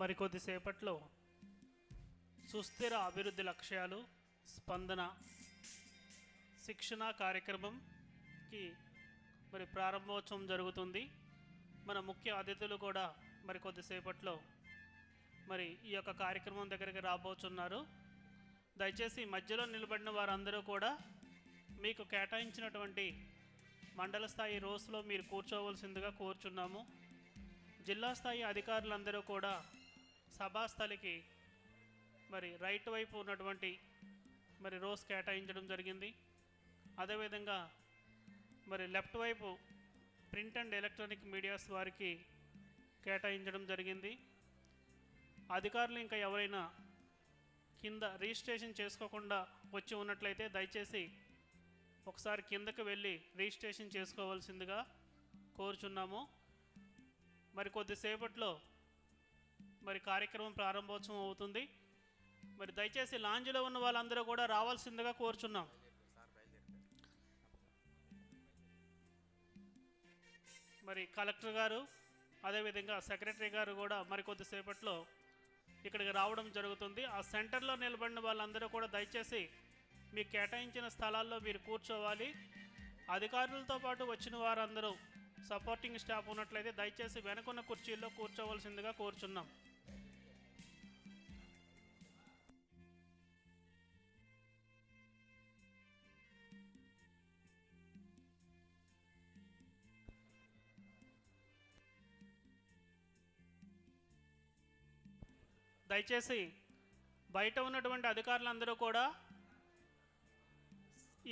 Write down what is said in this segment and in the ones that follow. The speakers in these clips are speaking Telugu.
మరికొద్దిసేపట్లో సుస్థిర అభివృద్ధి లక్ష్యాలు స్పందన శిక్షణ కార్యక్రమంకి ప్రారంభోత్సవం జరుగుతుంది. మన ముఖ్య అతిథులు కూడా మరికొద్దిసేపట్లో ఈ యొక్క కార్యక్రమం దగ్గరికి రాబోతున్నారు. దయచేసి మధ్యలో నిలబడిన వారందరూ కూడా మీకు కేటాయించినటువంటి మండల స్థాయి రోస్లో మీరు కూర్చోవలసిందిగా కోరుచున్నాము. జిల్లా స్థాయి అధికారులందరూ కూడా సభాస్థలికి రైట్ వైపు ఉన్నటువంటి రోస్ కేటాయించడం జరిగింది. అదేవిధంగా లెఫ్ట్ వైపు ప్రింట్ అండ్ ఎలక్ట్రానిక్ మీడియాస్ వారికి కేటాయించడం జరిగింది. అధికారులు ఇంకా ఎవరైనా కింద రిజిస్ట్రేషన్ చేసుకోకుండా వచ్చి ఉన్నట్లయితే దయచేసి ఒకసారి కిందకు వెళ్ళి రిజిస్ట్రేషన్ చేసుకోవాల్సిందిగా కోరుచున్నాము. కొద్దిసేపట్లో కార్యక్రమం ప్రారంభోత్సవం అవుతుంది. దయచేసి లాంజ్లో ఉన్న వాళ్ళందరూ కూడా రావాల్సిందిగా కోరుచున్నాం. కలెక్టర్ గారు అదేవిధంగా సెక్రటరీ గారు కూడా కొద్దిసేపట్లో ఇక్కడికి రావడం జరుగుతుంది. ఆ సెంటర్లో నిలబడిన వాళ్ళందరూ కూడా దయచేసి మీకు కేటాయించిన స్థలాల్లో మీరు కూర్చోవాలి. అధికారులతో పాటు వచ్చిన వారందరూ సపోర్టింగ్ స్టాఫ్ ఉన్నట్లయితే దయచేసి వెనుకున్న కుర్చీల్లో కూర్చోవలసిందిగా కోరుచున్నాం. దయచేసి బయట ఉన్నటువంటి అధికారులందరూ కూడా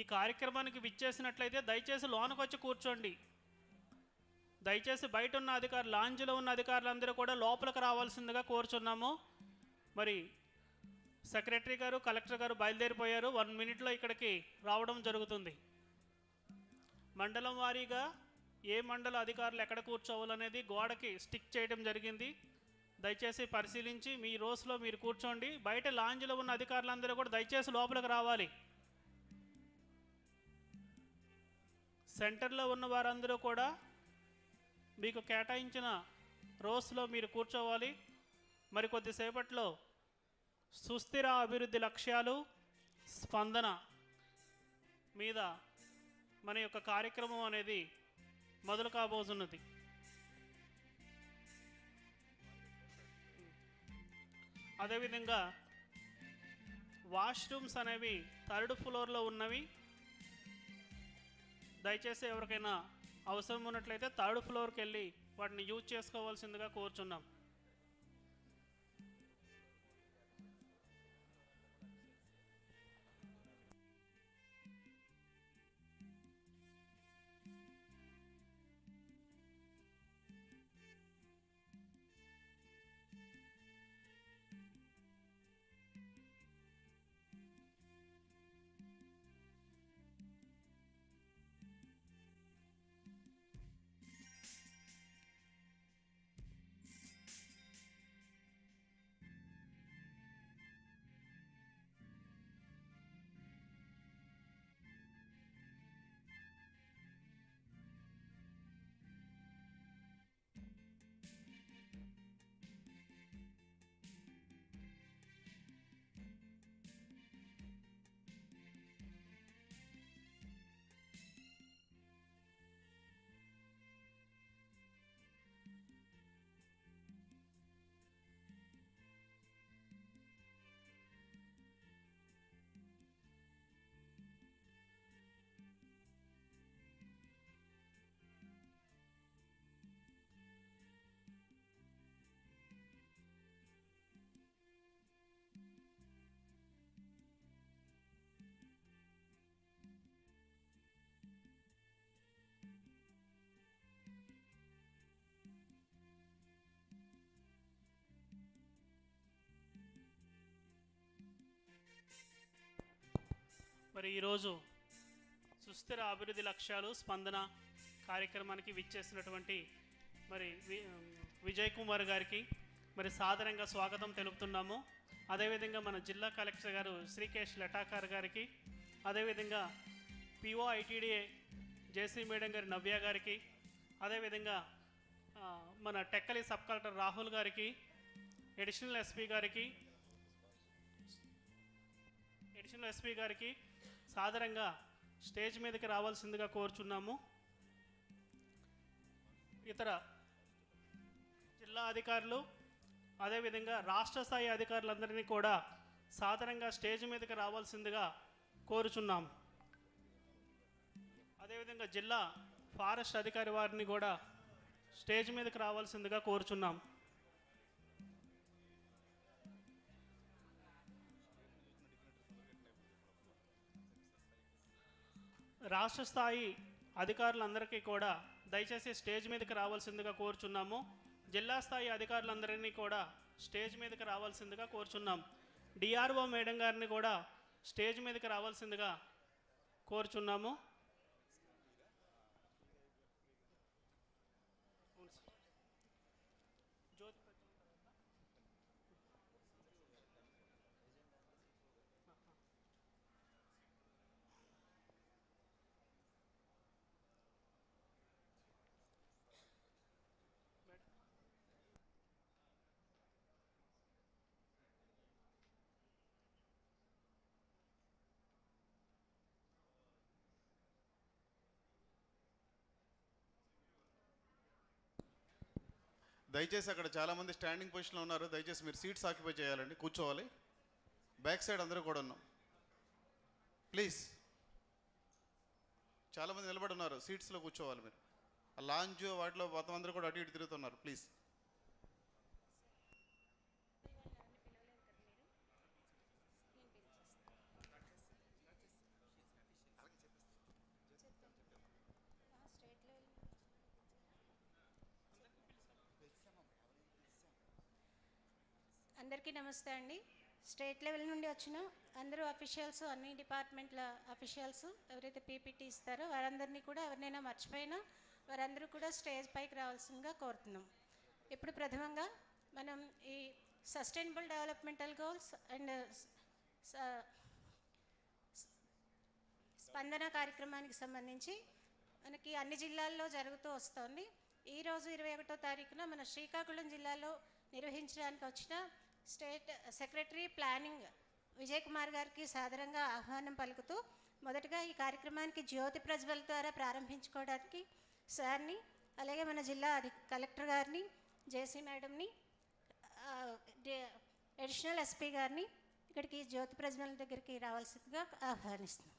ఈ కార్యక్రమానికి విచ్చేసినట్లయితే దయచేసి లోనకు వచ్చి కూర్చోండి. దయచేసి బయట ఉన్న లాంజ్లో ఉన్న అధికారులందరూ కూడా లోపలికి రావాల్సిందిగా కోరుచున్నాము. సెక్రటరీ గారు కలెక్టర్ గారు బయలుదేరిపోయారు. 1 మినిట్లో ఇక్కడికి రావడం జరుగుతుంది. మండలం వారీగా ఏ మండల అధికారులు ఎక్కడ కూర్చోవాలనేది గోడకి స్టిక్ చేయడం జరిగింది. దయచేసి పరిశీలించి మీ రోస్లో మీరు కూర్చోండి. బయట లాంజ్లో ఉన్న అధికారులందరూ కూడా దయచేసి లోపలికి రావాలి. సెంటర్లో ఉన్న వారందరూ కూడా మీకు కేటాయించిన రోస్లో మీరు కూర్చోవాలి. కొద్దిసేపట్లో సుస్థిర అభివృద్ధి లక్ష్యాలు స్పందన మీద మన యొక్క కార్యక్రమం అనేది మొదలు కాబోతున్నది. అదేవిధంగా వాష్రూమ్స్ అనేవి 3rd ఫ్లోర్లో ఉన్నవి. దయచేసి ఎవరికైనా అవసరం ఉన్నట్లయితే 3rd ఫ్లోర్కి వెళ్ళి వాటిని యూజ్ చేసుకోవాల్సిందిగా కోరుచున్నాం. ఈరోజు సుస్థిర అభివృద్ధి లక్ష్యాలు స్పందన కార్యక్రమానికి విచ్చేసినటువంటి విజయ్ కుమార్ గారికి సాదరంగా స్వాగతం తెలుపుతున్నాము. అదేవిధంగా మన జిల్లా కలెక్టర్ గారు శ్రీకేష్ లటాకార్ గారికి, అదేవిధంగా పిఓ ఐటీడీఏ జేసీ మేడం గారి నవ్య గారికి, అదేవిధంగా మన టెక్కలి సబ్ కలెక్టర్ రాహుల్ గారికి, అడిషనల్ ఎస్పీ గారికి సాదరంగా స్టేజ్ మీదకి రావాల్సిందిగా కోరుచున్నాము. ఇతర జిల్లా అధికారులు అదేవిధంగా రాష్ట్ర స్థాయి అధికారులందరినీ కూడా సాదరంగా స్టేజ్ మీదకి రావాల్సిందిగా కోరుచున్నాం. అదేవిధంగా జిల్లా ఫారెస్ట్ అధికారి వారిని కూడా స్టేజ్ మీదకి రావాల్సిందిగా కోరుచున్నాం. రాష్ట్ర స్థాయి అధికారులందరికీ కూడా దయచేసి స్టేజ్ మీదకి రావాల్సిందిగా కోరుచున్నాము. జిల్లా స్థాయి అధికారులందరినీ కూడా స్టేజ్ మీదకి రావాల్సిందిగా కోరుచున్నాం. డిఆర్ఓ మేడం గారిని కూడా స్టేజ్ మీదకి రావాల్సిందిగా కోరుచున్నాము. దయచేసి అక్కడ చాలామంది స్టాండింగ్ పొజిషన్లో ఉన్నారు. దయచేసి మీరు సీట్స్ ఆక్యుపై చేయాలండి, కూర్చోవాలి. బ్యాక్ సైడ్ అందరూ కూడా ఉన్నాం. ప్లీజ్, చాలామంది నిలబడి ఉన్నారు, సీట్స్లో కూర్చోవాలి. మీరు ఆ లాంజ్ వాటిలో మొత్తం అందరూ కూడా అటు ఇటు తిరుగుతున్నారు. ప్లీజ్. అందరికీ నమస్తే అండి. స్టేట్ లెవెల్ నుండి వచ్చిన అందరూ అఫీషియల్స్, అన్ని డిపార్ట్మెంట్ల అఫీషియల్స్ ఎవరైతే పీపీటీ ఇస్తారో వారందరినీ కూడా, ఎవరినైనా మర్చిపోయినా వారందరూ కూడా స్టేజ్ పైకి రావాల్సిందిగా కోరుతున్నాం. ఇప్పుడు ప్రథమంగా మనం ఈ సస్టైనబుల్ డెవలప్మెంటల్ గోల్స్ అండ్ స్పందన కార్యక్రమానికి సంబంధించి మనకి అన్ని జిల్లాల్లో జరుగుతూ వస్తుంది. ఈరోజు 21వ తారీఖున మన శ్రీకాకుళం జిల్లాలో నిర్వహించడానికి వచ్చిన state secretary planning Vijay Kumar గారికి సాదరంగా ఆహ్వానం పలుకుతూ, మొదటగా ఈ కార్యక్రమానికి జ్యోతి ప్రజ్వల్ ద్వారా ప్రారంభించుకోవడానికి సార్ని, అలాగే మన జిల్లా కలెక్టర్ గారిని, జేసీ మేడంని, అడిషనల్ ఎస్పీ గారిని ఇక్కడికి జ్యోతి ప్రజ్వల్ దగ్గరికి రావాల్సిందిగా ఆహ్వానిస్తున్నాం.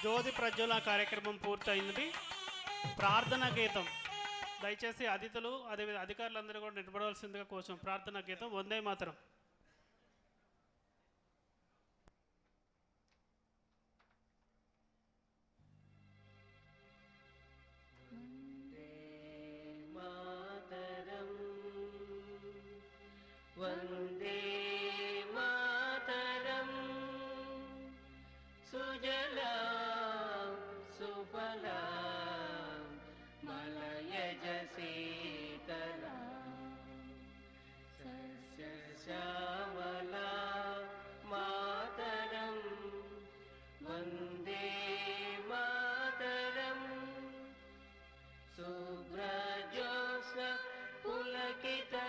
జ్యోతి ప్రజ్వల కార్యక్రమం పూర్తయింది. ప్రార్థనా గీతం దయచేసి అతిథులు అదేవిధంగా అధికారులందరూ కూడా నిలబడవలసిందిగా కోసం ప్రార్థనా గీతం వందే మాతరం. వందే మాతరం సుజలాం సుఫలాం మలయజ శీతలాం సస్యశ్యామలాం మాతరం వందే మాతరం శుభ్రజ్యోత్స్న పులకితయామినీ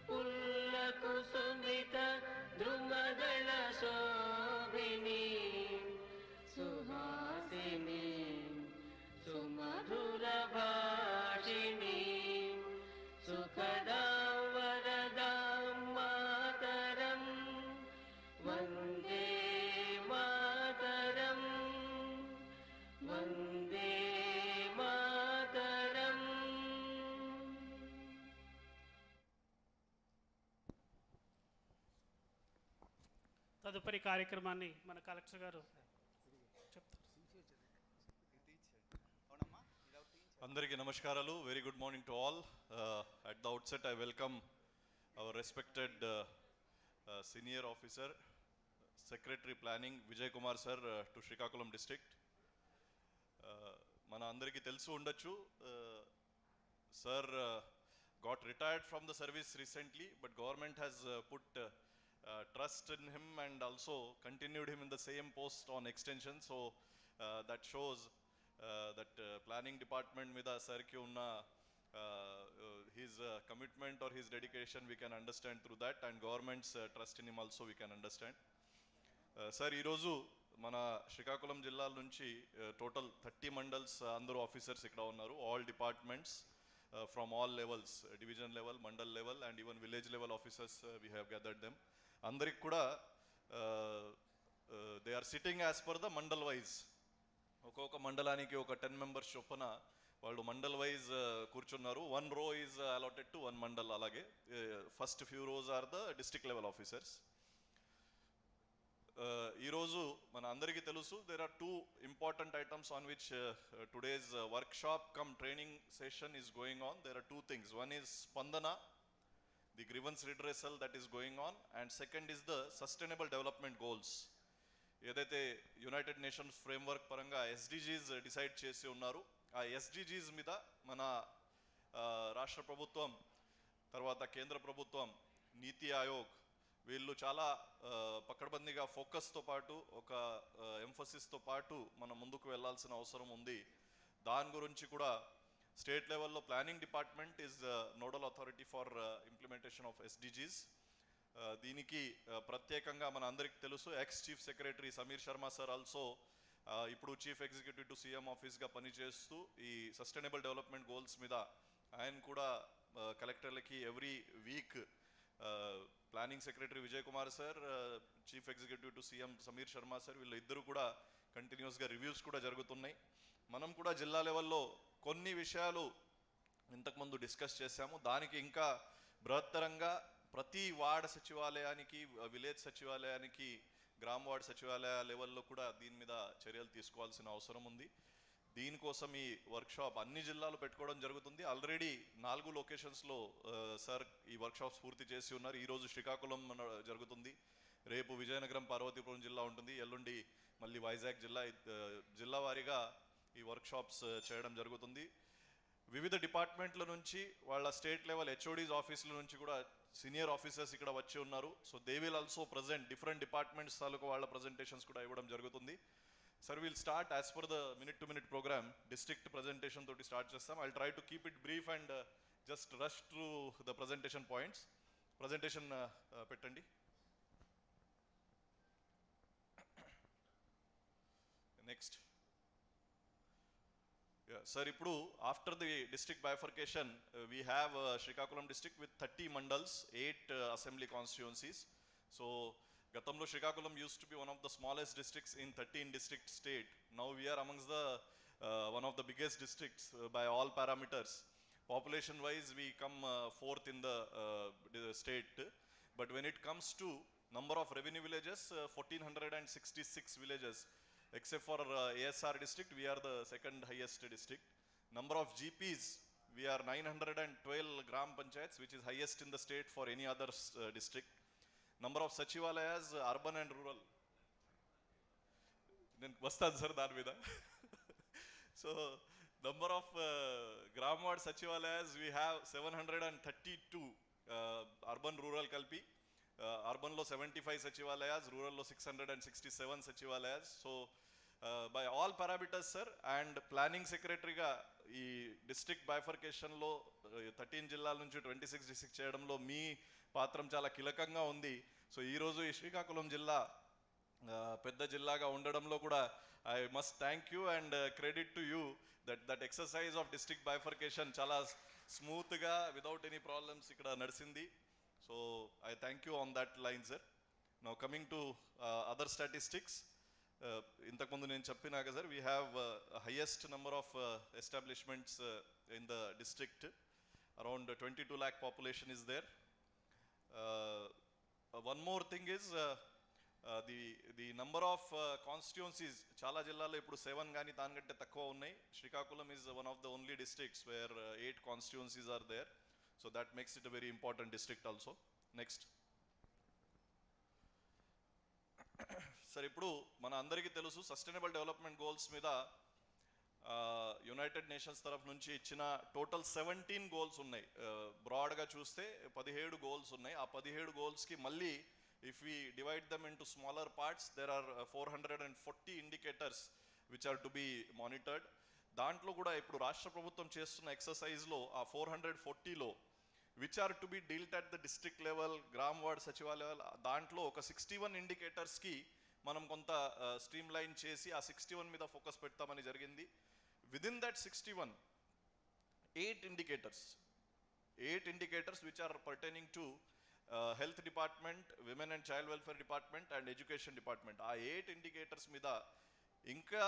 పుల్లకుసుమిత ద్రుమదళ శోభినీ సుహాసినీ సుమధుర భాషిణీ సుఖదా తదుపరి కార్యక్రమాన్ని మన కలెక్టర్ గారు చెప్తారు. అందరికీ నమస్కారాలు. Very good morning to all. At the outset, I welcome our respected senior officer, Secretary Planning, Vijay Kumar sir, to Srikakulam district. మన అందరికీ తెలుసు ఉండొచ్చు, sir got retired from the service recently, but government has put trust in him and also continued him in the same post on extension. So that shows that planning department మీద సార్కి ఉన్న his commitment or his dedication we can understand through that, and government's trust in him also we can understand. Sir ఈరోజు మన శ్రీకాకుళం జిల్లా నుంచి టోటల్ 30 మండల్స్ అందరూ ఆఫీసర్స్ ఇక్కడ ఉన్నారు. All departments from all levels, division level, mandal level and even village level officers we have gathered them. అందరికి కూడా they are sitting as per the mandal wise. ఒక్కొక్క మండలానికి ఒక 10 మెంబర్స్ చొప్పున వాళ్ళు మండల్ వైజ్ కూర్చున్నారు. 1 row is allotted to 1 mandal. అలాగే first few rows are the district level officers. ఈరోజు మన అందరికీ తెలుసు, there are 2 important items on which today's workshop cum training session is going on. There are 2 things. One is Spandana, the grievance redressal that is going on, and second is the sustainable development goals. ఏదైతే యునైటెడ్ నేషన్స్ ఫ్రేమ్వర్క్ పరంగా SDGs డిసైడ్ చేసి ఉన్నారు, ఆ SDGs మీద మన రాష్ట్ర ప్రభుత్వం, తర్వాత కేంద్ర ప్రభుత్వం, నీతి ఆయోగ్ వీళ్ళు చాలా పకడ్బందీగా ఫోకస్తో పాటు ఒక ఎంఫసిస్తో పాటు మనం ముందుకు వెళ్ళాల్సిన అవసరం ఉంది. దాని గురించి కూడా స్టేట్ లెవెల్లో planning department is nodal authority for implementation of SDGs. దీనికి ప్రత్యేకంగా మన అందరికీ తెలుసు, ex chief secretary Sameer Sharma sir also ఇప్పుడు చీఫ్ ఎగ్జిక్యూటివ్ టు CM ఆఫీస్గా పనిచేస్తూ ఈ సస్టైనబుల్ డెవలప్మెంట్ గోల్స్ మీద ఆయన కూడా కలెక్టర్లకి every week, planning secretary Vijay Kumar sir, chief executive to CM Sameer Sharma sir, వీళ్ళు ఇద్దరు కూడా కంటిన్యూస్గా రివ్యూస్ కూడా జరుగుతున్నాయి. మనం కూడా జిల్లా లెవెల్లో కొన్ని విషయాలు ఇంతకుముందు డిస్కస్ చేశాము. దానికి ఇంకా బృహత్తరంగా ప్రతి వార్డ్ సచివాలయానికి, విలేజ్ సచివాలయానికి, గ్రామ వార్డ్ సచివాలయ లెవెల్లో కూడా దీని మీద చర్యలు తీసుకోవాల్సిన అవసరం ఉంది. దీనికోసం ఈ వర్క్షాప్ అన్ని జిల్లాలు పెట్టుకోవడం జరుగుతుంది. ఆల్రెడీ 4 లొకేషన్స్లో సార్ ఈ వర్క్షాప్స్ పూర్తి చేసి ఉన్నారు. ఈరోజు శ్రీకాకుళం జరుగుతుంది, రేపు విజయనగరం పార్వతీపురం జిల్లా ఉంటుంది, ఎల్లుండి మళ్ళీ వైజాగ్ జిల్లా వారీగా ఈ వర్క్షాప్స్ చేయడం జరుగుతుంది. వివిధ డిపార్ట్మెంట్ల నుంచి, వాళ్ళ స్టేట్ లెవెల్ HODs ఆఫీసుల నుంచి కూడా సీనియర్ ఆఫీసర్స్ ఇక్కడ వచ్చి ఉన్నారు. So they will also present different departments తాలూకు వాళ్ళ ప్రజెంటేషన్స్ కూడా ఇవ్వడం జరుగుతుంది. Sir, we'll start as per the minute-to-minute program. District presentation toti start chestam. I'll try to keep it brief and just rush through the presentation points. Presentation pettandi. Next. Yeah, sir, ippudu after the district bifurcation, we have Srikakulam district with 30 mandals, 8 assembly constituencies. So గతంలో Srikakulam used to be one of the smallest districts in 13 district state. Now we are amongst the one of the biggest districts by all parameters. Population wise we come 4th in the state, but when it comes to number of revenue villages, 1466 villages. Except for ASR district, we are the second highest district. Number of GPs, we are 912 gram panchayats, which is highest in the state for any other district. Number of sachivalayas, urban and rural. Then vastad sir dani mida. So number of gram ward sachivalayas, we have 732 urban rural kalpi. Urban lo 75 sachivalayas, rural lo 667 sachivalayas. So by all parameters sir, and planning secretary ga ee district bifurcation lo 13 జిల్లాల నుంచి 26 district చేయడంలో మీ పాత్రం చాలా కీలకంగా ఉంది. సో ఈరోజు ఈ శ్రీకాకుళం జిల్లా పెద్ద జిల్లాగా ఉండడంలో కూడా I must thank you and credit to you that exercise of district bifurcation చాలా స్మూత్గా వితౌట్ ఎనీ ప్రాబ్లమ్స్ ఇక్కడ నడిచింది. So I thank you on that line sir. Now coming to other statistics, ఇంతకుముందు నేను చెప్పినాక sir, we have highest number of establishments in the district. Around 22 lakh population is there. One more thing is the number of constituencies చాలా జిల్లాలో ఇప్పుడు 7 కానీ దానికంటే తక్కువ ఉన్నాయి. Srikakulam is one of the only districts where 8 constituencies are there. So that makes it a very important district also. Next sir, ఇప్పుడు మన అందరికీ తెలుసు సస్టైనబుల్ డెవలప్మెంట్ గోల్స్ మీద యునైటెడ్ నేషన్స్ తరఫు నుంచి ఇచ్చిన టోటల్ 17 గోల్స్ ఉన్నాయి. బ్రాడ్గా చూస్తే 17 గోల్స్ ఉన్నాయి. ఆ 17 గోల్స్కి మళ్ళీ if we divide them into smaller parts there are 440 indicators which are to be monitored. దాంట్లో కూడా ఇప్పుడు రాష్ట్ర ప్రభుత్వం చేస్తున్న ఎక్సర్సైజ్లో ఆ 440లో which are to be dealt at the district level, Gram ward సచివాలయాల దాంట్లో ఒక 61 ఇండికేటర్స్కి మనం కొంత స్ట్రీమ్ లైన్ చేసి ఆ 61 మీద ఫోకస్ పెడతామని జరిగింది. Within that 61, 8 indicators which are pertaining to health department, women and child welfare department and education department. ఆ 8 indicators మీద ఇంకా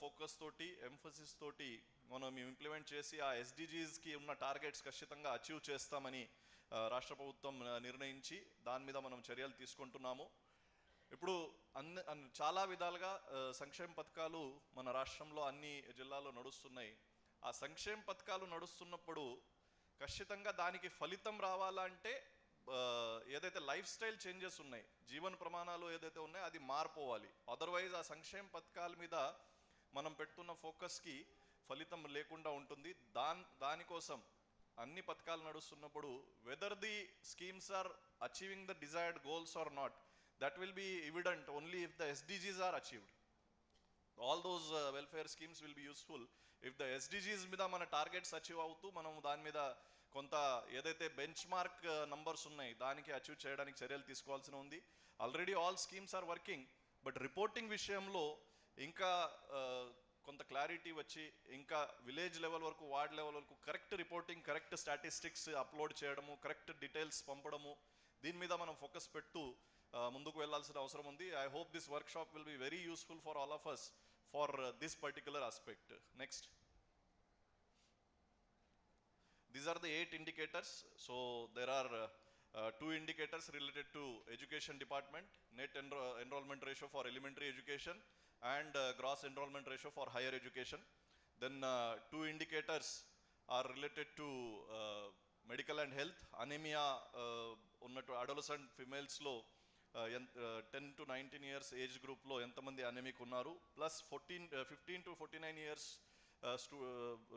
ఫోకస్ తోటి, ఎంఫసిస్ తోటి మనం ఇంప్లిమెంట్ చేసి ఆ SDGsకి ఉన్న టార్గెట్స్ ఖచ్చితంగా అచీవ్ చేస్తామని రాష్ట్ర ప్రభుత్వం నిర్ణయించి దాని మీద మనం చర్యలు తీసుకుంటున్నాము. ఇప్పుడు చాలా విధాలుగా సంక్షేమ పథకాలు మన రాష్ట్రంలో అన్ని జిల్లాల్లో నడుస్తున్నాయి. ఆ సంక్షేమ పథకాలు నడుస్తున్నప్పుడు ఖచ్చితంగా దానికి ఫలితం రావాలంటే ఏదైతే లైఫ్ స్టైల్ చేంజెస్ ఉన్నాయి, జీవన ప్రమాణాలు ఏదైతే ఉన్నాయో అది మారిపోవాలి. అదర్వైజ్ ఆ సంక్షేమ పథకాల మీద మనం పెడుతున్న ఫోకస్కి ఫలితం లేకుండా ఉంటుంది. దానికోసం అన్ని పథకాలు నడుస్తున్నప్పుడు whether the schemes are achieving the desired goals or not, that will be evident only if the SDGs are achieved. All those welfare schemes will be useful if the SDGs మీద మన టార్గెట్స్ అచీవ్ అవుతూ మనం దాని మీద కొంత ఏదైతే బెంచ్ మార్క్ నంబర్స్ ఉన్నాయి దానికి అచీవ్ చేయడానికి చర్యలు తీసుకోవాల్సి ఉంది. Already all schemes are working, but reporting విషయంలో ఇంకా కొంత క్లారిటీ వచ్చి ఇంకా విలేజ్ లెవెల్ వరకు, వార్డ్ లెవెల్ వరకు correct reporting, correct statistics upload చేయడము, కరెక్ట్ డీటెయిల్స్ పంపడము, దీని మీద మనం ఫోకస్ పెడుతూ ముందుకు వెళ్ళాల్సిన అవసరం ఉంది. I hope this workshop will be very useful for all of us for this particular aspect. Next, these are the 8 indicators. So there are 2 indicators related to education department, net enrollment ratio for elementary education and gross enrollment ratio for higher education. Then 2 indicators are related to medical and health, anemia ఉన్నట్టు adolescent females లో 10 to 19 years ఏజ్ గ్రూప్లో ఎంతమంది అనెమిక్ ఉన్నారు, ప్లస్ 15 to 49 years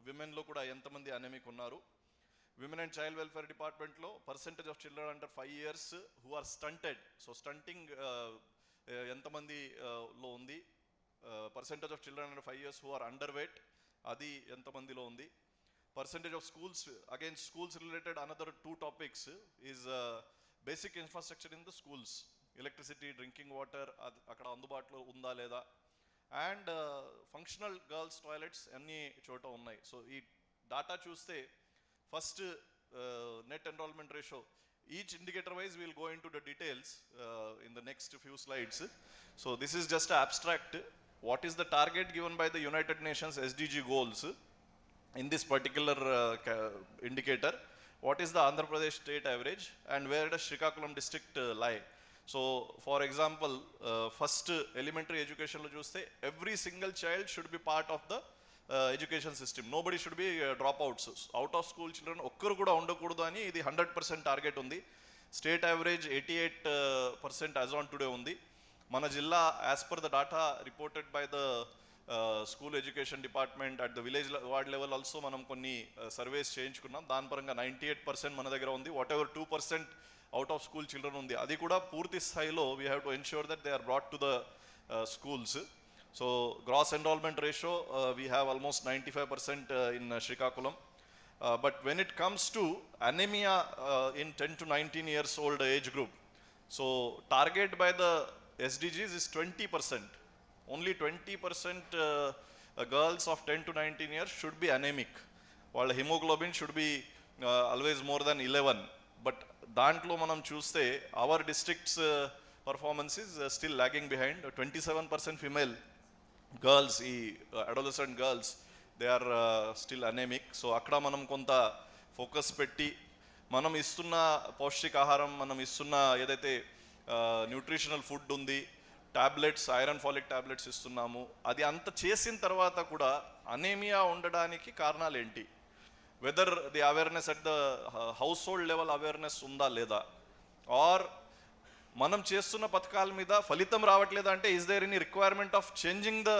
విమెన్లో కూడా ఎంతమంది అనెమిక్ ఉన్నారు. విమెన్ అండ్ చైల్డ్ వెల్ఫేర్ డిపార్ట్మెంట్లో percentage of children under 5 years who are stunted, so stunting ఎంతమందిలో ఉంది, percentage of children under 5 years who are underweight అది ఎంతమందిలో ఉంది. Percentage of schools, again schools related another 2 topics is basic infrastructure in the schools, electricity, drinking water అక్కడ అందుబాటులో ఉందా లేదా, అండ్ ఫంక్షనల్ గర్ల్స్ టాయిలెట్స్ అన్ని చోట ఉన్నాయి. సో ఈ డాటా చూస్తే first net enrolment ratio, each indicator wise will go in to the details in the next few slides. So this is just abstract. What is the target given by the United Nations SDG goals in this particular indicator? What is the Andhra Pradesh state average and where does Srikakulam district lie? So for example, first elementary education lo chuste every single child should be part of the education system. Nobody should be dropouts. Out of school children okkaru kuda undakudu ani idi 100% target undi. State average 88% as on today undi. Mana jilla as per the data reported by the school education department at the village ward level also మనం కొన్ని సర్వేస్ చేయించుకున్నాం. దాని పరంగా 98% మన దగ్గర ఉంది. Whatever 2% out of school children ఉంది, అది కూడా పూర్తి స్థాయిలో we have to ensure that they are brought to the schools. So gross enrollment ratio we have almost 95% in Srikakulam. But when it comes to anemia in 10 to 19 years old age group, so target by the SDGs is 20%. Only 20% girls of 10 to 19 years should be anemic. While hemoglobin should be always more than 11. But దాంట్లో మనం చూస్తే our district's performance is still lagging behind. 27% female girls, ఈ adolescent girls, they are still anemic. So అక్కడ మనం కొంత ఫోకస్ పెట్టి మనం ఇస్తున్న పౌష్టికాహారం, మనం ఇస్తున్న ఏదైతే న్యూట్రిషనల్ ఫుడ్ ఉంది, టాబ్లెట్స్, ఐరన్ ఫాలిక్ టాబ్లెట్స్ ఇస్తున్నాము. అది అంత చేసిన తర్వాత కూడా అనేమియా ఉండడానికి కారణాలు ఏంటి? Whether the awareness at the household level awareness ఉందా లేదా, ఆర్ మనం చేస్తున్న పథకాల మీద ఫలితం రావట్లేదు అంటే is there any requirement of changing the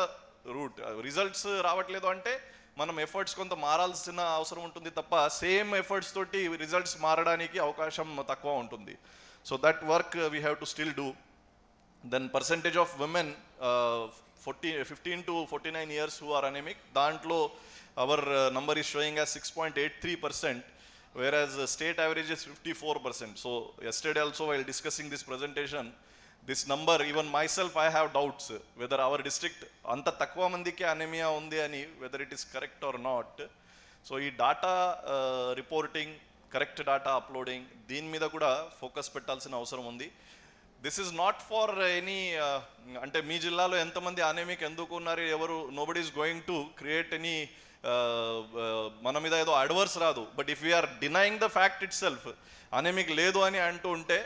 route? Results రావట్లేదు అంటే మనం ఎఫర్ట్స్ కొంత మారాల్సిన అవసరం ఉంటుంది తప్ప సేమ్ ఎఫర్ట్స్ తోటి రిజల్ట్స్ మారడానికి అవకాశం తక్కువ ఉంటుంది. So that work we have to still do. Then percentage of women 15 to 49 years who are anemic, దాంట్లో our number is showing as 6.83%, whereas state average is 54%. So yesterday also while discussing this presentation, this number, even myself I have doubts whether our district anta takva mandiki anemia undi ani, whether it is correct or not. So ee data reporting, correct data uploading, deen మీద కూడా ఫోకస్ పెట్టాల్సిన అవసరం ఉంది. This is not for any అంటే మీ జిల్లాలో ఎంతమంది అనేమిక్ ఎందుకు ఉన్నారు ఎవరు, nobody is going to create any మన మీద ఏదో అడ్వర్స్ రాదు. But if we are denying the fact itself, anaemic లేదు అని అంటూ ఉంటే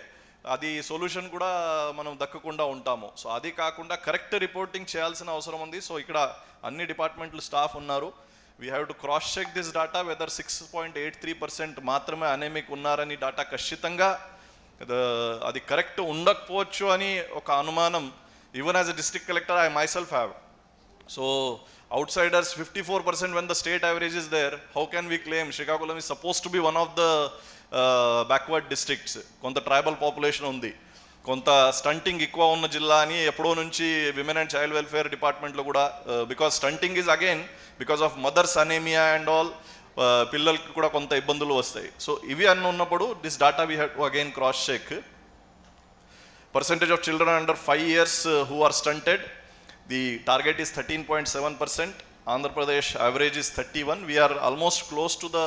అది సొల్యూషన్ కూడా మనం దక్కకుండా ఉంటాము. సో అది కాకుండా కరెక్ట్ రిపోర్టింగ్ చేయాల్సిన అవసరం ఉంది. సో ఇక్కడ అన్ని డిపార్ట్మెంట్లు స్టాఫ్ ఉన్నారు. We have to cross check this data whether 6.83% మాత్రమే అనేమిక్ ఉన్నారని డాటా ఖచ్చితంగా అది కరెక్ట్ ఉండకపోవచ్చు అని ఒక అనుమానం even as a district collector I my self have. So outsiders 54% when the state average is there, how can we claim Srikakulam is supposed to be one of the backward districts? కొంత ట్రైబల్ పాపులేషన్ ఉంది, కొంత స్టంటింగ్ ఎక్కువ ఉన్న జిల్లా అని ఎప్పుడో నుంచి విమెన్ అండ్ చైల్డ్ వెల్ఫేర్ డిపార్ట్మెంట్లో కూడా, because stunting is again because of mothers anaemia and all, పిల్లలకి కూడా కొంత ఇబ్బందులు వస్తాయి. సో ఇవి అన్నీ ఉన్నప్పుడు this data we have to again cross check. Percentage of children under 5 years who are stunted, the target is 13.7%. Andhra Pradesh average is 31. We are almost close to the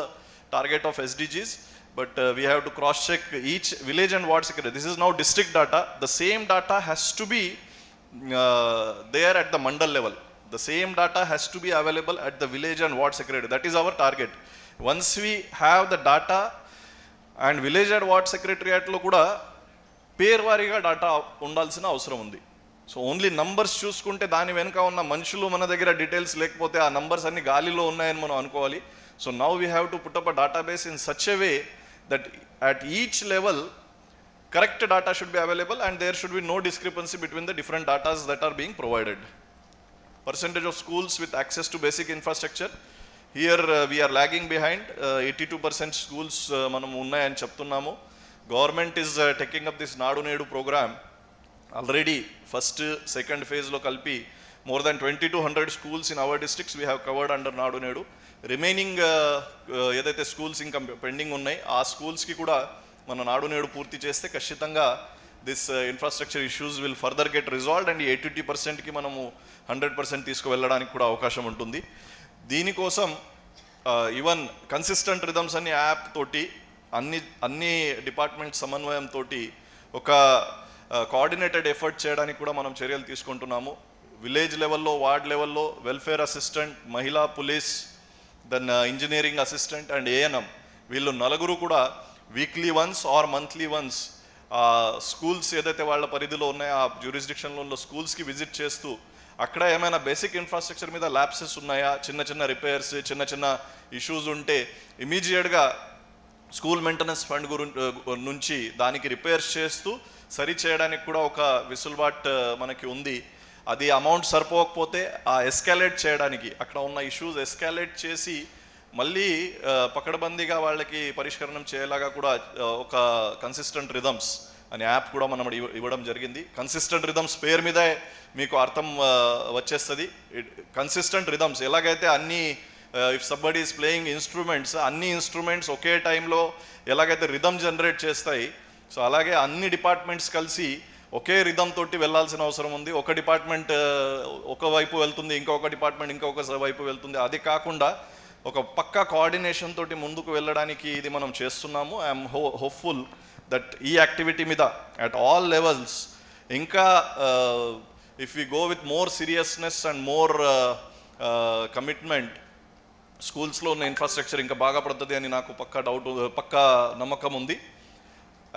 target of SDGs, but we have to cross check each village and ward secretary. This is now district data. The same data has to be there at the mandal level. The same data has to be available at the village and ward secretary. That is our target. Once we have the data and village and ward secretariat lo kuda పేర్వారీగా డాటా ఉండాల్సిన అవసరం ఉంది. సో ఓన్లీ నంబర్స్ చూసుకుంటే దాని వెనుక ఉన్న మనుషులు మన దగ్గర డీటెయిల్స్ లేకపోతే ఆ నంబర్స్ అన్ని గాలిలో ఉన్నాయని మనం అనుకోవాలి. So now we have to put up a database in such a way that at each level correct data should be available and there should be no discrepancy between the different datas that are being provided. Percentage of schools with access to basic infrastructure, here we are lagging behind. 82% schools మనం ఉన్నాయని చెప్తున్నాము. Government is taking up this Nadu Nedu program. Already first second phase lo kalpi more than 2200 schools in our districts we have covered under Nadu Nedu. Remaining ఏదైతే స్కూల్స్ ఇంకా పెండింగ్ ఉన్నాయి ఆ స్కూల్స్కి కూడా మన నాడు నేడు పూర్తి చేస్తే ఖచ్చితంగా this infrastructure issues will further get resolved and 82%కి మనము 100% తీసుకువెళ్ళడానికి కూడా అవకాశం ఉంటుంది. దీనికోసం ఈవెన్ కన్సిస్టెంట్ రిథమ్స్ అనే యాప్ తోటి అన్ని డిపార్ట్మెంట్ సమన్వయంతో ఒక కోఆర్డినేటెడ్ ఎఫర్ట్ చేయడానికి కూడా మనం చర్యలు తీసుకుంటున్నాము. విలేజ్ లెవెల్లో, వార్డ్ లెవెల్లో వెల్ఫేర్ అసిస్టెంట్, మహిళా police, then engineering assistant and ANM, వీళ్ళు నలుగురు కూడా weekly once or monthly once schools ఏదైతే వాళ్ళ పరిధిలో ఉన్నాయో ఆ జ్యూరిస్డిక్షన్లో ఉన్న స్కూల్స్కి విజిట్ చేస్తూ అక్కడ ఏమైనా బేసిక్ ఇన్ఫ్రాస్ట్రక్చర్ మీద ల్యాప్సెస్ ఉన్నాయా, చిన్న చిన్న రిపేర్స్, చిన్న చిన్న ఇష్యూస్ ఉంటే ఇమీడియట్గా స్కూల్ మెయింటెనెన్స్ ఫండ్ నుంచి దానికి రిపేర్స్ చేస్తూ సరి చేయడానికి కూడా ఒక వెసులుబాటు మనకి ఉంది. అది అమౌంట్ సరిపోకపోతే ఆ ఎస్కాలేట్ చేయడానికి, అక్కడ ఉన్న ఇష్యూస్ ఎస్కాలేట్ చేసి మళ్ళీ పకడ్బందీగా వాళ్ళకి పరిష్కరణం చేయలాగా కూడా ఒక కన్సిస్టెంట్ రిథమ్స్ అనే యాప్ కూడా మనం ఇవ్వడం జరిగింది. కన్సిస్టెంట్ రిథమ్స్ పేరు మీదే మీకు అర్థం వచ్చేస్తుంది. కన్సిస్టెంట్ రిథమ్స్ ఎలాగైతే అన్ని ఇఫ్ సబ్బడీ ఈస్ ప్లేయింగ్ ఇన్స్ట్రుమెంట్స్, అన్ని ఇన్స్ట్రుమెంట్స్ ఒకే టైంలో ఎలాగైతే రిథమ్ జనరేట్ చేస్తాయి, సో అలాగే అన్ని డిపార్ట్మెంట్స్ కలిసి ఒకే రిథమ్ తోటి వెళ్ళాల్సిన అవసరం ఉంది. ఒక డిపార్ట్మెంట్ ఒకవైపు వెళ్తుంది, ఇంకొక డిపార్ట్మెంట్ ఇంకొక వైపు వెళ్తుంది. అది కాకుండా ఒక పక్కా కోఆర్డినేషన్ తోటి ముందుకు వెళ్ళడానికి ఇది మనం చేస్తున్నాము. ఐఎమ్ హోప్ఫుల్ దట్ ఈ యాక్టివిటీ మీద అట్ ఆల్ లెవెల్స్ ఇంకా if you go with more seriousness and more commitment, స్కూల్స్లో ఉన్న ఇన్ఫ్రాస్ట్రక్చర్ ఇంకా బాగా పడుతుంది అని నాకు పక్కా నమ్మకం ఉంది.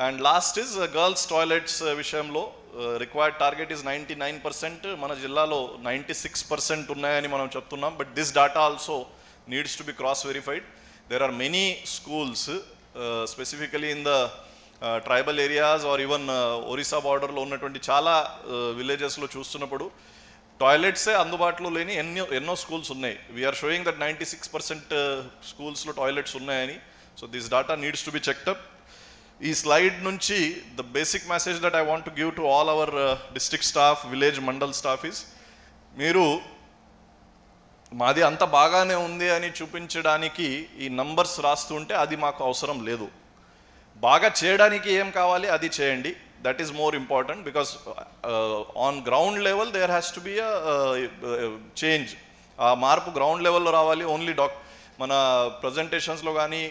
And last is girls toilets విషయంలో రిక్వైర్డ్ టార్గెట్ ఈస్ 99%. మన జిల్లాలో 96% ఉన్నాయని మనం చెప్తున్నాం. But this data also needs to be cross verified. There are many schools specifically in the tribal areas or even Orissa బార్డర్లో ఉన్నటువంటి చాలా విలేజెస్లో చూస్తున్నప్పుడు టాయిలెట్సే అందుబాటులో లేని ఎన్నో స్కూల్స్ ఉన్నాయి. వీఆర్ షోయింగ్ దట్ 96% స్కూల్స్లో టాయిలెట్స్ ఉన్నాయని. So this data needs to be checked up. ఈ స్లైడ్ నుంచి the basic message that I want to give to all our district staff, village mandal staff is, మీరు మాది అంత బాగానే ఉంది అని చూపించడానికి ఈ నంబర్స్ రాస్తుంటే అది మాకు అవసరం లేదు. బాగా చేయడానికి ఏం కావాలి అది చేయండి. That is more important because on ground level there has to be a change. ఆ మార్పు గ్రౌండ్ లెవెల్లో రావాలి. ఓన్లీ మన ప్రజెంటేషన్స్లో కానీ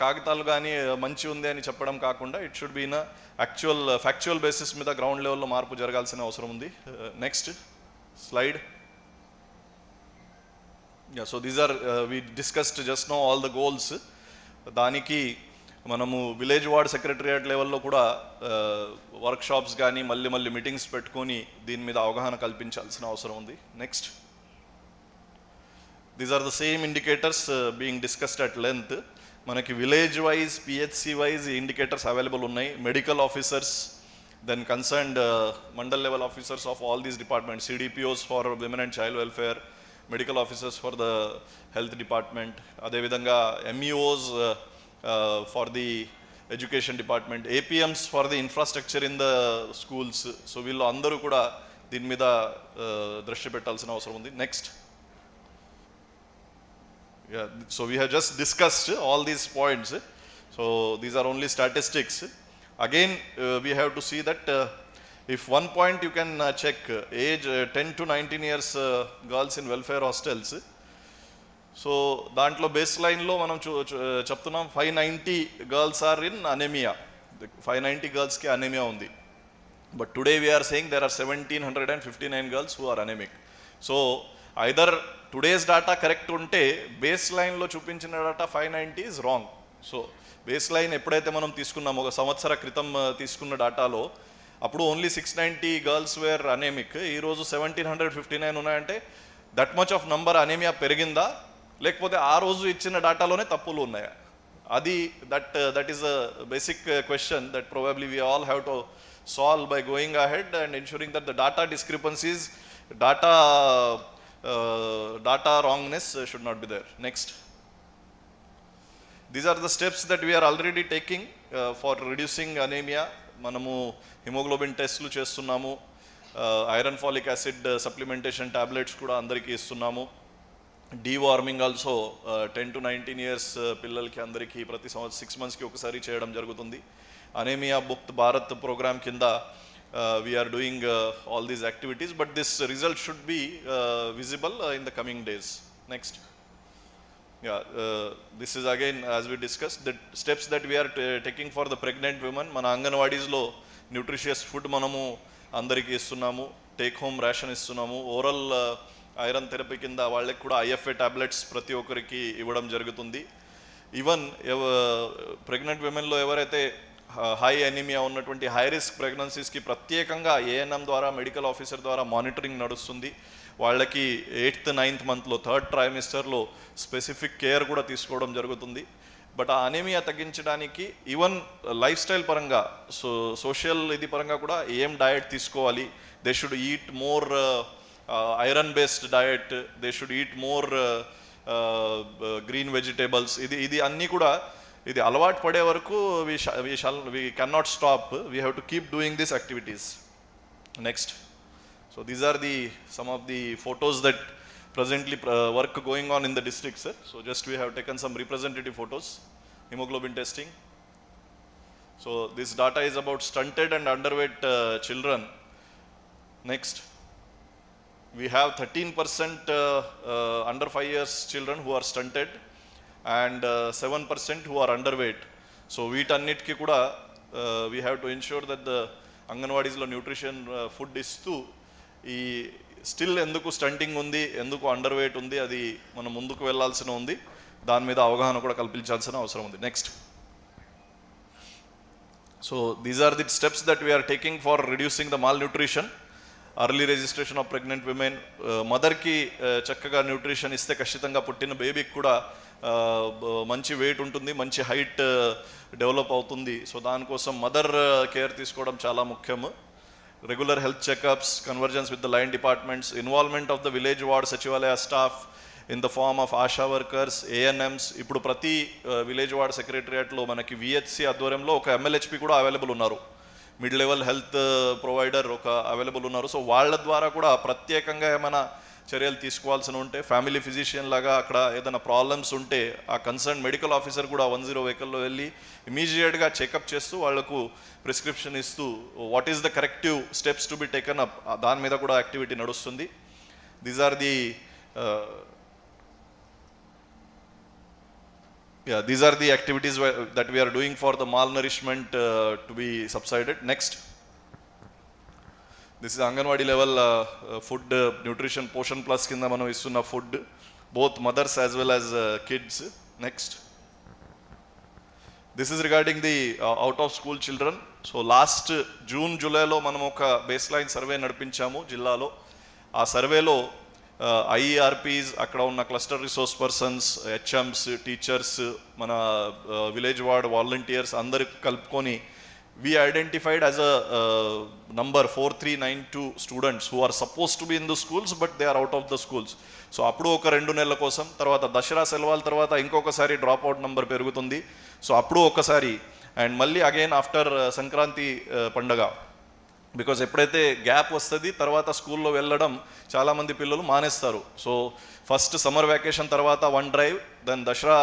కాగితాలు కానీ మంచి ఉంది అని చెప్పడం కాకుండా it should be in actual factual basis మీద గ్రౌండ్ లెవెల్లో మార్పు జరగాల్సిన అవసరం ఉంది. Next slide. So these are we discussed just now all the goals. దానికి మనము విలేజ్ వార్డ్ సెక్రటరియట్ లెవెల్లో కూడా వర్క్షాప్స్ కానీ మళ్ళీ మీటింగ్స్ పెట్టుకొని దీని మీద అవగాహన కల్పించాల్సిన అవసరం ఉంది. Next. These are the same indicators being discussed at length. మనకి village wise, PHC wise indicators available ఉన్నాయి. Medical officers, then concerned mandal level officers of all these departments, CDPOs for women and child welfare, medical officers for the health department, అదేవిధంగా MEOs for the education department, APMs for the infrastructure in the schools. So వీళ్ళు అందరూ కూడా దీని మీద దృష్టి పెట్టాల్సిన అవసరం ఉంది. Next. Yeah, so we have just discussed all these points. So these are only statistics. Again, we have to see that if one point you can check age 10 to 19 years girls in welfare hostels. So దాంట్లో బేస్ లైన్లో మనం చెప్తున్నాం 590 girls are in anemia. 590 girlsకి anemia ఉంది. But today we are saying there are 1759 girls who are anemic. So either today's data correct ఉంటే బేస్ లైన్లో చూపించిన data 590 is wrong. So base line ఎప్పుడైతే మనం తీసుకున్నామో, ఒక సంవత్సర క్రితం తీసుకున్న డాటాలో అప్పుడు ఓన్లీ 690 గర్ల్స్ వేర్ అనేమిక్. ఈరోజు 1759 ఉన్నాయంటే that much of number anaemia పెరిగిందా, లేకపోతే ఆ రోజు ఇచ్చిన డాటాలోనే తప్పులు ఉన్నాయా? అది that is a basic question that probably we all have to solve by going ahead and ensuring that the data discrepancies, data wrongness should not be there. Next. These are the steps that we are already taking for reducing anemia. Manamu hemoglobin tests chestunnamo, iron folic acid supplementation tablets kuda andariki istunnamu, deworming also 10 to 19 years pillalki andariki prati 6 months ki okasari cheyadam jarugutundi. Anemia Mukt Bharat program kinda we are doing all these activities, but this result should be visible in the coming days. Next. Yeah, this is again, as we discussed, the steps that we are taking for the pregnant women. Mana Anganwadis lo nutritious food manamu andariki istunnamu, take home ration istunnamu, oral iron therapy kinda vallaki kuda IFA tablets prati okkariki ivvadam jarugutundi. Even pregnant women lo evaraithe high anaemia ఉన్నటువంటి హై రిస్క్ ప్రెగ్నెన్సీస్కి ప్రత్యేకంగా ఏఎన్ఎం ద్వారా, మెడికల్ ఆఫీసర్ ద్వారా మానిటరింగ్ నడుస్తుంది. వాళ్ళకి 8th 9th మంత్లో, 3rd ట్రైమిస్టర్లో స్పెసిఫిక్ కేర్ కూడా తీసుకోవడం జరుగుతుంది. బట్ ఆ అనీమియా తగ్గించడానికి ఈవెన్ లైఫ్ స్టైల్ పరంగా, సోషల్ ఇది పరంగా కూడా ఏం డయట్ తీసుకోవాలి, they should eat more iron based diet, they should eat more green vegetables. ఇది అన్నీ కూడా ఇది అలవాటు పడే వరకు we cannot stop. We have to keep doing these activities. Next. So these are some of the photos that presently work going on in the district, sir. So just we have taken some representative photos. Hemoglobin testing. So this data is about stunted and underweight children. Next. We have 13% under 5 years children who are stunted and 7% who are underweight. So వీటన్నిటికీ కూడా we have to ensure that the అంగన్వాడీస్లో న్యూట్రిషన్ ఫుడ్ ఇస్తూ ఈ స్టిల్ ఎందుకు స్టంటింగ్ ఉంది, ఎందుకు అండర్ వెయిట్ ఉంది, అది మనం ముందుకు వెళ్ళాల్సిన ఉంది. దాని మీద అవగాహన కూడా కల్పించాల్సిన అవసరం ఉంది. Next. So these are the steps that we are taking for reducing the malnutrition. Early registration of pregnant women, మదర్కి చక్కగా న్యూట్రిషన్ ఇస్తే ఖచ్చితంగా పుట్టిన బేబీకి కూడా మంచి వెయిట్ ఉంటుంది, మంచి హైట్ డెవలప్ అవుతుంది. సో దానికోసం మదర్ కేర్ తీసుకోవడం చాలా ముఖ్యము. Regular health checkups, convergence with the line departments, involvement of the village ward Sachivalaya staff in the form of ASHA workers, ANMs. ఇప్పుడు ప్రతి విలేజ్ వార్డ్ సెక్రటరియేట్లో మనకి విహెచ్సి ఆధ్వర్యంలో ఒక ఎంఎల్హెచ్పి కూడా అవైలబుల్ ఉన్నారు, మిడ్ లెవెల్ హెల్త్ ప్రొవైడర్ ఒక అవైలబుల్ ఉన్నారు. సో వాళ్ళ ద్వారా కూడా ప్రత్యేకంగా ఏమైనా చర్యలు తీసుకోవాల్సి ఉంటే, ఫ్యామిలీ ఫిజిషియన్ లాగా అక్కడ ఏదైనా ప్రాబ్లమ్స్ ఉంటే ఆ కన్సర్న్ మెడికల్ ఆఫీసర్ కూడా 10 వెహికల్లో వెళ్ళి ఇమీడియట్గా చెకప్ చేస్తూ వాళ్లకు ప్రిస్క్రిప్షన్ ఇస్తూ what is the corrective steps to be taken up, దాని మీద కూడా యాక్టివిటీ నడుస్తుంది. These are the these are the activities that we are doing for the malnourishment to be subsided. Next, this is Anganwadi level food nutrition portion plus kinda manu istunna food, both mothers as well as kids. Next, this is regarding the out of school children. So last June July lo manam oka baseline survey nadipinchamu jillalo. Aa survey lo ఐఈఆర్పీస్, అక్కడ ఉన్న cluster resource persons, HMs, teachers, మన విలేజ్ వార్డ్ వాలంటీర్స్ అందరు కలుపుకొని we identified as a number 4392 students who are supposed to be in the schools but they are out of the schools. So అప్పుడు ఒక 2 నెలల కోసం, తర్వాత దసరా సెలవుల తర్వాత ఇంకొకసారి డ్రాప్ అవుట్ నెంబర్ పెరుగుతుంది. సో అప్పుడు ఒకసారి అండ్ మళ్ళీ అగైన్ ఆఫ్టర్ సంక్రాంతి పండగ, బికాజ్ ఎప్పుడైతే గ్యాప్ వస్తుంది తర్వాత స్కూల్లో వెళ్ళడం చాలామంది పిల్లలు మానేస్తారు. సో ఫస్ట్ సమ్మర్ వ్యాకేషన్ తర్వాత 1 డ్రైవ్, దెన్ దసరా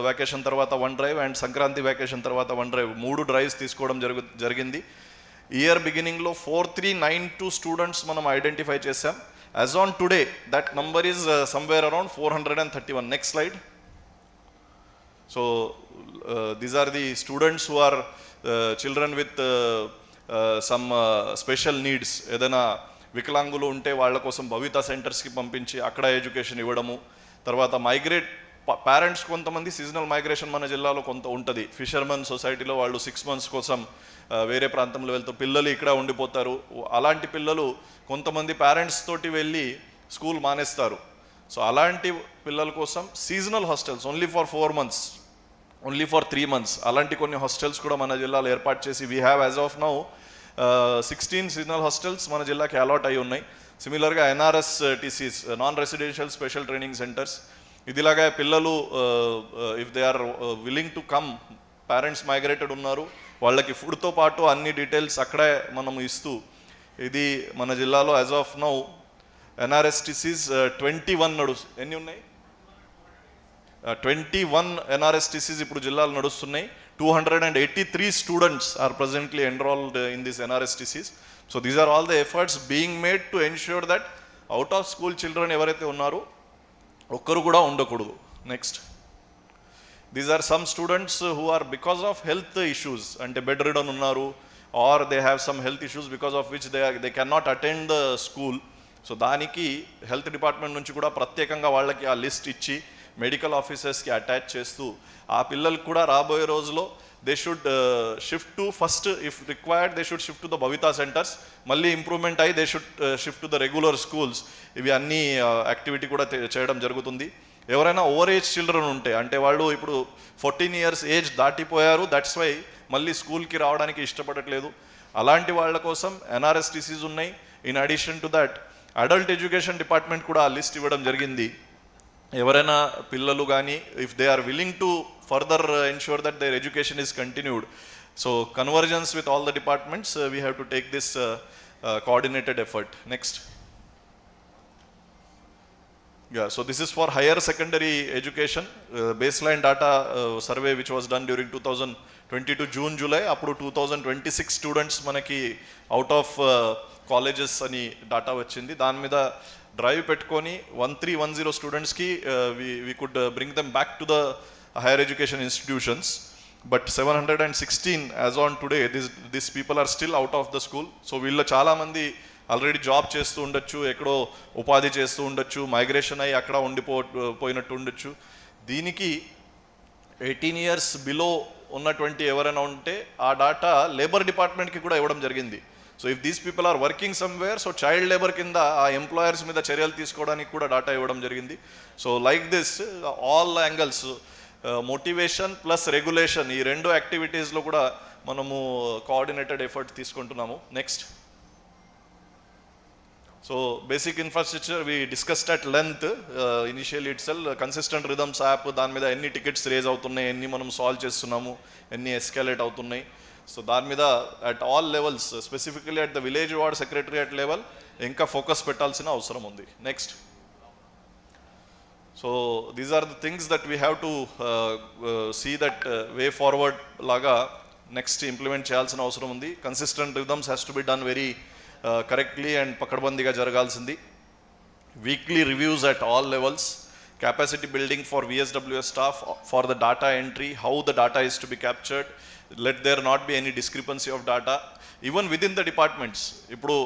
వ్యాకేషన్ తర్వాత 1 డ్రైవ్ అండ్ సంక్రాంతి వ్యాకేషన్ తర్వాత 1 డ్రైవ్, 3 డ్రైవ్స్ తీసుకోవడం జరిగింది. ఇయర్ బిగినింగ్లో 4392 స్టూడెంట్స్ మనం ఐడెంటిఫై చేసాం. As on today that number is somewhere around 431. Next slide. So these are the students who are children with some special needs. ఏదైనా వికలాంగులు ఉంటే వాళ్ళ కోసం భవిత సెంటర్స్కి పంపించి అక్కడ ఎడ్యుకేషన్ ఇవ్వడము. తర్వాత మైగ్రేట్ పేరెంట్స్, కొంతమంది సీజనల్ మైగ్రేషన్ మన జిల్లాలో కొంత ఉంటుంది. ఫిషర్మెన్ సొసైటీలో వాళ్ళు 6 months కోసం వేరే ప్రాంతంలో వెళ్తూ పిల్లలు ఇక్కడ ఉండిపోతారు. అలాంటి పిల్లలు కొంతమంది పేరెంట్స్ తోటి వెళ్ళి స్కూల్ మానేస్తారు. సో అలాంటి పిల్లల కోసం seasonal hostels only for 4 months, only for 3 months అలాంటి కొన్ని హాస్టల్స్ కూడా మన జిల్లాలో ఏర్పాటు చేసి we have as of now 16 seasonal hostels మన జిల్లాకి అలాట్ అయి ఉన్నాయి. సిమిలర్గా NRSTCs, non residential special training centres, ఇదిలాగా పిల్లలు if they are willing to come, parents migrated ఉన్నారు, వాళ్ళకి ఫుడ్తో పాటు అన్ని డీటెయిల్స్ అక్కడే మనం ఇస్తూ, ఇది మన జిల్లాలో యాజ్ ఆఫ్ నౌ NRSTCs 21 ఎన్ని ఉన్నాయి? 21 NRSTCs ఇప్పుడు జిల్లాలో నడుస్తున్నాయి. 283 students are presently enrolled in these NRSTCs. So these are all the efforts being made to ensure that out of school children ఎవరైతే ఉన్నారో ఒక్కరు కూడా ఉండకూడదు. Next, these are some students who are because of health issues, అంటే బెడ్ రిడన్ ఉన్నారు or they have some health issues because of which they cannot attend the school. So దానికి హెల్త్ డిపార్ట్మెంట్ నుంచి కూడా ప్రత్యేకంగా వాళ్ళకి ఆ లిస్ట్ ఇచ్చి మెడికల్ ఆఫీసర్స్కి అటాచ్ చేస్తూ ఆ పిల్లలకు కూడా రాబోయే రోజులో they should shift to first, if required they should shift to the Bhavitha centres, మళ్ళీ ఇంప్రూవ్మెంట్ అయ్యి they should shift to the regular schools. ఇవి అన్ని యాక్టివిటీ కూడా చేయడం జరుగుతుంది. ఎవరైనా ఓవర్ ఏజ్ చిల్డ్రన్ ఉంటే, అంటే వాళ్ళు ఇప్పుడు 14 years ఏజ్ దాటిపోయారు, దట్స్ వై మళ్ళీ స్కూల్కి రావడానికి ఇష్టపడట్లేదు, అలాంటి వాళ్ళ కోసం NRSTCs ఉన్నాయి. In addition to that adult education department కూడా ఆ లిస్ట్ ఇవ్వడం జరిగింది. ఎవరైనా పిల్లలు కానీ if they are willing to further ensure that their education is continued, so convergence with all the departments we have to take this coordinated effort. Next, so this is for higher secondary education, baseline data survey which was done during 2022 June July, అప్పుడు 2026 స్టూడెంట్స్ మనకి అవుట్ ఆఫ్ కాలేజెస్ అని డాటా వచ్చింది. దాని మీద డ్రైవ్ పెట్టుకొని 1310 స్టూడెంట్స్కి we could bring them back to the higher education institutions, but 716 as on today, these people are still out of the school. So వీళ్ళ చాలామంది ఆల్రెడీ జాబ్ చేస్తూ ఉండొచ్చు, ఎక్కడో ఉపాధి చేస్తూ ఉండొచ్చు, మైగ్రేషన్ అయ్యి అక్కడ ఉండిపోయినట్టు ఉండొచ్చు. దీనికి 18 years బిలో ఉన్నటువంటి ఎవరైనా ఉంటే ఆ డాటా లేబర్ డిపార్ట్మెంట్కి కూడా ఇవ్వడం జరిగింది. So if these people are working somewhere, so child labour కింద ఆ ఎంప్లాయర్స్ మీద చర్యలు తీసుకోవడానికి కూడా డాటా ఇవ్వడం జరిగింది. So like this all angles, motivation plus regulation, ఈ రెండు యాక్టివిటీస్లో కూడా మనము కోఆర్డినేటెడ్ ఎఫర్ట్ తీసుకుంటున్నాము. Next, so basic infrastructure we discussed at length initially itself. Consistent rhythms app, దాని మీద ఎన్ని టికెట్స్ రేజ్ అవుతున్నాయి, ఎన్ని మనం సాల్వ్ చేస్తున్నాము, ఎన్ని ఎస్కాలేట్ అవుతున్నాయి, సో దాని మీద at all levels, specifically at the village ward secretariat level ఇంకా ఫోకస్ పెట్టాల్సిన అవసరం ఉంది. Next, so these are the things that we have to see that way forward లాగా నెక్స్ట్ ఇంప్లిమెంట్ చేయాల్సిన అవసరం ఉంది. Consistent rhythms has to be done very correctly and పకడ్బందీగా జరగాల్సింది. Weekly reviews at all levels, capacity building for VSWS staff for the data entry, how the data is to be captured, let there not be any discrepancy of data even within the departments. ఇప్పుడు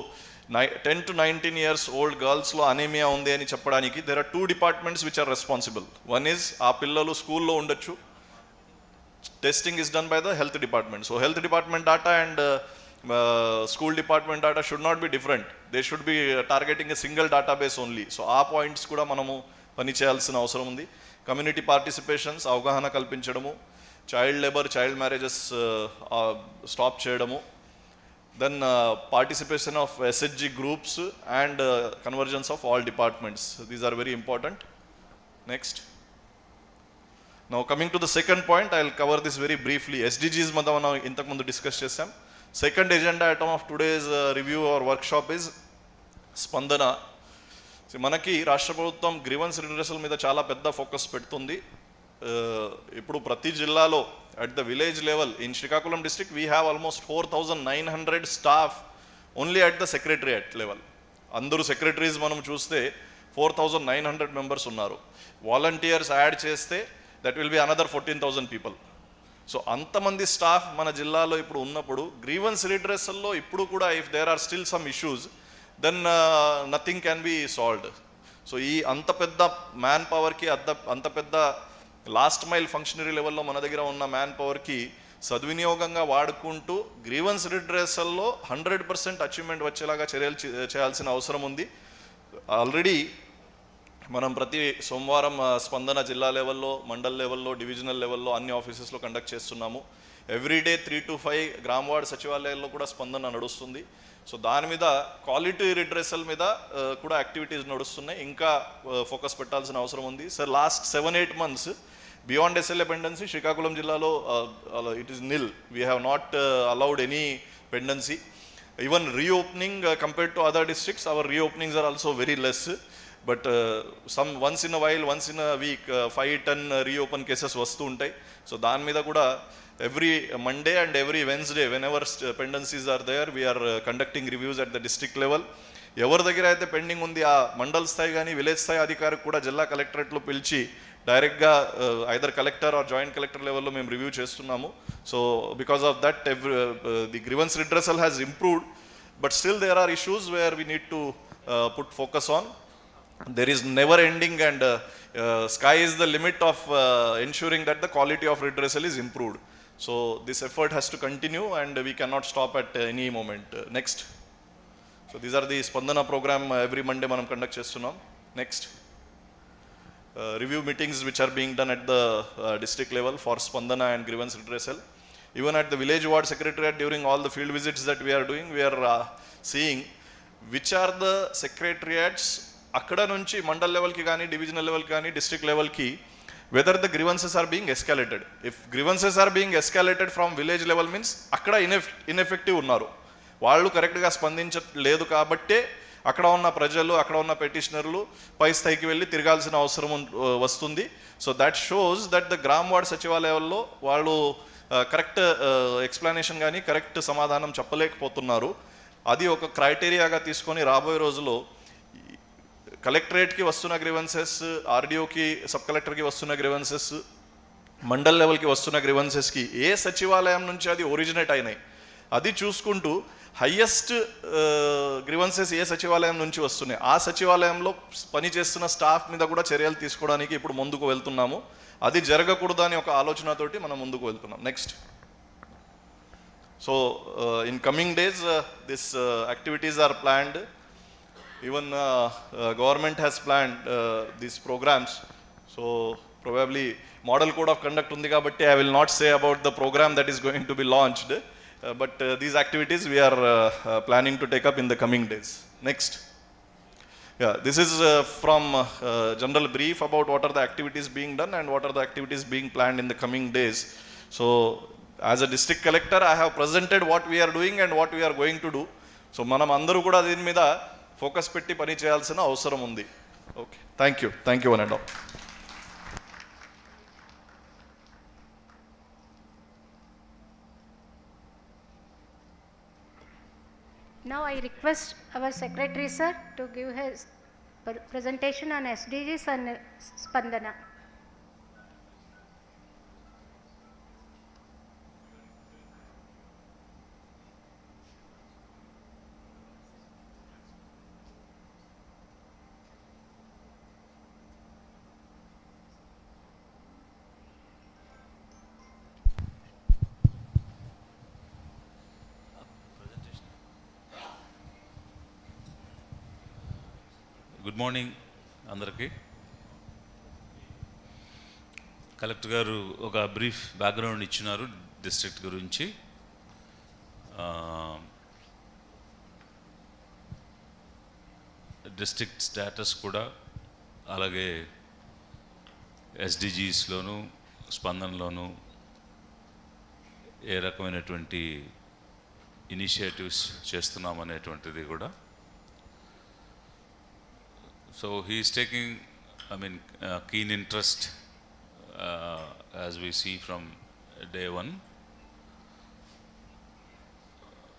10 to 19 years old girls లో అనేమియా ఉంది అని చెప్పడానికి there are 2 departments which are responsible. One is ఆ పిల్లలు స్కూల్లో ఉండొచ్చు, testing is done by the health department. So health department data and school department data should not be different. They should be targeting a single database only. So ఆ పాయింట్స్ కూడా మనము పని చేయాల్సిన అవసరం ఉంది. కమ్యూనిటీ పార్టిసిపేషన్స్, అవగాహన కల్పించడము, child labour, child marriages stop చేయడము, then participation of SHG groups and convergence of all departments. These are very important. Next, now coming to the second point, I will cover this very briefly. SDGs మనం ఇంతకుముందు డిస్కస్ చేసాం. Second agenda item of today's review or workshop is Spandana. మనకి రాష్ట్ర ప్రభుత్వం గ్రీవెన్స్ రిడ్రెసల్ మీద చాలా పెద్ద ఫోకస్ పెడుతుంది. ఇప్పుడు ప్రతి జిల్లాలో at the village level, in Srikakulam district we have almost 4,900 staff only at the secretariat level. అందరూ సెక్రటరీస్ మనం చూస్తే 4,900 మెంబర్స్ ఉన్నారు. వాలంటీర్స్ యాడ్ చేస్తే that will be another 14,000 people. So అంతమంది స్టాఫ్ మన జిల్లాలో ఇప్పుడు ఉన్నప్పుడు గ్రీవెన్స్ రిడ్రెసల్లో ఇప్పుడు కూడా if there are still some issues then nothing can be solved. So ఈ అంత పెద్ద మ్యాన్ పవర్కి, అంత పెద్ద లాస్ట్ మైల్ ఫంక్షనరీ లెవెల్లో మన దగ్గర ఉన్న మ్యాన్ పవర్కి సద్వినియోగంగా వాడుకుంటూ గ్రీవెన్స్ రిడ్రెసల్లో 100% అచీవ్మెంట్ వచ్చేలాగా చర్యలు చేయాల్సిన అవసరం ఉంది. ఆల్రెడీ మనం ప్రతి సోమవారం స్పందన జిల్లా లెవెల్లో, మండల్ లెవెల్లో, డివిజనల్ లెవెల్లో అన్ని ఆఫీసెస్లో కండక్ట్ చేస్తున్నాము. ఎవ్రీడే 3 to 5 గ్రామ వార్డ్ సచివాలయాల్లో కూడా స్పందన నడుస్తుంది. సో దాని మీద క్వాలిటీ రిడ్రెసల్ మీద కూడా యాక్టివిటీస్ నడుస్తున్నాయి. ఇంకా ఫోకస్ పెట్టాల్సిన అవసరం ఉంది. Sir last 7-8 months beyond SLA pendency Srikakulam జిల్లాలో it is nil. We have not allowed any pendency. Even reopening compared to other districts, our reopenings are also very less. But some once in a while, once in a week 5-10 reopen cases వస్తూ ఉంటాయి. సో దాని మీద కూడా every Monday and every Wednesday, whenever pendencies are there, we are conducting reviews at the district level. ఎవరి దగ్గర అయితే పెండింగ్ ఉంది ఆ మండల్ స్థాయి కానీ విలేజ్ స్థాయి అధికారికి కూడా జిల్లా కలెక్టరేట్లో పిలిచి డైరెక్ట్గా either collector or joint collector లెవెల్లో మేము రివ్యూ చేస్తున్నాము. So because of that the grievance redressal has improved, but still there are issues where we need to put focus on. There is never ending and sky is the limit of ensuring that the quality of redressal is improved. So this effort has to continue and we cannot stop at any moment. Next. So these are the Spandana program every Monday manam conduct chestunnam. Next. Review meetings which are being done at the district level for Spandana and grievance redressal. Even at the village ward secretariat during all the field visits that we are doing, we are seeing which are the secretariats అక్కడ నుంచి మండల్ లెవెల్కి కానీ, డివిజనల్ లెవెల్కి కానీ, డిస్ట్రిక్ట్ లెవెల్కి whether the grievances are being escalated. If grievances are being escalated from village level means అక్కడ ఇన్ఎఫెక్టివ్ ఉన్నారు, వాళ్ళు కరెక్ట్గా స్పందించలేదు కాబట్టే అక్కడ ఉన్న ప్రజలు, అక్కడ ఉన్న పెటిషనర్లు పై స్థాయికి వెళ్ళి తిరగాల్సిన అవసరం వస్తుంది. So that shows that the గ్రామ వార్డ్ సచివాలయాల్లో వాళ్ళు కరెక్ట్ ఎక్స్ప్లెనేషన్ కానీ కరెక్ట్ సమాధానం చెప్పలేకపోతున్నారు. అది ఒక క్రైటీరియాగా తీసుకొని రాబోయే రోజుల్లో కలెక్టరేట్కి వస్తున్న గ్రీవెన్సెస్, ఆర్డీఓకి, సబ్ కలెక్టర్కి వస్తున్న గ్రీవెన్సెస్, మండల్ లెవెల్కి వస్తున్న గ్రీవెన్సెస్కి ఏ సచివాలయం నుంచి అది ఒరిజినేట్ అయినాయి అది చూసుకుంటూ హయ్యెస్ట్ గ్రీవెన్సెస్ ఏ సచివాలయం నుంచి వస్తున్నాయి ఆ సచివాలయంలో పనిచేస్తున్న స్టాఫ్ మీద కూడా చర్యలు తీసుకోవడానికి ఇప్పుడు ముందుకు వెళ్తున్నాము. అది జరగకూడదని ఒక ఆలోచనతోటి మనం ముందుకు వెళ్తున్నాం. Next. So in coming days this activities are planned. Even government has planned these programs. So probably model code of conduct undi kabatti I will not say about the program that is going to be launched, but these activities we are planning to take up in the coming days. Next. Yeah, this is from general brief about what are the activities being done and what are the activities being planned in the coming days. So as a district collector I have presented what we are doing and what we are going to do. So manam andaru kuda dini meeda focus పెట్టి పని చేయాల్సిన అవసరం ఉంది. Okay, thank you one and all. Now I request our secretary sir to give his presentation on SDGs and Spandana. Good morning అందరికీ. కలెక్టర్ గారు ఒక బ్రీఫ్ బ్యాక్గ్రౌండ్ ఇచ్చినారు డిస్ట్రిక్ట్ గురించి. డిస్ట్రిక్ట్ స్టేటస్ కూడా అలాగే ఎస్డిజీస్లోను స్పందనలోను ఏ రకమైనటువంటి ఇనిషియేటివ్స్ చేస్తున్నామనేటువంటిది కూడా. So he is taking, keen interest as we see from day one.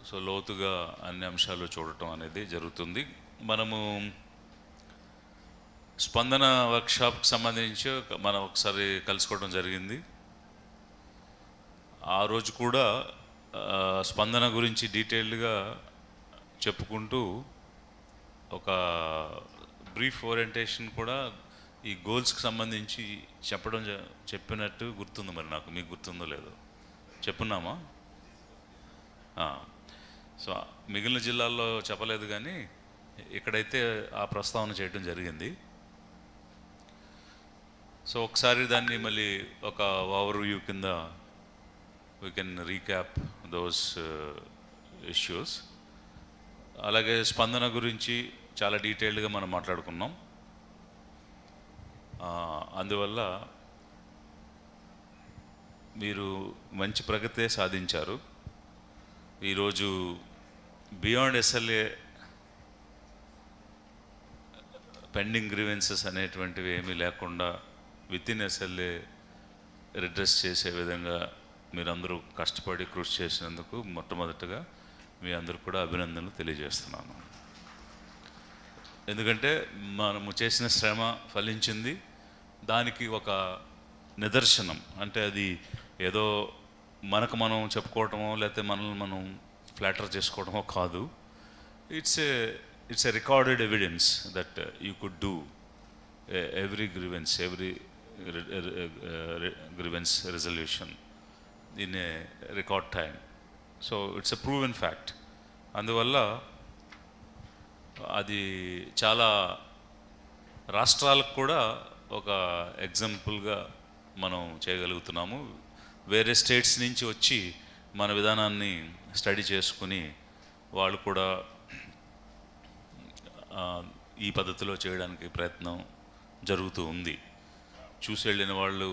So లోతుగా అన్ని అంశాలు చూడటం అనేది జరుగుతుంది. మనము స్పందన వర్క్షాప్కి సంబంధించి మనం ఒకసారి కలుసుకోవడం జరిగింది. ఆ రోజు కూడా స్పందన గురించి డీటెయిల్డ్గా చెప్పుకుంటూ ఒక బ్రీఫ్ ఓరియంటేషన్ కూడా ఈ గోల్స్కి సంబంధించి చెప్పినట్టు గుర్తుంది. మరి నాకు మీకు గుర్తుందో లేదో చెప్పున్నామా? సో మిగిలిన జిల్లాల్లో చెప్పలేదు, కానీ ఇక్కడైతే ఆ ప్రస్తావన చేయడం జరిగింది. సో ఒకసారి దాన్ని మళ్ళీ ఒక ఓవర్ వ్యూ కింద we can recap those issues. అలాగే స్పందన గురించి చాలా డీటెయిల్డ్గా మనం మాట్లాడుకున్నాం. అందువల్ల మీరు మంచి ప్రగతే సాధించారు. ఈరోజు బియాండ్ ఎస్ఎల్ఏ పెండింగ్ గ్రీవెన్సెస్ అనేటువంటివి ఏమీ లేకుండా విత్ ఇన్ ఎస్ఎల్ఏ రిడ్రెస్ చేసే విధంగా మీరందరూ కష్టపడి కృషి చేసినందుకు మొట్టమొదటిగా మీ అందరూ కూడా అభినందనలు తెలియజేస్తున్నాను. ఎందుకంటే మనము చేసిన శ్రమ ఫలించింది. దానికి ఒక నిదర్శనం అంటే అది ఏదో మనకు మనం చెప్పుకోవటమో లేకపోతే మనల్ని మనం ఫ్లాటర్ చేసుకోవడమో కాదు. It's a recorded evidence that you could do every grievance resolution in a record time. So it's a proven fact. అందువల్ల అది చాలా రాష్ట్రాలకు కూడా ఒక ఎగ్జాంపుల్గా మనం చేయగలుగుతున్నాము. వేరే స్టేట్స్ నుంచి వచ్చి మన విధానాన్ని స్టడీ చేసుకుని వాళ్ళు కూడా ఈ పద్ధతిలో చేయడానికి ప్రయత్నం జరుగుతూ ఉంది. చూసి వెళ్ళిన వాళ్ళు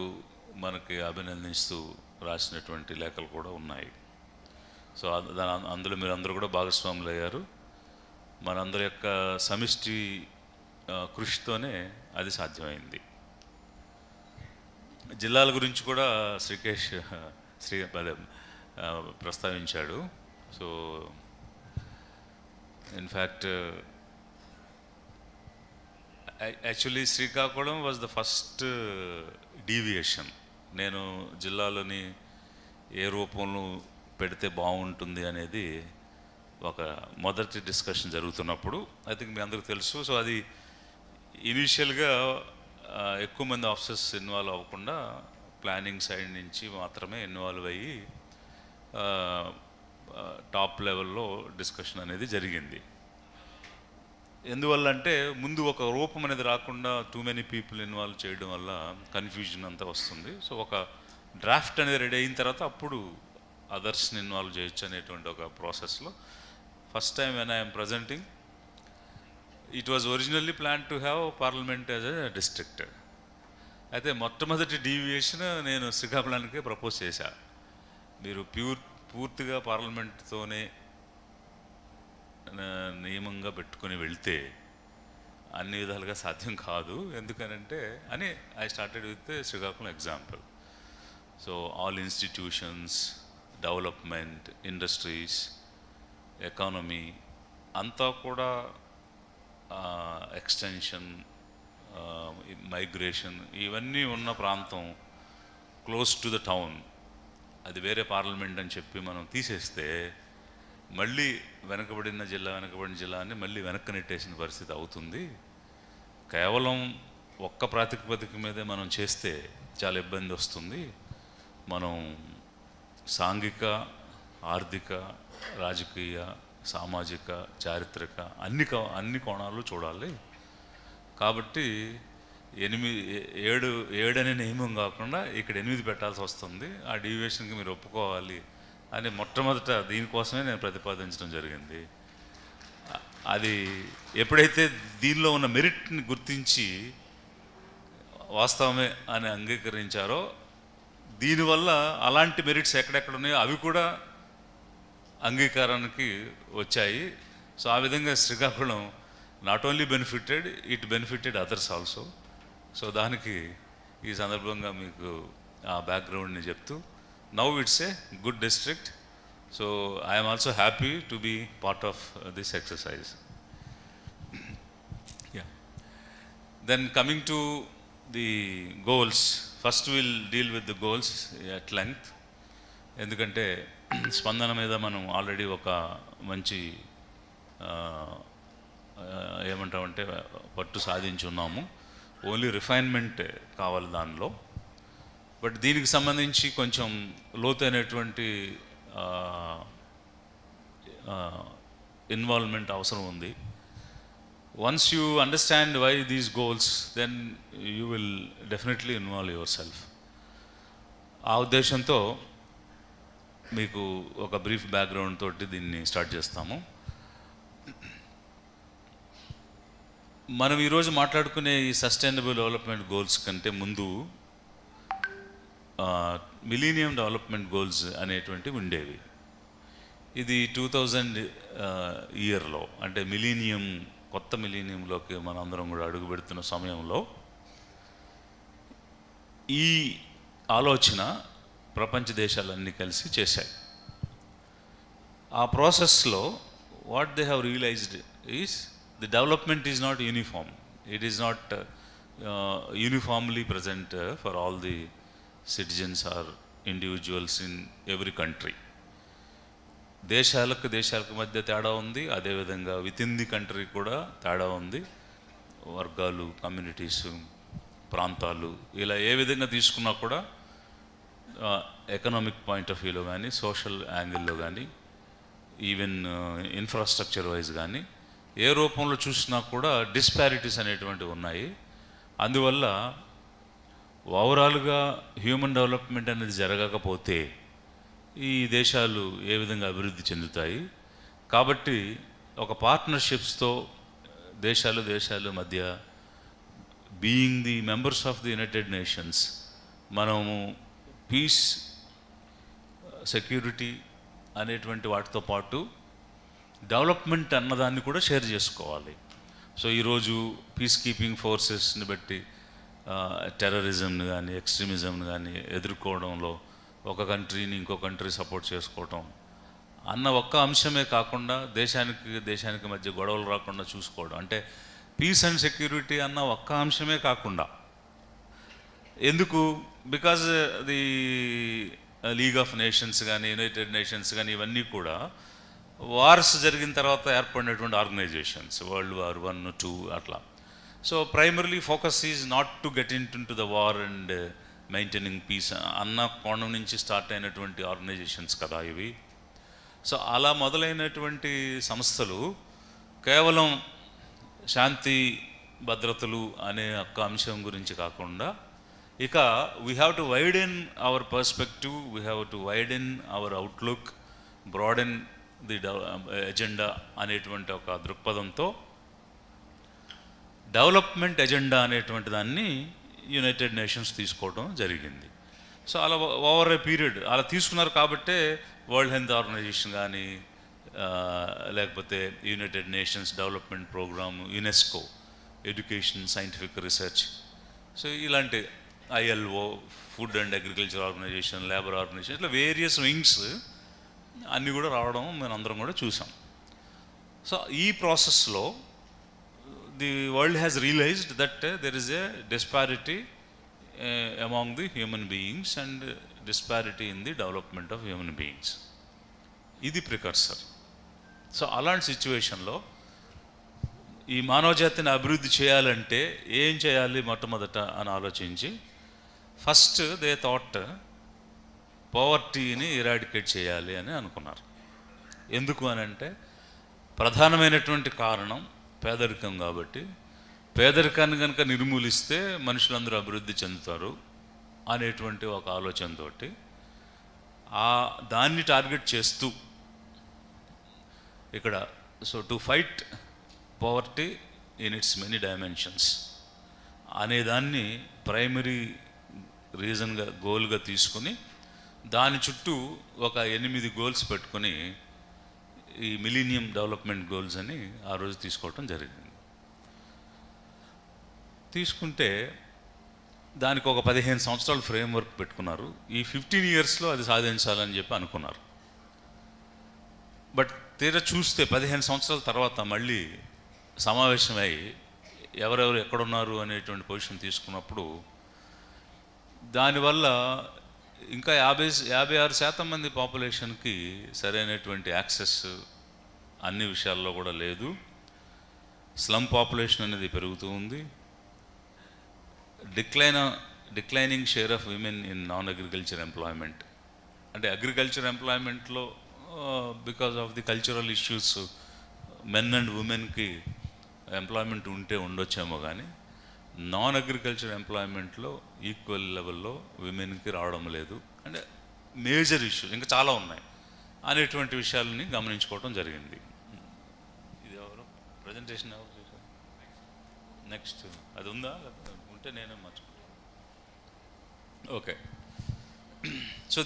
మనకి అభినందిస్తూ రాసినటువంటి లేఖలు కూడా ఉన్నాయి. సో అందులో మీరు అందరూ కూడా భాగస్వాములు అయ్యారు. మనందరి యొక్క సమిష్టి కృషితోనే అది సాధ్యమైంది. జిల్లాల గురించి కూడా ప్రస్తావించాడు. So in fact actually Srikakulam was the first deviation. నేను జిల్లాలోని ఏ రూపంలో పెడితే బాగుంటుంది అనేది ఒక మొదటి డిస్కషన్ జరుగుతున్నప్పుడు ఐ థింక్ మీ అందరికీ తెలుసు. సో అది ఇనీషియల్గా ఎక్కువ మంది ఆఫీసర్స్ ఇన్వాల్వ్ అవ్వకుండా ప్లానింగ్ సైడ్ నుంచి మాత్రమే ఇన్వాల్వ్ అయ్యి టాప్ లెవెల్లో డిస్కషన్ అనేది జరిగింది. ఎందువల్ల అంటే ముందు ఒక రూపం అనేది రాకుండా టూ మెనీ పీపుల్ ఇన్వాల్వ్ చేయడం వల్ల కన్ఫ్యూజన్ అంతా వస్తుంది. సో ఒక డ్రాఫ్ట్ అనేది రెడీ అయిన తర్వాత అప్పుడు అదర్స్ని ఇన్వాల్వ్ చేయొచ్చు అనేటువంటి ఒక ప్రాసెస్లో first time when I'm presenting it was originally plan to have parliament as a district. అయితే మొట్టమొదటి డీవియేషన్ నేను శ్రీకాకుళానికే ప్రపోజ్ చేశా. మీరు పూర్తిగా పార్లమెంట్తోనే నియమంగా పెట్టుకొని వెళ్తే అన్ని విధాలుగా సాధ్యం కాదు. ఎందుకనంటే అని I started with Srikakulam example. So all institutions, development, industries, economy అంతా కూడా ఎక్స్టెన్షన్, మైగ్రేషన్ ఇవన్నీ ఉన్న ప్రాంతం క్లోజ్ టు ద టౌన్ అది వేరే పార్లమెంట్ అని చెప్పి మనం తీసేస్తే మళ్ళీ వెనకబడిన జిల్లా అని మళ్ళీ వెనక్కి నెట్టేసిన పరిస్థితి అవుతుంది. కేవలం ఒక్క ప్రాతిపదిక మీదే మనం చేస్తే చాలా ఇబ్బంది వస్తుంది. మనం సాంఘిక, ఆర్థిక, రాజకీయ, సామాజిక, చారిత్రక అన్ని కోణాలు చూడాలి. కాబట్టి 7 అనే నియమం కాకుండా ఇక్కడ 8 పెట్టాల్సి వస్తుంది. ఆ డీవియేషన్కి మీరు ఒప్పుకోవాలి అని మొట్టమొదట దీనికోసమే నేను ప్రతిపాదించడం జరిగింది. అది ఎప్పుడైతే దీనిలో ఉన్న మెరిట్ని గుర్తించి వాస్తవమే అని అంగీకరించారో దీనివల్ల అలాంటి మెరిట్స్ ఎక్కడెక్కడ ఉన్నాయో అవి కూడా అంగీకారానికి వచ్చాయి. సో ఆ విధంగా Srikakulam not only benefited, it benefited others also. So దానికి ఈ సందర్భంగా మీకు ఆ బ్యాక్గ్రౌండ్ని చెప్తూ now it's a good district. So I'm also happy to be part of this exercise. Then coming to the goals, first will deal with the goals at length. ఎందుకంటే స్పందన మీద మనం ఆల్రెడీ ఒక మంచి ఏమంటామంటే పట్టు సాధించి ఉన్నాము. ఓన్లీ రిఫైన్మెంట్ కావాలి దానిలో. బట్ దీనికి సంబంధించి కొంచెం లోతైనటువంటి ఇన్వాల్వ్మెంట్ అవసరం ఉంది. Once you understand why these goals then you will definitely involve yourself. ఆ ఉద్దేశంతో మీకు ఒక బ్రీఫ్ బ్యాక్గ్రౌండ్ తోటి దీన్ని స్టార్ట్ చేస్తాము. మనం ఈరోజు మాట్లాడుకునే ఈ సస్టైనబుల్ డెవలప్మెంట్ గోల్స్ కంటే ముందు మిలీనియం డెవలప్మెంట్ గోల్స్ అనేటువంటివి ఉండేవి. ఇది 2000 ఇయర్లో అంటే కొత్త మిలీనియంలోకి మనం అందరం కూడా అడుగు పెడుతున్న సమయంలో ఈ ఆలోచన ప్రపంచ దేశాలన్నీ కలిసి చేశాయి. ఆ ప్రాసెస్లో what they have realised is the development is not uniform. It is not uniformly present for all the citizens or individuals in every country. దేశాలకు మధ్య తేడా ఉంది. అదేవిధంగా విత్ ఇన్ ది కంట్రీ కూడా తేడా ఉంది. వర్గాలు, కమ్యూనిటీస్, ప్రాంతాలు ఇలా ఏ విధంగా తీసుకున్నా కూడా ఎకనామిక్ పాయింట్ ఆఫ్ వ్యూలో కానీ, సోషల్ యాంగిల్లో కానీ, ఈవెన్ ఇన్ఫ్రాస్ట్రక్చర్ వైజ్ కానీ ఏ రూపంలో చూసినా కూడా డిస్పారిటీస్ అనేటువంటివి ఉన్నాయి. అందువల్ల ఓవరాల్గా హ్యూమన్ డెవలప్మెంట్ అనేది జరగకపోతే ఈ దేశాలు ఏ విధంగా అభివృద్ధి చెందుతాయి. కాబట్టి ఒక పార్ట్నర్షిప్స్తో దేశాలు మధ్య being the members of the United nations మనము పీస్, సెక్యూరిటీ అనేటువంటి వాటితో పాటు డెవలప్మెంట్ అన్నదాన్ని కూడా షేర్ చేసుకోవాలి. సో ఈరోజు పీస్ కీపింగ్ ఫోర్సెస్ని బట్టి టెర్రరిజంని కానీ, ఎక్స్ట్రీమిజంని కానీ ఎదుర్కోవడంలో ఒక కంట్రీని ఇంకో కంట్రీ సపోర్ట్ చేసుకోవటం అన్న ఒక్క అంశమే కాకుండా దేశానికి మధ్య గొడవలు రాకుండా చూసుకోవడం, అంటే పీస్ అండ్ సెక్యూరిటీ అన్న ఒక్క అంశమే కాకుండా, ఎందుకు because the league of nations కానీ, యునైటెడ్ నేషన్స్ కానీ ఇవన్నీ కూడా వార్స్ జరిగిన తర్వాత ఏర్పడినటువంటి ఆర్గనైజేషన్స్, వరల్డ్ వార్ 1, 2 అట్లా. So primarily focus is not to get in to the war and maintaining peace అన్న కోణం నుంచి స్టార్ట్ అయినటువంటి ఆర్గనైజేషన్స్ కదా ఇవి. సో అలా మొదలైనటువంటి సంస్థలు కేవలం శాంతి భద్రతలు అనే ఒక్క అంశం గురించి కాకుండా ఇక we have to widen our perspective, we have to widen our outlook, broaden the agenda అనేటువంటి ఒక దృక్పథంతో డెవలప్మెంట్ ఎజెండా అనేటువంటి దాన్ని యునైటెడ్ నేషన్స్ తీసుకోవడం జరిగింది. సో అలా ఓవర్ ఏ పీరియడ్ అలా తీసుకున్నారు కాబట్టే వరల్డ్ హెల్త్ ఆర్గనైజేషన్ కానీ లేకపోతే United Nations Development Programme, UNESCO, education, scientific research, so ఇలాంటి ILO, food and agriculture organisation, labour organisation, ఇట్లా వేరియస్ వింగ్స్ అన్నీ కూడా రావడం మనం అందరం కూడా చూసాం. సో ఈ ప్రాసెస్లో the world has realised that there is a disparity among the human beings and disparity in the development of human beings. ఇది ప్రికర్సర్. సో అలాంటి సిచ్యువేషన్లో ఈ మానవజాతిని అభివృద్ధి చేయాలంటే ఏం చేయాలి మొట్టమొదట అని ఆలోచించి ఫస్ట్ దే థాట్ పవర్టీని ఇరాడికేట్ చేయాలి అని అనుకున్నారు. ఎందుకు అని అంటే ప్రధానమైనటువంటి కారణం పేదరికం కాబట్టి పేదరికాన్ని కనుక నిర్మూలిస్తే మనుషులందరూ అభివృద్ధి చెందుతారు అనేటువంటి ఒక ఆలోచనతో దాన్ని టార్గెట్ చేస్తూ ఇక్కడ so to fight poverty in it's many dimensions అనేదాన్ని ప్రైమరీ రీజన్గా గోల్గా తీసుకుని దాని చుట్టూ ఒక 8 గోల్స్ పెట్టుకొని ఈ మిలీనియం డెవలప్మెంట్ గోల్స్ అని ఆ రోజు తీసుకోవటం జరిగింది. తీసుకుంటే దానికి ఒక 15 సంవత్సరాల ఫ్రేమ్వర్క్ పెట్టుకున్నారు. ఈ 15 ఇయర్స్లో అది సాధించాలని చెప్పి అనుకున్నారు. బట్ తీరా చూస్తే 15 సంవత్సరాల తర్వాత మళ్ళీ సమావేశమై ఎవరెవరు ఎక్కడున్నారు అనేటువంటి పొజిషన్ తీసుకున్నప్పుడు దానివల్ల ఇంకా 56% మంది పాపులేషన్కి సరైనటువంటి యాక్సెస్ అన్ని విషయాల్లో కూడా లేదు. స్లమ్ పాపులేషన్ అనేది పెరుగుతూ ఉంది. Declining share of women in non agriculture employment, అంటే అగ్రికల్చర్ ఎంప్లాయ్మెంట్లో because of the cultural issues men and ఉమెన్కి ఎంప్లాయ్మెంట్ ఉంటే ఉండొచ్చేమో కానీ నాన్ అగ్రికల్చర్ ఎంప్లాయ్మెంట్లో ఈక్వల్ లెవెల్లో విమెన్కి రావడం లేదు. అంటే మేజర్ ఇష్యూస్ ఇంకా చాలా ఉన్నాయి అనేటువంటి విషయాలని గమనించుకోవడం జరిగింది. ఇది ఎవరు ప్రజెంటేషన్ ఎవరు చేశారు? నెక్స్ట్ అది ఉందా? ఉంటే నేనే మర్చిపోతాను. ఓకే. సో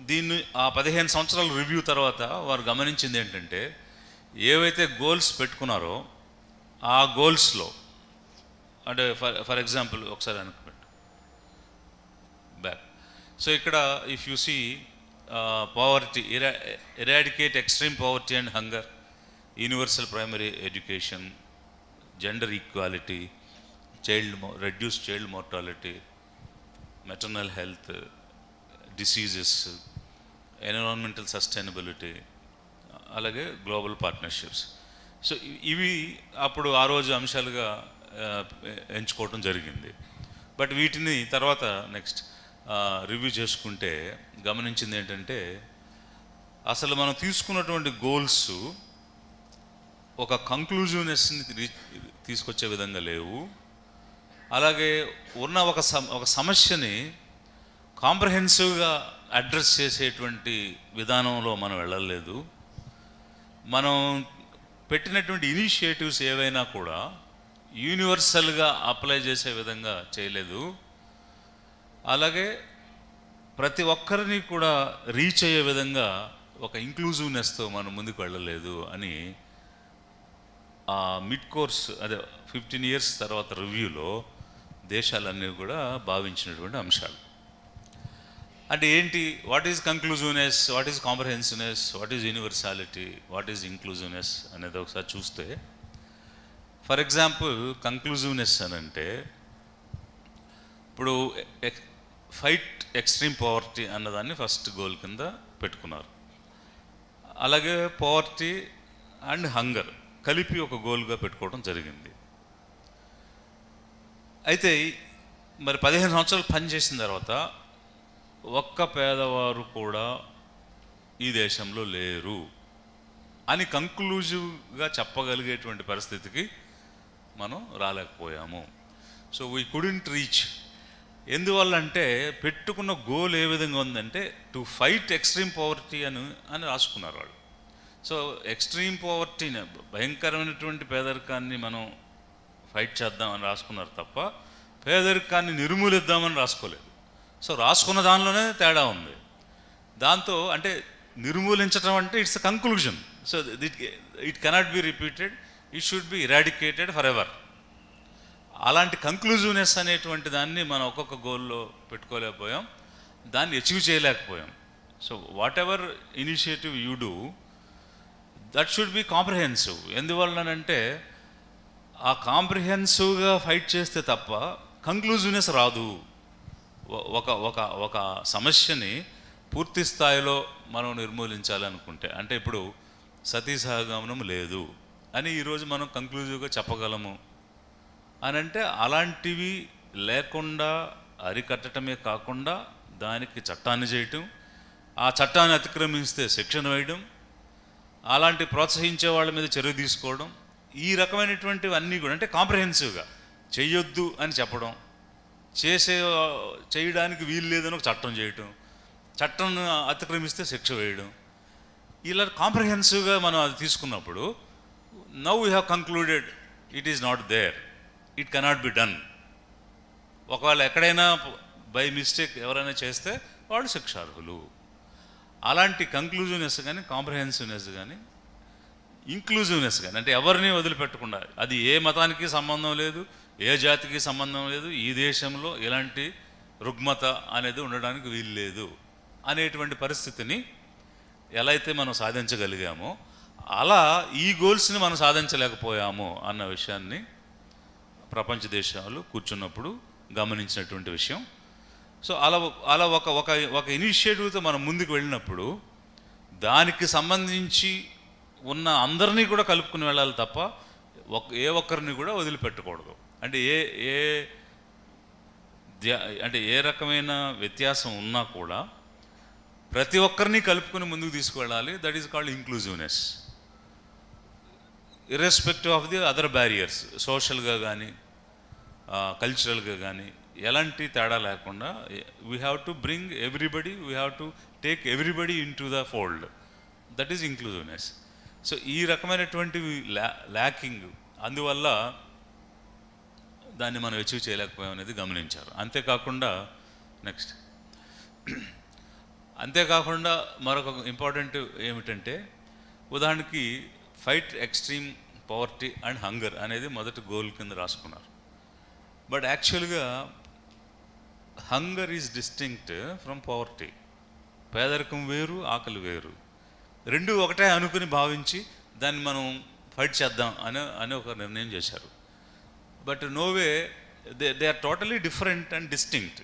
దీన్ని ఆ 15 సంవత్సరాల రివ్యూ తర్వాత వారు గమనించింది ఏంటంటే ఏవైతే గోల్స్ పెట్టుకున్నారో ఆ గోల్స్లో అంటే ఫర్ ఎగ్జాంపుల్ ఒకసారి అనుకోండి బ్యాక్. సో ఇక్కడ if you see poverty, eradicate extreme poverty and hunger, universal primary education, gender equality, reduce child mortality, maternal health, diseases, environmental sustainability, అలాగే గ్లోబల్ పార్ట్నర్షిప్స్. సో ఇవి అప్పుడు ఆ రోజు అంశాలుగా ఎంచుకోవడం జరిగింది. బట్ వీటిని తర్వాత నెక్స్ట్ రివ్యూ చేసుకుంటే గమనించింది ఏంటంటే అసలు మనం తీసుకున్నటువంటి గోల్స్ ఒక కంక్లూజివ్నెస్ని తీసుకొచ్చే విధంగా లేవు. అలాగే ఉన్న ఒక సమస్యని కాంప్రహెన్సివ్గా అడ్రస్ చేసేటువంటి విధానంలో మనం వెళ్ళలేదు. మనం పెట్టినటువంటి ఇనిషియేటివ్స్ ఏవైనా కూడా యూనివర్సల్గా అప్లై చేసే విధంగా చేయలేదు. అలాగే ప్రతి ఒక్కరిని కూడా రీచ్ అయ్యే విధంగా ఒక ఇంక్లూజివ్నెస్తో మనం ముందుకు వెళ్ళలేదు అని ఆ మిడ్ కోర్స్ అదే 15 ఇయర్స్ తర్వాత రివ్యూలో దేశాలన్నీ కూడా భావించినటువంటి అంశాలు. అంటే ఏంటి? What is conclusiveness, what is comprehensiveness, what is universality, what is inclusiveness అనేది ఒకసారి చూస్తే, ఫర్ ఎగ్జాంపుల్ కంక్లూజివ్నెస్ అని అంటే ఇప్పుడు ఫైట్ ఎక్స్ట్రీమ్ పవర్టీ అన్నదాన్ని ఫస్ట్ గోల్ కింద పెట్టుకున్నారు. అలాగే పవర్టీ అండ్ హంగర్ కలిపి ఒక గోల్గా పెట్టుకోవడం జరిగింది. అయితే మరి 15 సంవత్సరాలు పనిచేసిన తర్వాత ఒక్క పేదవారు కూడా ఈ దేశంలో లేరు అని కంక్లూజివ్గా చెప్పగలిగేటువంటి పరిస్థితికి మనం రాలేకపోయాము. So we couldn't reach. ఎందువల్ల అంటే పెట్టుకున్న గోల్ ఏ విధంగా ఉందంటే టు ఫైట్ ఎక్స్ట్రీమ్ పవర్టీ అని రాసుకున్నారు వాళ్ళు. సో ఎక్స్ట్రీమ్ పవర్టీని, భయంకరమైనటువంటి పేదరికాన్ని మనం ఫైట్ చేద్దామని రాసుకున్నారు తప్ప పేదరికాన్ని నిర్మూలిద్దామని రాసుకోలేదు. సో రాసుకున్న దానిలోనే తేడా ఉంది. దాంతో అంటే నిర్మూలించడం అంటే it's a conclusion. So it cannot be repeated, it should B eradicated for ever. అలాంటి కంక్లూజివ్నెస్ అనేటువంటి దాన్ని మనం ఒక్కొక్క గోల్లో పెట్టుకోలేకపోయాం, దాన్ని అచీవ్ చేయలేకపోయాం. So whatever initiative you do that should be comprehensive. ఎందువల్లనంటే ఆ కాంప్రహెన్సివ్గా ఫైట్ చేస్తే తప్ప కంక్లూజివ్నెస్ రాదు. ఒక ఒక ఒక సమస్యని పూర్తి స్థాయిలో మనం నిర్మూలించాలనుకుంటే, అంటే ఇప్పుడు సతీ సహగమనం లేదు అని ఈరోజు మనం కంక్లూజివ్గా చెప్పగలము అని అంటే, అలాంటివి లేకుండా అరికట్టడమే కాకుండా దానికి చట్టాన్ని చేయటం, ఆ చట్టాన్ని అతిక్రమిస్తే శిక్షణ వేయడం, అలాంటి ప్రోత్సహించే వాళ్ళ మీద చర్య తీసుకోవడం, ఈ రకమైనటువంటివన్నీ కూడా అంటే కాంప్రహెన్సివ్గా చెయ్యొద్దు అని చెప్పడం, చేయడానికి వీలు లేదని ఒక చట్టం చేయటం, చట్టం అతిక్రమిస్తే శిక్ష వేయడం, ఇలా కాంప్రహెన్సివ్గా మనం అది తీసుకున్నప్పుడు now we have concluded it is not there, it cannot be done. ఒకవేళ ఎక్కడైనా బై మిస్టేక్ ఎవరైనా చేస్తే వాళ్ళు శిక్షార్హులు. అలాంటి కంక్లూజివ్నెస్ కానీ, కాంప్రహెన్సివ్నెస్ కానీ, ఇంక్లూజివ్నెస్ కానీ, అంటే ఎవరిని వదిలిపెట్టకుండా, అది ఏ మతానికి సంబంధం లేదు, ఏ జాతికి సంబంధం లేదు, ఈ దేశంలో ఎలాంటి రుగ్మత అనేది ఉండడానికి వీలు లేదు అనేటువంటి పరిస్థితిని ఎలా అయితే మనం సాధించగలిగామో, అలా ఈ గోల్స్ని మనం సాధించలేకపోయాము అన్న విషయాన్ని ప్రపంచ దేశాలు కూర్చున్నప్పుడు గమనించినటువంటి విషయం. సో అలా ఒక ఇనిషియేటివ్తో మనం ముందుకు వెళ్ళినప్పుడు దానికి సంబంధించి ఉన్న అందరినీ కూడా కలుపుకుని వెళ్ళాలి తప్ప ఏ ఒక్కరిని కూడా వదిలిపెట్టకూడదు. అంటే ఏ రకమైన వ్యత్యాసం ఉన్నా కూడా ప్రతి ఒక్కరిని కలుపుకొని ముందుకు తీసుకువెళ్ళాలి. That is called inclusiveness, irrespective of the other barriers. సోషల్గా కానీ కల్చరల్గా కానీ ఎలాంటి తేడా లేకుండా we have to bring everybody, we have to take everybody in to the fold. That is inclusiveness. So ఈ రకమైనటువంటివి ల్యాకింగ్, అందువల్ల దాన్ని మనం అచీవ్ చేయలేకపోయాం అనేది గమనించారు. అంతేకాకుండా మరొక ఇంపార్టెంట్ ఏమిటంటే, ఉదాహరణకి fight extreme poverty and hunger అనేది మొదటి గోల్ కింద రాసుకున్నారు. బట్ యాక్చువల్గా hunger is distinct from poverty. పేదరికం వేరు, ఆకలి వేరు, రెండు ఒకటే అనుకుని భావించి దాన్ని మనం ఫైట్ చేద్దాం అని ఒక నిర్ణయం చేశారు. But no way they are totally different and distinct.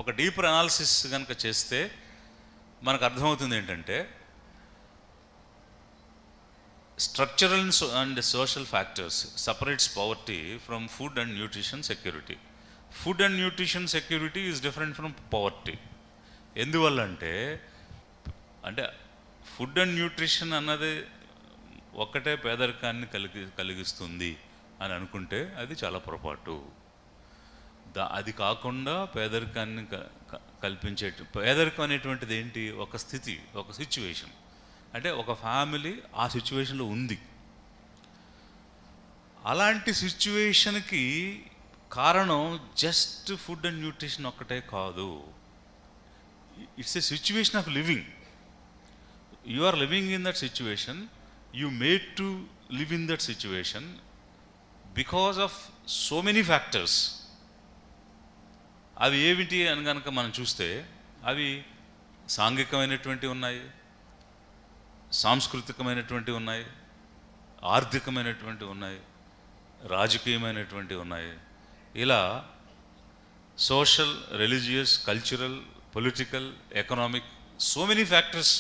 ఒక డీపర్ అనాలిసిస్ కనుక చేస్తే మనకు అర్థమవుతుంది ఏంటంటే, structural and social factors separates poverty from food and nutrition security. Food and nutrition security is different from poverty. ఎందువల్ల అంటే ఫుడ్ అండ్ న్యూట్రిషన్ అన్నది ఒక్కటే పేదరికాన్ని కలిగిస్తుంది అని అనుకుంటే అది చాలా పొరపాటు. అది కాకుండా పేదరికాన్ని పేదరికం అనేటువంటిది ఏంటి? ఒక స్థితి, ఒక సిచ్యువేషన్. అంటే ఒక ఫ్యామిలీ ఆ సిచ్యువేషన్లో ఉంది. అలాంటి సిచ్యువేషన్కి కారణం జస్ట్ ఫుడ్ అండ్ న్యూట్రిషన్ ఒక్కటే కాదు. It's a situation of living. You are living in that situation, you made to live in that situation because of so many factors. అవి ఏమిటి అని కనుక మనం చూస్తే అవి సాంఘికమైనటువంటి ఉన్నాయి, సాంస్కృతికమైనటువంటి ఉన్నాయి, ఆర్థికమైనటువంటి ఉన్నాయి, రాజకీయమైనటువంటి ఉన్నాయి. ఇలా social, religious, cultural, political, economic, so many factors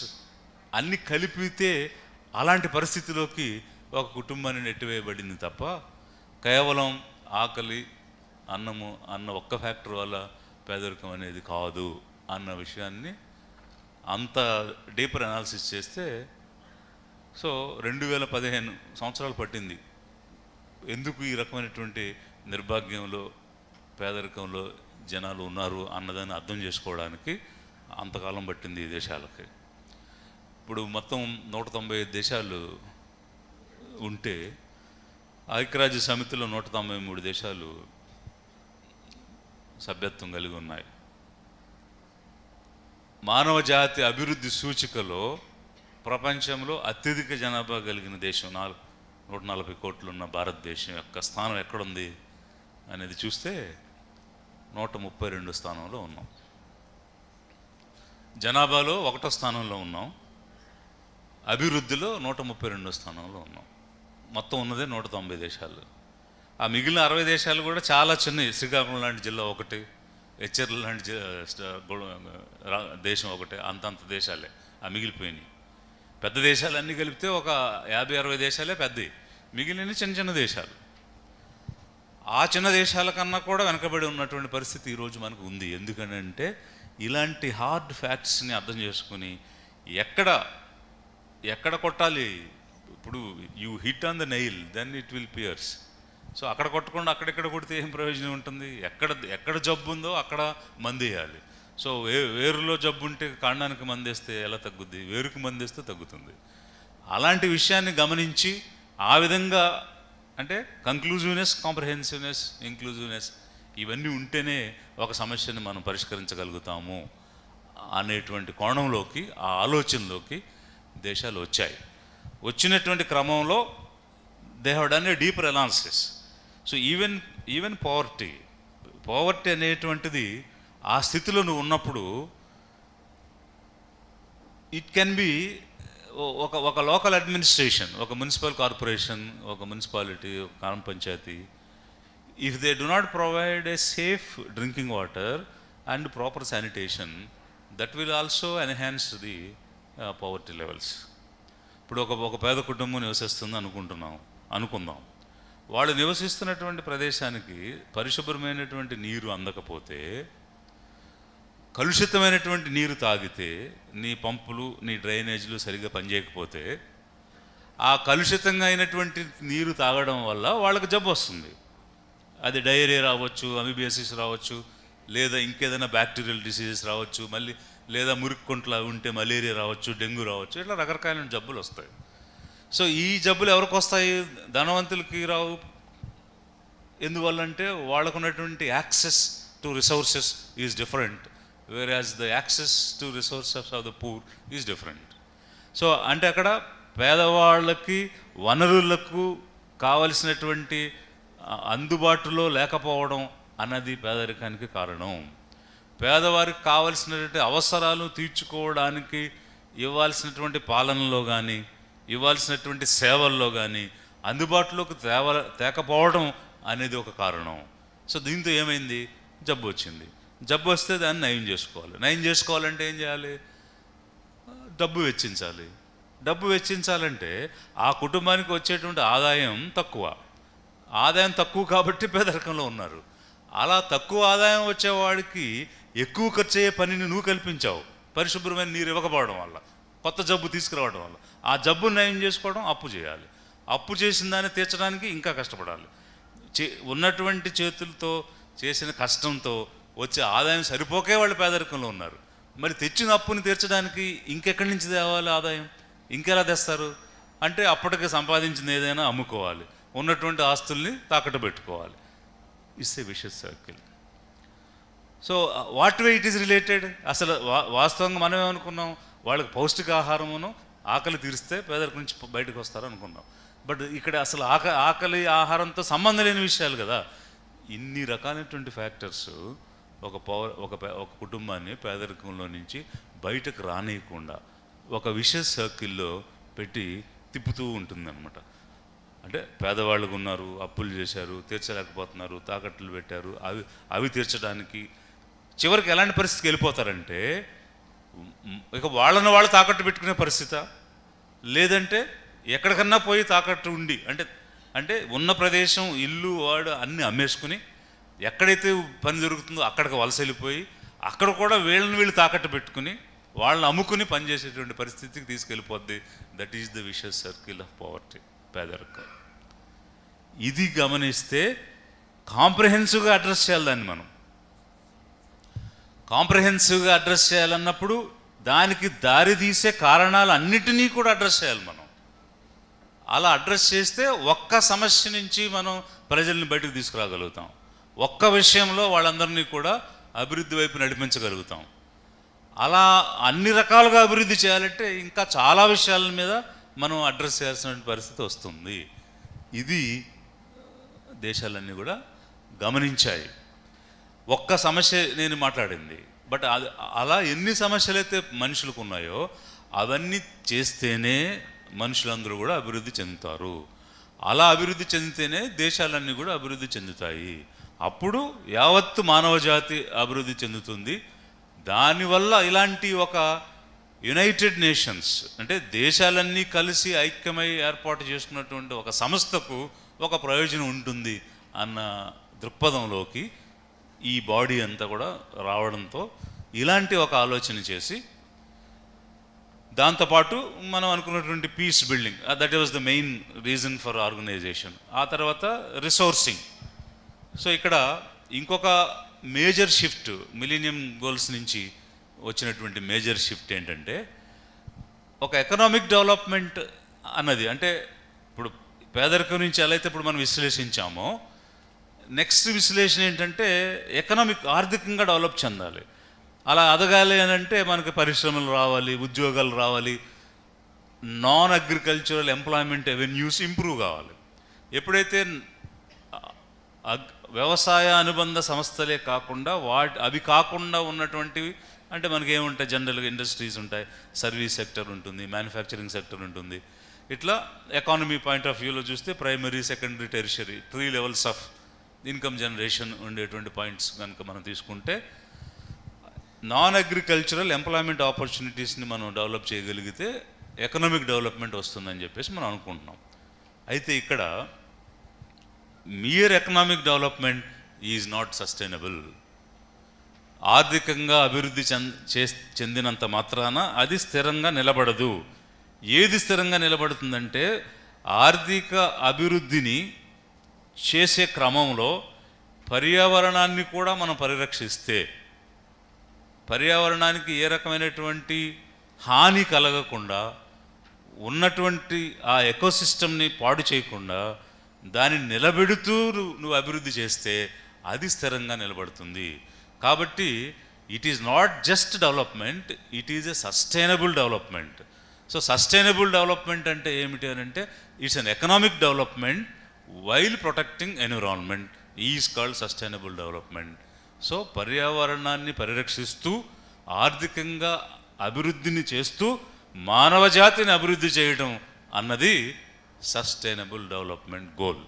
అన్ని కలిపితే అలాంటి పరిస్థితిలోకి ఒక కుటుంబాన్ని నెట్టివేయబడింది తప్ప కేవలం ఆకలి అన్న ఒక్క ఫ్యాక్టర్ వల్ల పేదరికం అనేది కాదు అన్న విషయాన్ని అంత డీపర్ అనాలిసిస్ చేస్తే సో 2015 సంవత్సరాలు పట్టింది ఎందుకు ఈ రకమైనటువంటి నిర్భాగ్యంలో పేదరికంలో జనాలు ఉన్నారు అన్నదాన్ని అర్థం చేసుకోవడానికి అంతకాలం పట్టింది ఈ దేశాలకి. ఇప్పుడు మొత్తం 195 దేశాలు ఉంటే ఐక్యరాజ్య సమితిలో 193 దేశాలు సభ్యత్వం కలిగి ఉన్నాయి. మానవ జాతి అభివృద్ధి సూచికలో ప్రపంచంలో అత్యధిక జనాభా కలిగిన దేశం 140 కోట్లు ఉన్న భారతదేశం యొక్క స్థానం ఎక్కడుంది అనేది చూస్తే 132 స్థానంలో ఉన్నాం. జనాభాలో 1వ స్థానంలో ఉన్నాం, అభివృద్ధిలో 132 స్థానంలో ఉన్నాం. మొత్తం ఉన్నదే 190 దేశాలు. ఆ మిగిలిన 60 దేశాలు కూడా చాలా చిన్నవి. శ్రీకాకుళం లాంటి జిల్లా ఒకటి, హెచ్చర్ల లాంటి దేశం ఒకటి, అంతంత దేశాలే ఆ మిగిలిపోయినాయి. పెద్ద దేశాలన్నీ కలిపితే ఒక 50-60 దేశాలే పెద్దవి, మిగిలిన చిన్న చిన్న దేశాలు. ఆ చిన్న దేశాల కన్నా కూడా వెనకబడి ఉన్నటువంటి పరిస్థితి ఈరోజు మనకు ఉంది. ఎందుకంటే ఇలాంటి హార్డ్ ఫ్యాక్ట్స్ని అర్థం చేసుకుని ఎక్కడ కొట్టాలి, ఇప్పుడు you hit on the nail then it will pierce. So అక్కడ కొట్టకుండా అక్కడెక్కడ కొడితే ఏం ప్రయోజనం ఉంటుంది? ఎక్కడ జబ్బు ఉందో అక్కడ మందు వేయాలి. సో వేరులో జబ్బు ఉంటే కాండానికి మందేస్తే ఎలా తగ్గుద్ది? వేరుకి మందేస్తే తగ్గుతుంది. అలాంటి విషయాన్ని గమనించి ఆ విధంగా అంటే కంక్లూజివ్నెస్, కాంప్రహెన్సివ్నెస్, ఇంక్లూజివ్నెస్ ఇవన్నీ ఉంటేనే ఒక సమస్యని మనం పరిష్కరించగలుగుతాము అనేటువంటి కోణంలోకి, ఆ ఆలోచనలోకి దేశాలు వచ్చాయి. వచ్చినటువంటి క్రమంలో they have done a deeper analysis. So even poverty అనేటువంటిది ఆ స్థితిలో నువ్వు ఉన్నప్పుడు ఇట్ కెన్ బి ఒక లోకల్ అడ్మినిస్ట్రేషన్, ఒక మున్సిపల్ కార్పొరేషన్, ఒక మున్సిపాలిటీ, ఒక గ్రామ పంచాయతీ, if they do not provide a safe drinking water and proper sanitation, that will also enhance the poverty levels. ఇప్పుడు ఒక పేద కుటుంబం నివసిస్తుంది అనుకుందాం. వాళ్ళు నివసిస్తున్నటువంటి ప్రదేశానికి పరిశుభ్రమైనటువంటి నీరు అందకపోతే, కలుషితమైనటువంటి నీరు తాగితే, నీ పంపులు, నీ డ్రైనేజీలు సరిగ్గా పనిచేయకపోతే, ఆ కలుషితంగా అయినటువంటి నీరు తాగడం వల్ల వాళ్ళకి జబ్బు వస్తుంది. అది డయేరియా రావచ్చు, అమీబియాసిస్ రావచ్చు, లేదా ఇంకేదైనా బ్యాక్టీరియల్ డిసీజెస్ రావచ్చు, మళ్ళీ లేదా మురిక్కుంట్ల ఉంటే మలేరియా రావచ్చు, డెంగ్యూ రావచ్చు, ఇట్లా రకరకాలైన జబ్బులు వస్తాయి. సో ఈ జబ్బులు ఎవరికి వస్తాయి? ధనవంతులకి రావు. ఎందువల్లంటే వాళ్ళకు ఉన్నటువంటి access to resources is different, whereas the access to resources of the poor is different. So అంటే అక్కడ పేదవాళ్ళకి వనరులకు కావలసినటువంటి అందుబాటులో లేకపోవడం అన్నది పేదరికానికి కారణం. పేదవారికి కావలసినటువంటి అవసరాలు తీర్చుకోవడానికి ఇవ్వాల్సినటువంటి పాలనలో కానీ, ఇవ్వాల్సినటువంటి సేవల్లో కానీ అందుబాటులోకి తేకపోవడం అనేది ఒక కారణం. సో దీంతో ఏమైంది? జబ్బు వచ్చింది. జబ్బు వస్తే దాన్ని నయం చేసుకోవాలి. నయం చేసుకోవాలంటే ఏం చేయాలి? డబ్బు వెచ్చించాలి. డబ్బు వెచ్చించాలంటే ఆ కుటుంబానికి వచ్చేటువంటి ఆదాయం తక్కువ కాబట్టి పేదరికంలో ఉన్నారు. అలా తక్కువ ఆదాయం వచ్చేవాడికి ఎక్కువ ఖర్చు అయ్యే పనిని నువ్వు కల్పించావు, పరిశుభ్రమైన నీరు ఇవ్వకపోవడం వల్ల, కొత్త జబ్బు తీసుకురావడం వల్ల. ఆ జబ్బును నయం చేసుకోవడం అప్పు చేయాలి. అప్పు చేసిన దాన్ని తీర్చడానికి ఇంకా కష్టపడాలి. ఉన్నటువంటి చేతులతో చేసిన కష్టంతో వచ్చే ఆదాయం సరిపోకే వాళ్ళు పేదరికంలో ఉన్నారు. మరి తెచ్చిన అప్పుని తీర్చడానికి ఇంకెక్కడి నుంచి తేవాలి ఆదాయం? ఇంకెలా తెస్తారు అంటే అప్పటికి సంపాదించిన ఏదైనా అమ్ముకోవాలి, ఉన్నటువంటి ఆస్తుల్ని తాకట్టు పెట్టుకోవాలి. It's a vicious circle. So what way it is related? అసలు వాస్తవంగా మనం ఏమనుకున్నాం? వాళ్ళకి పౌష్టికాహారమును ఆకలి తీరిస్తే పేదరికం నుంచి బయటకు వస్తారు అనుకున్నాం. బట్ ఇక్కడ అసలు ఆకలి ఆహారంతో సంబంధం లేని విషయాలు కదా. ఇన్ని రకాలైనటువంటి ఫ్యాక్టర్స్ ఒక కుటుంబాన్ని పేదరికంలో నుంచి బయటకు రానియకుండా ఒక విషయస్ సర్కిల్లో పెట్టి తిప్పుతూ ఉంటుందన్నమాట. అంటే పేదవాళ్ళకు ఉన్నారు, అప్పులు చేశారు, తీర్చలేకపోతున్నారు, తాకట్లు పెట్టారు, అవి తీర్చడానికి చివరికి ఎలాంటి పరిస్థితికి వెళ్ళిపోతారంటే ఇక వాళ్ళని వాళ్ళు తాకట్టు పెట్టుకునే పరిస్థితి, లేదంటే ఎక్కడికన్నా పోయి తాకట్టు ఉండి అంటే ఉన్న ప్రదేశం, ఇల్లు, వాడు అన్నీ అమ్మేసుకుని ఎక్కడైతే పని దొరుకుతుందో అక్కడికి వలస వెళ్ళిపోయి అక్కడ కూడా వీళ్ళు తాకట్టు పెట్టుకుని వాళ్ళని అమ్ముకుని పనిచేసేటువంటి పరిస్థితికి తీసుకెళ్ళిపోద్ది. That is the vicious circle of poverty, పేదరికం. ఇది గమనిస్తే కాంప్రహెన్సివ్గా అడ్రస్ చేయాలి దాన్ని. మనం కాంప్రహెన్సివ్గా అడ్రస్ చేయాలన్నప్పుడు దానికి దారి తీసే కారణాలు అన్నిటినీ కూడా అడ్రస్ చేయాలి మనం. అలా అడ్రస్ చేస్తే ఒక్క సమస్య నుంచి మనం ప్రజల్ని బయటకు తీసుకురాగలుగుతాం. ఒక్క విషయంలో వాళ్ళందరినీ కూడా అభివృద్ధి వైపు నడిపించగలుగుతాం. అలా అన్ని రకాలుగా అభివృద్ధి చేయాలంటే ఇంకా చాలా విషయాల మీద మనం అడ్రస్ చేయాల్సిన పరిస్థితి వస్తుంది. ఇది దేశాలన్నీ కూడా గమనించాయి. ఒక్క సమస్య నేను మాట్లాడింది, బట్ అది అలా ఎన్ని సమస్యలు అయితే మనుషులకు ఉన్నాయో అవన్నీ చేస్తేనే మనుషులందరూ కూడా అభివృద్ధి చెందుతారు. అలా అభివృద్ధి చెందితేనే దేశాలన్నీ కూడా అభివృద్ధి చెందుతాయి. అప్పుడు యావత్తు మానవ జాతి అభివృద్ధి చెందుతుంది. దానివల్ల ఇలాంటి ఒక యునైటెడ్ నేషన్స్ అంటే దేశాలన్నీ కలిసి ఐక్యమై ఏర్పాటు చేసుకున్నటువంటి ఒక సంస్థకు ఒక ప్రయోజనం ఉంటుంది అన్న దృక్పథంలోకి ఈ బాడీ అంతా కూడా రావడంతో ఇలాంటి ఒక ఆలోచన చేసి, దాంతోపాటు మనం అనుకున్నటువంటి peace building, that was the main reason for organisation. ఆ తర్వాత రిసోర్సింగ్. సో ఇక్కడ ఇంకొక మేజర్ షిఫ్ట్, మిలీనియం గోల్స్ నుంచి వచ్చినటువంటి మేజర్ షిఫ్ట్ ఏంటంటే, ఒక ఎకనామిక్ డెవలప్మెంట్ అన్నది అంటే ఇప్పుడు పేదరికం నుంచి ఎలా అయితే ఇప్పుడు మనం విశ్లేషించామో, నెక్స్ట్ విశ్లేషణ ఏంటంటే ఆర్థికంగా డెవలప్ చెందాలి. అలా అదగాలి అని అంటే మనకి పరిశ్రమలు రావాలి, ఉద్యోగాలు రావాలి, non agricultural employment avenues improve కావాలి. ఎప్పుడైతే వ్యవసాయ అనుబంధ సంస్థలే కాకుండా అవి కాకుండా ఉన్నటువంటివి అంటే మనకేముంటాయి, జనరల్గా ఇండస్ట్రీస్ ఉంటాయి, సర్వీస్ సెక్టర్ ఉంటుంది, మ్యానుఫ్యాక్చరింగ్ సెక్టర్ ఉంటుంది. ఇట్లా ఎకానమీ పాయింట్ ఆఫ్ వ్యూలో చూస్తే primary, secondary, tertiary 3 levels of income generation ఉండేటువంటి పాయింట్స్ కనుక మనం తీసుకుంటే నాన్ అగ్రికల్చరల్ ఎంప్లాయ్మెంట్ ఆపర్చునిటీస్ని మనం డెవలప్ చేయగలిగితే ఎకనామిక్ డెవలప్మెంట్ వస్తుందని చెప్పేసి మనం అనుకుంటున్నాం. అయితే ఇక్కడ mere economic development is not sustainable. ఆర్థికంగా అభివృద్ధి చెందినంత మాత్రాన అది స్థిరంగా నిలబడదు. ఏది స్థిరంగా నిలబడుతుందంటే ఆర్థిక అభివృద్ధిని చేసే క్రమంలో పర్యావరణాన్ని కూడా మనం పరిరక్షిస్తే, పర్యావరణానికి ఏ రకమైనటువంటి హాని కలగకుండా ఉన్నటువంటి ఆ ఎకోసిస్టమ్ని పాడు చేయకుండా దాన్ని నిలబెడుతూ నువ్వు అభివృద్ధి చేస్తే అది స్థిరంగా నిలబడుతుంది. కాబట్టి it is not just development, it is a sustainable development. So sustainable development అంటే ఏమిటి అని అంటే it's an economic development while protecting environment is called sustainable development. So పర్యావరణాన్ని పరిరక్షిస్తూ ఆర్థికంగా అభివృద్ధిని చేస్తూ మానవ జాతిని అభివృద్ధి చేయడం అన్నది సస్టైనబుల్ డెవలప్మెంట్ గోల్.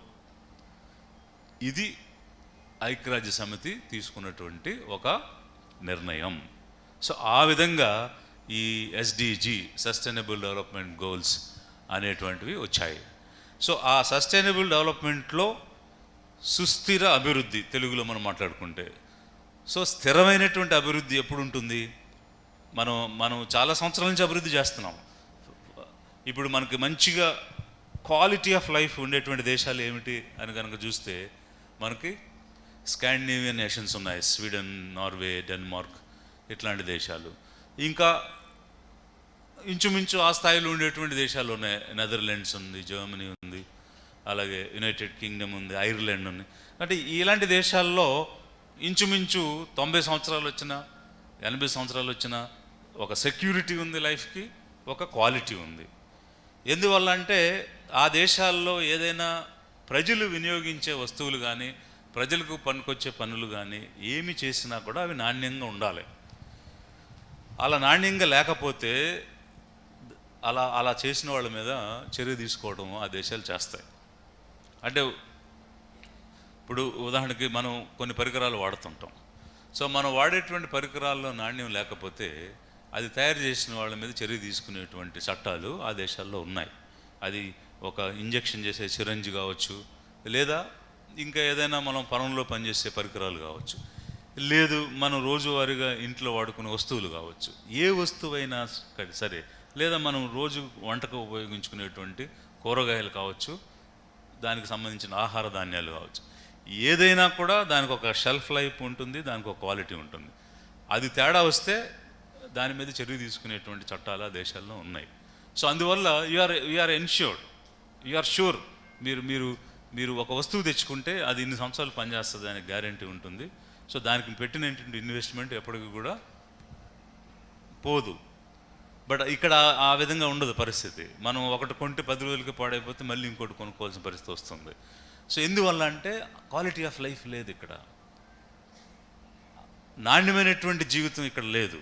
ఇది ఐక్యరాజ్య సమితి తీసుకున్నటువంటి ఒక నిర్ణయం. సో ఆ విధంగా ఈ ఎస్డిజి, సస్టైనబుల్ డెవలప్మెంట్ గోల్స్ అనేటువంటివి వచ్చాయి. సో ఆ సస్టైనబుల్ డెవలప్మెంట్లో సుస్థిర అభివృద్ధి, తెలుగులో మనం మాట్లాడుకుంటే, సో స్థిరమైనటువంటి అభివృద్ధి ఎప్పుడు ఉంటుంది? మనం చాలా సంవత్సరాల నుంచి అభివృద్ధి చేస్తున్నాం. ఇప్పుడు మనకి మంచిగా క్వాలిటీ ఆఫ్ లైఫ్ ఉండేటువంటి దేశాలు ఏమిటి అని కనుక చూస్తే మనకి స్కాండినేవియన్ నేషన్స్ ఉన్నాయి, స్వీడన్, నార్వే, డెన్మార్క్ ఇట్లాంటి దేశాలు. ఇంకా ఇంచుమించు ఆ స్థాయిలో ఉండేటువంటి దేశాలు ఉన్నాయి. నెదర్లాండ్స్ ఉంది, జర్మనీ ఉంది, అలాగే యునైటెడ్ కింగ్డమ్ ఉంది, ఐర్లాండ్ ఉంది. అంటే ఇలాంటి దేశాల్లో ఇంచుమించు 90 సంవత్సరాలు వచ్చినా 80 సంవత్సరాలు వచ్చినా ఒక సెక్యూరిటీ ఉంది లైఫ్కి, ఒక క్వాలిటీ ఉంది. ఎందువల్ల అంటే ఆ దేశాల్లో ఏదైనా ప్రజలు వినియోగించే వస్తువులు కానీ ప్రజలకు పనికొచ్చే పనులు కానీ ఏమి చేసినా కూడా అవి నాణ్యంగా ఉండాలి. అలా నాణ్యంగా లేకపోతే అలా చేసిన వాళ్ళ మీద చర్య తీసుకోవడం ఆ దేశాలు చేస్తాయి. అంటే ఇప్పుడు ఉదాహరణకి మనం కొన్ని పరికరాలు వాడుతుంటాం. సో మనం వాడేటువంటి పరికరాల్లో నాణ్యం లేకపోతే అది తయారు చేసిన వాళ్ళ మీద చర్య తీసుకునేటువంటి చట్టాలు ఆ దేశాల్లో ఉన్నాయి. అది ఒక ఇంజెక్షన్ చేసే సిరంజి కావచ్చు, లేదా ఇంకా ఏదైనా మనం పొలంలో పనిచేసే పరికరాలు కావచ్చు, లేదు మనం రోజువారీగా ఇంట్లో వాడుకునే వస్తువులు కావచ్చు, ఏ వస్తువైనా సరే, లేదా మనం రోజు వంటకు ఉపయోగించుకునేటువంటి కూరగాయలు కావచ్చు, దానికి సంబంధించిన ఆహార ధాన్యాలు కావచ్చు, ఏదైనా కూడా దానికి ఒక షెల్ఫ్ లైఫ్ ఉంటుంది, దానికి ఒక క్వాలిటీ ఉంటుంది. అది తేడా వస్తే దాని మీద చర్య తీసుకునేటువంటి చట్టాలు ఆ దేశాల్లో ఉన్నాయి. సో అందువల్ల యూఆర్ ఎన్ష్యూర్డ్, యూఆర్ షూర్, మీరు ఒక వస్తువు తెచ్చుకుంటే అది ఇన్ని సంవత్సరాలు పనిచేస్తుంది అనే గ్యారంటీ ఉంటుంది. సో దానికి పెట్టినటువంటి ఇన్వెస్ట్మెంట్ ఎప్పటికీ కూడా పోదు. బట్ ఇక్కడ ఆ విధంగా ఉండదు పరిస్థితి. మనం ఒకటి కొంటే 10 రోజులకి పాడైపోతే మళ్ళీ ఇంకోటి కొనుక్కోవాల్సిన పరిస్థితి వస్తుంది. సో ఎందువల్ల అంటే క్వాలిటీ ఆఫ్ లైఫ్ లేదు ఇక్కడ, నాణ్యమైనటువంటి జీవితం ఇక్కడ లేదు.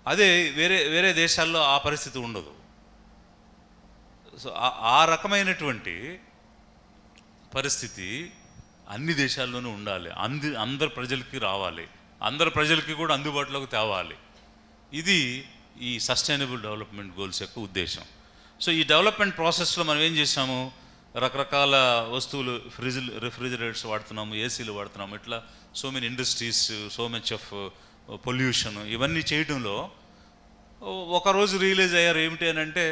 అదే వేరే దేశాల్లో ఆ పరిస్థితి ఉండదు. సో ఆ రకమైనటువంటి పరిస్థితి అన్ని దేశాల్లోనూ ఉండాలి. అందరు ప్రజలకి రావాలి, అందరు ప్రజలకి కూడా అందుబాటులోకి తేవాలి. ఇది ఈ సస్టైనబుల్ డెవలప్మెంట్ గోల్స్ యొక్క ఉద్దేశం. సో ఈ డెవలప్మెంట్ ప్రాసెస్లో మనం ఏం చేసాము, రకరకాల వస్తువులు, రిఫ్రిజిరేటర్స్ వాడుతున్నాము, ఏసీలు వాడుతున్నాము, ఇట్లా so many industries, so much of pollution, ఇవన్నీ చేయడంలో ఒకరోజు రియలైజ్ అయ్యారు ఏమిటి అని అంటే,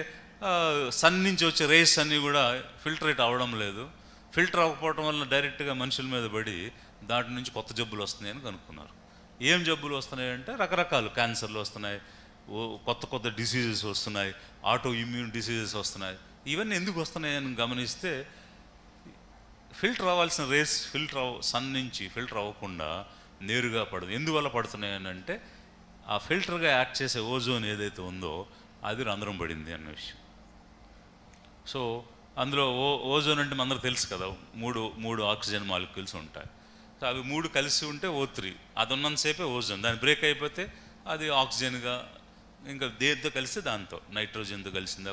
సన్ నుంచి వచ్చే రేస్ అన్నీ కూడా ఫిల్టరేట్ అవ్వడం లేదు. ఫిల్టర్ అవ్వకపోవడం వల్ల డైరెక్ట్గా మనుషుల మీద పడి దాటి నుంచి కొత్త జబ్బులు వస్తున్నాయని కనుక్కున్నారు. ఏం జబ్బులు వస్తున్నాయి అంటే రకరకాలు క్యాన్సర్లు వస్తున్నాయి, కొత్త డిసీజెస్ వస్తున్నాయి, ఆటో ఇమ్యూన్ డిసీజెస్ వస్తున్నాయి. ఇవన్నీ ఎందుకు వస్తున్నాయని గమనిస్తే, ఫిల్టర్ అవ్వాల్సిన రేస్ సన్ నుంచి ఫిల్టర్ అవ్వకుండా నేరుగా పడదు. ఎందువల్ల పడుతున్నాయని అంటే, ఆ ఫిల్టర్గా యాక్ట్ చేసే ఓజోన్ ఏదైతే ఉందో అది రంధ్రం పడింది అన్న విషయం. సో అందులో ఓజోన్ అంటే మనందరూ తెలుసు కదా, మూడు ఆక్సిజన్ మాలిక్యూల్స్ ఉంటాయి. సో అవి 3 కలిసి ఉంటే O3, అది ఉన్నంతసేపే ఓజోన్. దాన్ని బ్రేక్ అయిపోతే అది ఆక్సిజన్గా, ఇంకా దేంతో కలిస్తే దాంతో, నైట్రోజన్తో కలిసిందా,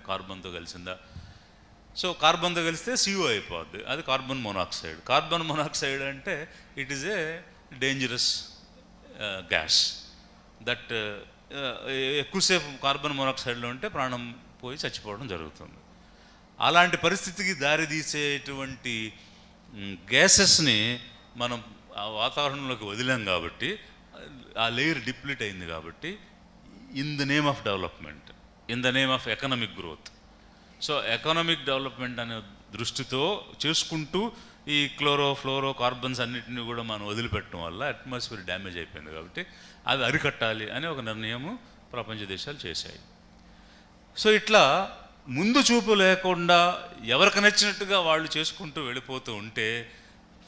కార్బన్తో కలిసిందా. సో కార్బన్తో కలిస్తే CO అయిపోద్ది, అది కార్బన్ మోనాక్సైడ్. కార్బన్ మోనాక్సైడ్ అంటే it is a dangerous gas that ఎక్కువసేపు కార్బన్ మోనాక్సైడ్లో ఉంటే ప్రాణం పోయి చచ్చిపోవడం జరుగుతుంది. అలాంటి పరిస్థితికి దారి తీసేటువంటి గ్యాసెస్ని మనం ఆ వాతావరణంలోకి వదిలాం కాబట్టి, ఆ లేయర్ డిప్లీట్ అయింది కాబట్టి, in the name of development, in the name of economic growth. So economic development అనే దృష్టితో చేసుకుంటూ ఈ ఫ్లోరో కార్బన్స్ అన్నిటిని కూడా మనం వదిలిపెట్టడం వల్ల అట్మాస్ఫియర్ డ్యామేజ్ అయిపోయింది. కాబట్టి అది అరికట్టాలి అని ఒక నిర్ణయము ప్రపంచ దేశాలు చేశాయి. సో ఇట్లా ముందు చూపు లేకుండా ఎవరికి నచ్చినట్టుగా వాళ్ళు చేసుకుంటూ వెళ్ళిపోతూ ఉంటే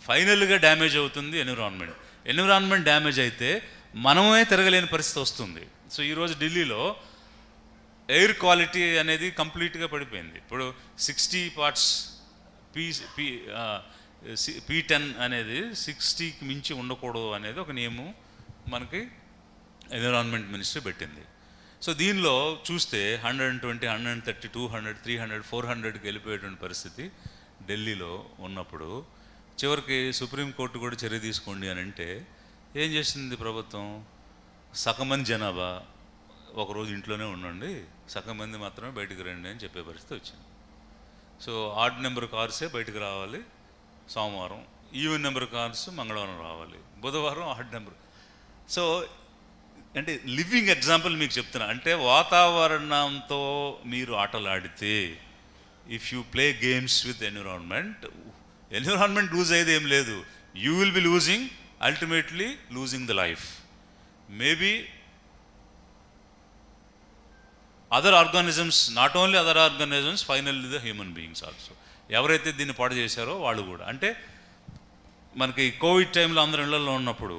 ఫైనల్గా డ్యామేజ్ అవుతుంది ఎన్విరాన్మెంట్ డ్యామేజ్ అయితే మనమే తిరగలేని పరిస్థితి వస్తుంది. సో ఈరోజు ఢిల్లీలో ఎయిర్ క్వాలిటీ అనేది కంప్లీట్గా పడిపోయింది. ఇప్పుడు 60 parts P10 అనేది 60కి మించి ఉండకూడదు అనేది ఒక నియమం మనకి ఎన్విరాన్మెంట్ మినిస్ట్రీ పెట్టింది. సో దీనిలో చూస్తే 120, 130, 200, 300, 400కి వెళ్ళిపోయేటువంటి పరిస్థితి ఢిల్లీలో ఉన్నప్పుడు, చివరికి సుప్రీంకోర్టు కూడా చర్య తీసుకోండి అని అంటే ఏం చేసింది ప్రభుత్వం, సగం మంది జనాభా ఒకరోజు ఇంట్లోనే ఉండండి, సగం మంది మాత్రమే బయటకు రండి అని చెప్పే పరిస్థితి వచ్చింది. సో ఆడ్ నెంబర్ కార్సే బయటకు రావాలి సోమవారం, ఈవెన్ నెంబర్ కార్స్ మంగళవారం రావాలి, బుధవారం ఆడ్ నెంబర్. సో అంటే లివింగ్ ఎగ్జాంపుల్ మీకు చెప్తున్నా, అంటే వాతావరణంతో మీరు ఆటలాడితే, if you play games with environment lose అయ్యేది ఏం లేదు, you will be losing, ultimately losing the life. Maybe other organisms, not only other organisms, finally the human beings also. ఎవరైతే దీన్ని పాడు చేశారో వాళ్ళు కూడా. అంటే మనకి కోవిడ్ టైంలో అందరు ఇళ్లలో ఉన్నప్పుడు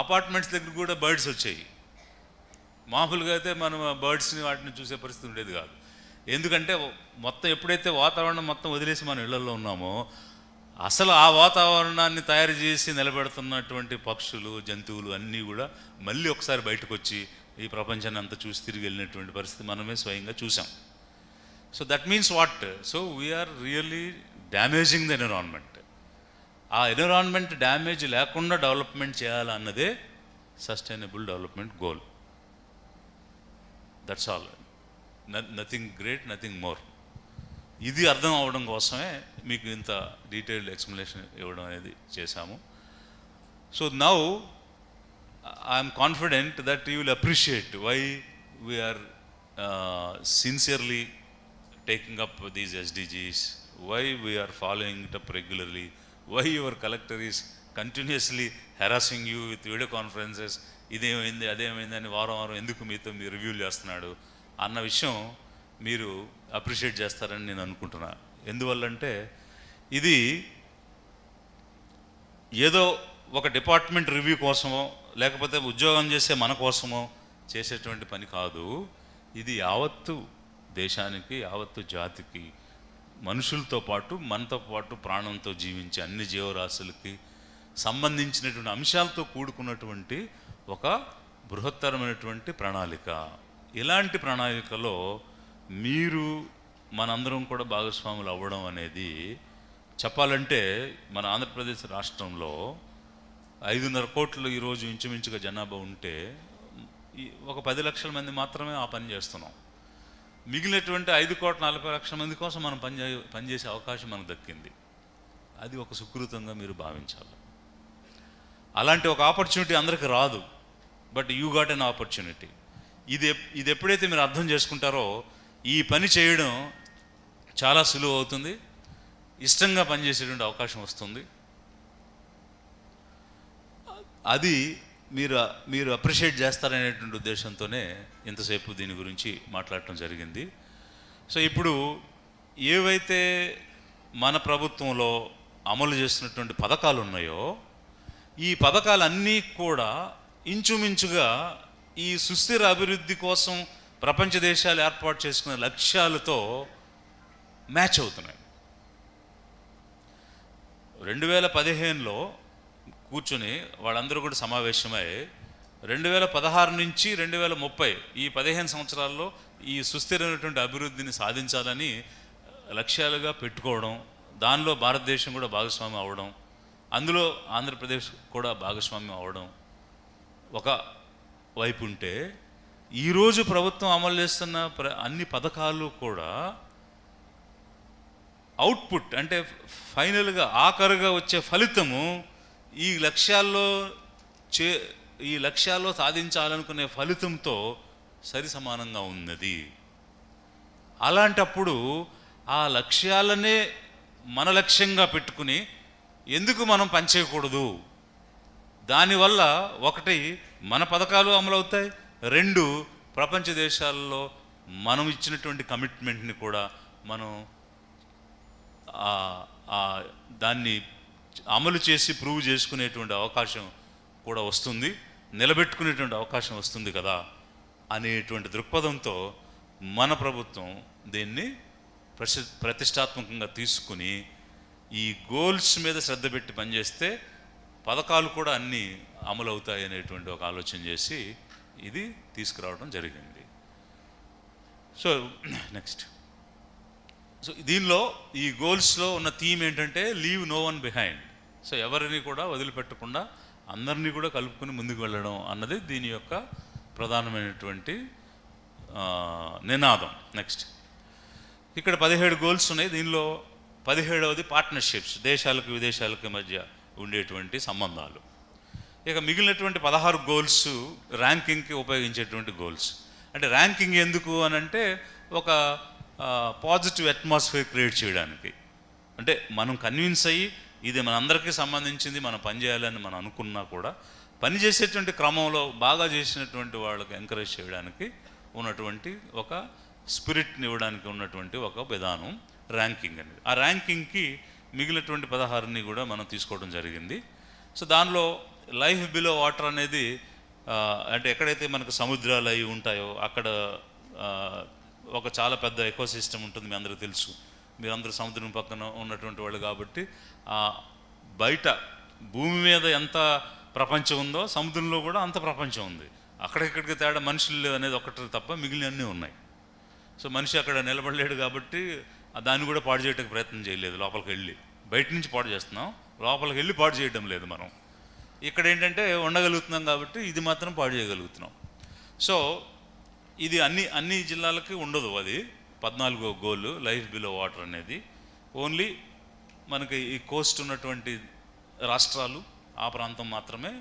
అపార్ట్మెంట్స్ దగ్గర కూడా బర్డ్స్ వచ్చాయి. మామూలుగా అయితే మనం బర్డ్స్ని వాటిని చూసే పరిస్థితి ఉండేది కాదు. ఎందుకంటే మొత్తం ఎప్పుడైతే వాతావరణం మొత్తం వదిలేసి మనం ఇళ్లలో ఉన్నామో, అసలు ఆ వాతావరణాన్ని తయారు చేసి నిలబెడుతున్నటువంటి పక్షులు, జంతువులు అన్నీ కూడా మళ్ళీ ఒకసారి బయటకు వచ్చి ఈ ప్రపంచాన్ని అంతా చూసి తిరిగి వెళ్ళినటువంటి పరిస్థితి మనమే స్వయంగా చూసాం. So that means what? So we're really damaging the environment. ఆ ఎన్విరాన్మెంట్ డ్యామేజ్ లేకుండా డెవలప్మెంట్ చేయాలన్నదే sustainable development goal. That's all. Nothing great, nothing more. ఇది అర్థం అవ్వడం కోసమే మీకు ఇంత డీటెయిల్డ్ ఎక్స్ప్లెనేషన్ ఇవ్వడం అనేది చేశాము. So now I'm confident that you will appreciate why we are sincerely taking up these SDGs, why we are following it up regularly, why your collector is continuously harassing you with video conferences, ఇదేమైంది అదేమైంది అని వారం వారం ఎందుకు మీతో మీరు రివ్యూలు చేస్తున్నాడు అన్న విషయం మీరు అప్రిషియేట్ చేస్తారని నేను అనుకుంటున్నా. ఎందువల్లంటే ఇది ఏదో ఒక డిపార్ట్మెంట్ రివ్యూ కోసమో లేకపోతే ఉద్యోగం చేసే మన కోసమో చేసేటువంటి పని కాదు. ఇది యావత్తు దేశానికి, యావత్తు జాతికి, మనుషులతో పాటు మనతో పాటు ప్రాణంతో జీవించే అన్ని జీవరాశులకి సంబంధించినటువంటి అంశాలతో కూడుకున్నటువంటి ఒక బృహత్తరమైనటువంటి ప్రణాళిక. ఇలాంటి ప్రణాళికలో మీరు మనందరం కూడా భాగస్వాములు అవ్వడం అనేది చెప్పాలంటే మన ఆంధ్రప్రదేశ్ రాష్ట్రంలో 5.5 కోట్లు ఈరోజు ఇంచుమించుగా జనాభా ఉంటే ఒక 10 లక్షల మంది మాత్రమే ఆ పని చేస్తున్నాం. మిగిలినటువంటి 5,40,00,000 మంది కోసం మనం పనిచేసే అవకాశం మనకు దక్కింది. అది ఒక సుకృతంగా మీరు భావించాలి. అలాంటి ఒక ఆపర్చునిటీ అందరికీ రాదు, but you got an opportunity. ఇది ఎప్పుడైతే మీరు అర్థం చేసుకుంటారో ఈ పని చేయడం చాలా సులువు అవుతుంది, ఇష్టంగా పనిచేసేటువంటి అవకాశం వస్తుంది. అది మీరు అప్రిషియేట్ చేస్తారనేటువంటి ఉద్దేశంతోనే ఇంతసేపు దీని గురించి మాట్లాడటం జరిగింది. సో ఇప్పుడు ఏవైతే మన ప్రభుత్వంలో అమలు చేస్తున్నటువంటి పథకాలు ఉన్నాయో ఈ పథకాలన్నీ కూడా ఇంచుమించుగా ఈ సుస్థిర అభివృద్ధి కోసం ప్రపంచ దేశాలు ఏర్పాటు చేసుకున్న లక్ష్యాలతో మ్యాచ్ అవుతున్నాయి. 2015లో కూర్చొని వాళ్ళందరూ కూడా సమావేశమై 2016 నుంచి 2030 ఈ 15 సంవత్సరాల్లో ఈ సుస్థిరమైనటువంటి అభివృద్ధిని సాధించాలని లక్ష్యాలుగా పెట్టుకోవడం, దానిలో భారతదేశం కూడా భాగస్వామ్యం అవ్వడం, అందులో ఆంధ్రప్రదేశ్ కూడా భాగస్వామ్యం అవ్వడం ఒక వైపు ఉంటే, ఈరోజు ప్రభుత్వం అమలు చేస్తున్న అన్ని పథకాలు కూడా అవుట్పుట్ అంటే ఫైనల్గా ఆఖరుగా వచ్చే ఫలితము ఈ లక్ష్యాల్లో సాధించాలనుకునే ఫలితంతో సరి సమానంగా ఉన్నది. అలాంటప్పుడు ఆ లక్ష్యాలనే మన లక్ష్యంగా పెట్టుకుని ఎందుకు మనం పనిచేయకూడదు? దానివల్ల ఒకటి మన పథకాలు అమలవుతాయి, 2 ప్రపంచ దేశాల్లో మనం ఇచ్చినటువంటి కమిట్మెంట్ని కూడా మనం దాన్ని అమలు చేసి ప్రూవ్ చేసుకునేటువంటి అవకాశం కూడా వస్తుంది, నిలబెట్టుకునేటువంటి అవకాశం వస్తుంది కదా అనేటువంటి దృక్పథంతో మన ప్రభుత్వం దీన్ని ప్రతిష్టాత్మకంగా తీసుకుని ఈ గోల్స్ మీద శ్రద్ధ పెట్టి పనిచేస్తే పథకాలు కూడా అన్నీ అమలు అవుతాయి అనేటువంటి ఒక ఆలోచన చేసి ఇది తీసుకురావడం జరిగింది. సో నెక్స్ట్, సో దీనిలో ఈ గోల్స్లో ఉన్న థీమ్ ఏంటంటే leave no one behind. So ఎవరిని కూడా వదిలిపెట్టకుండా అందరినీ కూడా కలుపుకొని ముందుకు వెళ్ళడం అన్నది దీని యొక్క ప్రధానమైనటువంటి నినాదం. నెక్స్ట్, ఇక్కడ 17 గోల్స్ ఉన్నాయి. దీనిలో 17వది పార్ట్నర్షిప్స్, దేశాలకు విదేశాలకు మధ్య ఉండేటువంటి సంబంధాలు. ఇక మిగిలినటువంటి 16 గోల్స్ ర్యాంకింగ్కి ఉపయోగించేటువంటి గోల్స్. అంటే ర్యాంకింగ్ ఎందుకు అని అంటే ఒక పాజిటివ్ అట్మాస్ఫియర్ క్రియేట్ చేయడానికి. అంటే మనం కన్విన్స్ అయ్యి ఇది మనందరికీ సంబంధించింది, మనం పనిచేయాలని మనం అనుకున్నా కూడా పనిచేసేటువంటి క్రమంలో బాగా చేసినటువంటి వాళ్ళకి ఎంకరేజ్ చేయడానికి ఉన్నటువంటి ఒక స్పిరిట్ని ఇవ్వడానికి ఉన్నటువంటి ఒక విధానం ర్యాంకింగ్ అనేది. ఆ ర్యాంకింగ్కి మిగిలినటువంటి 16ని కూడా మనం తీసుకోవడం జరిగింది. సో దానిలో లైఫ్ బిలో వాటర్ అనేది అంటే ఎక్కడైతే మనకు సముద్రాలు అవి ఉంటాయో అక్కడ ఒక చాలా పెద్ద ఎకోసిస్టమ్ ఉంటుంది. మీ అందరికీ తెలుసు, మీరందరూ సముద్రం పక్కన ఉన్నటువంటి వాళ్ళు కాబట్టి బయట భూమి మీద ఎంత ప్రపంచం ఉందో సముద్రంలో కూడా అంత ప్రపంచం ఉంది. అక్కడిక్కడికి తేడా మనుషులు అనేది ఒకటి తప్ప మిగిలినన్నీ ఉన్నాయి. సో మనిషి అక్కడ నిలబడలేడు కాబట్టి దాన్ని కూడా పాడు చేయడానికి ప్రయత్నం చేయలేదు. లోపలికి వెళ్ళి బయట నుంచి పాడు చేస్తున్నాం, లోపలికి వెళ్ళి పాడు చేయడం లేదు మనం. ఇక్కడ ఏంటంటే ఉండగలుగుతున్నాం కాబట్టి ఇది మాత్రం పాడు చేయగలుగుతున్నాం. సో ఇది అన్ని జిల్లాలకి ఉండదు. అది 14వ గోల్ లైఫ్ బిలో వాటర్ అనేది ఓన్లీ మనకి ఈ కోస్ట్ ఉన్నటువంటి రాష్ట్రాలు ఆ ప్రాంతం మాత్రమే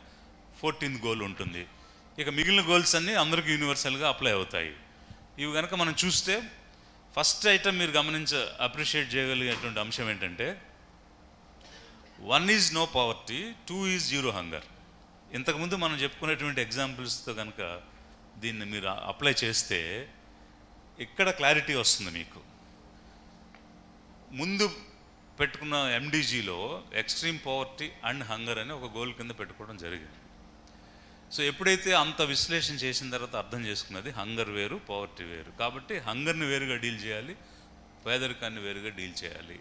14th గోల్ ఉంటుంది. ఇక మిగిలిన గోల్స్ అన్నీ అందరికీ యూనివర్సల్గా అప్లై అవుతాయి. ఇవి కనుక మనం చూస్తే ఫస్ట్ ఐటమ్ మీరు అప్రిషియేట్ చేయగలిగేటువంటి అంశం ఏంటంటే 1 is no poverty, 2 is zero hunger. ఇంతకుముందు మనం చెప్పుకునేటువంటి ఎగ్జాంపుల్స్తో కనుక దీన్ని మీరు అప్లై చేస్తే ఇక్కడ క్లారిటీ వస్తుంది మీకు. ముందు పెట్టుకున్న ఎండిజీలో ఎక్స్ట్రీమ్ పవర్టీ అండ్ హంగర్ అని ఒక గోల్ కింద పెట్టుకోవడం జరిగింది. సో ఎప్పుడైతే అంత విశ్లేషణ చేసిన తర్వాత అర్థం చేసుకున్నది హంగర్ వేరు, పవర్టీ వేరు. కాబట్టి హంగర్ని వేరుగా డీల్ చేయాలి, పేదరికాన్ని వేరుగా డీల్ చేయాలి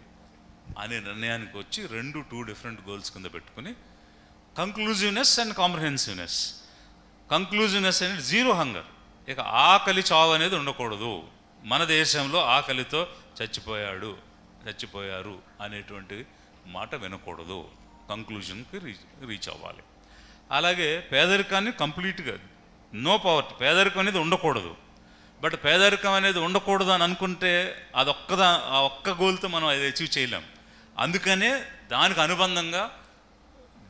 అనే నిర్ణయానికి వచ్చి 2 డిఫరెంట్ గోల్స్ కింద పెట్టుకుని కంక్లూజివ్నెస్ అండ్ కాంప్రహెన్సివ్నెస్. కంక్లూజివ్నెస్ అనేది జీరో హంగర్. ఇక ఆకలి చావు అనేది ఉండకూడదు. మన దేశంలో ఆకలితో చచ్చిపోయారు అనేటువంటి మాట వినకూడదు. కంక్లూజన్కి రీచ్ అవ్వాలి. అలాగే పేదరికాన్ని కంప్లీట్గా నో పవర్టీ, పేదరికం అనేది ఉండకూడదు. బట్ పేదరికం అనేది ఉండకూడదు అని అనుకుంటే ఆ ఒక్క గోల్తో మనం అది అచీవ్ చేయలేం. అందుకనే దానికి అనుబంధంగా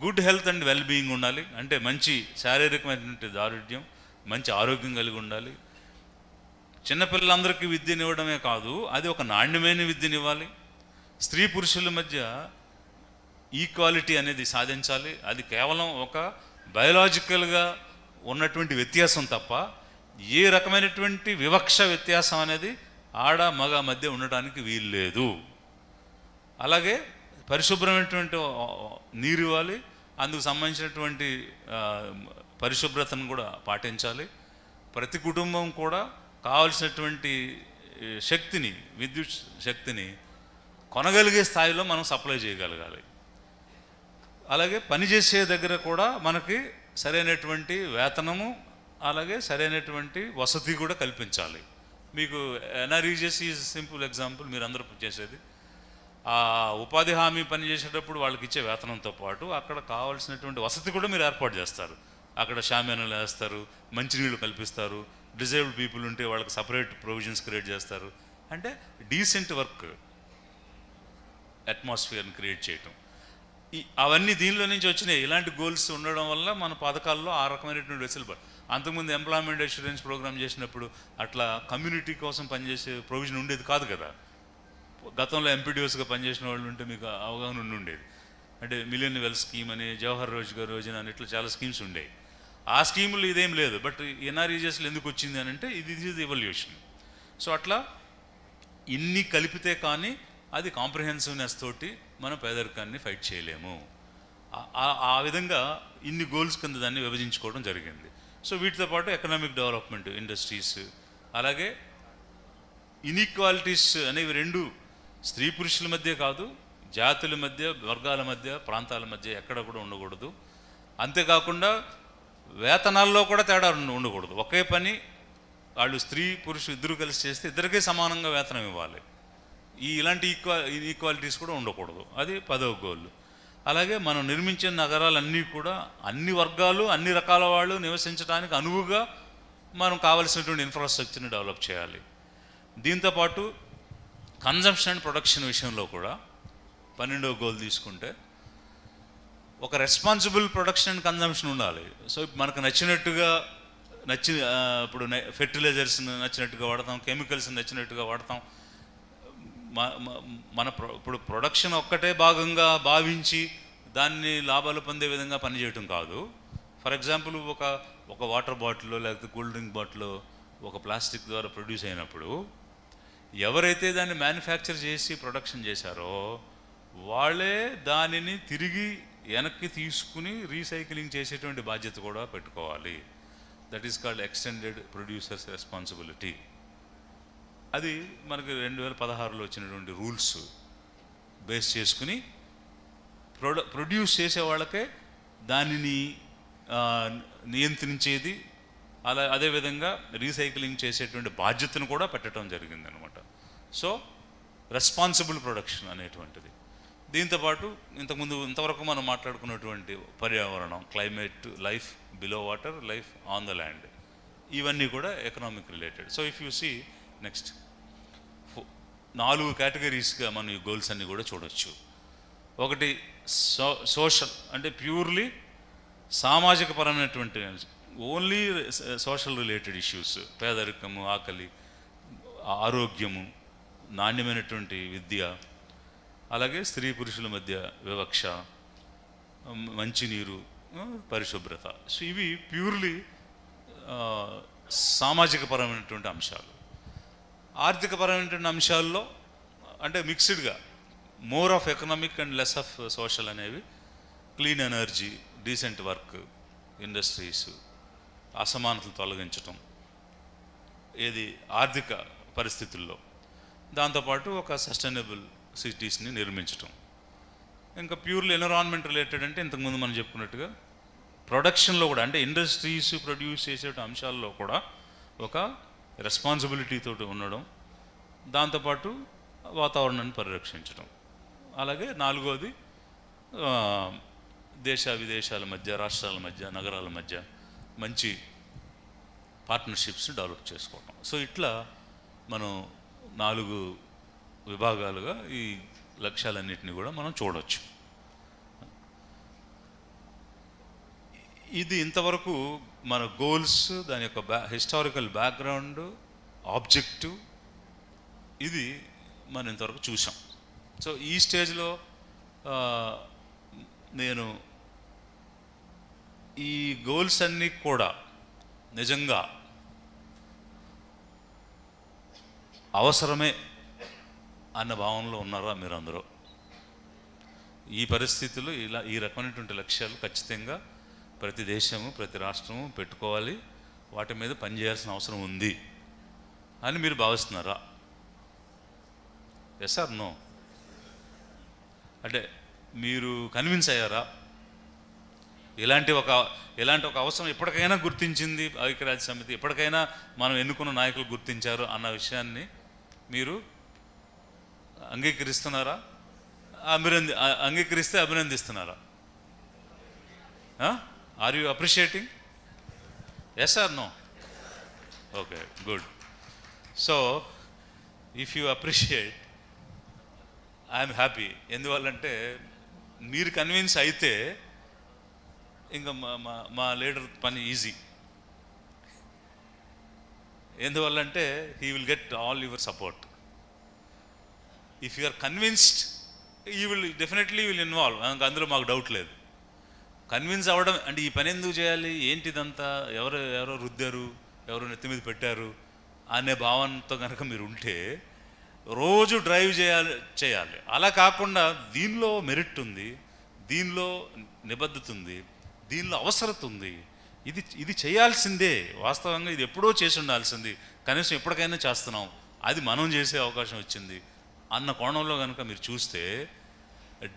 good health and well being ఉండాలి. అంటే మంచి శారీరకమైనటువంటి దారుఢ్యం, మంచి ఆరోగ్యం కలిగి ఉండాలి. చిన్నపిల్లలందరికీ విద్యనివ్వడమే కాదు, అది ఒక నాణ్యమైన విద్యనివ్వాలి. స్త్రీ పురుషుల మధ్య ఈక్వాలిటీ అనేది సాధించాలి. అది కేవలం ఒక బయోలాజికల్గా ఉన్నటువంటి వ్యత్యాసం తప్ప ఏ రకమైనటువంటి వివక్ష వ్యత్యాసం అనేది ఆడ మగ మధ్య ఉండడానికి వీలు లేదు. అలాగే పరిశుభ్రమైనటువంటి నీరు ఇవ్వాలి. అందుకు సంబంధించినటువంటి పరిశుభ్రతను కూడా పాటించాలి. ప్రతి కుటుంబం కూడా కావలసినటువంటి శక్తిని, విద్యుత్ శక్తిని కొనగలిగే స్థాయిలో మనం సప్లై చేయగలగాలి. అలాగే పనిచేసే దగ్గర కూడా మనకి సరైనటువంటి వేతనము, అలాగే సరైనటువంటి వసతి కూడా కల్పించాలి. మీకు ఎన్ఆర్ఈజెస్ ఈజ్ సింపుల్ ఎగ్జాంపుల్. మీరు అందరూ చేసేది ఆ ఉపాధి హామీ పనిచేసేటప్పుడు వాళ్ళకి ఇచ్చే వేతనంతో పాటు అక్కడ కావాల్సినటువంటి వసతి కూడా మీరు ఏర్పాటు చేస్తారు. అక్కడ షామియానాలు వేస్తారు, మంచినీళ్ళు కల్పిస్తారు. డిజేబుల్డ్ పీపుల్ ఉంటే వాళ్ళకి సపరేట్ ప్రొవిజన్స్ క్రియేట్ చేస్తారు. అంటే డీసెంట్ వర్క్ అట్మాస్ఫియర్ని క్రియేట్ చేయటం, అవన్నీ దీనిలో నుంచి వచ్చినాయి. ఇలాంటి గోల్స్ ఉండడం వల్ల మన పథకాల్లో ఆ రకమైనటువంటి వెసులుబాటు. అంతకుముందు ఎంప్లాయ్మెంట్ అష్యూరెన్స్ ప్రోగ్రామ్ చేసినప్పుడు అట్లా కమ్యూనిటీ కోసం పనిచేసే ప్రొవిజన్ ఉండేది కాదు కదా. గతంలో ఎంపీడీఓస్గా పనిచేసిన వాళ్ళు ఉంటే మీకు అవగాహన ఉండేది. అంటే మిలియన్ వెల్ స్కీమ్ అని, జవహర్ రోజ్గార్ యోజన అని ఇట్లా చాలా స్కీమ్స్ ఉండేవి. ఆ స్కీములు ఇదేం లేదు. బట్ ఎన్ఆర్ఈజెస్లో ఎందుకు వచ్చింది అని అంటే ఇది ఈజ్ ఎవల్యూషన్. సో అట్లా ఇన్ని కలిపితే కానీ అది కాంప్రహెన్సివ్నెస్ తోటి మనం పేదరికాన్ని ఫైట్ చేయలేము. ఆ విధంగా ఇన్ని గోల్స్ కింద దాన్ని విభజించుకోవడం జరిగింది. సో వీటితో పాటు ఎకనామిక్ డెవలప్మెంట్, ఇండస్ట్రీస్, అలాగే ఇన్ఈక్వాలిటీస్ అనేవి 2 స్త్రీ పురుషుల మధ్య కాదు, జాతుల మధ్య, వర్గాల మధ్య, ప్రాంతాల మధ్య ఎక్కడ కూడా ఉండకూడదు. అంతేకాకుండా వేతనాల్లో కూడా తేడా ఉండకూడదు. ఒకే పని వాళ్ళు స్త్రీ పురుషులు ఇద్దరు కలిసి చేస్తే ఇద్దరికీ సమానంగా వేతనం ఇవ్వాలి. ఇలాంటి ఈక్వాలిటీస్ కూడా ఉండకూడదు. అది 10వ గోల్. అలాగే మనం నిర్మించిన నగరాలన్నీ కూడా అన్ని వర్గాలు, అన్ని రకాల వాళ్ళు నివసించడానికి అనువుగా మనం కావలసినటువంటి ఇన్ఫ్రాస్ట్రక్చర్ని డెవలప్ చేయాలి. దీంతోపాటు కన్జంప్షన్ అండ్ ప్రొడక్షన్ విషయంలో కూడా 12వ గోల్ తీసుకుంటే ఒక రెస్పాన్సిబుల్ ప్రొడక్షన్ అండ్ కన్జంప్షన్ ఉండాలి. సో మనకు నచ్చినట్టుగా ఇప్పుడు ఫెర్టిలైజర్స్ నచ్చినట్టుగా వాడతాం, కెమికల్స్ నచ్చినట్టుగా వాడతాం. ఇప్పుడు ప్రొడక్షన్ ఒక్కటే భాగంగా భావించి దాన్ని లాభాలు పొందే విధంగా పనిచేయటం కాదు. ఫర్ ఎగ్జాంపుల్ ఒక వాటర్ బాటిల్లో లేకపోతే కూల్ డ్రింక్ బాటిల్లో ఒక ప్లాస్టిక్ ద్వారా ప్రొడ్యూస్ అయినప్పుడు ఎవరైతే దాన్ని మ్యానుఫ్యాక్చర్ చేసి ప్రొడక్షన్ చేశారో వాళ్ళే దానిని తిరిగి వెనక్కి తీసుకుని రీసైక్లింగ్ చేసేటువంటి బాధ్యత కూడా పెట్టుకోవాలి. That is called extended producers responsibility. అది మనకి 2016లో వచ్చినటువంటి రూల్స్ బేస్ చేసుకుని ప్రొడ్యూస్ చేసే వాళ్ళకే దానిని నియంత్రించేది, అదేవిధంగా రీసైక్లింగ్ చేసేటువంటి బాధ్యతను కూడా పెట్టడం జరిగిందనమాట. సో రెస్పాన్సిబుల్ ప్రొడక్షన్ అనేటువంటిది. దీంతోపాటు ఇంతవరకు మనం మాట్లాడుకున్నటువంటి పర్యావరణం, climate, life below water, life on the land, ఇవన్నీ కూడా economic related. So if you see next 4 కేటగిరీస్గా మనం ఈ గోల్స్ అన్నీ కూడా చూడొచ్చు. ఒకటి సోషల్, అంటే ప్యూర్లీ సామాజిక పరమైనటువంటి ఓన్లీ సోషల్ రిలేటెడ్ ఇష్యూస్, పేదరికము, ఆకలి, ఆరోగ్యము, నాణ్యమైనటువంటి విద్య, అలాగే స్త్రీ పురుషుల మధ్య వివక్ష, మంచినీరు, పరిశుభ్రత. సో ఇవి ప్యూర్లీ సామాజిక పరమైనటువంటి అంశాలు. ఆర్థిక పరమైనటువంటి అంశాల్లో అంటే మిక్స్డ్గా more of economic and less of social అనేవి clean energy, decent work, industries, అసమానతలు తొలగించటం, ఏది ఆర్థిక పరిస్థితుల్లో. దాంతోపాటు ఒక సస్టైనబుల్ సిటీస్ని నిర్మించటం. ఇంకా ప్యూర్లీ ఎన్విరాన్మెంట్ రిలేటెడ్ అంటే ఇంతకుముందు మనం చెప్పుకున్నట్టుగా ప్రొడక్షన్లో కూడా, అంటే ఇండస్ట్రీస్ ప్రొడ్యూస్ చేసే అంశాల్లో కూడా ఒక రెస్పాన్సిబిలిటీతో ఉండడం, దాంతోపాటు వాతావరణాన్ని పరిరక్షించడం. అలాగే 4వది దేశ విదేశాల మధ్య, రాష్ట్రాల మధ్య, నగరాల మధ్య మంచి పార్ట్నర్షిప్స్ని డెవలప్ చేసుకోవడం. సో ఇట్లా మనం 4 విభాగాలుగా ఈ లక్ష్యాలన్నింటినీ కూడా మనం చూడవచ్చు. ఇది ఇంతవరకు మన గోల్స్, దాని యొక్క హిస్టారికల్ బ్యాక్గ్రౌండ్, ఆబ్జెక్టివ్, ఇది మనం ఇంతవరకు చూసాం. సో ఈ స్టేజ్లో నేను ఈ గోల్స్ అన్నీ కూడా నిజంగా అవసరమే అన్న భావనలో ఉన్నారా మీరందరూ? ఈ పరిస్థితుల్లో ఈ రకమైనటువంటి లక్ష్యాలు ఖచ్చితంగా ప్రతి దేశము, ప్రతి రాష్ట్రము పెట్టుకోవాలి, వాటి మీద పనిచేయాల్సిన అవసరం ఉంది అని మీరు భావిస్తున్నారా? Yes or no? అంటే మీరు కన్విన్స్ అయ్యారా? ఇలాంటి ఒక అవసరం ఎప్పటికైనా గుర్తించింది ఐక్యరాజ్య సమితి, ఎప్పటికైనా మనం ఎన్నుకున్న నాయకులు గుర్తించారు అన్న విషయాన్ని మీరు అంగీకరిస్తున్నారా? అంగీకరిస్తే అభినందిస్తున్నారా? Are you appreciating? Yes or no? Okay, good. So if you appreciate, I'm happy. ఎందువల్లంటే మీరు కన్విన్స్ అయితే ఇంకా మా లీడర్ పని ఈజీ. ఎందువల్లంటే he will get all your support. If you are convinced, you will definitely will involve. అందులో మాకు డౌట్ లేదు. కన్విన్స్ అవ్వడం అంటే ఈ పని ఎందుకు చేయాలి, ఏంటిదంతా, ఎవరో రుద్దారు, ఎవరు నెత్తి మీద పెట్టారు అనే భావనతో కనుక మీరు ఉంటే రోజు డ్రైవ్ చేయాలి. అలా కాకుండా దీనిలో మెరిట్ ఉంది, దీనిలో నిబద్ధత ఉంది, దీనిలో అవసరత ఉంది, ఇది చేయాల్సిందే, వాస్తవంగా ఇది ఎప్పుడో చేసి ఉండాల్సింది, కనీసం ఎప్పటికైనా చేస్తున్నాం, అది మనం చేసే అవకాశం వచ్చింది అన్న కోణంలో కనుక మీరు చూస్తే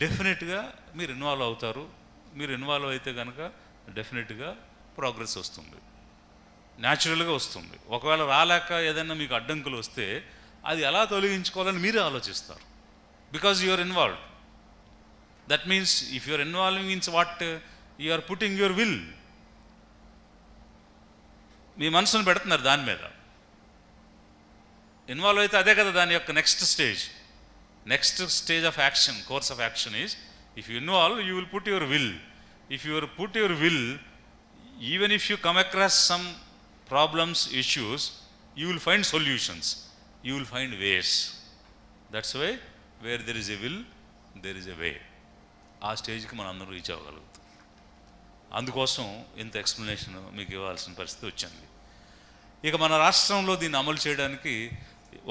డెఫినెట్గా మీరు ఇన్వాల్వ్ అవుతారు. మీరు ఇన్వాల్వ్ అయితే కనుక డెఫినెట్గా ప్రోగ్రెస్ వస్తుంది, న్యాచురల్గా వస్తుంది. ఒకవేళ రాలేక ఏదైనా మీకు అడ్డంకులు వస్తే అది ఎలా తొలగించుకోవాలని మీరే ఆలోచిస్తారు, because you are involved. That means if you are involving means what, you are putting your will, మీ మనసును పెడుతున్నారు దాని మీద. ఇన్వాల్వ్ అయితే అదే కదా దాని యొక్క next stage of action, course of action is, if you involve, you will put your will. If you put your will, even if you come across some problems, issues, you will find solutions, you will find ways. That's why where there is a will, there is a way. ఆ స్టేజ్కి మనం అందరం రీచ్ అవ్వగలుగుతాం. అందుకోసం ఇంత ఎక్స్ప్లెనేషన్ మీకు ఇవ్వాల్సిన పరిస్థితి వచ్చింది. ఇక మన రాష్ట్రంలో దీన్ని అమలు చేయడానికి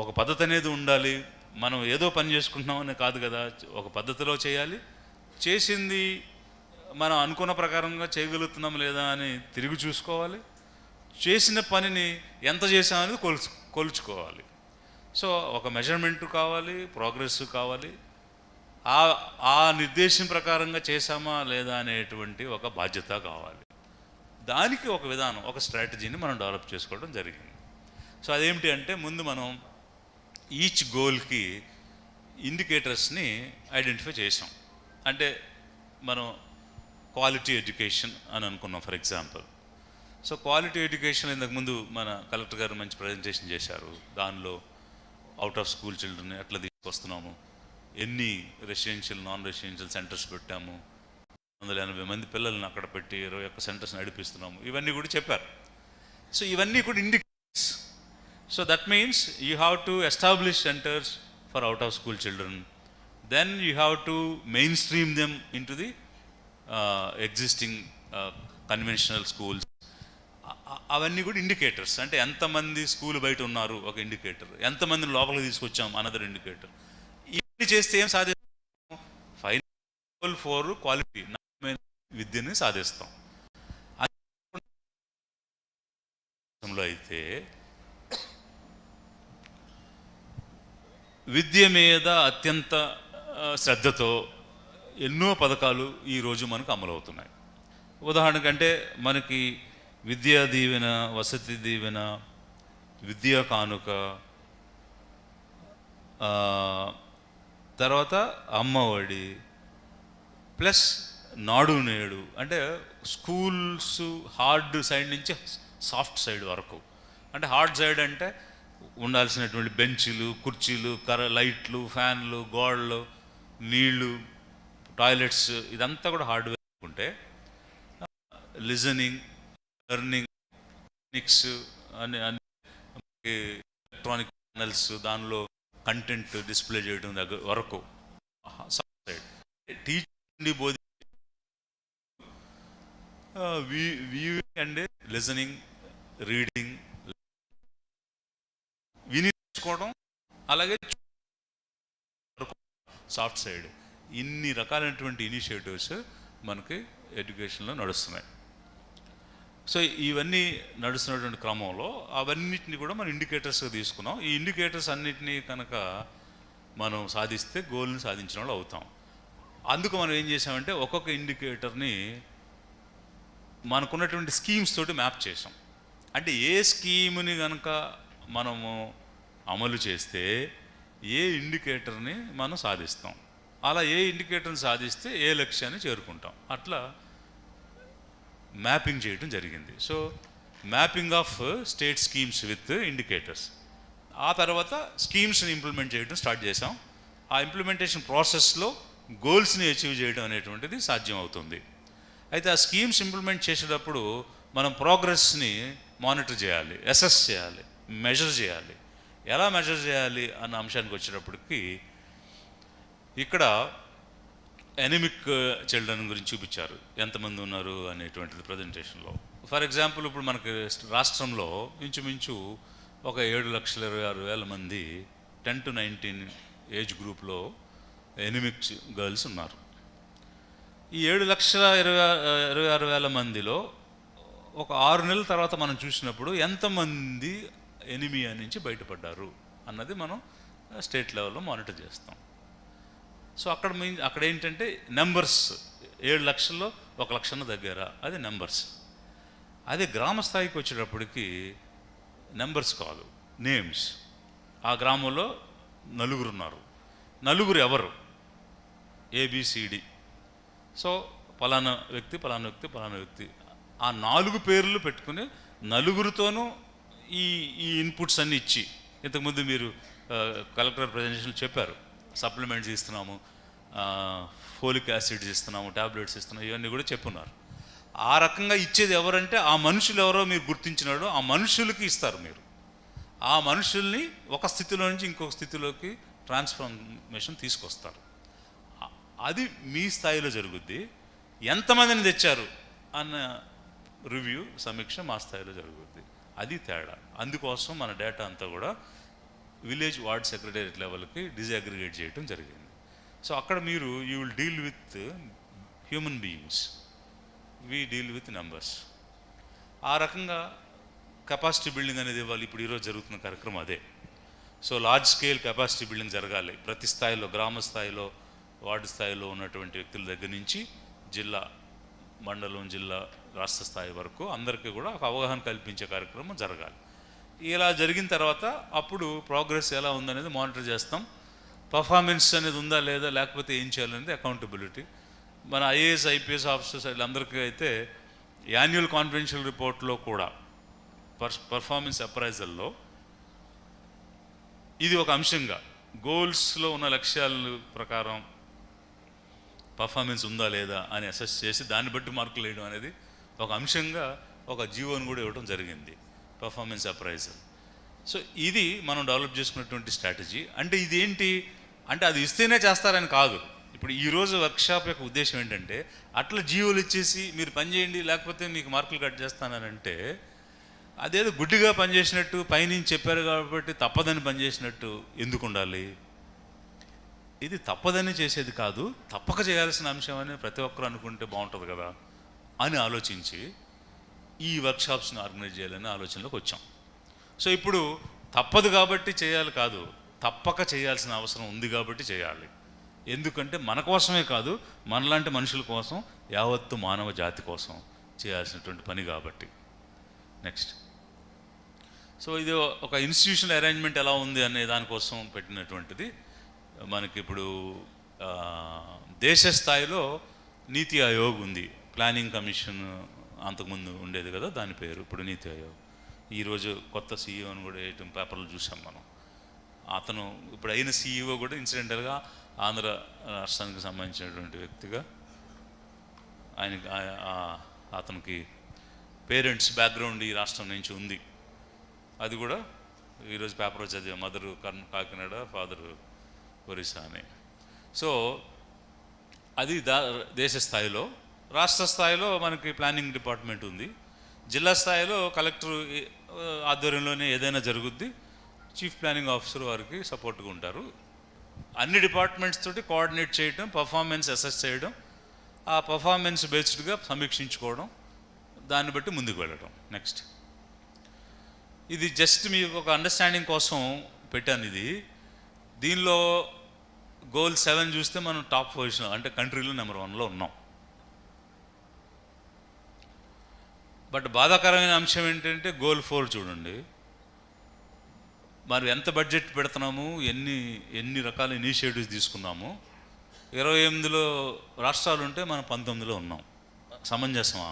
ఒక పద్ధతి అనేది ఉండాలి. మనం ఏదో పని చేసుకుంటున్నామని కాదు కదా, ఒక పద్ధతిలో చేయాలి. చేసింది మనం అనుకున్న ప్రకారంగా చేయగలుగుతున్నాం లేదా అని తిరిగి చూసుకోవాలి. చేసిన పనిని ఎంత చేసామనేది కొలుచుకోవాలి. సో ఒక మెజర్మెంట్ కావాలి, ప్రోగ్రెస్ కావాలి. ఆ నిర్దేశం ప్రకారంగా చేసామా లేదా అనేటువంటి ఒక బాధ్యత కావాలి. దానికి ఒక విధానం, ఒక స్ట్రాటజీని మనం డెవలప్ చేసుకోవడం జరిగింది. సో అదేమిటి అంటే, ముందు మనం ఈచ్ గోల్కి ఇండికేటర్స్ని ఐడెంటిఫై చేసాం. అంటే మనం క్వాలిటీ ఎడ్యుకేషన్ అని అనుకున్నాం for example. So quality education ఇంతకుముందు మన కలెక్టర్ గారు మంచి ప్రజెంటేషన్ చేశారు. దానిలో అవుట్ ఆఫ్ స్కూల్ చిల్డ్రన్ ఎట్లా తీసుకొస్తున్నాము, ఎన్ని రెసిడెన్షియల్ నాన్ రెసిడెన్షియల్ సెంటర్స్ పెట్టాము, 180 మంది పిల్లల్ని అక్కడ పెట్టి 21 సెంటర్స్ నడిపిస్తున్నాము, ఇవన్నీ కూడా చెప్పారు. సో ఇవన్నీ కూడా indicators. So that means you have to establish centres for out of school children, then you have to mainstream them into the existing conventional schools. అవన్నీ కూడా ఇండికేటర్స్. అంటే ఎంతమంది స్కూల్ బయట ఉన్నారు ఒక ఇండికేటర్, ఎంతమందిని లోపలికి తీసుకొచ్చాం అనదర్ ఇండికేటర్. ఇవన్నీ చేస్తే ఏం సాధిస్తాం? ఫైనల్ 4 క్వాలిటీ నాణ్యమైన విద్యని సాధిస్తాం. అయితే విద్య మీద అత్యంత శ్రద్ధతో ఎన్నో పథకాలు ఈరోజు మనకు అమలవుతున్నాయి. ఉదాహరణకంటే మనకి విద్యా దీవెన, వసతి దీవెన, విద్యా కానుక, తర్వాత అమ్మఒడి, ప్లస్ నాడు నేడు. అంటే స్కూల్స్ హార్డ్ సైడ్ నుంచి సాఫ్ట్ సైడ్ వరకు. అంటే హార్డ్ సైడ్ అంటే ఉండాల్సినటువంటి బెంచీలు, కుర్చీలు, లైట్లు, ఫ్యాన్లు, గోడలు, నీళ్లు, టాయిలెట్స్, ఇదంతా కూడా హార్డ్వేర్ అనుకుంటే, లిజనింగ్, లెర్నింగ్ టెక్నిక్స్ అని ఎలక్ట్రానిక్ ప్యానల్స్, దానిలో కంటెంట్ డిస్ప్లే చేయడం దగ్గర వరకు సాఫ్ట్ సైడ్. టీచింగ్ బోధి వ్యూయింగ్ అండ్ లిజనింగ్, రీడింగ్, వినియోగించుకోవడం, అలాగే సాఫ్ట్ సైడ్. ఇన్ని రకాలైనటువంటి ఇనిషియేటివ్స్ మనకి ఎడ్యుకేషన్లో నడుస్తున్నాయి. సో ఇవన్నీ నడుస్తున్నటువంటి క్రమంలో అవన్నిటిని కూడా మనం ఇండికేటర్స్గా తీసుకున్నాం. ఈ ఇండికేటర్స్ అన్నిటినీ కనుక మనం సాధిస్తే గోల్ని సాధించిన వాళ్ళు అవుతాం. అందుకు మనం ఏం చేసామంటే ఒక్కొక్క ఇండికేటర్ని మనకున్నటువంటి స్కీమ్స్ తోటి మ్యాప్ చేసాం. అంటే ఏ స్కీమ్ని కనుక మనము అమలు చేస్తే ఏ ఇండికేటర్ని మనం సాధిస్తాం, అలా ఏ ఇండికేటర్ని సాధిస్తే ఏ లక్ష్యాన్ని చేరుకుంటాం, అట్లా మ్యాపింగ్ చేయడం జరిగింది. So mapping of state schemes with indicators. ఆ తర్వాత స్కీమ్స్ని ఇంప్లిమెంట్ చేయడం స్టార్ట్ చేసాం. ఆ ఇంప్లిమెంటేషన్ ప్రాసెస్లో గోల్స్ని అచీవ్ చేయడం అనేటువంటిది సాధ్యం అవుతుంది. అయితే ఆ స్కీమ్స్ ఇంప్లిమెంట్ చేసేటప్పుడు మనం ప్రోగ్రెస్ని మానిటర్ చేయాలి, అసెస్ చేయాలి, మెజర్ చేయాలి. ఎలా మెజర్ చేయాలి అన్న అంశానికి వచ్చేటప్పటికి ఇక్కడ ఎనిమిక్ చిల్డ్రన్ గురించి చూపించారు, ఎంతమంది ఉన్నారు అనేటువంటిది ప్రజెంటేషన్లో. ఫర్ ఎగ్జాంపుల్ ఇప్పుడు మనకి రాష్ట్రంలో ఇంచుమించు ఒక 7,26,000 మంది 10 to 19 ఏజ్ గ్రూప్లో ఎనిమిక్ గర్ల్స్ ఉన్నారు. ఈ 7,26,000 మందిలో ఒక 6 నెలల తర్వాత మనం చూసినప్పుడు ఎంతమంది ఎనిమియా నుంచి బయటపడ్డారు అన్నది మనం స్టేట్ లెవెల్లో మానిటర్ చేస్తాం. సో అక్కడ ఏంటంటే నెంబర్స్, 7 లక్షల్లో 1 లక్షన్న దగ్గర, అది నెంబర్స్. అదే గ్రామ స్థాయికి వచ్చేటప్పటికి నెంబర్స్ కాదు, నేమ్స్. ఆ గ్రామంలో 4 ఉన్నారు. 4 ఎవరు? ABCD. సో పలానా వ్యక్తి, పలానా వ్యక్తి, పలానా వ్యక్తి. ఆ 4 పేర్లు పెట్టుకుని 4తోనూ ఈ ఇన్పుట్స్ అన్నీ ఇచ్చి, ఇంతకుముందు మీరు కలెక్టర్ ప్రజెంటేషన్లో చెప్పారు, సప్లిమెంట్స్ ఇస్తున్నాము, ఫోలిక్ యాసిడ్స్ ఇస్తున్నాము, ట్యాబ్లెట్స్ ఇస్తున్నాము, ఇవన్నీ కూడా చెప్పున్నారు. ఆ రకంగా ఇచ్చేది ఎవరంటే ఆ మనుషులు ఎవరో మీరు గుర్తించినాడు, ఆ మనుషులకి ఇస్తారు మీరు. ఆ మనుషుల్ని ఒక స్థితిలో నుంచి ఇంకొక స్థితిలోకి ట్రాన్స్ఫర్మేషన్ తీసుకొస్తారు. అది మీ స్థాయిలో జరుగుద్ది. ఎంతమందిని తెచ్చారు అన్న రివ్యూ, సమీక్ష మా స్థాయిలో జరుగుద్ది. అది తేడా. అందుకోసం మన డేటా అంతా కూడా విలేజ్ వార్డ్ సెక్రటేరియట్ లెవెల్కి డిజాగ్రిగేట్ చేయడం జరిగింది. సో అక్కడ మీరు you will deal with human beings, we deal with numbers. ఆ రకంగా కెపాసిటీ బిల్డింగ్ అనేది ఇవ్వాలి. ఇప్పుడు ఈరోజు జరుగుతున్న కార్యక్రమం అదే. So large scale capacity building జరగాలి ప్రతి స్థాయిలో, గ్రామ స్థాయిలో, వార్డు స్థాయిలో ఉన్నటువంటి వ్యక్తుల దగ్గర నుంచి జిల్లా, మండలం, జిల్లా, రాష్ట్ర స్థాయి వరకు అందరికీ కూడా ఒక అవగాహన కల్పించే కార్యక్రమం జరగాలి. ఇలా జరిగిన తర్వాత అప్పుడు ప్రోగ్రెస్ ఎలా ఉందనేది మానిటర్ చేస్తాం. పర్ఫార్మెన్స్ అనేది ఉందా లేదా, లేకపోతే ఏం చేయాలనేది అకౌంటబిలిటీ. మన ఐఏఎస్ ఐపీఎస్ ఆఫీసర్స్ వీళ్ళందరికీ అయితే యాన్యువల్ కాన్ఫిడెన్షియల్ రిపోర్ట్లో కూడా పర్ఫార్మెన్స్ అప్రైజల్లో ఇది ఒక అంశంగా గోల్స్లో ఉన్న లక్ష్యాల ప్రకారం పర్ఫార్మెన్స్ ఉందా లేదా అని అసెస్ చేసి దాన్ని బట్టి మార్కులు వేయడం అనేది ఒక అంశంగా ఒక జీవోని కూడా ఇవ్వడం జరిగింది, పర్ఫార్మెన్స్ అప్రైజల్. సో ఇది మనం డెవలప్ చేసుకున్నటువంటి స్ట్రాటజీ. అంటే ఇదేంటి అంటే అది ఇస్తేనే చేస్తారని కాదు. ఇప్పుడు ఈరోజు వర్క్షాప్ యొక్క ఉద్దేశం ఏంటంటే అట్లా జీవోలు ఇచ్చేసి మీరు పని చేయండి లేకపోతే మీకు మార్కులు కట్ చేస్తానని అంటే అదేదో గుడ్డిగా పనిచేసినట్టు, పైనుంచి చెప్పారు కాబట్టి తప్పదని పనిచేసినట్టు ఎందుకు ఉండాలి? ఇది తప్పదని చేసేది కాదు, తప్పక చేయాల్సిన అంశం అని ప్రతి ఒక్కరు అనుకుంటే బాగుంటుంది కదా అని ఆలోచించి ఈ వర్క్షాప్స్ని ఆర్గనైజ్ చేయాలనే ఆలోచనలోకి వచ్చాం. సో ఇప్పుడు తప్పదు కాబట్టి చేయాలి కాదు, తప్పక చేయాల్సిన అవసరం ఉంది కాబట్టి చేయాలి. ఎందుకంటే మన కోసమే కాదు, మనలాంటి మనుషుల కోసం, యావత్తు మానవ జాతి కోసం చేయాల్సినటువంటి పని కాబట్టి. నెక్స్ట్, సో ఇది ఒక ఇన్స్టిట్యూషనల్ అరేంజ్మెంట్ ఎలా ఉంది అనే దానికోసం పెట్టినటువంటిది. మనకి ఇప్పుడు దేశ స్థాయిలో నీతి ఆయోగ్ ఉంది, ప్లానింగ్ కమిషన్ అంతకుముందు ఉండేది కదా, దాని పేరు ఇప్పుడు నీతి ఆయోగ్. ఈరోజు కొత్త సీఈఓని కూడా వేయటం పేపర్లు చూసాం మనం. అతను ఇప్పుడు అయిన సీఈఓ కూడా ఇన్సిడెంటల్గా ఆంధ్ర రాష్ట్రానికి సంబంధించినటువంటి వ్యక్తిగా, ఆయనకి అతనికి పేరెంట్స్ బ్యాక్గ్రౌండ్ ఈ రాష్ట్రం నుంచి ఉంది. అది కూడా ఈరోజు పేపర్లో చదివా, మదరు కాకినాడ, ఫాదరు ఒరిస్సా అని. సో అది దేశ స్థాయిలో. రాష్ట్ర స్థాయిలో మనకి ప్లానింగ్ డిపార్ట్మెంట్ ఉంది. జిల్లా స్థాయిలో కలెక్టర్ ఆధ్వర్యంలోనే ఏదైనా జరుగుద్ది, చీఫ్ ప్లానింగ్ ఆఫీసర్ వారికి సపోర్ట్గా ఉంటారు. అన్ని డిపార్ట్మెంట్స్ తోటి కోఆర్డినేట్ చేయడం, పర్ఫార్మెన్స్ అసెస్ చేయడం, ఆ పర్ఫార్మెన్స్ బేస్డ్గా సమీక్షించుకోవడం, దాన్ని బట్టి ముందుకు వెళ్ళడం. నెక్స్ట్, ఇది జస్ట్ మీకు ఒక అండర్స్టాండింగ్ కోసం పెట్టాను ఇది. దీనిలో గోల్ 7 చూస్తే మనం టాప్ పొజిషన్ అంటే కంట్రీలో నెంబర్ 1లో ఉన్నాం. బట్ బాధాకరమైన అంశం ఏంటంటే గోల్ 4 చూడండి, మరి ఎంత బడ్జెట్ పెడుతున్నాము, ఎన్ని రకాల ఇనిషియేటివ్స్ తీసుకున్నాము. 28లో రాష్ట్రాలు ఉంటే మనం 19లో ఉన్నాం. సమంజసమా?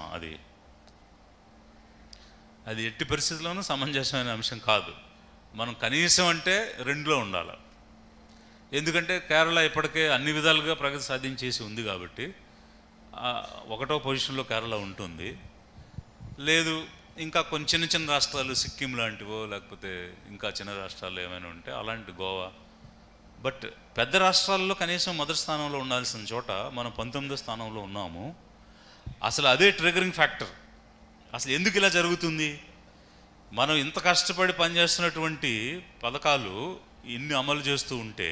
అది ఎట్టి పరిస్థితుల్లోనూ సమంజసమైన అంశం కాదు. మనం కనీసం అంటే 2లో ఉండాలి. ఎందుకంటే కేరళ ఇప్పటికే అన్ని విధాలుగా ప్రగతి సాధించేసి ఉంది కాబట్టి 1వ పొజిషన్లో కేరళ ఉంటుంది. లేదు ఇంకా కొన్ని చిన్న చిన్న రాష్ట్రాలు, సిక్కిం లాంటివో లేకపోతే ఇంకా చిన్న రాష్ట్రాలు ఏమైనా ఉంటే అలాంటి గోవా. బట్ పెద్ద రాష్ట్రాల్లో కనీసం మొదటి స్థానంలో ఉండాల్సిన చోట మనం 19వ స్థానంలో ఉన్నాము. అసలు అదే ట్రిగరింగ్ ఫ్యాక్టర్. అసలు ఎందుకు ఇలా జరుగుతుంది? మనం ఇంత కష్టపడి పనిచేస్తున్నటువంటి పథకాలు ఇన్ని అమలు చేస్తూ ఉంటే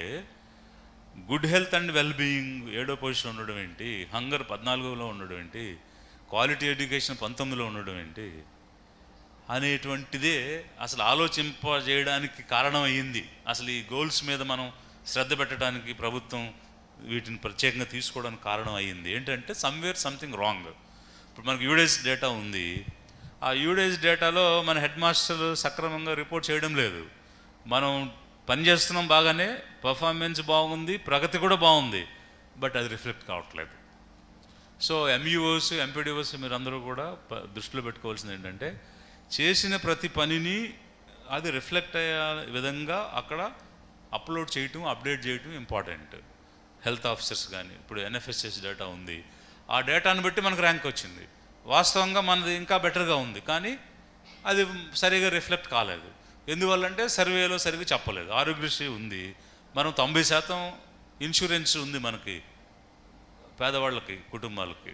గుడ్ హెల్త్ అండ్ వెల్బీయింగ్ 7వ పొజిషన్ ఉండడం ఏంటి, హంగర్ 14లో ఉండడం ఏంటి, క్వాలిటీ ఎడ్యుకేషన్ 19లో ఉండడం ఏంటి అనేటువంటిదే అసలు ఆలోచింపజేయడానికి కారణం అయ్యింది. అసలు ఈ గోల్స్ మీద మనం శ్రద్ధ పెట్టడానికి ప్రభుత్వం వీటిని ప్రత్యేకంగా తీసుకోవడానికి కారణం అయ్యింది ఏంటంటే సమ్వేర్ సంథింగ్ రాంగ్. ఇప్పుడు మనకు యూడేజ్ డేటా ఉంది. ఆ యూడేజ్ డేటాలో మన హెడ్ మాస్టర్లు సక్రమంగా రిపోర్ట్ చేయడం లేదు. మనం పనిచేస్తున్నాం బాగానే, పర్ఫార్మెన్స్ బాగుంది, ప్రగతి కూడా బాగుంది, బట్ అది రిఫ్లెక్ట్ కావట్లేదు. సో ఎంఈఓస్, ఎంపీడీఓస్ మీరు అందరూ కూడా దృష్టిలో పెట్టుకోవాల్సింది ఏంటంటే చేసిన ప్రతి పనిని అది రిఫ్లెక్ట్ అయ్యే విధంగా అక్కడ అప్లోడ్ చేయటం, అప్డేట్ చేయటం ఇంపార్టెంట్. హెల్త్ ఆఫీసర్స్ కానీ ఇప్పుడు ఎన్ఎఫ్ఎస్ఎస్ డేటా ఉంది, ఆ డేటాను బట్టి మనకు ర్యాంక్ వచ్చింది. వాస్తవంగా మనది ఇంకా బెటర్గా ఉంది, కానీ అది సరిగా రిఫ్లెక్ట్ కాలేదు. ఎందువల్లంటే సర్వేలో సరిగ్గా చెప్పలేదు. ఆరోగ్యశ్రీ ఉంది, మనం 90% ఇన్సూరెన్స్ ఉంది మనకి పేదవాళ్ళకి, కుటుంబాలకి,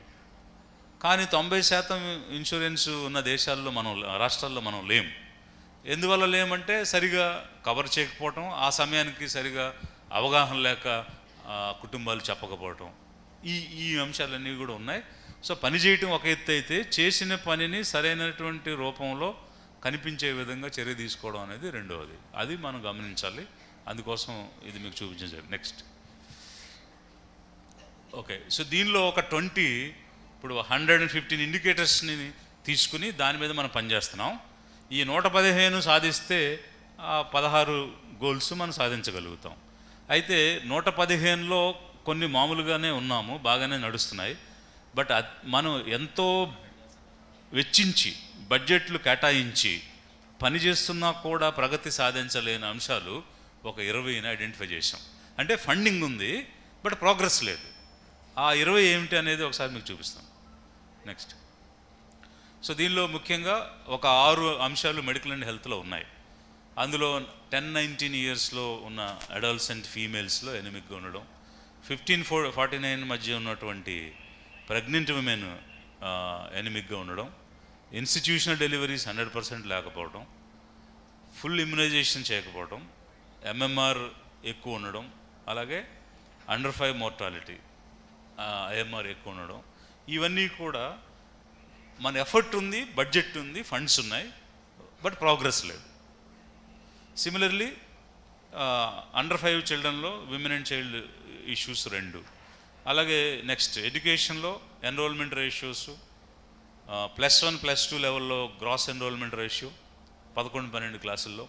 కానీ 90% ఇన్సూరెన్స్ ఉన్న దేశాల్లో మనం, రాష్ట్రాల్లో మనం లేం. ఎందువల్ల లేమంటే సరిగా కవర్ చేయకపోవటం, ఆ సమయానికి సరిగా అవగాహన లేక కుటుంబాలు చెప్పకపోవటం, ఈ అంశాలన్నీ కూడా ఉన్నాయి. సో పని చేయటం ఒక ఎత్తు అయితే చేసిన పనిని సరైనటువంటి రూపంలో కనిపించే విధంగా చర్య తీసుకోవడం అనేది రెండవది. అది మనం గమనించాలి. అందుకోసం ఇది మీకు చూపించాలి. Next, okay. సో దీనిలో ఒక 20 ఇప్పుడు 115 ఇండికేటర్స్ని తీసుకుని దాని మీద మనం పనిచేస్తున్నాం. ఈ 115 సాధిస్తే 16 గోల్స్ మనం సాధించగలుగుతాం. అయితే 115లో కొన్ని మామూలుగానే ఉన్నాము, బాగానే నడుస్తున్నాయి. బట్ మనం ఎంతో వెచ్చించి బడ్జెట్లు కేటాయించి పని చేస్తున్నా కూడా ప్రగతి సాధించలేని అంశాలు ఒక 20ని ఐడెంటిఫై చేసాం. అంటే ఫండింగ్ ఉంది బట్ ప్రోగ్రెస్ లేదు. ఆ 20 ఏమిటి అనేది ఒకసారి మీకు చూపిస్తాను. నెక్స్ట్. సో దీనిలో ముఖ్యంగా ఒక 6 అంశాలు మెడికల్ అండ్ హెల్త్లో ఉన్నాయి. అందులో 10-19 ఇయర్స్లో ఉన్న అడల్సెంట్ ఫీమేల్స్లో ఎనిమిక్గా ఉండడం, 15-49 మధ్య ఉన్నటువంటి ప్రెగ్నెంట్ విమెన్ ఎనిమిక్గా ఉండడం, ఇన్స్టిట్యూషనల్ డెలివరీస్ 100% లేకపోవడం, ఫుల్ ఇమ్యునైజేషన్ చేయకపోవడం, ఎంఎంఆర్ ఎక్కువ ఉండడం, అలాగే అండర్ 5 మోర్టాలిటీ ఐఎంఆర్ ఎక్కువ ఉండడం. ఇవన్నీ కూడా మన ఎఫర్ట్ ఉంది, బడ్జెట్ ఉంది, ఫండ్స్ ఉన్నాయి, బట్ ప్రోగ్రెస్ లేదు. సిమిలర్లీ అండర్ 5 చిల్డ్రన్లో విమెన్ అండ్ చైల్డ్ ఇష్యూస్ 2. అలాగే నెక్స్ట్ ఎడ్యుకేషన్లో ఎన్రోల్మెంట్ రేషియోస్ +1 +2 లెవెల్లో గ్రాస్ ఎన్రోల్మెంట్ రేషియో 11-12 క్లాసుల్లో.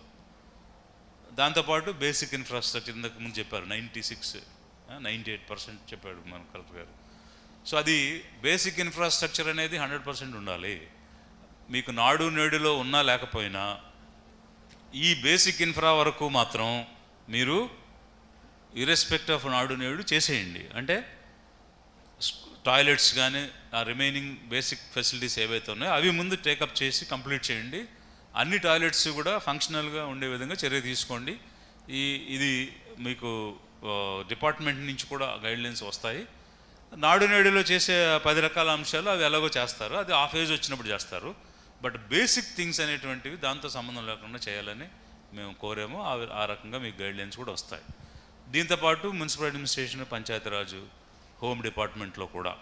దాంతోపాటు బేసిక్ ఇన్ఫ్రాస్ట్రక్చర్ ఇంతకు ముందు చెప్పారు 96-98% చెప్పాడు మన కలెక్టర్ గారు. సో అది బేసిక్ ఇన్ఫ్రాస్ట్రక్చర్ అనేది 100% ఉండాలి. మీకు నాడు నేడులో ఉన్నా లేకపోయినా ఈ బేసిక్ ఇన్ఫ్రా వరకు మాత్రం మీరు ఇర్రెస్పెక్ట్ ఆఫ్ నాడు నేడు చేసేయండి. అంటే టాయిలెట్స్ కానీ ఆ రిమైనింగ్ బేసిక్ ఫెసిలిటీస్ ఏవైతే ఉన్నాయో అవి ముందు టేకప్ చేసి కంప్లీట్ చేయండి. అన్ని టాయిలెట్స్ కూడా ఫంక్షనల్గా ఉండే విధంగా చర్య తీసుకోండి. ఇది మీకు డిపార్ట్మెంట్ నుంచి కూడా గైడ్లైన్స్ వస్తాయి. నాడు నేడులో చేసే 10 రకాల అంశాలు అవి ఎలాగో చేస్తారు, అది ఆ ఫేజ్ వచ్చినప్పుడు చేస్తారు. బట్ బేసిక్ థింగ్స్ అనేటువంటివి దాంతో సంబంధం లేకుండా చేయాలని మేము కోరాము. ఆ రకంగా మీకు గైడ్లైన్స్ కూడా వస్తాయి. దీంతోపాటు మున్సిపల్ అడ్మినిస్ట్రేషన్, పంచాయతీరాజు, హోమ్ డిపార్ట్మెంట్లో కూడా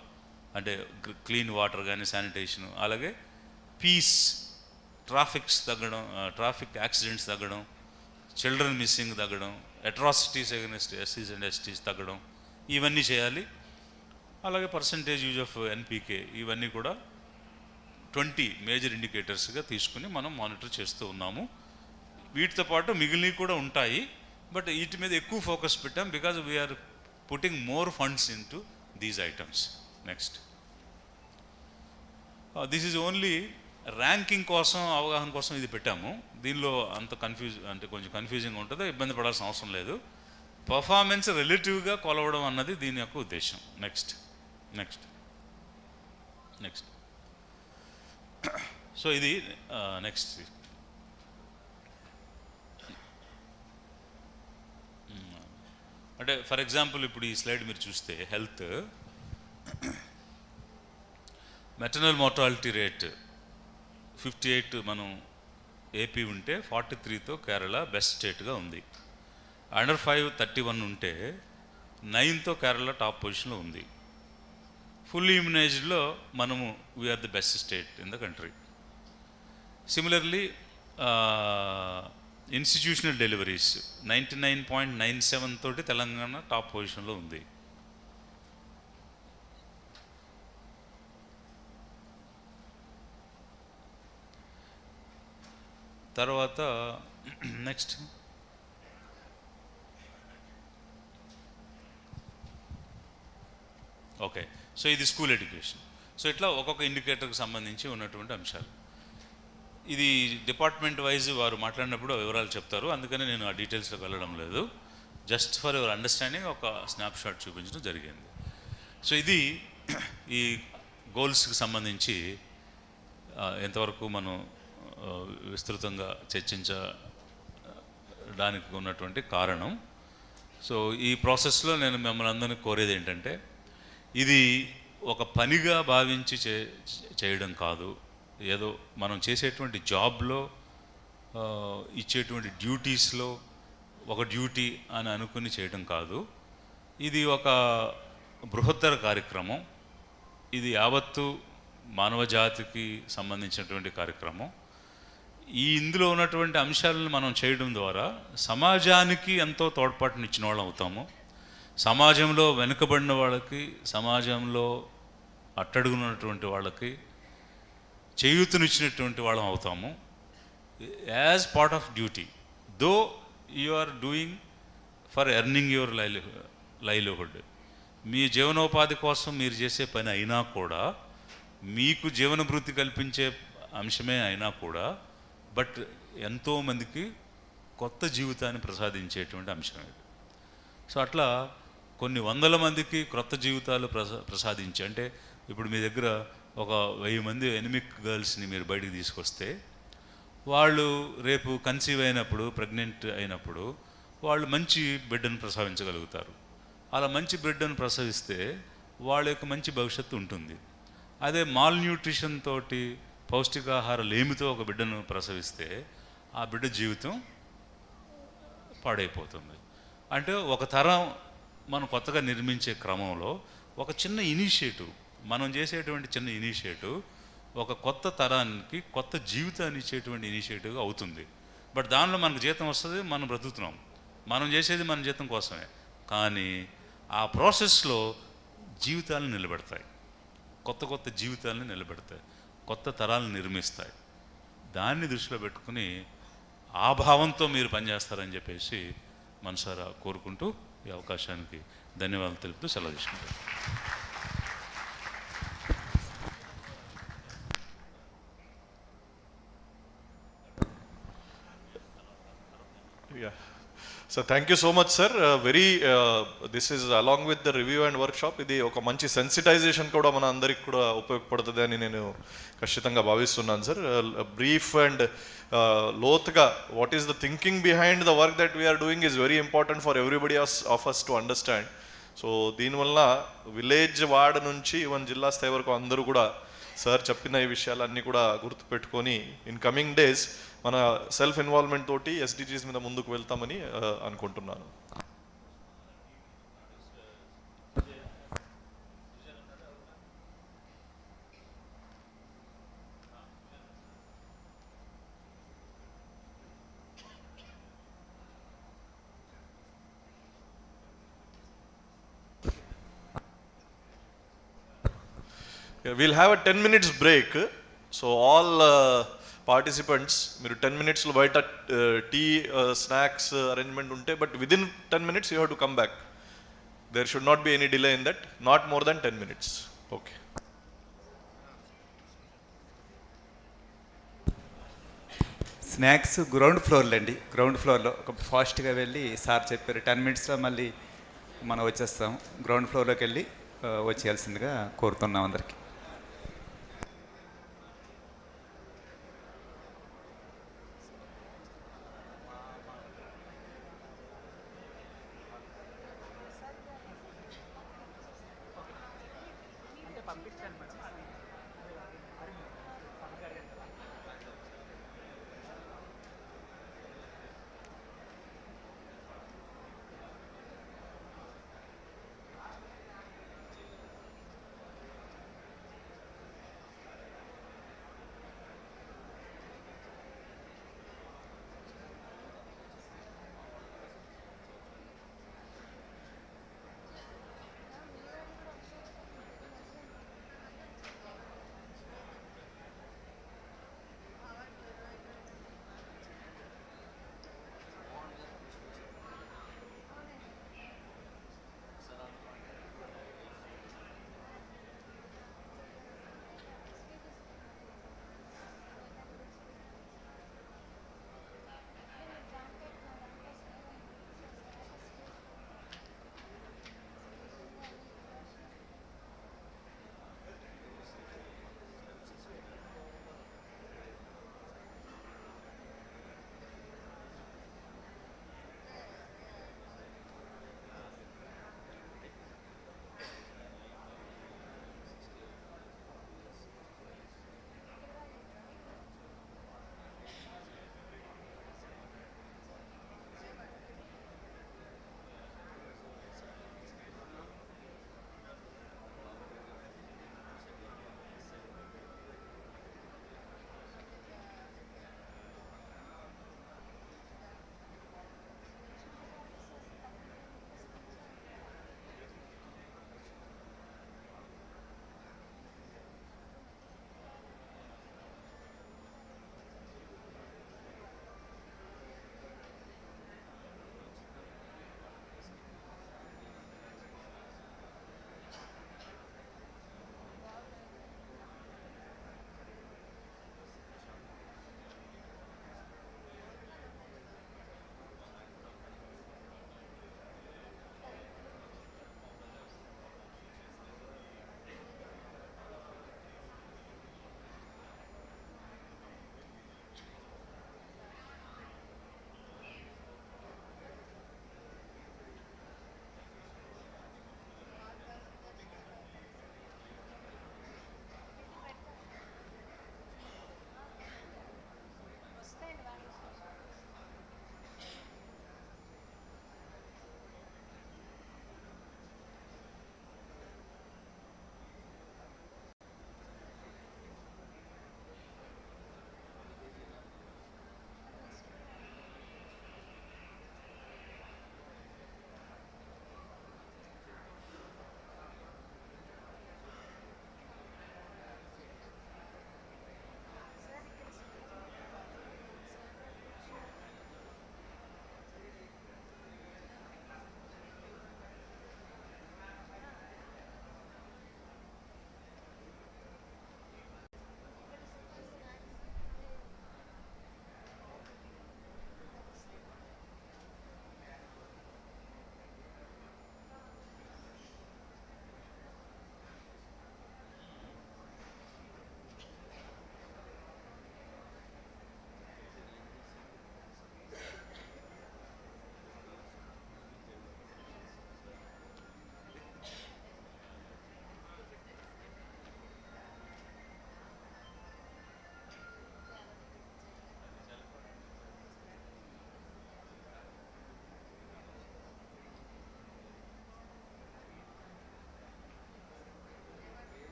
అంటే క్లీన్ వాటర్ కానీ శానిటేషను, అలాగే పీస్, ట్రాఫిక్ యాక్సిడెంట్స్ తగ్గడం, చిల్డ్రన్ మిస్సింగ్ తగ్గడం, అట్రాసిటీస్ అగెన్స్ట్ ఎస్సీస్ అండ్ ఎస్టీస్ తగ్గడం, ఇవన్నీ చేయాలి. అలాగే పర్సంటేజ్ యూజ్ ఆఫ్ ఎన్పీకే, ఇవన్నీ కూడా 20 మేజర్ ఇండికేటర్స్గా తీసుకుని మనం మానిటర్ చేస్తూ ఉన్నాము. వీటితో పాటు మిగిలినవి కూడా ఉంటాయి, బట్ వీటి మీద ఎక్కువ ఫోకస్ పెట్టాం because we are putting more funds into these items. Next. This is only ranking కోసం, అవగాహన కోసం ఇది పెట్టాము. దీనిలో అంత కొంచెం కన్ఫ్యూజింగ్ ఉంటుందో, ఇబ్బంది పడాల్సిన అవసరం లేదు. పర్ఫార్మెన్స్ రిలేటివ్గా కొలవడం అన్నది దీని యొక్క ఉద్దేశం. నెక్స్ట్. సో ఇది నెక్స్ట్. అంటే ఫర్ ఎగ్జాంపుల్ ఇప్పుడు ఈ స్లైడ్ మీరు చూస్తే హెల్త్ మెటర్నల్ మోర్టాలిటీ రేట్ 58 మనం ఏపీ ఉంటే 43తో కేరళ బెస్ట్ స్టేట్గా ఉంది. అండర్ 5 31 ఉంటే 9తో కేరళ టాప్ పొజిషన్లో ఉంది. ఫుల్లీ ఇమ్యునైజ్డ్లో మనము we are the best state in the country. Similarly institutional deliveries 99.97 తోటి తెలంగాణ టాప్ పొజిషన్లో ఉంది. తర్వాత నెక్స్ట్. ఓకే, సో ఇది స్కూల్ ఎడ్యుకేషన్. సో ఇట్లా ఒక్కొక్క ఇండికేటర్కి సంబంధించి ఉన్నటువంటి అంశాలు. ఇది డిపార్ట్మెంట్ వైజ్ వారు మాట్లాడినప్పుడు వివరాలు చెప్తారు, అందుకని నేను ఆ డీటెయిల్స్లోకి వెళ్ళడం లేదు. జస్ట్ ఫర్ యువర్ అండర్స్టాండింగ్ ఒక స్నాప్షాట్ చూపించడం జరిగింది. సో ఇది ఈ గోల్స్కి సంబంధించి ఎంతవరకు మనం విస్తృతంగా చర్చించడానికి ఉన్నటువంటి కారణం. సో ఈ ప్రాసెస్లో నేను మిమ్మల్ని అందరినీ కోరేది ఏంటంటే, ఇది ఒక పనిగా భావించి చేయడం కాదు, ఏదో మనం చేసేటువంటి జాబ్లో ఇచ్చేటువంటి డ్యూటీస్లో ఒక డ్యూటీ అని అనుకుని చేయడం కాదు. ఇది ఒక బృహత్తర కార్యక్రమం. ఇది యావత్తు మానవజాతికి సంబంధించినటువంటి కార్యక్రమం. ఇందులో ఉన్నటువంటి అంశాలను మనం చేయడం ద్వారా సమాజానికి ఎంతో తోడ్పాటునిచ్చిన వాళ్ళం అవుతాము. సమాజంలో వెనుకబడిన వాళ్ళకి, సమాజంలో అట్టడుగున్నటువంటి వాళ్ళకి చేయూతనిచ్చినటువంటి వాళ్ళం అవుతాము. As part of duty, though you are doing for earning your livelihood. మీ జీవనోపాధి కోసం మీరు చేసే పని అయినా కూడా, మీకు జీవన భృతి కల్పించే అంశమే అయినా కూడా, బట్ ఎంతోమందికి కొత్త జీవితాన్ని ప్రసాదించేటువంటి అంశం ఇది. సో అట్లా కొన్ని వందల మందికి క్రొత్త జీవితాలు ప్రసాదించి, అంటే ఇప్పుడు మీ దగ్గర ఒక 1000 మంది ఎనిమిక్ గర్ల్స్ని మీరు బయటికి తీసుకొస్తే, వాళ్ళు రేపు కన్సీవ్ అయినప్పుడు, ప్రెగ్నెంట్ అయినప్పుడు వాళ్ళు మంచి బిడ్డను ప్రసవించగలుగుతారు. అలా మంచి బిడ్డను ప్రసవిస్తే వాళ్ళ యొక్క మంచి భవిష్యత్తు ఉంటుంది. అదే మాల్న్యూట్రిషన్ తోటి, పౌష్టికాహార లేమితో ఒక బిడ్డను ప్రసవిస్తే ఆ బిడ్డ జీవితం పాడైపోతుంది. అంటే ఒక తరం మనం కొత్తగా నిర్మించే క్రమంలో ఒక చిన్న ఇనిషియేటివ్, మనం చేసేటువంటి చిన్న ఇనిషియేటివ్ ఒక కొత్త తరానికి కొత్త జీవితాన్ని ఇచ్చేటువంటి ఇనిషియేటివ్గా అవుతుంది. బట్ దానిలో మనకు జీతం వస్తుంది, మనం బ్రతుకుతున్నాం, మనం చేసేది మన జీతం కోసమే. కానీ ఆ ప్రాసెస్లో జీవితాలను నిలబెడతాయి, కొత్త కొత్త జీవితాలను నిలబెడతాయి, కొత్త తరాలను నిర్మిస్తాయి. దాన్ని దృష్టిలో పెట్టుకుని ఆ భావంతో మీరు పనిచేస్తారని చెప్పేసి మనసారా కోరుకుంటూ ఈ అవకాశానికి ధన్యవాదాలు తెలుపుతూ సెలవు తీసుకుంటారు. Yeah. So thank you so much, sir. This is along with the review and workshop. ఇది ఒక మంచి సెన్సిటైజేషన్ కూడా మన అందరికి కూడా ఉపయోగపడుతుంది అని నేను ఖచ్చితంగా భావిస్తున్నాను సార్. బ్రీఫ్ అండ్ లోతుగా what is the thinking behind the work that we are doing is very important for everybody of us to understand. So దీనివల్ల విలేజ్ వార్డ్ నుంచి ఈవెన్ జిల్లా స్థాయి వరకు అందరూ కూడా సార్ చెప్పిన ఈ విషయాలన్నీ కూడా గుర్తుపెట్టుకొని ఇన్ కమింగ్ డేస్ మన సెల్ఫ్ ఇన్వాల్వ్మెంట్ తోటి ఎస్డిజీస్ మీద ముందుకు వెళ్తామని అనుకుంటున్నాను. We'll have a 10 minutes break. So all participants మీరు 10 minutesలో బయట టీ స్నాక్స్ అరేంజ్మెంట్ ఉంటే, but within 10 minutes you have to come back. There should not be any delay in that, not more than 10 minutes. Okay. Snacks ground ఫ్లోర్లో అండి, గ్రౌండ్ ఫ్లోర్లో ఒక ఫాస్ట్గా వెళ్ళి సార్ చెప్పారు 10 minutesలో మళ్ళీ మనం వచ్చేస్తాం. గ్రౌండ్ ఫ్లోర్లోకి వెళ్ళి వచ్చేయాల్సిందిగా కోరుతున్నాం అందరికీ.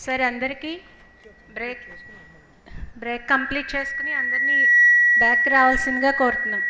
సరే, అందరికీ బ్రేక్ బ్రేక్ కంప్లీట్ చేసుకుని అందరినీ బ్యాక్ రావాల్సిందిగా కోరుతున్నాం.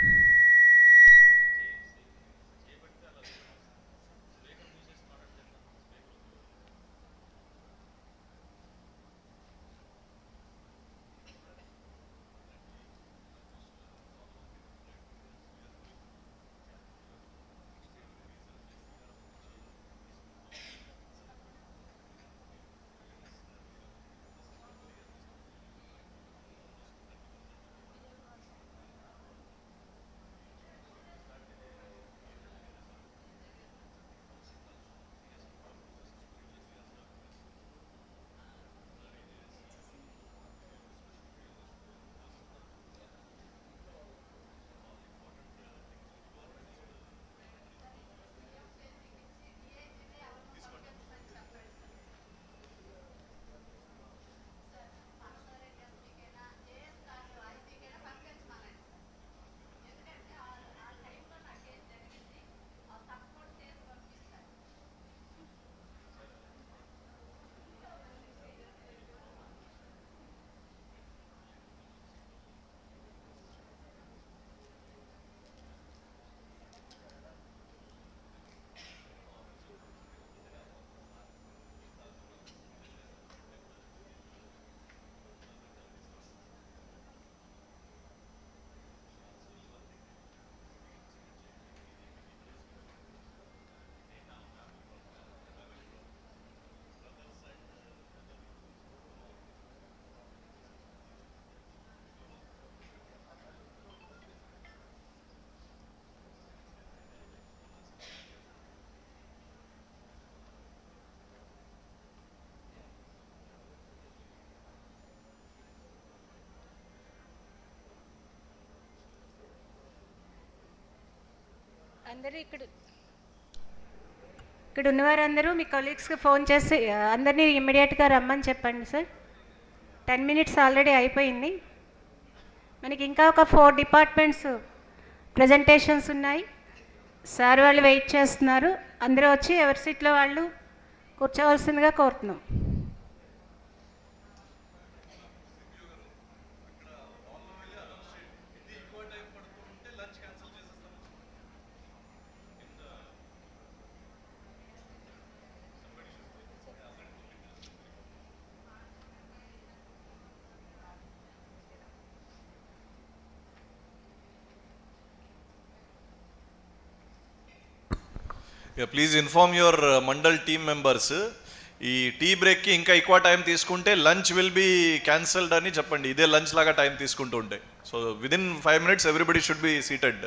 అందరూ ఇక్కడ ఉన్నవారందరూ మీ కొలీగ్స్కి ఫోన్ చేసి అందరినీ ఇమ్మీడియట్గా రమ్మని చెప్పండి సార్. 10 minutes ఆల్రెడీ అయిపోయింది. మనకి ఇంకా ఒక 4 డిపార్ట్మెంట్స్ ప్రజెంటేషన్స్ ఉన్నాయి. సార్ వాళ్ళు వెయిట్ చేస్తున్నారు. అందరూ వచ్చి ఎవరి సీట్లో వాళ్ళు కూర్చోవలసిందిగా కోరుతున్నాం. Please inform your mandal team members. ఈ టీ బ్రేక్కి ఇంకా ఎక్కువ టైం తీసుకుంటే లంచ్ విల్ బీ క్యాన్సల్డ్ అని చెప్పండి. ఇదే లంచ్ లాగా టైం తీసుకుంటూ ఉంటే. So within 5 minutes everybody should be seated.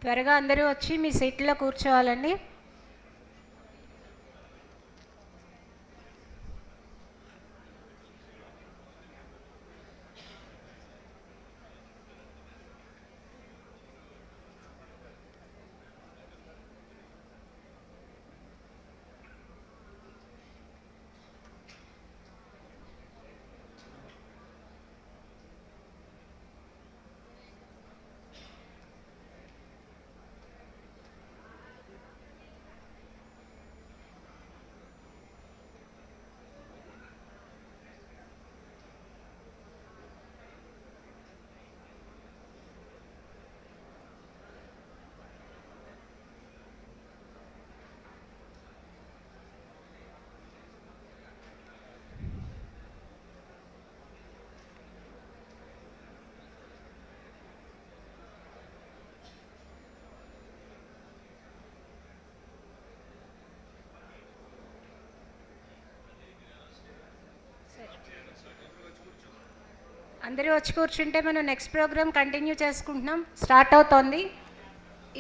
త్వరగా అందరూ వచ్చి మీ సీట్లో కూర్చోవాలండి. అందరూ వచ్చి కూర్చుంటే మనం నెక్స్ట్ ప్రోగ్రామ్ కంటిన్యూ చేసుకుంటున్నాం. స్టార్ట్ అవుతోంది.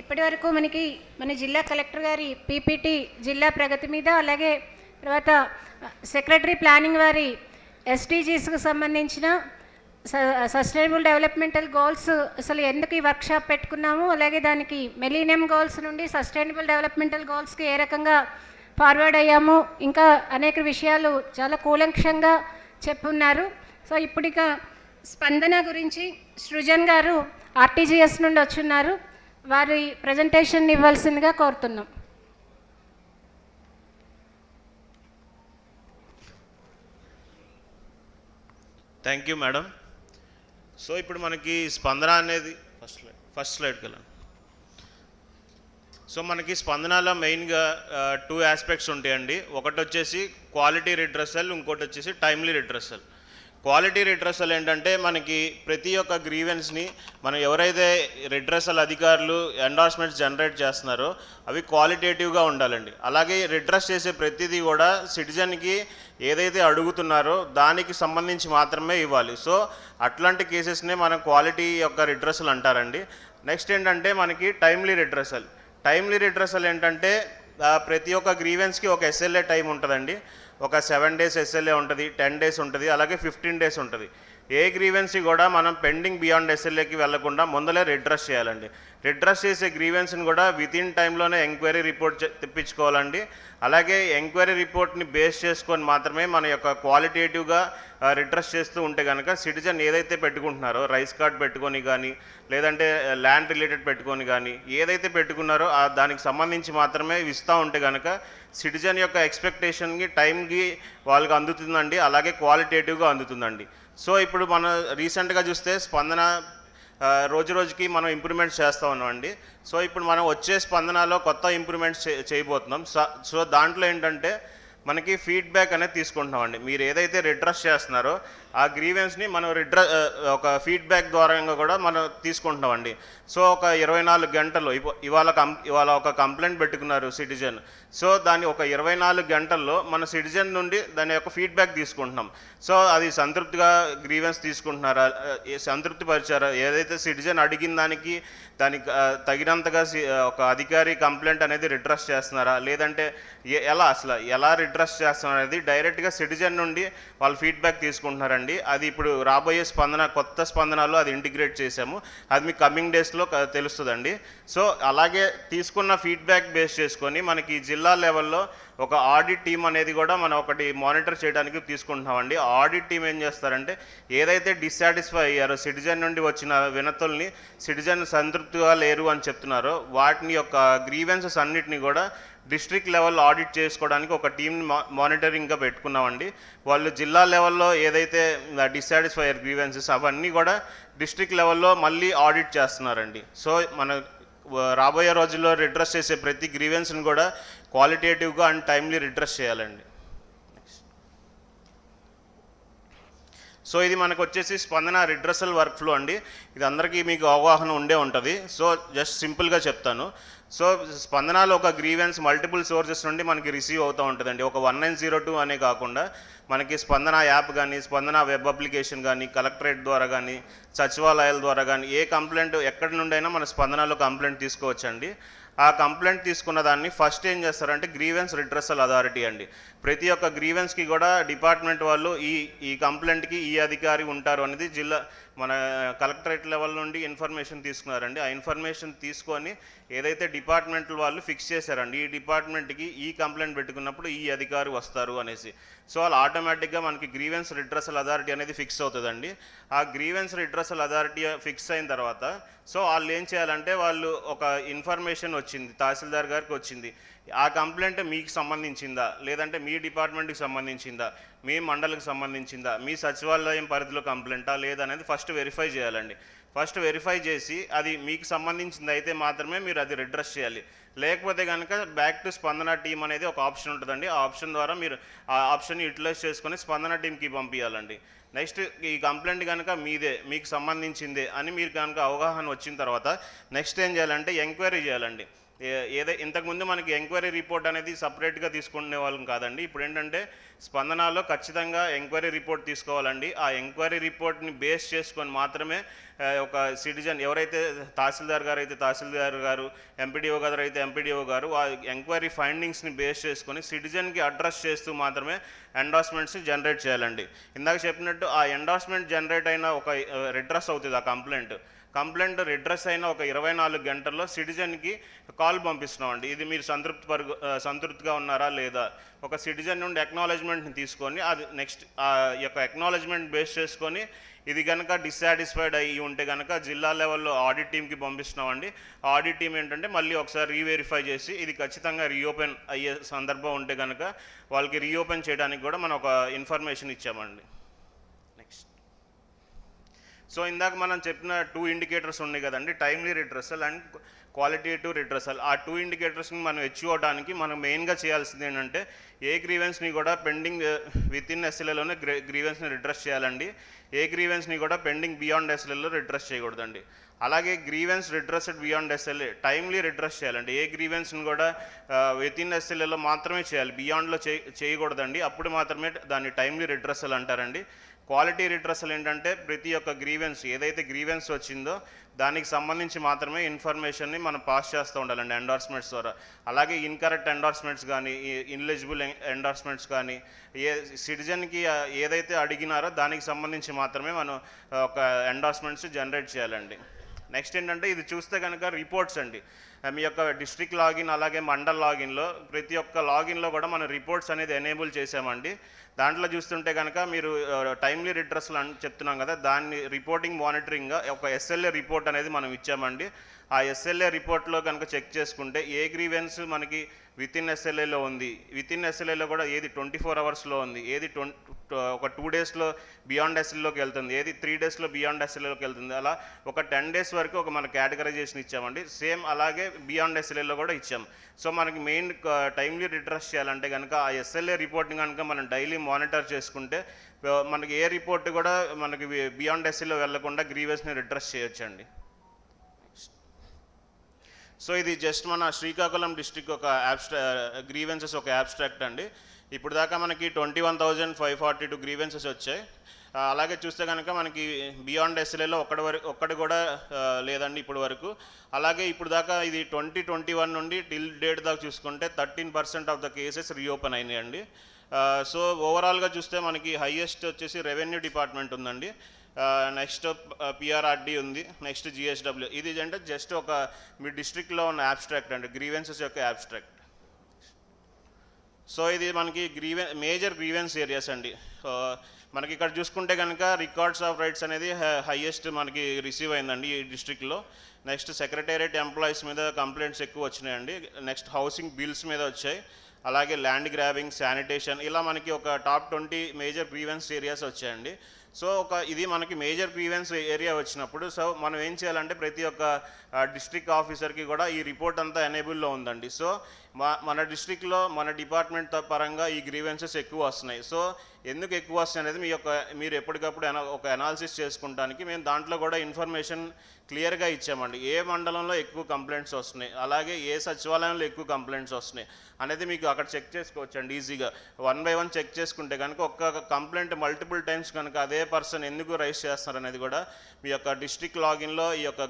ఇప్పటి వరకు మనకి మన జిల్లా కలెక్టర్ గారి పీపీటీ జిల్లా ప్రగతి మీద, అలాగే తర్వాత సెక్రటరీ ప్లానింగ్ వారి ఎస్డీజీస్కి సంబంధించిన సస్టైనబుల్ డెవలప్మెంటల్ గోల్స్, అసలు ఎందుకు ఈ వర్క్షాప్ పెట్టుకున్నాము, అలాగే దానికి మిలీనియం గోల్స్ నుండి సస్టైనబుల్ డెవలప్మెంటల్ గోల్స్కి ఏ రకంగా ఫార్వర్డ్ అయ్యాము, ఇంకా అనేక విషయాలు చాలా కూలంకషంగా చెప్పున్నారు. సో ఇప్పుడు ఇక స్పందన గురించి సృజన్ గారు ఆర్టీజీఎస్ నుండి వచ్చున్నారు. వారి ప్రజెంటేషన్ ఇవ్వాల్సిందిగా కోరుతున్నాం. Thank you madam. సో ఇప్పుడు మనకి స్పందన అనేది ఫస్ట్ స్లైడ్కి వెళ్ళండి. సో మనకి స్పందనలో మెయిన్గా 2 ఆస్పెక్ట్స్ ఉంటాయండి. ఒకటి వచ్చేసి క్వాలిటీ రిడ్రెసల్, ఇంకోటి వచ్చేసి టైమ్లీ రిడ్రెసల్. క్వాలిటీ రిడ్రెసల్ ఏంటంటే మనకి ప్రతి ఒక్క గ్రీవెన్స్ని మనం ఎవరైతే రిడ్రెసల్ అధికారులు ఎండార్స్మెంట్స్ జనరేట్ చేస్తున్నారో అవి క్వాలిటేటివ్గా ఉండాలండి. అలాగే రిడ్రెస్ చేసే ప్రతిదీ కూడా సిటిజన్కి ఏదైతే అడుగుతున్నారో దానికి సంబంధించి మాత్రమే ఇవ్వాలి. సో అట్లాంటి కేసెస్నే మనం క్వాలిటీ యొక్క రిడ్రెసల్ అంటారండి. నెక్స్ట్ ఏంటంటే మనకి టైమ్లీ రిడ్రెసల్. టైమ్లీ రిడ్రెసల్ ఏంటంటే ప్రతి ఒక్క గ్రీవెన్స్కి ఒక ఎస్ఎల్ఏ టైం ఉంటుందండి. ఒక 7 days ఎస్ఎల్ఏ ఉంటుంది, 10 days ఉంటుంది, అలాగే 15 days ఉంటుంది. ఏ గ్రీవెన్సీ కూడా మనం పెండింగ్ బియాండ్ ఎస్ఎల్ఏకి వెళ్లకుండా ముందలే రిడ్రెస్ చేయాలండి. రిడ్రెస్ చేసే గ్రీవెన్స్ని కూడా వితిన్ టైంలోనే ఎంక్వైరీ రిపోర్ట్ తెప్పించుకోవాలండి. అలాగే ఎంక్వైరీ రిపోర్ట్ని బేస్ చేసుకొని మాత్రమే మన యొక్క క్వాలిటేటివ్గా రిడ్రెస్ చేస్తూ ఉంటే కనుక సిటిజన్ ఏదైతే పెట్టుకుంటున్నారో రైస్ కార్డ్ పెట్టుకొని కానీ, లేదంటే ల్యాండ్ రిలేటెడ్ పెట్టుకొని కానీ, ఏదైతే పెట్టుకున్నారో దానికి సంబంధించి మాత్రమే ఇస్తూ ఉంటే కనుక సిటిజన్ యొక్క ఎక్స్పెక్టేషన్కి టైంకి వాళ్ళకి అందుతుందండి. అలాగే క్వాలిటేటివ్గా అందుతుందండి. సో ఇప్పుడు మనం రీసెంట్గా చూస్తే స్పందన రోజు రోజుకి మనం ఇంప్రూవ్మెంట్స్ చేస్తూ ఉన్నామండి. సో ఇప్పుడు మనం వచ్చే స్పందనలో కొత్త ఇంప్రూవ్మెంట్స్ చేయబోతున్నాం. సో దాంట్లో ఏంటంటే మనకి ఫీడ్బ్యాక్ అనేది తీసుకుంటున్నామండి. మీరు ఏదైతే రిడ్రెస్ చేస్తున్నారో ఆ గ్రీవెన్స్ని మనం ఒక ఫీడ్బ్యాక్ ద్వారా కూడా మనం తీసుకుంటున్నామండి. సో ఒక 24 గంటల్లో ఇవాళ ఒక కంప్లైంట్ పెట్టుకున్నారు సిటిజన్. సో దాన్ని ఒక 24 గంటల్లో మన సిటిజన్ నుండి దాని యొక్క ఫీడ్బ్యాక్ తీసుకుంటున్నాం. సో అది సంతృప్తిగా గ్రీవెన్స్ తీసుకుంటున్నారా, సంతృప్తి పరిచారా, ఏదైతే సిటిజన్ అడిగిన దానికి తగినంతగా ఒక అధికారి కంప్లైంట్ అనేది రిడ్రెస్ చేస్తున్నారా, లేదంటే ఎలా రిడ్రెస్ చేస్తున్నారు అనేది డైరెక్ట్గా సిటిజన్ నుండి వాళ్ళు ఫీడ్బ్యాక్ తీసుకుంటున్నారండి. అది ఇప్పుడు రాబోయే కొత్త స్పందనలో అది ఇంటిగ్రేట్ చేసాము. అది మీకు కమింగ్ డేస్లో తెలుస్తుందండి. సో అలాగే తీసుకున్న ఫీడ్బ్యాక్ బేస్ చేసుకొని మనకి జిల్లా లెవెల్లో ఒక ఆడిట్ టీం అనేది కూడా మనం ఒకటి మానిటర్ చేయడానికి తీసుకుంటున్నామండి. ఆడిట్ టీం ఏం చేస్తారంటే ఏదైతే డిస్సాటిస్ఫై అయ్యారో సిటిజన్ నుండి వచ్చిన వినతుల్ని, సిటిజన్ సంతృప్తిగా లేరు అని చెప్తున్నారో వాటిని యొక్క గ్రీవెన్సెస్ అన్నిటిని కూడా డిస్ట్రిక్ట్ లెవెల్ ఆడిట్ చేసుకోవడానికి ఒక టీంని మానిటరింగ్గా పెట్టుకున్నామండి. వాళ్ళు జిల్లా లెవెల్లో ఏదైతే డిస్సాటిస్ఫైయర్ గ్రీవెన్సెస్ అవన్నీ కూడా డిస్ట్రిక్ట్ లెవెల్లో మళ్ళీ ఆడిట్ చేస్తున్నారండి. సో మన రాబోయే రోజుల్లో రిడ్రెస్ చేసే ప్రతి గ్రీవెన్స్ని కూడా క్వాలిటేటివ్గా అండ్ టైమ్లీ రిడ్రెస్ చేయాలండి. సో ఇది మనకు వచ్చేసి స్పందన రిడ్రసల్ వర్క్ ఫ్లో అండి. ఇది అందరికీ మీకు అవగాహన ఉండే ఉంటుంది. సో జస్ట్ సింపుల్గా చెప్తాను. సో స్పందనలో ఒక గ్రీవెన్స్ మల్టిపుల్ సోర్సెస్ నుండి మనకి రిసీవ్ అవుతూ ఉంటుందండి. ఒక 1902 అనే కాకుండా మనకి స్పందన యాప్ కానీ, స్పందన వెబ్ అప్లికేషన్ కానీ, కలెక్టరేట్ ద్వారా కానీ, సచివాలయాల ద్వారా కానీ ఏ కంప్లైంట్ ఎక్కడి నుండైనా మన స్పందనలో కంప్లైంట్ తీసుకోవచ్చండి. ఆ కంప్లైంట్ తీసుకున్న దాన్ని ఫస్ట్ ఏం చేస్తారంటే గ్రీవెన్స్ రిడ్రసల్ అథారిటీ అండి. ప్రతి ఒక్క గ్రీవెన్స్కి కూడా డిపార్ట్మెంట్ వాళ్ళు ఈ కంప్లైంట్కి ఈ అధికారి ఉంటారు అనేది జిల్లా మన కలెక్టరేట్ లెవెల్ నుండి ఇన్ఫర్మేషన్ తీసుకున్నారండి. ఆ ఇన్ఫర్మేషన్ తీసుకొని ఏదైతే డిపార్ట్మెంట్ వాళ్ళు ఫిక్స్ చేశారండి, ఈ డిపార్ట్మెంట్కి ఈ కంప్లైంట్ పెట్టుకున్నప్పుడు ఈ అధికారి వస్తారు అనేసి. సో వాళ్ళు ఆటోమేటిక్గా మనకి గ్రీవెన్స్ రిడ్రసల్ అథారిటీ అనేది ఫిక్స్ అవుతుందండి. ఆ గ్రీవెన్స్ రిడ్రసల్ అథారిటీ ఫిక్స్ అయిన తర్వాత సో వాళ్ళు ఏం చేయాలంటే వాళ్ళు ఒక ఇన్ఫర్మేషన్ వచ్చింది, తహసీల్దార్ గారికి వచ్చింది, ఆ కంప్లైంట్ మీకు సంబంధించిందా, లేదంటే మీ డిపార్ట్మెంట్కి సంబంధించిందా, మీ మండలికి సంబంధించిందా, మీ సచివాలయం పరిధిలో కంప్లైంటా లేదనేది ఫస్ట్ వెరిఫై చేయాలండి. ఫస్ట్ వెరిఫై చేసి అది మీకు సంబంధించింది అయితే మాత్రమే మీరు అది రిడ్రెస్ చేయాలి. లేకపోతే కనుక బ్యాక్ టు స్పందన టీం అనేది ఒక ఆప్షన్ ఉంటుందండి. ఆ ఆప్షన్ ద్వారా మీరు ఆ ఆప్షన్ యూటిలైజ్ చేసుకొని స్పందన టీంకి పంపించాలండి. నెక్స్ట్ ఈ కంప్లైంట్ కనుక మీదే, మీకు సంబంధించిందే అని మీరు కనుక అవగాహన వచ్చిన తర్వాత నెక్స్ట్ ఏం చేయాలంటే ఎంక్వైరీ చేయాలండి. ఇంతకుముందు మనకి ఎంక్వైరీ రిపోర్ట్ అనేది సపరేట్గా తీసుకునే వాళ్ళం కాదండి. ఇప్పుడు ఏంటంటే స్పందనలో ఖచ్చితంగా ఎంక్వైరీ రిపోర్ట్ తీసుకోవాలండి. ఆ ఎంక్వైరీ రిపోర్ట్ని బేస్ చేసుకొని మాత్రమే ఒక సిటిజన్ ఎవరైతే తహసీల్దార్ గారు అయితే తహసీల్దార్ గారు, ఎంపీడీఓ గారు అయితే ఎంపీడీఓ గారు ఆ ఎంక్వైరీ ఫైండింగ్స్ని బేస్ చేసుకొని సిటిజన్కి అడ్రస్ చేస్తూ మాత్రమే ఎండార్స్మెంట్స్ జనరేట్ చేయాలండి. ఇందాక చెప్పినట్టు ఆ ఎండార్స్మెంట్ జనరేట్ అయిన ఒక రిడ్రెస్ అవుతుంది. ఆ కంప్లైంట్ రిడ్రెస్ అయిన ఒక 24 గంటల్లో సిటిజన్కి కాల్ పంపిస్తున్నామండి. ఇది మీరు సంతృప్తిగా ఉన్నారా లేదా, ఒక సిటిజన్ నుండి అక్నాలెడ్జ్మెంట్ని తీసుకొని అది నెక్స్ట్ ఆ యొక్క అక్నాలెడ్జ్మెంట్ బేస్ చేసుకొని ఇది కనుక డిస్సాటిస్ఫైడ్ అయ్యి ఉంటే కనుక జిల్లా లెవెల్లో ఆడిట్ టీమ్కి పంపిస్తున్నామండి. ఆడిట్ టీమ్ ఏంటంటే మళ్ళీ ఒకసారి రీవెరిఫై చేసి ఇది ఖచ్చితంగా రీఓపెన్ అయ్యే సందర్భం ఉంటే కనుక వాళ్ళకి రీఓపెన్ చేయడానికి కూడా మనం ఒక ఇన్ఫర్మేషన్ ఇచ్చామండి. నెక్స్ట్ సో ఇందాక మనం చెప్పిన 2 ఇండికేటర్స్ ఉన్నాయి కదండి, timely redressal and qualitative redressal. ఆ 2 ఇండికేటర్స్ని మనం అచీవ్ అవడానికి మనం మెయిన్గా చేయాల్సింది ఏంటంటే ఏ గ్రీవెన్స్ని కూడా పెండింగ్ విత్ ఇన్ ఎస్ఎల్ఏలోనే గ్రీవెన్స్ని రిడ్రెస్ చేయాలండి. ఏ గ్రీవెన్స్ని కూడా పెండింగ్ బియాండ్ ఎస్ఎల్ఏలో రిడ్రెస్ చేయకూడదండి. అలాగే grievance redressed beyond SLA timely redress చేయాలండి. ఏ గ్రీవెన్స్ని కూడా విత్ ఇన్ ఎస్ఎల్ఏలో మాత్రమే చేయాలి, బియాండ్లో చేయకూడదండి. అప్పుడు మాత్రమే దాన్ని టైమ్లీ రిడ్రెసల్ అంటారండి. క్వాలిటీ రిడ్రసల్ ఏంటంటే ప్రతి ఒక్క గ్రీవెన్స్ ఏదైతే గ్రీవెన్స్ వచ్చిందో దానికి సంబంధించి మాత్రమే ఇన్ఫర్మేషన్ని మనం పాస్ చేస్తూ ఉండాలండి ఎండార్స్మెంట్స్ ద్వారా. అలాగే ఇన్కరెక్ట్ ఎండార్స్మెంట్స్ కానీ, ఇన్ఎలిజిబుల్ ఎండార్స్మెంట్స్ కానీ సిటిజన్కి ఏదైతే అడిగినారో దానికి సంబంధించి మాత్రమే మనం ఒక ఎండార్స్మెంట్స్ జనరేట్ చేయాలండి. నెక్స్ట్ ఏంటంటే ఇది చూస్తే కనుక రిపోర్ట్స్ అండి. మీ యొక్క డిస్ట్రిక్ట్ లాగిన్ అలాగే మండల్ లాగిన్లో ప్రతి ఒక్క లాగిన్లో కూడా మనం రిపోర్ట్స్ అనేది ఎనేబుల్ చేసామండి. దాంట్లో చూస్తుంటే కనుక మీరు టైమ్లీ రిడ్రసల్ అని చెప్తున్నాం కదా, దాన్ని రిపోర్టింగ్ మానిటరింగ్గా ఒక ఎస్ఎల్ఏ రిపోర్ట్ అనేది మనం ఇచ్చామండి. ఆ ఎస్ఎల్ఏ రిపోర్ట్లో కనుక చెక్ చేసుకుంటే ఏ గ్రీవెన్స్ మనకి విత్ ఇన్ ఎస్ఎల్ఏలో ఉంది, విత్ ఇన్ ఎస్ఎల్ఏలో కూడా ఏది 24 అవర్స్లో ఉంది, ఏది ఒక 2 డేస్లో బియాండ్ ఎస్ఎల్ఏలోకి వెళ్తుంది, ఏది 3 డేస్లో బియాండ్ ఎస్ఎల్ఏలోకి వెళ్తుంది. అలా ఒక 10 డేస్ వరకు ఒక మన కేటగరైజేషన్ ఇచ్చామండి. సేమ్ అలాగే బియాండ్ ఎస్ఎల్ఏలో కూడా ఇచ్చాము. సో మనకి మెయిన్ టైమ్లీ రిడ్రెస్ చేయాలంటే కనుక ఆ ఎస్ఎల్ఏ రిపోర్ట్ని కనుక మనం డైలీ మానిటర్ చేసుకుంటే మనకి ఏ రిపోర్ట్ కూడా మనకి బియాండ్ ఎస్ఎల్ఏలో వెళ్లకుండా గ్రీవెన్స్ని రిడ్రెస్ చేయొచ్చండి. సో ఇది జస్ట్ మన శ్రీకాకుళం డిస్ట్రిక్ట్ ఒక గ్రీవెన్సెస్ ఒక యాబ్స్ట్రాక్ట్ అండి. ఇప్పుడు దాకా మనకి 21,542 గ్రీవెన్సెస్ వచ్చాయి. అలాగే చూస్తే కనుక మనకి బియాండ్ ఎస్ఎల్ఏలో ఒక్కటి కూడా లేదండి ఇప్పుడు వరకు. అలాగే ఇప్పుడు దాకా ఇది 2021 నుండి టిల్ డేట్ దాకా చూసుకుంటే 13% ఆఫ్ ద కేసెస్ రీఓపెన్ అయినాయండి. సో ఓవరాల్గా చూస్తే మనకి హైయెస్ట్ వచ్చేసి రెవెన్యూ డిపార్ట్మెంట్ ఉందండి, నెక్స్ట్ పిఆర్ఆర్డి ఉంది, నెక్స్ట్ జిఎస్డబ్ల్యూ. ఇది అంటే జస్ట్ ఒక మీ డిస్ట్రిక్ట్లో ఉన్న యాబ్స్ట్రాక్ట్ అండి, గ్రీవెన్సెస్ యొక్క యాబ్స్ట్రాక్ట్. సో ఇది మనకి మేజర్ గ్రీవెన్స్ ఏరియాస్ అండి. మనకి ఇక్కడ చూసుకుంటే కనుక రికార్డ్స్ ఆఫ్ రైట్స్ అనేది హైయెస్ట్ మనకి రిసీవ్ అయిందండి ఈ డిస్ట్రిక్ట్లో. నెక్స్ట్ సెక్రటేరియట్ ఎంప్లాయీస్ మీద కంప్లైంట్స్ ఎక్కువ వచ్చినాయండి. నెక్స్ట్ హౌసింగ్ బిల్స్ మీద వచ్చాయి. అలాగే ల్యాండ్ గ్రాబింగ్, శానిటేషన్, ఇలా మనకి ఒక టాప్ 20 మేజర్ గ్రీవెన్స్ ఏరియాస్ వచ్చాయండి. సో ఇది మనకి మేజర్ గ్రీవెన్స్ ఏరియా వచ్చినప్పుడు సో మనం ఏం చేయాలంటే ప్రతి ఒక్క డిస్ట్రిక్ట్ ఆఫీసర్కి కూడా ఈ రిపోర్ట్ అంతా ఎనేబుల్లో ఉందండి. సో మన డిస్ట్రిక్ట్లో మన డిపార్ట్మెంట్ పరంగా ఈ గ్రీవెన్సెస్ ఎక్కువ వస్తున్నాయి. సో ఎందుకు ఎక్కువ వస్తున్నాయి అనేది మీరు ఎప్పటికప్పుడు ఒక అనాలిసిస్ చేసుకుంటానికి మేము దాంట్లో కూడా ఇన్ఫర్మేషన్ క్లియర్గా ఇచ్చామండి. ఏ మండలంలో ఎక్కువ కంప్లైంట్స్ వస్తున్నాయి, అలాగే ఏ సచివాలయంలో ఎక్కువ కంప్లైంట్స్ వస్తున్నాయి అనేది మీకు అక్కడ చెక్ చేసుకోవచ్చండి ఈజీగా. 1 by 1 చెక్ చేసుకుంటే కనుక ఒక్క కంప్లైంట్ మల్టిపుల్ టైమ్స్ కనుక అదే పర్సన్ ఎందుకు రైజ్ చేస్తున్నారు అనేది కూడా మీ యొక్క డిస్ట్రిక్ట్ లాగిన్లో ఈ యొక్క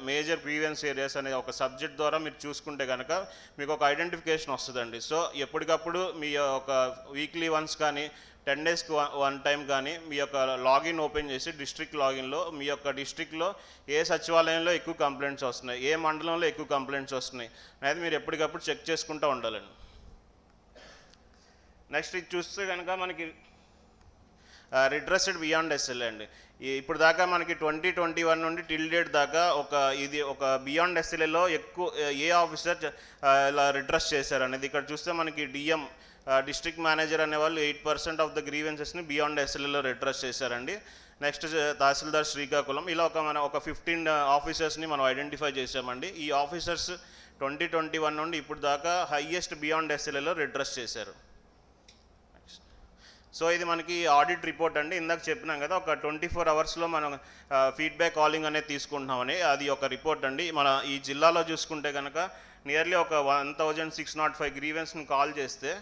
మేజర్ గ్రీవెన్స్ ఏరియాస్ అనే ఒక సబ్జెక్ట్ ద్వారా మీరు చూసుకుంటే కనుక మీకు ఒక ఐడెంటిఫికేషన్ వస్తుందండి. సో ఎప్పటికప్పుడు మీ యొక్క వీక్లీ వన్స్ కానీ 10 daysకి 1 time కానీ మీ యొక్క లాగిన్ ఓపెన్ చేసి డిస్ట్రిక్ట్ లాగిన్లో మీ యొక్క డిస్ట్రిక్ట్లో ఏ సచివాలయంలో ఎక్కువ కంప్లైంట్స్ వస్తున్నాయి, ఏ మండలంలో ఎక్కువ కంప్లైంట్స్ వస్తున్నాయి అనేది మీరు ఎప్పటికప్పుడు చెక్ చేసుకుంటూ ఉండాలండి. నెక్స్ట్ ఇది చూస్తే కనుక మనకి రిడ్రెస్డ్ బియాండ్ ఎస్ఎల్ఏ అండి. ఇప్పుడు దాకా మనకి 2021 నుండి టిల్ డేట్ దాకా ఒక బియాండ్ ఎస్ఎల్ఏలో ఎక్కువ ఏ ఆఫీసర్ ఇలా రిడ్రెస్ చేశారు అనేది ఇక్కడ చూస్తే మనకి డిఎం డిస్ట్రిక్ట్ మేనేజర్ అనేవాళ్ళు 8% ఆఫ్ ద గ్రీవెన్సెస్ని బియాండ్ ఎస్ఎల్ఏలో రిడ్రెస్ చేశారండి. నెక్స్ట్ తహసీల్దార్ శ్రీకాకుళం, ఇలా ఒక 15 ఆఫీసర్స్ని మనం ఐడెంటిఫై చేసామండి. ఈ ఆఫీసర్స్ 2021 నుండి ఇప్పుడు దాకా హైయెస్ట్ బియాండ్ ఎస్ఎల్ఏలో రిడ్రెస్ చేశారు. సో ఇది మనకి ఆడిట్ రిపోర్ట్ అండి. ఇందాక చెప్పినాం కదా ఒక 24 hours మనం ఫీడ్బ్యాక్ కాలింగ్ అనేది తీసుకుంటున్నామని, అది ఒక రిపోర్ట్ అండి. మన ఈ జిల్లాలో చూసుకుంటే కనుక నియర్లీ ఒక 1605 గ్రీవెన్స్ని కాల్ చేస్తే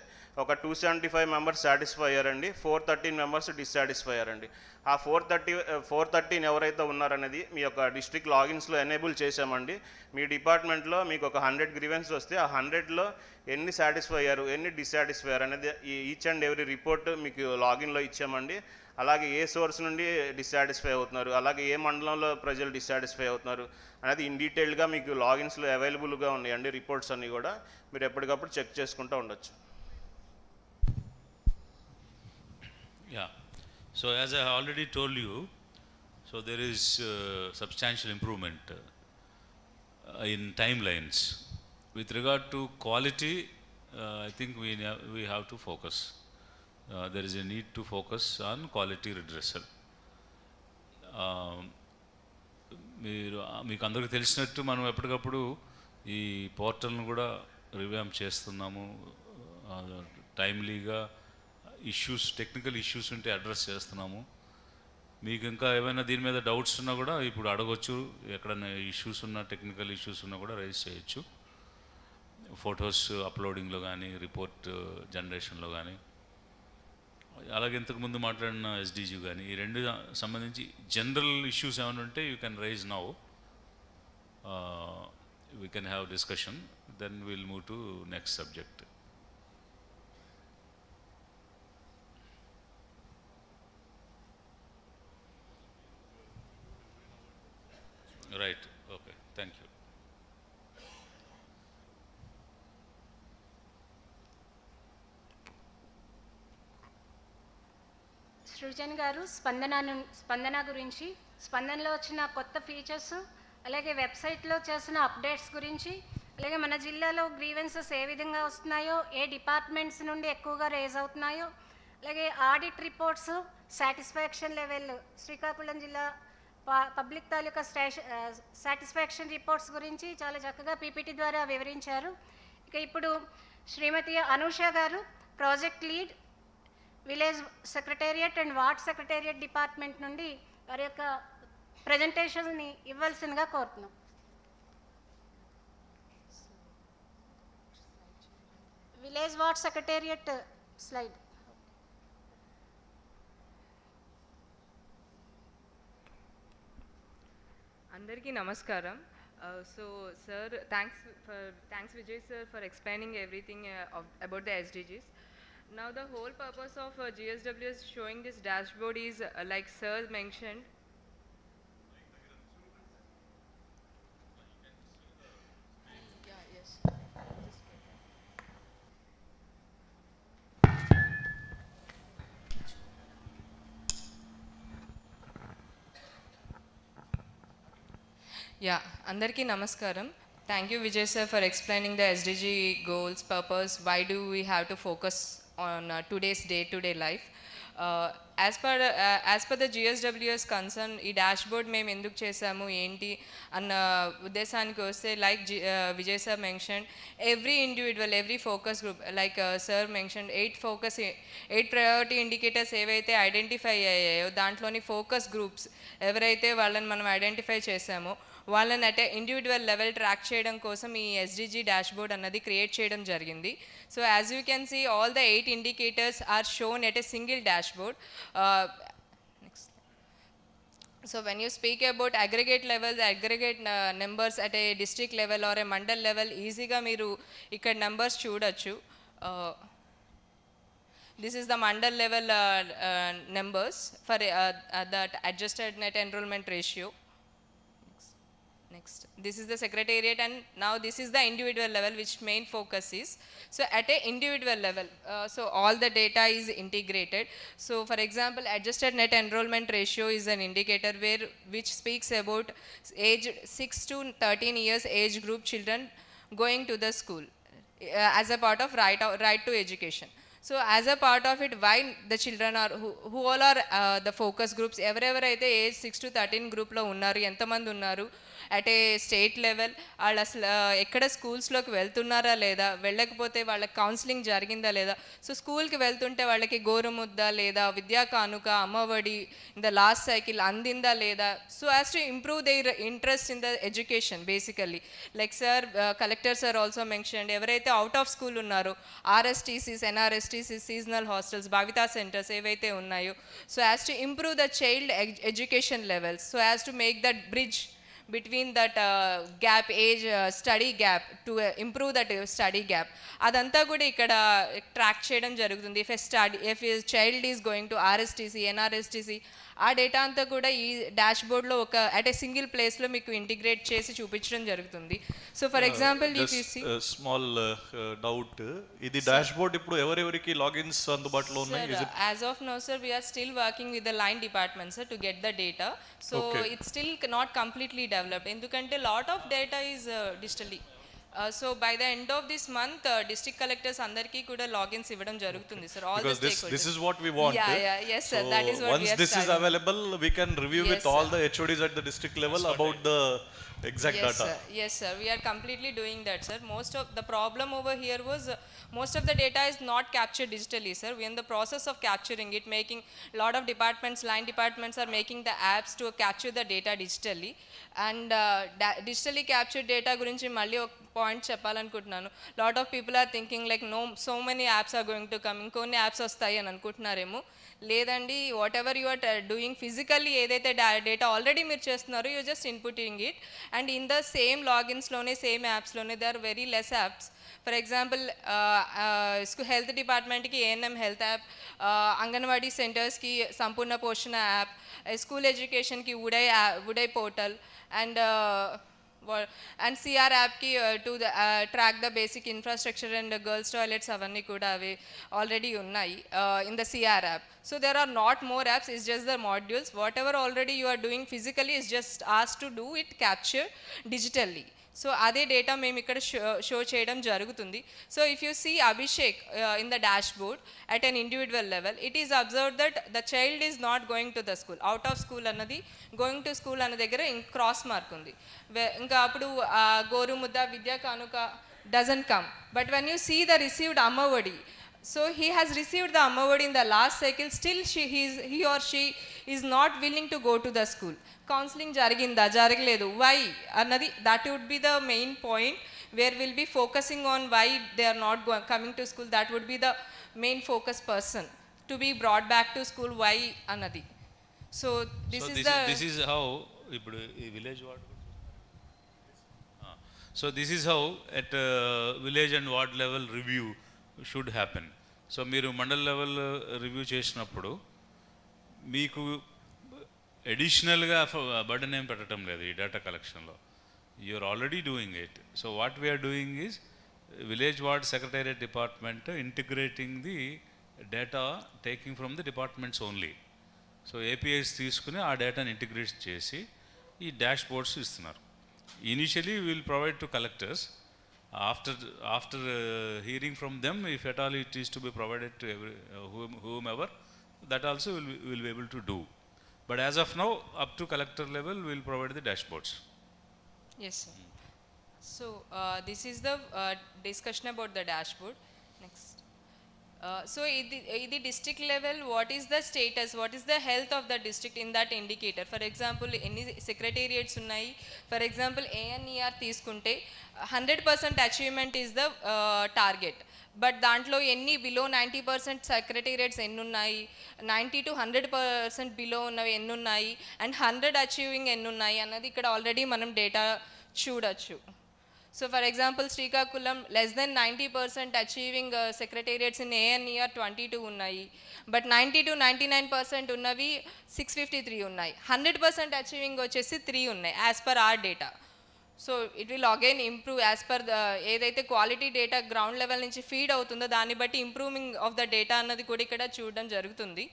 ఒక 275 members సాటిస్ఫై అయ్యారండి, 413 members డిస్సాటిస్ఫై అయ్యారండి. ఆ 413 ఎవరైతే ఉన్నారనేది మీ యొక్క డిస్ట్రిక్ట్ లాగిన్స్లో ఎనేబుల్ చేసామండి. మీ డిపార్ట్మెంట్లో మీకు ఒక 100 గ్రీవెన్స్ వస్తే ఆ 100లో ఎన్ని సాటిస్ఫై అయ్యారు, ఎన్ని డిస్సాటిస్ఫై అయ్యారు అనేది ఈచ్ అండ్ ఎవ్రీ రిపోర్ట్ మీకు లాగిన్లో ఇచ్చామండి. అలాగే ఏ సోర్స్ నుండి డిస్సాటిస్ఫై అవుతున్నారు, అలాగే ఏ మండలంలో ప్రజలు డిస్సాటిస్ఫై అవుతున్నారు అనేది ఇన్ డీటెయిల్గా మీకు లాగిన్స్లో అవైలబుల్గా ఉన్నాయండి. రిపోర్ట్స్ అన్నీ కూడా మీరు ఎప్పటికప్పుడు చెక్ చేసుకుంటూ ఉండొచ్చు. Yeah. So as I already told you, so there is substantial improvement in timelines. With regard to quality, I think we have to focus. There is a need to focus on quality redressal. మీకు అందరికీ తెలిసినట్టు మనం ఎప్పటికప్పుడు ఈ పోర్టల్ను కూడా రివ్యాంప్ చేస్తున్నాము. టైమ్లీగా ఇష్యూస్, టెక్నికల్ ఇష్యూస్ ఉంటే అడ్రస్ చేస్తున్నాము. మీకు ఇంకా ఏమైనా దీని మీద డౌట్స్ ఉన్నా కూడా ఇప్పుడు అడగొచ్చు. ఎక్కడైనా ఇష్యూస్ ఉన్నా, టెక్నికల్ ఇష్యూస్ ఉన్నా కూడా రైజ్ చేయొచ్చు. ఫొటోస్ అప్లోడింగ్లో కానీ, రిపోర్ట్ జనరేషన్లో కానీ, అలాగే ఇంతకుముందు మాట్లాడిన ఎస్డిజి కానీ, ఈ రెండు సంబంధించి జనరల్ ఇష్యూస్ ఏమైనా ఉంటే you can raise now. We can have discussion, then will move to next subject. Right, okay, thank you. Srijan garu Spandana గురించి, స్పందనలో వచ్చిన కొత్త ఫీచర్స్, అలాగే వెబ్సైట్లో చేసిన అప్డేట్స్ గురించి, అలాగే మన జిల్లాలో గ్రీవెన్సెస్ ఏ విధంగా వస్తున్నాయో, ఏ డిపార్ట్మెంట్స్ నుండి ఎక్కువగా రేజ్ అవుతున్నాయో, అలాగే audit reports, satisfaction level, Srikakulam జిల్లా పబ్లిక్ తాలూకా సాటిస్ఫాక్షన్ రిపోర్ట్స్ గురించి చాలా చక్కగా పీపీటీ ద్వారా వివరించారు. ఇక ఇప్పుడు శ్రీమతి అనూష గారు, project lead, village secretariat and ward secretariat department నుండి వారి యొక్క ప్రజెంటేషన్ని ఇవ్వాల్సిందిగా కోరుతున్నాం. Village ward secretariat slide. అందరికీ నమస్కారం. So sir, thanks Vijay sir for explaining everything about the SDGs. Now the whole purpose of GSWS showing this dashboard is like sir mentioned, yeah, andarki namaskaram. Thank you Vijay sir for explaining the SDG goals, purpose, why do we have to focus on today's day-to-day life. As per the GSWS concern ఈ డాష్ బోర్డ్ మేము ఎందుకు చేసాము ఏంటి అన్న ఉద్దేశానికి వస్తే like Vijay sir mention every individual every focus group like sir mention 8 priority indicators ఏవైతే ఐడెంటిఫై అయ్యాయో దాంట్లోని ఫోకస్ గ్రూప్స్ ఎవరైతే వాళ్ళని మనం ఐడెంటిఫై చేసామో వాళ్ళని అంటే ఇండివిజువల్ లెవెల్ ట్రాక్ చేయడం కోసం ఈ ఎస్డిజి డాష్ బోర్డ్ అన్నది క్రియేట్ చేయడం జరిగింది. So as you can see all the 8 indicators are shown at a single dashboard. So when you speak about aggregate levels, aggregate numbers at a district level or a mandal level, easyga meeru ikkada numbers chudochu. This is the mandal level numbers for that adjusted net enrollment ratio. Next, this is the secretariat, and now this is the individual level which main focus is. So at a individual level, so all the data is integrated. So for example, adjusted net enrollment ratio is an indicator which speaks about age 6 to 13 years age group children going to the school as a part of right to education. So as a part of it, why the children are, who all are the focus groups, ఎవరెవరైతే ఏజ్ 6 to 13 గ్రూప్లో ఉన్నారు, ఎంతమంది ఉన్నారు, అట్ ఏ స్టేట్ లెవెల్ వాళ్ళు అసలు ఎక్కడ స్కూల్స్లోకి వెళ్తున్నారా లేదా, వెళ్ళకపోతే వాళ్ళకి కౌన్సిలింగ్ జరిగిందా లేదా, సో స్కూల్కి వెళ్తుంటే వాళ్ళకి గోరుముద్ద లేదా Vidya Kanuka Ammavodi in the last cycle అందిందా లేదా, so as to improve their interest in the education basically. Like sir collector sir also mentioned ఎవరైతే అవుట్ ఆఫ్ స్కూల్ ఉన్నారో RSTCs NRSTCs seasonal hostels Bhavitha centres ఏవైతే ఉన్నాయో, so as to improve the child education levels, so as to make that bridge between that gap age study gap to improve that study gap adantha kuda ikkada track cheyadam jarugutundi. If a child is going to RSTC NRSTC ఆ డేటా అంతా కూడా ఈ డాష్ బోర్డ్లో ఒక అట్ ఏ సింగిల్ ప్లేస్లో మీకు ఇంటిగ్రేట్ చేసి చూపించడం జరుగుతుంది. So for example if you see small doubt, ఇది డాష్ బోర్డ్ ఇప్పుడు ఎవరెవరికి లాగిన్స్ అందుబాటులో ఉన్నాయి? As of now sir we're still working with the line department sir to get the data. So it's still not completely developed ఎందుకంటే lot of data is digitally. So by the end of this month district collectors అందరికీ కూడా లాగిన్స్ ఇవ్వడం జరుగుతుంది సార్. All the stakeholders. This is what we want. Yes sir, that is what we are. Once this is available, we can review with all the HODs at the district level about the exact data. Yes sir, we are completely doing that sir. Most of the problem over here was most of the data is not captured digitally sir. We are in the process of capturing it, making lot of departments, line departments are making the apps to capture the data digitally. And digitally captured data gurinchi malli ok point చెప్పాలనుకుంటున్నాను. Lot of people are thinking like so many apps are going to come, ఇంకొన్ని యాప్స్ వస్తాయి అని అనుకుంటున్నారేమో. లేదండి, whatever you are doing physically ఏదైతే డేటా ఆల్రెడీ మీరు చేస్తున్నారో you just inputting it and in the same లాగిన్స్లోనే సేమ్ యాప్స్లోనే they are very less apps. For example health డిపార్ట్మెంట్కి ఏఎన్ఎం హెల్త్ యాప్, అంగన్వాడీ సెంటర్స్కి సంపూర్ణ పోషణ యాప్, స్కూల్ ఎడ్యుకేషన్కి ఉడయ్ పోర్టల్ అండ్ CR యాప్కి to track the basic infrastructure and girls toilets అవన్నీ కూడా అవి ఆల్రెడీ ఉన్నాయి in the CR app. So there are not more apps, it's just the modules. Whatever already you are doing physically is just asked to do it capture digitally. So అదే డేటా మేము ఇక్కడ షో చేయడం జరుగుతుంది. So if you see Abhishek in the dashboard at an individual level, it is observe that the child is not going to the school. Out of school అన్నది గోయింగ్ టు స్కూల్ అన్న దగ్గర క్రాస్ మార్క్ ఉంది. ఇంకా అప్పుడు Gorumudda Vidya Kanuka doesn't come. But when you see the received Ammavodi, so he has received the ammavadi in the last cycle, still he or she is not willing to go to the school. Counseling jariginda jaragaledu, why anadi that would be the main point where we'll be focusing on why they are not coming to school. That would be the main focus person to be brought back to school, why anadi. So this is how ipudu village ward. So this is how at village and ward level review should happen. So మీరు మండల్ లెవెల్ రివ్యూ చేసినప్పుడు మీకు అడిషనల్గా బర్డెన్ ఏం పెట్టడం లేదు ఈ డేటా కలెక్షన్లో. You are already doing it. So what we are doing is village ward secretariat department integrating the data taking from the departments only. So APIs తీసుకుని ఆ డేటాని ఇంటిగ్రేట్ చేసి ఈ డాష్ బోర్డ్స్ ఇస్తున్నారు. Initially will provide to collectors. After hearing from them, if at all it is to be provided to whomever, that also we'll be able to do. But as of now, up to collector level, we'll provide the dashboards. Yes, sir. So this is the discussion about the dashboard. Next. So the district level, what is the status, what is the health of the district in that indicator? For example, any secretariats unnai, for example ANER తీసుకుంటే 100% achievement is the target. But దాంట్లో ఎన్ని బిలో 90% సెక్రటేరియట్స్ ఎన్ని ఉన్నాయి, 90 to 100% బిలో ఉన్నవి ఎన్ని ఉన్నాయి, అండ్ 100 అచీవింగ్ ఎన్ని ఉన్నాయి అన్నది ఇక్కడ ఆల్రెడీ మనం డేటా చూడొచ్చు. So for example Srikakulam less than 90% achieving secretariats in ANER 22 ఉన్నాయి, బట్ 90 to 99% ఉన్నవి 653 ఉన్నాయి, 100% అచీవింగ్ వచ్చేసి 3 ఉన్నాయి as per our data. So it will again improve as per the ఏదైతే క్వాలిటీ డేటా గ్రౌండ్ లెవెల్ నుంచి ఫీడ్ అవుతుందో దాన్ని బట్టి ఇంప్రూవింగ్ ఆఫ్ ద డేటా అన్నది కూడా ఇక్కడ చూడడం జరుగుతుంది.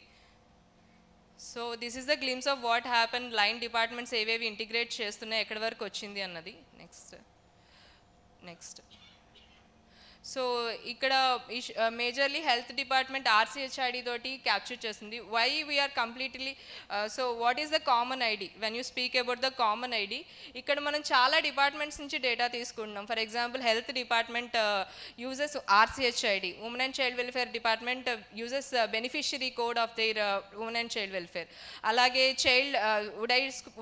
So this is the glimpse of what happen, line departments ఏవేవి ఇంటిగ్రేట్ చేస్తున్నాయి, ఎక్కడి వరకు వచ్చింది అన్నది. నెక్స్ట్ సో ఇక్కడ మేజర్లీ హెల్త్ డిపార్ట్మెంట్ RCHID తోటి క్యాప్చర్ చేస్తుంది. Why we are completely so what is the common ID? When you speak about the common ID, ఇక్కడ మనం చాలా డిపార్ట్మెంట్స్ నుంచి డేటా తీసుకుంటున్నాం. For example health department uses RCHID, women and child welfare department uses beneficiary code of there women and child welfare. అలాగే child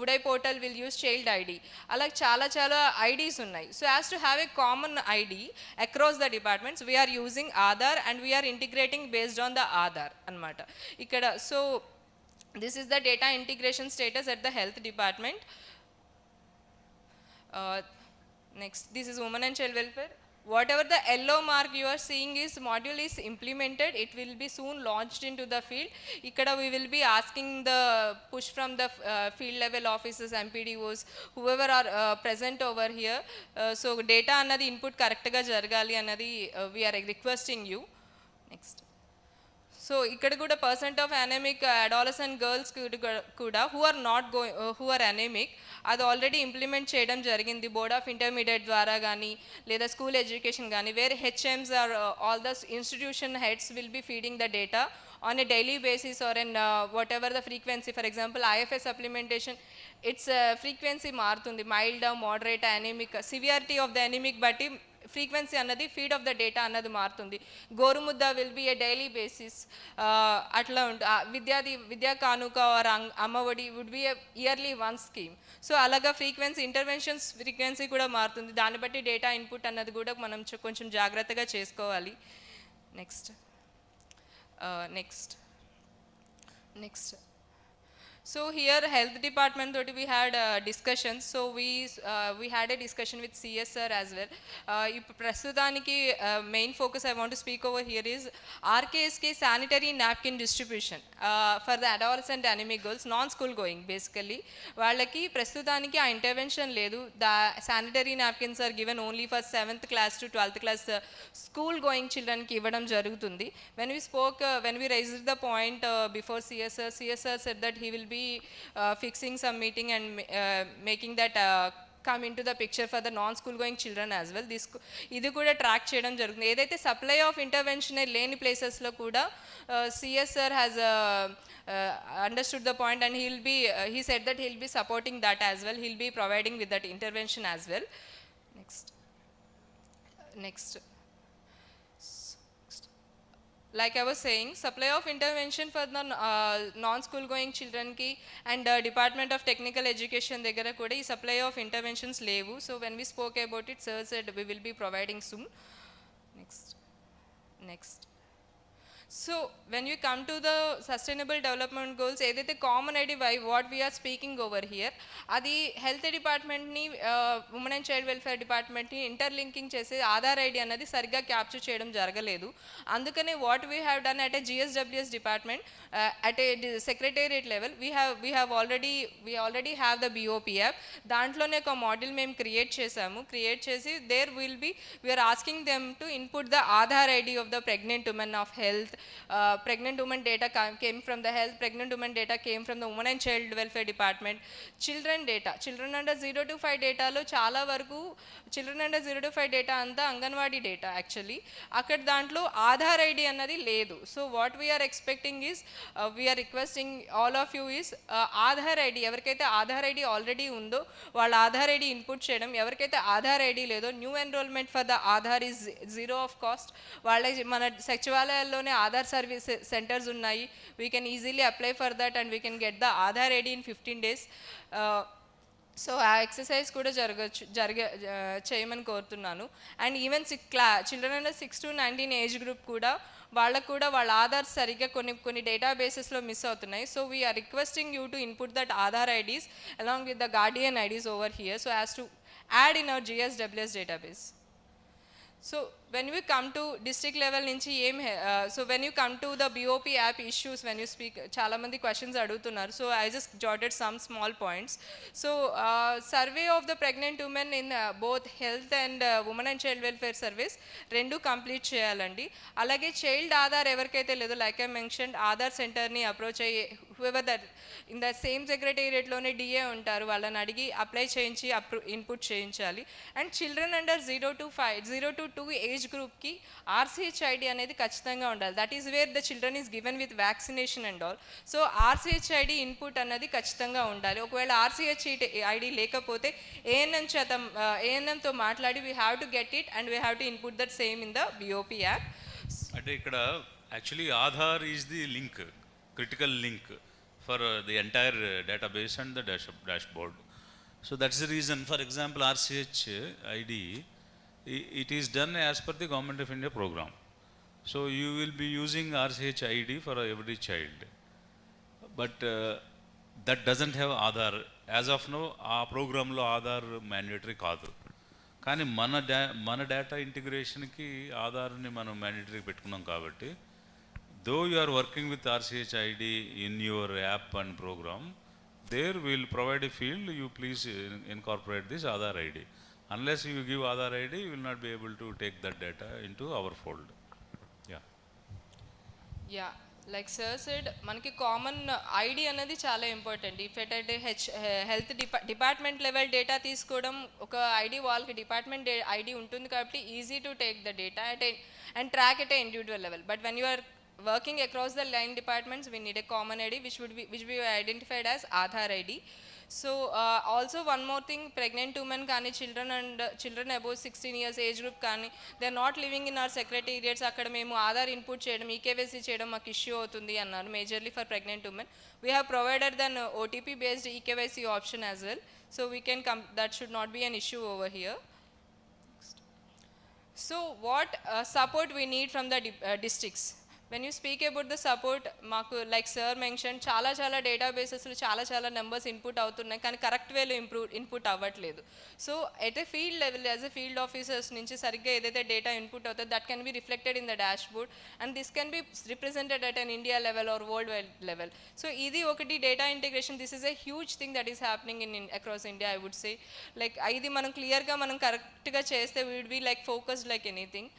UDISE portal will use child ID. అలాగే చాలా చాలా ఐడీస్ ఉన్నాయి. So as to have a common ID across the departments, we are using Aadhaar and we are integrating based on the Aadhaar anamata ikkada. So this is the data integration status at the health department. Next, this is women and child welfare. Whatever the yellow mark you are seeing is module is implemented, it will be soon launched into the field. Ikkada we will be asking the push from the field level officers, MPDOs, whoever are present over here. So data annadi input correct ga jaragali annadi we are requesting you. Next. So ఇక్కడ కూడా పర్సెంట్ ఆఫ్ అనెమిక్ అడాలసెంట్ గర్ల్స్ కూడా హూ ఆర్ అనెమిక్ అది ఆల్రెడీ ఇంప్లిమెంట్ చేయడం జరిగింది బోర్డ్ ఆఫ్ ఇంటర్మీడియట్ ద్వారా కానీ లేదా స్కూల్ ఎడ్యుకేషన్ కానీ, where HMs are all the institution heads will be feeding the data on a daily basis or in whatever the frequency. For example, IFS supplementation, its frequency మారుతుంది, mild, moderate, anemic, severity of the anemic బట్టి ఫ్రీక్వెన్సీ అన్నది ఫీడ్ ఆఫ్ ద డేటా అన్నది మారుతుంది. Gorumudda will be a daily basis అట్లా ఉంటుంది. Vidya Kanuka or Ammavodi would be a yearly one scheme. So అలాగా ఫ్రీక్వెన్సీ ఇంటర్వెన్షన్స్ ఫ్రీక్వెన్సీ కూడా మారుతుంది. దాన్ని బట్టి డేటా ఇన్పుట్ అన్నది కూడా మనం కొంచెం జాగ్రత్తగా చేసుకోవాలి. Next so here health department toti we had discussions. So we had a discussion with CS sir as well. Prastutaniki main focus I want to speak over here is RKSK sanitary napkin distribution for the adolescent anemic girls, non school going basically. Vallaki prastutaniki aa intervention ledu. The sanitary napkins are given only for 7th class to 12th class school going children ki ivadam jarugutundi. When we raised the point before CS sir said that he will be fixing some meeting and making that come into the picture for the non school going children as well. ఇది కూడా ట్రాక్ చేయడం జరుగుతుంది. ఏదైతే సప్లై ఆఫ్ ఇంటర్వెన్షన్ లేని ప్లేసెస్లో కూడా CS sir has understood the point and he said that he'll be supporting that as well. He'll be providing with that intervention as well. Next. Like I was saying, supply of intervention for the non-school going children ki and Department of Technical Education దగ్గర కూడా ఈ supply of interventions లేవు. So when we spoke about it, sir said we will be providing soon. Next. So when we come to the sustainable development goals, ఏదైతే common ID what we're speaking over here, అది హెల్త్ డిపార్ట్మెంట్ని ఉమెన్ అండ్ చైల్డ్ వెల్ఫేర్ డిపార్ట్మెంట్ని ఇంటర్లింకింగ్ చేసే ఆధార్ ఐడి అన్నది సరిగ్గా క్యాప్చర్ చేయడం జరగలేదు. అందుకనే what we have done at a GSWS department at a secretariat level we already have the BOP app. దాంట్లోనే ఒక మాడ్యూల్ మేము క్రియేట్ చేసి we're asking them to input the Aadhaar ID of the pregnant women of health pregnant women data came from the health, pregnant women data came from the women and child welfare department. Children data, children under 0 to 5 data lo చాలా వరకు children under 0 to 5 data అంతా అంగన్వాడీ డేటా యాక్చువల్లీ. అక్కడ దాంట్లో ఆధార్ ఐడి అన్నది లేదు. So what we are expecting is, we are requesting all of you is Aadhaar ID, ఎవరికైతే ఆధార్ ఐడి ఆల్రెడీ ఉందో వాళ్ళ ఆధార్ ఐడి ఇన్పుట్ చేయడం, ఎవరికైతే ఆధార్ ఐడి లేదో new enrolment for the Aadhaar is 0 of cost. వాళ్ళ మన సచివాలయాల్లోనే ఆధార్ సర్వీస్ సెంటర్స్ ఉన్నాయి. We can easily apply for that and we can get the Aadhaar ID in 15 days. So ఆ ఎక్సర్సైజ్ కూడా చేయమని కోరుతున్నాను. And even children under 6 to 19 age group కూడా వాళ్ళకు కూడా వాళ్ళ ఆధార్ సరిగ్గా కొన్ని డేటాబేసెస్లో మిస్ అవుతున్నాయి. So we are requesting you to input that Aadhaar IDs along with the Guardian IDs over here so as to add in our GSWS database. So when we come to district level నుంచి so when you come to the BOP app issues, when you speak, చాలా మంది questions అడుగుతున్నారు. So I just jotted some small points. So survey of the pregnant women in both health and women and child welfare service రెండు కంప్లీట్ చేయాలండి. అలాగే చైల్డ్ ఆధార్ ఎవరికైతే లేదో, లైక్ ఐ మెన్షన్, ఆధార్ సెంటర్ని అప్రోచ్ అయ్యి whoever that in the same సెక్రటేరియట్లోనే DA ఉంటారు, వాళ్ళని అడిగి అప్లై చేయించి ఇన్పుట్ చేయించాలి. And children under 0 to 2 age గ్రూప్కి RCH ID అనేది ఖచ్చితంగా ఉండాలి. That is where the children is given with vaccination and all. So RCH ID input అన్నది ఖచ్చితంగా ఉండాలి. ఒకవేళ RCH ID లేకపోతే ANMతో మాట్లాడి we have to get it and we have to input that same in the BOP app. అంటే ఇక్కడ actually Aadhaar is the link, critical link for the entire database and the dashboard. So that's the reason, for example, RCH ID, it is done as per the Government of India program. So you will be using RCH ID for every child. But that doesn't have Aadhaar. As of now, ఆ ప్రోగ్రాంలో ఆధార్ మ్యాండేటరీ కాదు. కానీ మన డేటా ఇంటిగ్రేషన్కి ఆధార్ని మనం మ్యాండేటరీ పెట్టుకున్నాం కాబట్టి, though you are working with RCH ID in your app and program, there we will provide a field, you please incorporate this Aadhaar ID. Unless you give Aadhaar ID, you will not be able to take that data into our fold. Yeah, like sir said, మనకి కామన్ ఐడి అనేది చాలా important. If at health department level data తీసుకోవడం, ఒక ఐడి వాళ్ళకి డిపార్ట్మెంట్ ఐడి ఉంటుంది కాబట్టి easy to take the data and track at individual level. But when you are working across the line departments, we need a common ID which we identified as Aadhaar ID. So also one more thing, pregnant women kani children above 16 years age group kani, they are not living in our secretariats. Akkada memu Aadhaar input cheyadam, EKYC cheyadam maku issue avutundi annaru, majorly for pregnant women. We have provided then OTP based EKYC option as well, so we can that should not be an issue over here. So what support we need from the districts? When you speak about the support, మాకు లైక్ సార్ మెన్షన్ చాలా డేటాబేసెస్లో చాలా నెంబర్స్ ఇన్పుట్ అవుతున్నాయి, కానీ కరెక్ట్ వేలో ఇన్పుట్ అవ్వట్లేదు. So at a field level as a field officers నుంచి సరిగ్గా ఏదైతే డేటా ఇన్పుట్ అవుతుందో that can be reflected in the dashboard and this can be represented at an India level or worldwide level. So ఇది ఒకటి data integration, this is a huge thing that is happening in across India I would say. Like ఇది మనం క్లియర్గా మనం కరెక్ట్గా చేస్తే we would be like focused like anything.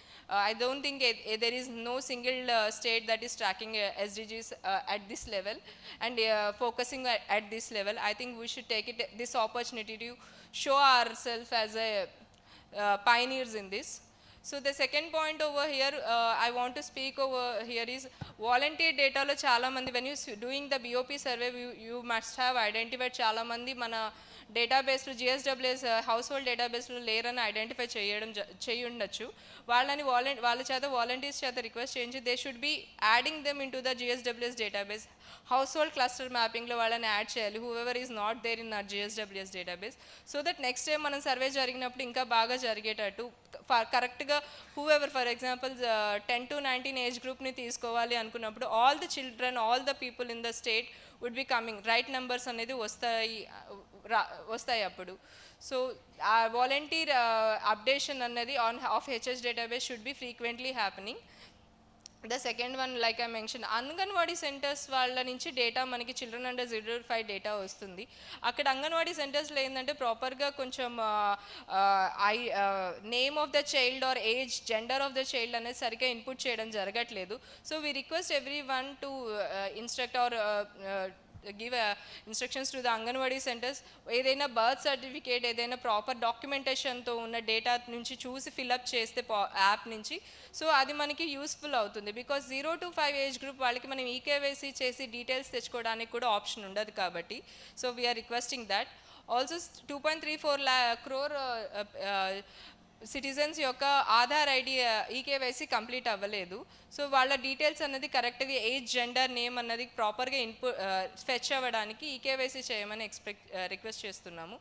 I don't think there is no single state that is tracking SDGs at this level and focusing at this level. I think we should take this opportunity to show ourselves as a pioneers in this. So the second point over here I want to speak over here is volunteer data lo chala mandi, when you doing the BOP survey you must have identified chala mandi mana డేటాబేస్లో GSWS హౌస్ హోల్డ్ డేటాబేస్లో లేరని ఐడెంటిఫై చేయఉండొచ్చు. వాళ్ళ చేత వాలంటీర్స్ చేత రిక్వెస్ట్ చేయించి they should be adding them in to the GSWS database. House hold cluster మ్యాపింగ్లో వాళ్ళని యాడ్ చేయాలి, whoever is not there in our GSWS database, so that next time మనం సర్వే జరిగినప్పుడు ఇంకా బాగా జరిగేటట్టు కరెక్ట్గా whoever for example 10 to 19 age గ్రూప్ని తీసుకోవాలి అనుకున్నప్పుడు all the children all the people in the state would be coming, right numbers అనేది వస్తాయి అప్పుడు. సో ఆ వాలంటీర్ అప్డేషన్ అన్నది of HS database should be frequently happening. The second one, like I mentioned, anganwadi centres వాళ్ళ నుంచి డేటా మనకి చిల్డ్రన్ అండర్ 0 to 5 డేటా వస్తుంది. అక్కడ అంగన్వాడీ సెంటర్స్లో ఏంటంటే ప్రాపర్గా కొంచెం name of the child or age, gender of the child అనేది సరిగ్గా ఇన్పుట్ చేయడం జరగట్లేదు. So we request everyone to instruct or give instructions to the anganwadi centres. ఏదైనా బర్త్ సర్టిఫికేట్, ఏదైనా ప్రాపర్ డాక్యుమెంటేషన్తో ఉన్న డేటా నుంచి చూసి ఫిల్అప్ చేస్తే యాప్ నుంచి, సో అది మనకి యూస్ఫుల్ అవుతుంది. బికాస్ 0 to 5 ఏజ్ గ్రూప్ వాళ్ళకి మనం ఈకేవైసీ చేసి డీటెయిల్స్ తెచ్చుకోవడానికి కూడా ఆప్షన్ ఉండదు కాబట్టి, so we are requesting that. Also 2.34 crore citizens యొక్క ఆధార్ ఐడి ఈకేవైసీ కంప్లీట్ అవ్వలేదు. సో వాళ్ళ డీటెయిల్స్ అన్నది కరెక్ట్గా ఏజ్, జెండర్, నేమ్ అన్నది ప్రాపర్గా ఫెచ్ అవ్వడానికి ఈకేవైసీ చేయమని రిక్వెస్ట్ చేస్తున్నాము.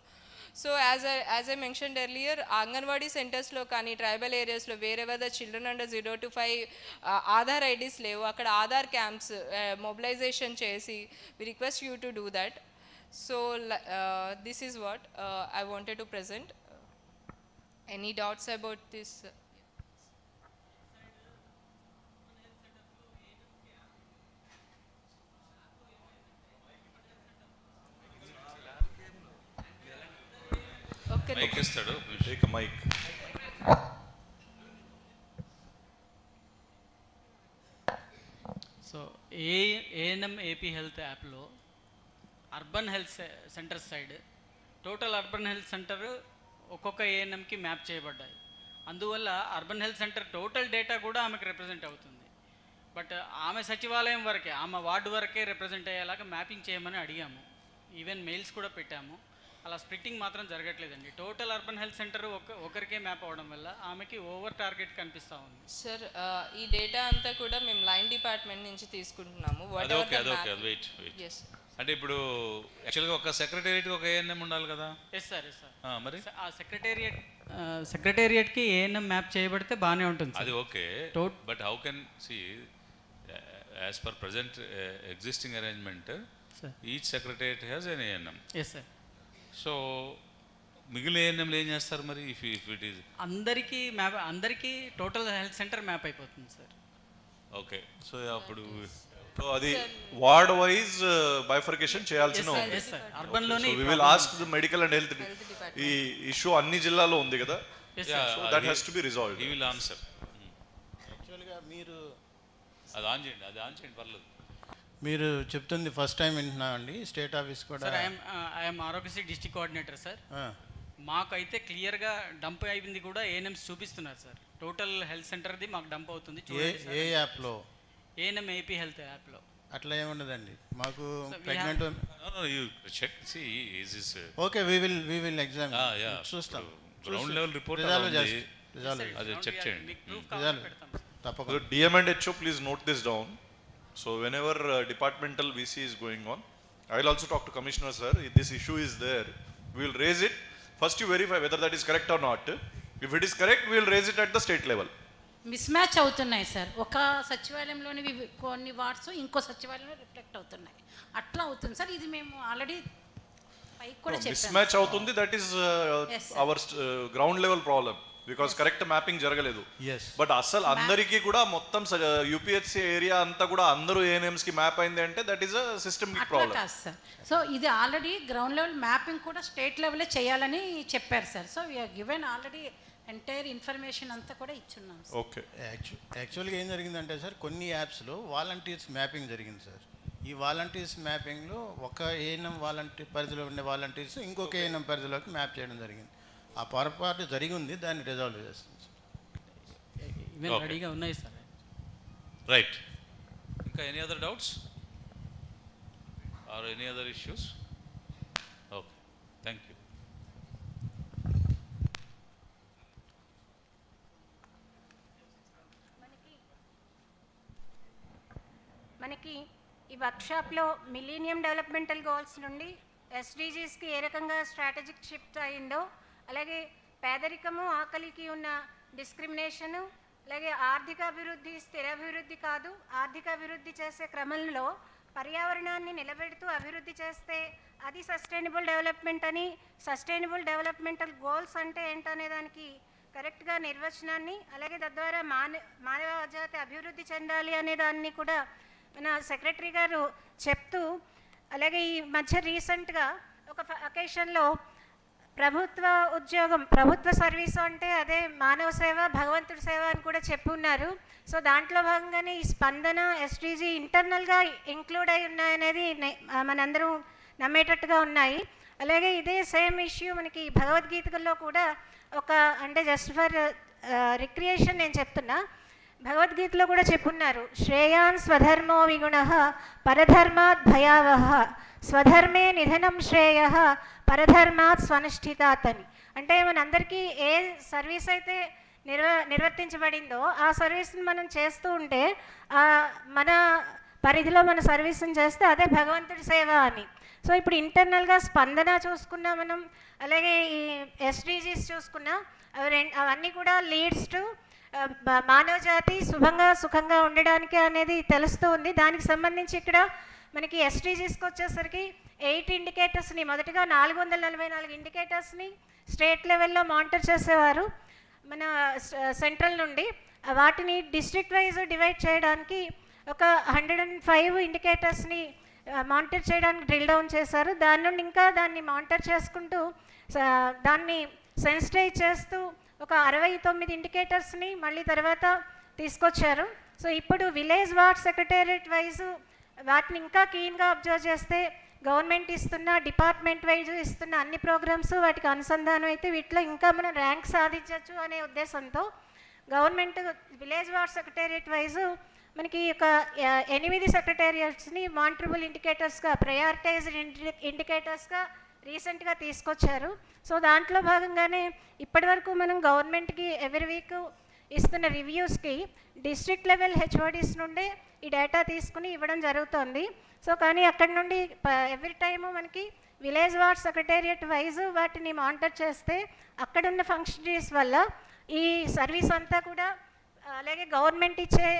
So as I mentioned earlier, Anganwadi సెంటర్స్లో కానీ ట్రైబల్ ఏరియాస్లో wherever the children under 0 to 5 Aadhaar IDs లేవు, అక్కడ ఆధార్ క్యాంప్స్ మొబిలైజేషన్ చేసి we request you to do that. So this is what I wanted to present. Any doubts about this? Okay. Mic istadu. Take a mic. So ANM AP health యాప్లో urban health centre side total urban health centre ఒక్కొక్క ఏఎన్ఎంకి మ్యాప్ చేయబడ్డాయి. అందువల్ల urban health centre total data కూడా ఆమెకు రిప్రజెంట్ అవుతుంది. బట్ ఆమె సచివాలయం వరకే, ఆమె వార్డు వరకే రిప్రజెంట్ అయ్యేలాగా మ్యాపింగ్ చేయమని అడిగాము. ఈవెన్ మెయిల్స్ కూడా పెట్టాము. అలా స్ప్లిట్టింగ్ మాత్రం జరగట్లేదండి. టోటల్ అర్బన్ హెల్త్ సెంటర్ ఒకరికే మ్యాప్ అవ్వడం వల్ల ఆమెకి ఓవర్ టార్గెట్ కనిపిస్తూ ఉంది. సార్, ఈ డేటా అంతా కూడా మేము లైన్ డిపార్ట్మెంట్ నుంచి తీసుకుంటున్నాము. అంటే ఇప్పుడు యాక్చువల్గా ఒక సెక్రటేరియట్కి ఒక ఏఎన్ఎం ఉండాలి కదా? Yes sir, yes sir. మరి ఆ సెక్రటేరియట్కి ఏఎన్ఎం మ్యాప్ చేయబడితే బాగానే ఉంటుంది. అది okay, but how can see as per present existing arrangement each secretariat has an ANM. Yes sir. So మిగిలిన ఏఎన్ఎంలు ఏం చేస్తారు మరి? ఇఫ్ ఇట్ ఈజ్ అందరికీ టోటల్ హెల్త్ సెంటర్ మ్యాప్ అయిపోతుంది సార్. ఓకే, సో అప్పుడు అది వార్డ్ వైజ్ బైఫర్కేషన్ చేయాల్సిన ఉంది. అర్బన్లోనే we will ask the medical and health. ఈ ఇష్యూ అన్ని జిల్లాల్లో ఉంది కదా, so that has to be resolved. He will answer. యాక్చువల్గా మీరు అది ఆన్ చేయండి పర్లేదు. మీరు చెప్తుంది ఫస్ట్ టైం వింటున్నా అండి. స్టేట్ ఆఫీస్ కూడా sir, I'm Aarogyasri district coordinator sir. మాకైతే క్లియర్గా డంప్ అయింది కూడా ఏఎన్ఎంస్ చూపిస్తున్నారు సార్. టోటల్ హెల్త్ సెంటర్ది మాకు డంప్ అవుతుంది. ఏ యాప్లో? ఏఎన్ఎం ఏపీ హెల్త్ యాప్లో. అట్లా ఏముండదండి మాకు. Pregnant okay, we will examine. చూస్తాం. గ్రౌండ్ లెవెల్ రిపోర్ట్ అది చెక్ చేయండి. తప్పకుండా. DM and HO, please note this down. So whenever departmental VC is going on, I will also talk to Commissioner sir. If this issue is there, we will raise it. First you verify whether that is correct or not. If it is correct, we will raise it at the state level. Miss match అవుతున్నాయి సార్. ఒక సచివాలయంలోని కొన్ని వార్డ్స్ ఇంకో సచివాలయంలో రిఫ్లెక్ట్ అవుతున్నాయి. అట్లా అవుతుంది సార్. ఇది మేము ఆల్రెడీ పైకి కూడా చెప్పాము. మిస్ మ్యాచ్ అవుతుంది. That is our ground level problem, because correct mapping జరగలేదు. బట్ అసలు అందరికీ కూడా మొత్తం యూపీహెచ్సి ఏరియా అంతా కూడా అందరూ ఏఎన్ఎంస్ కి మ్యాప్ అయింది అంటే that is a systemic problem. So ఇది ఆల్రెడీ గ్రౌండ్ లెవెల్ మ్యాపింగ్ కూడా స్టేట్ లెవెలే చేయాలని చెప్పారు sir. So we are given already entire information అంతా కూడా ఇచ్చున్నాం. ఓకే. యాక్చువల్గా ఏం జరిగిందంటే సార్, కొన్ని యాప్స్లో వాలంటీర్స్ మ్యాపింగ్ జరిగింది సార్. ఈ వాలంటీర్స్ మ్యాపింగ్లో ఒక ఏఎన్ఎం వాలంటీర్ పరిధిలో ఉండే వాలంటీర్స్ ఇంకొక ఏఎన్ఎం పరిధిలోకి మ్యాప్ చేయడం జరిగింది. ఆ పొరపాటు జరిగి ఉంది, దాన్ని రిజాల్వ్ చేస్తుంది సార్. రెడీగా ఉన్నాయి సార్. రైట్. ఇంకా any other doubts or any other issues? Okay, thank you. మనకి ఈ వర్క్షాప్లో మిలీనియం డెవలప్మెంటల్ గోల్స్ నుండి SDGsకి ఏ రకంగా స్ట్రాటజిక్ షిఫ్ట్ అయిందో, అలాగే పేదరికము, ఆకలికి ఉన్న డిస్క్రిమినేషను, అలాగే ఆర్థిక అభివృద్ధి స్థిరాభివృద్ధి కాదు, ఆర్థిక అభివృద్ధి చేసే క్రమంలో పర్యావరణాన్ని నిలబెడుతూ అభివృద్ధి చేస్తే అది సస్టైనబుల్ డెవలప్మెంట్ అని, సస్టైనబుల్ డెవలప్మెంటల్ గోల్స్ అంటే ఏంటనే దానికి కరెక్ట్గా నిర్వచనాన్ని, అలాగే తద్వారా మానవ జాతి అభివృద్ధి చెందాలి అనే దాన్ని కూడా మన సెక్రటరీ గారు చెప్తూ, అలాగే ఈ మధ్య రీసెంట్గా ఒక అకేషన్లో ప్రభుత్వ ఉద్యోగం, ప్రభుత్వ సర్వీసు అంటే అదే మానవ సేవ, భగవంతుడి సేవ అని కూడా చెప్పున్నారు. సో దాంట్లో భాగంగానే ఈ స్పందన ఎస్డిజి ఇంటర్నల్గా ఇంక్లూడ్ అయి ఉన్నాయనేది మనందరం నమ్మేటట్టుగా ఉన్నాయి. అలాగే ఇదే సేమ్ ఇష్యూ మనకి భగవద్గీతలో కూడా ఒక, అంటే జస్ట్ ఫర్ రిక్రియేషన్ నేను చెప్తున్నా, భగవద్గీతలో కూడా చెప్పున్నారు, శ్రేయాన్ స్వధర్మో విగుణ పరధర్మాత్ భయావహ స్వధర్మే నిధనం శ్రేయ పరధర్మాత్ స్వనుష్ఠితాత్ అని. అంటే మనందరికీ ఏ సర్వీస్ అయితే నిర్వర్తించబడిందో ఆ సర్వీస్ని మనం చేస్తూ ఉంటే, మన పరిధిలో మన సర్వీస్ని చేస్తే అదే భగవంతుడి సేవ అని. సో ఇప్పుడు ఇంటర్నల్గా స్పందన చూసుకున్నా మనం, అలాగే ఈ ఎస్డిజీస్ చూసుకున్నా, అవన్నీ కూడా లీడ్స్ టు మానవ జాతి శుభంగా సుఖంగా ఉండడానికి అనేది తెలుస్తూ ఉంది. దానికి సంబంధించి ఇక్కడ మనకి ఎస్డిజీస్కి వచ్చేసరికి 8 ఇండికేటర్స్ని, మొదటిగా 444 ఇండికేటర్స్ని స్టేట్ లెవెల్లో మానిటర్ చేసేవారు మన సెంట్రల్ నుండి. వాటిని డిస్ట్రిక్ట్ వైజ్ డివైడ్ చేయడానికి ఒక 105 ఇండికేటర్స్ని మానిటర్ చేయడానికి డ్రిల్ డౌన్ చేశారు. దాని నుండి ఇంకా దాన్ని మానిటర్ చేసుకుంటూ దాన్ని సెన్సిటైజ్ చేస్తూ ఒక 69 ఇండికేటర్స్ని మళ్ళీ తర్వాత తీసుకొచ్చారు. సో ఇప్పుడు విలేజ్ వార్డ్ సెక్రటేరియట్ వైజు వాటిని ఇంకా క్లీన్గా అబ్జర్వ్ చేస్తే గవర్నమెంట్ ఇస్తున్న, డిపార్ట్మెంట్ వైజ్ ఇస్తున్న అన్ని ప్రోగ్రామ్స్ వాటికి అనుసంధానం అయితే వీటిలో ఇంకా మనం ర్యాంక్ సాధించవచ్చు అనే ఉద్దేశంతో government village ward secretariat wise మనకి ఒక 8 సెక్రటేరియట్స్ని మానిటరబుల్ ఇండికేటర్స్గా, ప్రయారిటైజ్డ్ ఇండికేటర్స్గా రీసెంట్గా తీసుకొచ్చారు. సో దాంట్లో భాగంగానే ఇప్పటివరకు మనం గవర్నమెంట్కి ఎవ్రీ వీక్ ఇస్తున్న రివ్యూస్కి డిస్ట్రిక్ట్ లెవెల్ హెచ్ఓడిస్ నుండే ఈ డేటా తీసుకుని ఇవ్వడం జరుగుతుంది. సో కానీ అక్కడ నుండి ఎవ్రీ టైము మనకి విలేజ్ వార్డ్ సెక్రటేరియట్ వైజ్ వాటిని మానిటర్ చేస్తే అక్కడున్న ఫంక్షనరీస్ వల్ల ఈ సర్వీస్ అంతా కూడా, అలాగే గవర్నమెంట్ ఇచ్చే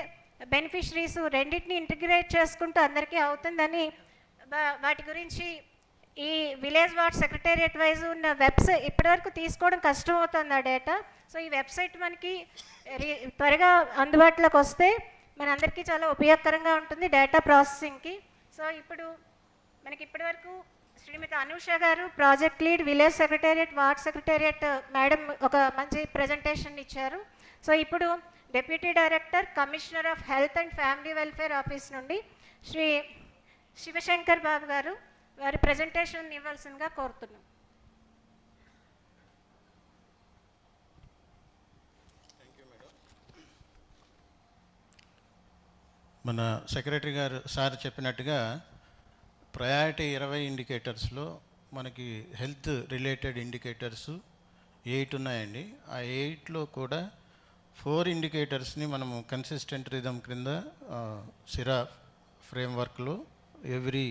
బెనిఫిషరీస్ రెండింటిని ఇంటిగ్రేట్ చేసుకుంటూ అందరికీ అవుతుందని, వాటి గురించి ఈ విలేజ్ వార్డ్ సెక్రటేరియట్ వైజ్ ఉన్న వెబ్సైట్ ఇప్పటివరకు తీసుకోవడం కష్టం అవుతుంది ఆ డేటా. సో ఈ వెబ్సైట్ మనకి త్వరగా అందుబాటులోకి వస్తే మనందరికీ చాలా ఉపయోగకరంగా ఉంటుంది డేటా ప్రాసెసింగ్కి. సో ఇప్పుడు మనకి ఇప్పటివరకు శ్రీమతి అనూష గారు, project lead, village secretariat, ward secretariat madam ఒక మంచి ప్రజెంటేషన్ ఇచ్చారు. సో ఇప్పుడు deputy director, commissioner of health and family welfare office నుండి శ్రీ శివశంకర్ బాబు గారు వారి ప్రజెంటేషన్ ఇవ్వాల్సిందిగా కోరుతున్నాం. మన సెక్రటరీ గారు సార్ చెప్పినట్టుగా ప్రయారిటీ 20 ఇండికేటర్స్లో మనకి హెల్త్ రిలేటెడ్ ఇండికేటర్స్ 8 ఉన్నాయండి. ఆ 8లో కూడా 4 ఇండికేటర్స్ని మనము కన్సిస్టెంట్ రిథమ్ క్రింద సిరా ఫ్రేమ్వర్క్లో every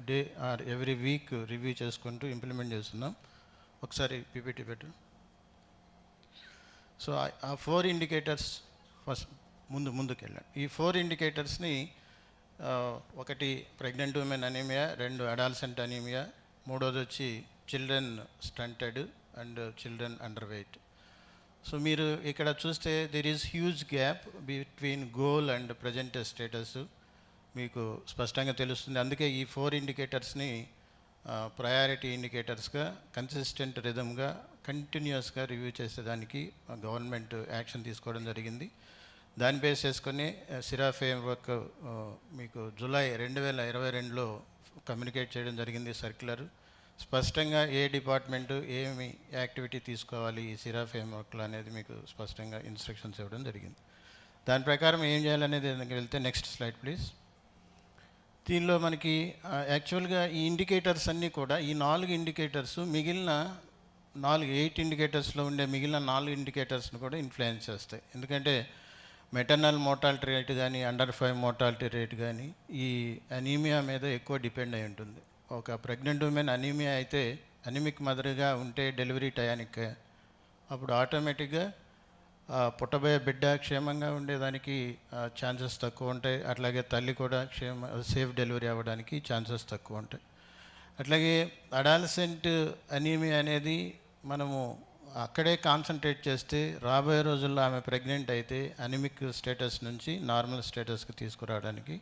day or every week review చేసుకుంటూ ఇంప్లిమెంట్ చేస్తున్నాం. ఒకసారి పీపీటీ పెట్టు. సో ఆ 4 ఇండికేటర్స్ ఫస్ట్ ముందుకు వెళ్ళాం. ఈ 4 ఇండికేటర్స్ని ఒకటి pregnant women anaemia, 2 adolescent anaemia, 3వది వచ్చి children stunted and children under weight. So మీరు ఇక్కడ చూస్తే there is huge gap between goal and present status మీకు స్పష్టంగా తెలుస్తుంది. అందుకే ఈ 4 ఇండికేటర్స్ని ప్రయారిటీ ఇండికేటర్స్గా కన్సిస్టెంట్ రిథమ్గా కంటిన్యూస్గా రివ్యూ చేసేదానికి గవర్నమెంట్ యాక్షన్ తీసుకోవడం జరిగింది. దాన్ని బేస్ చేసుకొని సిరా ఫ్రేమ్వర్క్ మీకు జూలై 2022లో కమ్యూనికేట్ చేయడం జరిగింది సర్క్యులర్. స్పష్టంగా ఏ డిపార్ట్మెంటు ఏమి యాక్టివిటీ తీసుకోవాలి ఈ సిరా ఫ్రేమ్వర్క్లో అనేది మీకు స్పష్టంగా ఇన్స్ట్రక్షన్స్ ఇవ్వడం జరిగింది. దాని ప్రకారం ఏం చేయాలనేది వెళ్తే నెక్స్ట్ స్లైడ్ ప్లీజ్. దీనిలో మనకి యాక్చువల్గా ఈ ఇండికేటర్స్ అన్నీ కూడా ఈ 4 ఇండికేటర్స్ మిగిలిన 8 ఇండికేటర్స్లో ఉండే మిగిలిన 4 ఇండికేటర్స్ని కూడా ఇన్ఫ్లుయెన్స్ చేస్తాయి. ఎందుకంటే మెటర్నల్ మోర్టాలిటీ రేట్ కానీ, అండర్ 5 మోర్టాలిటీ రేట్ కానీ ఈ అనీమియా మీద ఎక్కువ డిపెండ్ అయి ఉంటుంది. ఒక ప్రెగ్నెంట్ ఉమెన్ అనీమియా అయితే, అనీమిక్ మదర్గా ఉంటే డెలివరీ టయానికి అప్పుడు ఆటోమేటిక్గా పుట్టబోయే బిడ్డ క్షేమంగా ఉండేదానికి ఛాన్సెస్ తక్కువ ఉంటాయి. అట్లాగే తల్లి కూడా సేఫ్ డెలివరీ అవ్వడానికి ఛాన్సెస్ తక్కువ ఉంటాయి. అట్లాగే అడాలసెంట్ అనీమియా అనేది మనము అక్కడే కాన్సన్ట్రేట్ చేస్తే రాబోయే రోజుల్లో ఆమె ప్రెగ్నెంట్ అయితే అనిమిక్ స్టేటస్ నుంచి నార్మల్ స్టేటస్కి తీసుకురావడానికి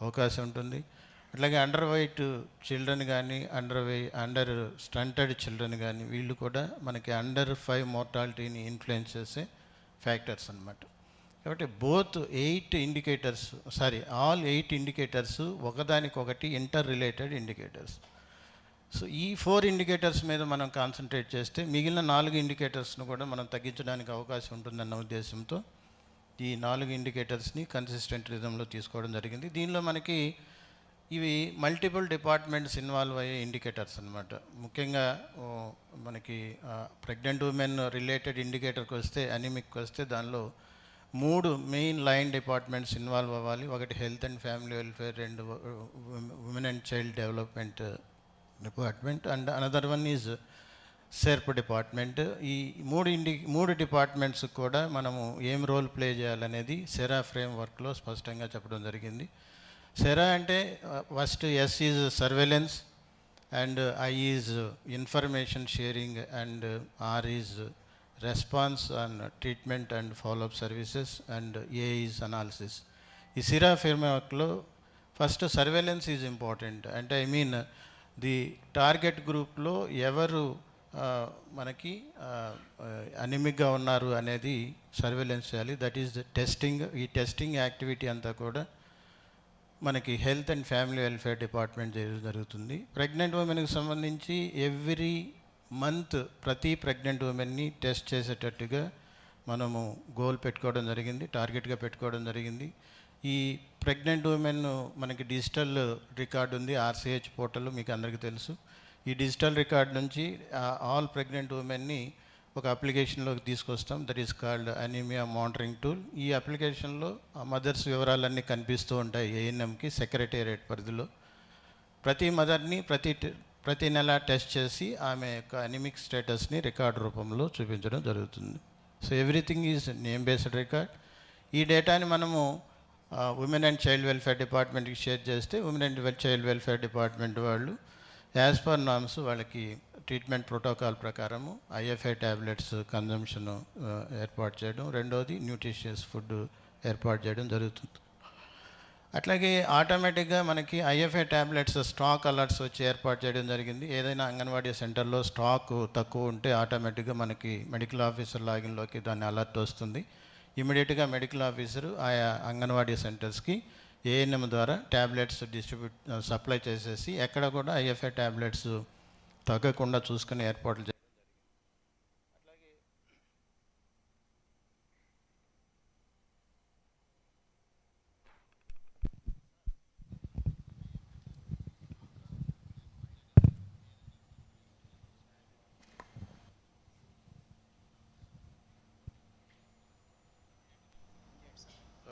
అవకాశం ఉంటుంది. అట్లాగే అండర్ వెయిట్ చిల్డ్రన్ కానీ అండర్ స్టంటెడ్ చిల్డ్రన్ కానీ వీళ్ళు కూడా మనకి అండర్ 5 మోర్టాలిటీని ఇన్ఫ్లుయెన్స్ చేసే ఫ్యాక్టర్స్ అన్నమాట. కాబట్టి ఆల్ 8 ఇండికేటర్స్ ఒకదానికొకటి ఇంటర్ రిలేటెడ్ ఇండికేటర్స్. సో ఈ 4 ఇండికేటర్స్ మీద మనం కాన్సన్ట్రేట్ చేస్తే మిగిలిన 4 ఇండికేటర్స్ను కూడా మనం తగ్గించడానికి అవకాశం ఉంటుందన్న ఉద్దేశంతో ఈ 4 ఇండికేటర్స్ని కన్సిస్టెంట్ రిజంలో తీసుకోవడం జరిగింది. దీనిలో మనకి ఇవి మల్టిపుల్ డిపార్ట్మెంట్స్ ఇన్వాల్వ్ అయ్యే ఇండికేటర్స్ అన్నమాట. ముఖ్యంగా మనకి ప్రెగ్నెంట్ ఉమెన్ రిలేటెడ్ ఇండికేటర్కి వస్తే అనిమిక్కి వస్తే దానిలో 3 మెయిన్ లైన్ డిపార్ట్మెంట్స్ ఇన్వాల్వ్ అవ్వాలి. ఒకటి health and family welfare, 2 women and child development department and another one is SERP department. ఈ 3 డిపార్ట్మెంట్స్ కూడా మనము ఏం రోల్ ప్లే చేయాలనేది సెరా ఫ్రేమ్వర్క్లో స్పష్టంగా చెప్పడం జరిగింది. సెరా అంటే first S is surveillance and I is information sharing and R is response and treatment and follow up services and A is analysis. ఈ సెరా ఫ్రేమ్వర్క్లో ఫస్ట్ సర్వేలెన్స్ ఈజ్ ఇంపార్టెంట్. అంటే ఐ మీన్ ది టార్గెట్ గ్రూప్లో ఎవరు మనకి అనిమిక్గా ఉన్నారు అనేది సర్వేలెన్స్ చేయాలి. That is testing. ఈ టెస్టింగ్ యాక్టివిటీ అంతా కూడా మనకి health and family welfare department జరుగుతుంది. ప్రెగ్నెంట్ ఉమెన్కి సంబంధించి ఎవ్రీ మంత్ ప్రతి ప్రెగ్నెంట్ ఉమెన్ని టెస్ట్ చేసేటట్టుగా మనము గోల్ పెట్టుకోవడం జరిగింది, టార్గెట్గా పెట్టుకోవడం జరిగింది. ఈ ప్రెగ్నెంట్ ఉమెన్ మనకి డిజిటల్ రికార్డు ఉంది, ఆర్సిహెచ్ పోర్టల్ మీకు అందరికీ తెలుసు. ఈ డిజిటల్ రికార్డ్ నుంచి ఆల్ ప్రెగ్నెంట్ ఉమెన్ని ఒక అప్లికేషన్లోకి తీసుకొస్తాం. That is called anaemia monitoring tool. ఈ అప్లికేషన్లో మదర్స్ వివరాలన్నీ కనిపిస్తూ ఉంటాయి. ఏఎన్ఎంకి సెక్రటేరియట్ పరిధిలో ప్రతి మదర్ని ప్రతి నెల టెస్ట్ చేసి ఆమె యొక్క అనిమిక్ స్టేటస్ని రికార్డ్ రూపంలో చూపించడం జరుగుతుంది. So everything is name based record. ఈ డేటాని మనము ఉమెన్ అండ్ చైల్డ్ వెల్ఫేర్ డిపార్ట్మెంట్కి షేర్ చేస్తే women and child welfare department వాళ్ళు యాజ్ పర్ నామ్స్ వాళ్ళకి ట్రీట్మెంట్ ప్రోటోకాల్ ప్రకారము ఐఎఫ్ఐ ట్యాబ్లెట్స్ కన్జంప్షన్ ఏర్పాటు చేయడం, రెండవది న్యూట్రిషియస్ ఫుడ్ ఏర్పాటు చేయడం జరుగుతుంది. అట్లాగే ఆటోమేటిక్గా మనకి ఐఎఫ్ఐ ట్యాబ్లెట్స్ స్టాక్ అలర్ట్స్ వచ్చి ఏర్పాటు చేయడం జరిగింది. ఏదైనా అంగన్వాడీ సెంటర్లో స్టాక్ తక్కువ ఉంటే ఆటోమేటిక్గా మనకి మెడికల్ ఆఫీసర్ లాగిన్లోకి దాని అలర్ట్ వస్తుంది. ఇమీడియట్గా మెడికల్ ఆఫీసరు ఆయా అంగన్వాడీ సెంటర్స్కి ఏఎన్ఎం ద్వారా ట్యాబ్లెట్స్ సప్లై చేసేసి ఎక్కడ కూడా ఐఎఫ్ఐ ట్యాబ్లెట్స్ తగ్గకుండా చూసుకునే ఏర్పాట్లు చేయాలి.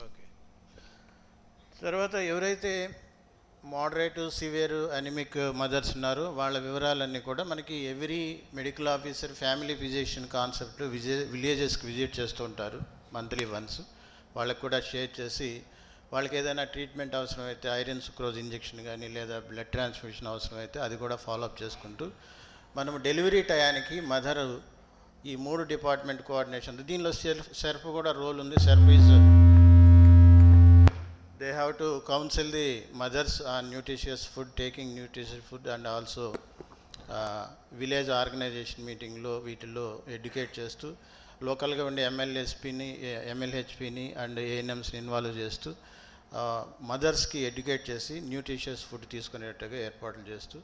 ఓకే, తర్వాత ఎవరైతే మోడరేట్ సివియర్ అనిమిక్ మదర్స్ ఉన్నారో వాళ్ళ వివరాలన్నీ కూడా మనకి every medical officer family physician concept విలేజెస్కి విజిట్ చేస్తూ ఉంటారు మంత్లీ వన్స్. వాళ్ళకి కూడా షేర్ చేసి వాళ్ళకి ఏదైనా ట్రీట్మెంట్ అవసరమైతే ఐరన్ సుక్రోజ్ ఇంజెక్షన్ కానీ లేదా బ్లడ్ ట్రాన్స్ఫ్యూషన్ అవసరమైతే అది కూడా ఫాలోఅప్ చేసుకుంటూ మనము డెలివరీ టయానికి మదర్ ఈ 3 డిపార్ట్మెంట్ కోఆర్డినేషన్. దీనిలో సెర్ప్ కూడా రోల్ ఉంది. SERP is they have to counsel the mothers on nutritious food, taking nutritious food, and also village organization meeting లో వీటిల్లో ఎడ్యుకేట్ చేస్తూ లోకల్గా ఉండే ఎమ్మెల్హెచ్పిని అండ్ ఏఎన్ఎంస్ని ఇన్వాల్వ్ చేస్తూ మదర్స్కి ఎడ్యుకేట్ చేసి న్యూట్రిషియస్ ఫుడ్ తీసుకునేట్టుగా ఏర్పాట్లు చేస్తూ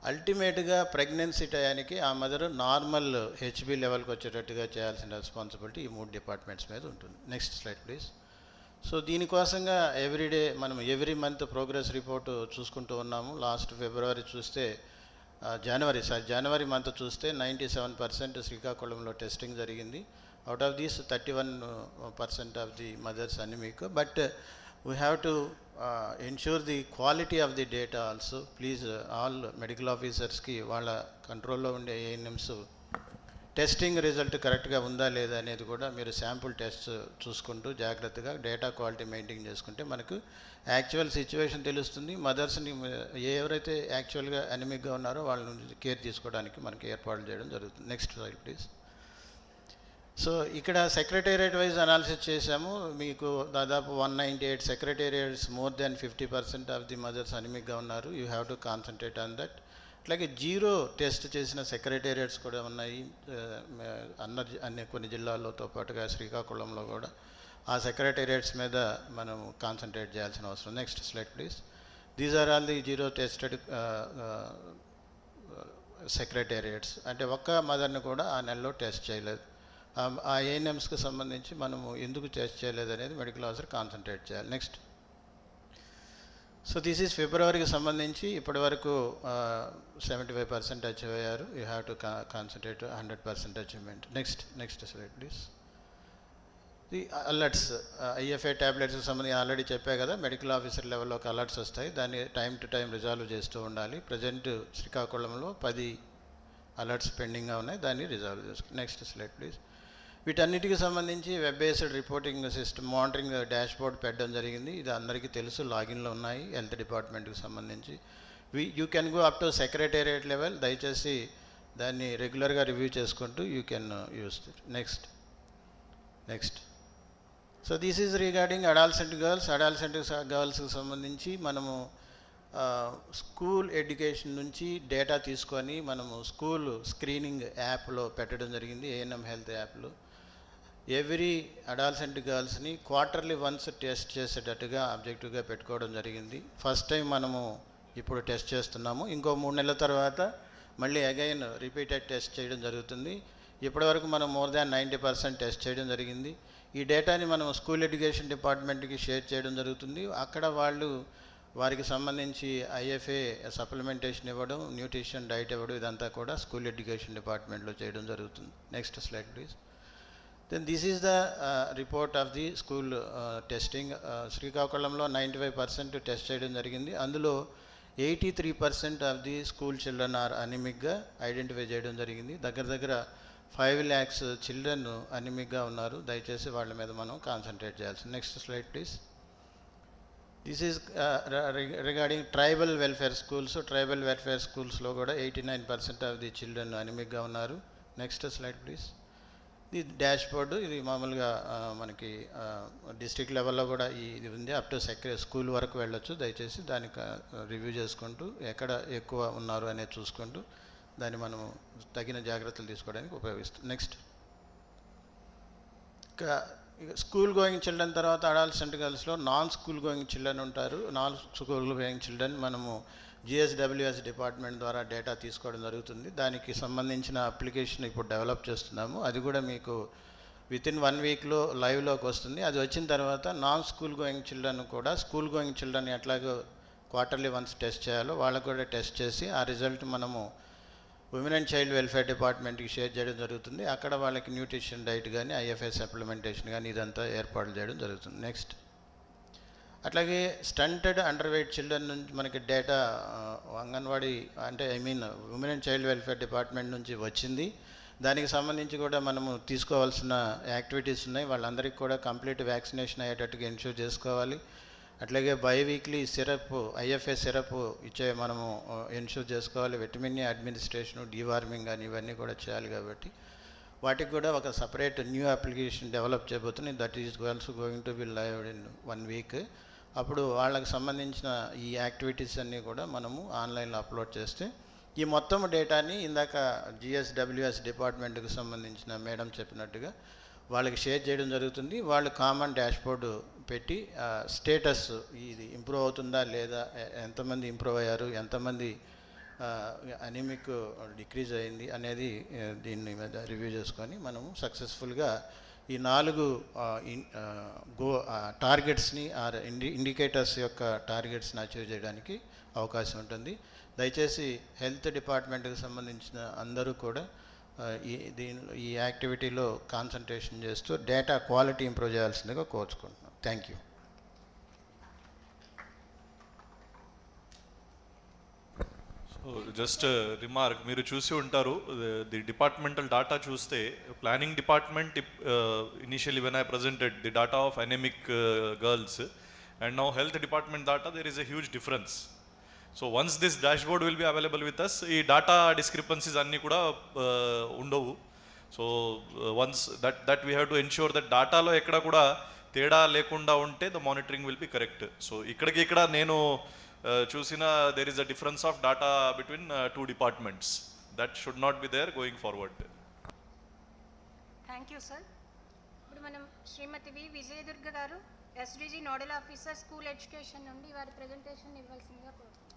అల్టిమేట్గా ప్రెగ్నెన్సీ టయానికి ఆ మదర్ నార్మల్ హెచ్బి లెవెల్కి వచ్చేటట్టుగా చేయాల్సిన రెస్పాన్సిబిలిటీ ఈ 3 డిపార్ట్మెంట్స్ మీద ఉంటుంది. Next slide please. సో దీనికోసంగా ఎవ్రీడే మనం ఎవ్రీ మంత్ ప్రోగ్రెస్ రిపోర్ట్ చూసుకుంటూ ఉన్నాము. లాస్ట్ ఫిబ్రవరి చూస్తే జనవరి మంత్ చూస్తే 97% శ్రీకాకుళంలో టెస్టింగ్ జరిగింది. Out of these 31% of the mothers anaemic. But we have to ensure the quality of the data also. Please all medical ఆఫీసర్స్కి వాళ్ళ కంట్రోల్లో ఉండే ఏఎన్ఎంస్ టెస్టింగ్ రిజల్ట్ కరెక్ట్గా ఉందా లేదా అనేది కూడా మీరు శాంపుల్ టెస్ట్ చూసుకుంటూ జాగ్రత్తగా డేటా క్వాలిటీ మెయింటైన్ చేసుకుంటే మనకు యాక్చువల్ సిచ్యువేషన్ తెలుస్తుంది. మదర్స్ని ఎవరైతే యాక్చువల్గా అనిమిక్గా ఉన్నారో వాళ్ళ నుంచి కేర్ తీసుకోవడానికి మనకి ఏర్పాట్లు చేయడం జరుగుతుంది. Next slide please. సో ఇక్కడ సెక్రటేరియట్ వైజ్ అనాలిసిస్ చేశాము. మీకు దాదాపు 198 secretariats, more than 50% of the mothers అనిమిక్గా ఉన్నారు. You have to concentrate on that. అట్లాగే జీరో టెస్ట్ చేసిన సెక్రటేరియట్స్ కూడా ఉన్నాయి అన్ని కొన్ని జిల్లాల్లోతో పాటుగా శ్రీకాకుళంలో కూడా. ఆ సెక్రటేరియట్స్ మీద మనం కాన్సన్ట్రేట్ చేయాల్సిన అవసరం. Next slide please. These are all the zero tested secretariats. అంటే ఒక్క మదర్ని కూడా ఆ నెలలో టెస్ట్ చేయలేదు. ఆ ఏఎన్ఎమ్స్కి సంబంధించి మనము ఎందుకు టెస్ట్ చేయలేదు అనేది మెడికల్ ఆఫీసర్ కాన్సన్ట్రేట్ చేయాలి. నెక్స్ట్. సో దిస్ ఈజ్ ఫిబ్రవరికి సంబంధించి ఇప్పటి వరకు 75% అచీవ్ అయ్యారు. యూ హ్యావ్ టు కాన్సన్ట్రేట్ 100% అచీవ్మెంట్. Next slide please. The alerts, IFA ట్యాబ్లెట్స్కి సంబంధించి ఆల్రెడీ చెప్పా కదా, మెడికల్ ఆఫీసర్ లెవెల్లో ఒక అలర్ట్స్ వస్తాయి. దాన్ని టైం టు టైం రిజాల్వ్ చేస్తూ ఉండాలి. ప్రజెంట్ శ్రీకాకుళంలో 10 అలర్ట్స్ పెండింగ్గా ఉన్నాయి, దాన్ని రిజాల్వ్ చేసుకోండి. Next slide please. వీటన్నిటికి సంబంధించి web based reporting system, monitoring dash board పెట్టడం జరిగింది. ఇది అందరికీ తెలుసు, లాగిన్లో ఉన్నాయి హెల్త్ డిపార్ట్మెంట్కి సంబంధించి. You can go up to secretariat level. దయచేసి దాన్ని రెగ్యులర్గా రివ్యూ చేసుకుంటూ you can use it. Next. So this is regarding adolescent గర్ల్స్కి సంబంధించి మనము స్కూల్ ఎడ్యుకేషన్ నుంచి డేటా తీసుకొని మనము స్కూల్ స్క్రీనింగ్ యాప్లో పెట్టడం జరిగింది, ఏఎన్ఎం హెల్త్ యాప్లో. ఎవ్రీ అడాల్సెంట్ గర్ల్స్ని క్వార్టర్లీ వన్స్ టెస్ట్ చేసేటట్టుగా ఆబ్జెక్టివ్గా పెట్టుకోవడం జరిగింది. ఫస్ట్ టైం మనము ఇప్పుడు టెస్ట్ చేస్తున్నాము. ఇంకో 3 నెలల తర్వాత మళ్ళీ అగైన్ రిపీటెడ్ టెస్ట్ చేయడం జరుగుతుంది. ఇప్పటివరకు మనం మోర్ దాన్ 90% టెస్ట్ చేయడం జరిగింది. ఈ డేటాని మనం స్కూల్ ఎడ్యుకేషన్ డిపార్ట్మెంట్కి షేర్ చేయడం జరుగుతుంది. అక్కడ వాళ్ళు వారికి సంబంధించి ఐఎఫ్ఏ సప్లిమెంటేషన్ ఇవ్వడం, న్యూట్రిషన్ డైట్ ఇవ్వడం, ఇదంతా కూడా స్కూల్ ఎడ్యుకేషన్ డిపార్ట్మెంట్లో చేయడం జరుగుతుంది. Next slide please. Then this is the report of the school testing. శ్రీకాకుళంలో 95% టెస్ట్ చేయడం జరిగింది. అందులో 83% of the school children are అనిమిక్గా ఐడెంటిఫై చేయడం జరిగింది. దగ్గర 5 lakhs చిల్డ్రన్ అనిమిక్గా ఉన్నారు. దయచేసి వాళ్ళ మీద మనం కాన్సన్ట్రేట్ చేయాల్సి. Next slide please. This is regarding tribal welfare schools. Tribal welfare స్కూల్స్లో కూడా 89% ఆఫ్ ది చిల్డ్రన్ అనిమిక్గా ఉన్నారు. Next slide please. ఇది డాష్ బోర్డు. ఇది మామూలుగా మనకి డిస్ట్రిక్ట్ లెవెల్లో కూడా ఇది ఉంది. అప్ టు స్కూల్ వరకు వెళ్ళొచ్చు. దయచేసి దానికి రివ్యూ చేసుకుంటూ ఎక్కడ ఎక్కువ ఉన్నారు అనేది చూసుకుంటూ దాన్ని మనము తగిన జాగ్రత్తలు తీసుకోవడానికి ఉపయోగిస్తాం. నెక్స్ట్. స్కూల్ గోయింగ్ చిల్డ్రన్ తర్వాత అడాల్సెంట్ గర్ల్స్లో నాన్ స్కూల్ గోయింగ్ చిల్డ్రన్ ఉంటారు. నాన్ స్కూల్ గోయింగ్ చిల్డ్రన్ మనము GSWS డిపార్ట్మెంట్ ద్వారా డేటా తీసుకోవడం జరుగుతుంది. దానికి సంబంధించిన అప్లికేషన్ ఇప్పుడు డెవలప్ చేస్తున్నాము. అది కూడా మీకు వితిన్ 1 వీక్లో లైవ్లోకి వస్తుంది. అది వచ్చిన తర్వాత నాన్ స్కూల్ గోయింగ్ చిల్డ్రన్ కూడా స్కూల్ గోయింగ్ చిల్డ్రన్ ఎట్లాగో క్వార్టర్లీ వన్స్ టెస్ట్ చేయాలో వాళ్ళకు కూడా టెస్ట్ చేసి ఆ రిజల్ట్ మనము ఉమెన్ అండ్ చైల్డ్ వెల్ఫేర్ డిపార్ట్మెంట్కి షేర్ చేయడం జరుగుతుంది. అక్కడ వాళ్ళకి న్యూట్రిషన్ డైట్ కానీ ఐఎఫ్ఐ సప్లిమెంటేషన్ కానీ ఇదంతా ఏర్పాట్లు చేయడం జరుగుతుంది. నెక్స్ట్. అట్లాగే స్టంటెడ్ అండర్ వెయిట్ చిల్డ్రన్ నుంచి మనకి డేటా అంగన్వాడీ అంటే women and child welfare department నుంచి వచ్చింది. దానికి సంబంధించి కూడా మనము తీసుకోవాల్సిన యాక్టివిటీస్ ఉన్నాయి. వాళ్ళందరికీ కూడా కంప్లీట్ వ్యాక్సినేషన్ అయ్యేటట్టుగా ఎన్ష్యూర్ చేసుకోవాలి. అట్లాగే బైవీక్లీ సిరప్, ఐఎఫ్ఏ సిరప్ ఇచ్చే మనము ఎన్ష్యూర్ చేసుకోవాలి. విటమిన్ ఏ అడ్మినిస్ట్రేషను, డీవార్మింగ్ అని ఇవన్నీ కూడా చేయాలి. కాబట్టి వాటికి కూడా ఒక సపరేట్ న్యూ అప్లికేషన్ డెవలప్ చేయబోతుంది. That is also going to be live in 1 week. అప్పుడు వాళ్ళకి సంబంధించిన ఈ యాక్టివిటీస్ అన్నీ కూడా మనము ఆన్లైన్లో అప్లోడ్ చేస్తే ఈ మొత్తం డేటాని ఇందాక GSWS డిపార్ట్మెంట్కి సంబంధించిన మేడం చెప్పినట్టుగా వాళ్ళకి షేర్ చేయడం జరుగుతుంది. వాళ్ళు కామన్ డాష్బోర్డు పెట్టి స్టేటస్ ఇది ఇంప్రూవ్ అవుతుందా లేదా, ఎంతమంది ఇంప్రూవ్ అయ్యారు, ఎంతమంది అనిమిక్ డిక్రీజ్ అయింది అనేది దీన్ని మీద రివ్యూ చేసుకొని మనము సక్సెస్ఫుల్గా ఈ 4 టార్గెట్స్ని ఇండికేటర్స్ యొక్క టార్గెట్స్ని అచీవ్ చేయడానికి అవకాశం ఉంటుంది. దయచేసి హెల్త్ డిపార్ట్మెంట్కి సంబంధించిన అందరూ కూడా ఈ యాక్టివిటీలో కాన్సన్ట్రేషన్ చేస్తూ డేటా క్వాలిటీ ఇంప్రూవ్ చేయాల్సిందిగా కోరుచుకుంటున్నాం. Thank you. జస్ట్ రిమార్క్, మీరు చూసి ఉంటారు ది డిపార్ట్మెంటల్ డాటా చూస్తే planning department initially when I presented the data of anaemic girls and now health department data, there is a huge difference. So once this dashboard will be available with us, ఈ డాటా డిస్క్రిపెన్సీస్ అన్నీ కూడా ఉండవు. So once that we have to ensure that డాటాలో ఎక్కడ కూడా తేడా లేకుండా ఉంటే the monitoring will be correct. So ఇక్కడ నేను చూసిన there is a difference of data between 2 departments. That should not be there going forward. Thank you sir. ఇప్పుడు మనం Shrimati V Vijayadurga garu SDG nodal officer school education నుండి వారి ప్రెజెంటేషన్ ఇవ్వాల్సిందిగా కోరుతున్నాను.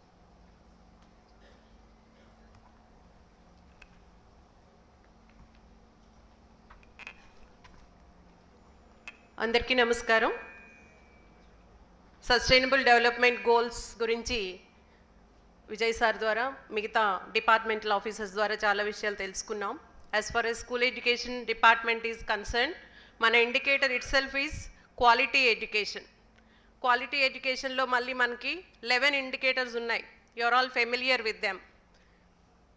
అందరికీ నమస్కారం. సస్టైనబుల్ డెవలప్మెంట్ గోల్స్ గురించి విజయ్ సార్ ద్వారా మిగతా డిపార్ట్మెంటల్ ఆఫీసర్స్ ద్వారా చాలా విషయాలు తెలుసుకున్నాం. As far as school education department is concern, మన indicator itself is quality education. Quality ఎడ్యుకేషన్లో మళ్ళీ మనకి 11 ఇండికేటర్స్ ఉన్నాయి. You're all familiar with them.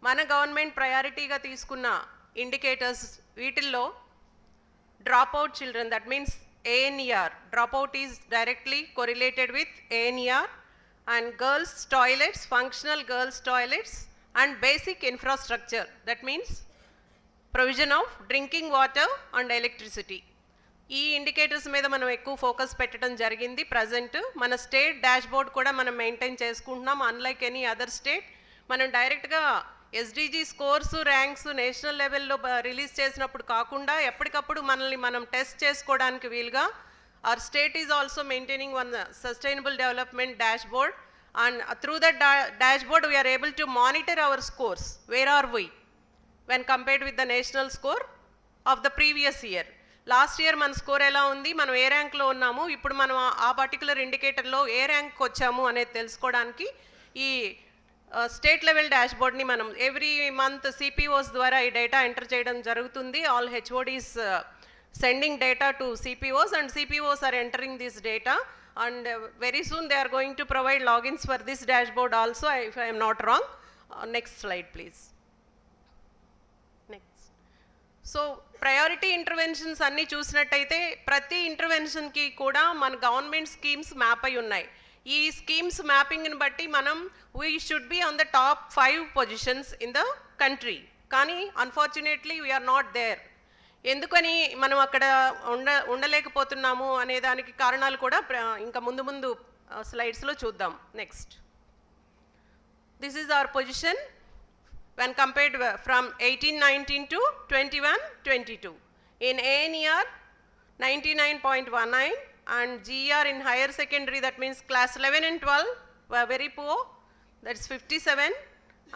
మన గవర్నమెంట్ ప్రయారిటీగా తీసుకున్న ఇండికేటర్స్ వీటిల్లో dropout children, that means ANER, dropout is directly correlated with ANER, and girls toilets, functional girls toilets and basic infrastructure, that means provision of drinking water and electricity. ఈ ఇండికేటర్స్ మీద మనం ఎక్కువ ఫోకస్ పెట్టడం జరిగింది. ప్రజెంట్ మన స్టేట్ డాష్ బోర్డ్ కూడా మనం మెయింటైన్ చేసుకుంటున్నాం. అన్లైక్ ఎనీ అదర్ స్టేట్ మనం డైరెక్ట్గా ఎస్డిజి స్కోర్స్ ర్యాంక్స్ నేషనల్ లెవెల్లో రిలీజ్ చేసినప్పుడు కాకుండా ఎప్పటికప్పుడు మనల్ని మనం టెస్ట్ చేసుకోవడానికి వీలుగా our state is also maintaining one sustainable development dashboard, and through that dashboard we are able to monitor our scores. Where are we when compared with the national score of the previous year? Last year మన స్కోర్ ఎలా ఉంది, మనం ఏ ర్యాంక్లో ఉన్నాము, ఇప్పుడు మనం ఆ పర్టికులర్ ఇండికేటర్లో ఏ ర్యాంక్ వచ్చాము అనేది తెలుసుకోవడానికి ఈ స్టేట్ లెవెల్ డాష్బోర్డ్ని మనం ఎవ్రీ మంత్ సిపిఓస్ ద్వారా ఈ డేటా ఎంటర్ చేయడం జరుగుతుంది. All HODs sending data to CPOs, and CPOs are entering this data, and very soon they are going to provide logins for this dashboard also, if I am not wrong. Next slide please. Next. So priority interventions అన్ని చూసినట్టయితే ప్రతి ఇంటర్వెన్షన్కి కూడా మన గవర్నమెంట్ స్కీమ్స్ మ్యాప్ అయి ఉన్నాయి. ఈ స్కీమ్స్ మ్యాపింగ్ని బట్టి మనం we should be on the top 5 positions in the country, కానీ అన్ఫార్చునేట్లీ వీఆర్ నాట్ దేర్. ఎందుకని మనం అక్కడ ఉండలేకపోతున్నాము అనే దానికి కారణాలు కూడా ఇంకా ముందు స్లైడ్స్లో చూద్దాం. Next, this is our position when compared from 18-19 to 21-22. In ANER 99.19, and GER in higher secondary, that means class 11 and 12 were very poor, that's 57,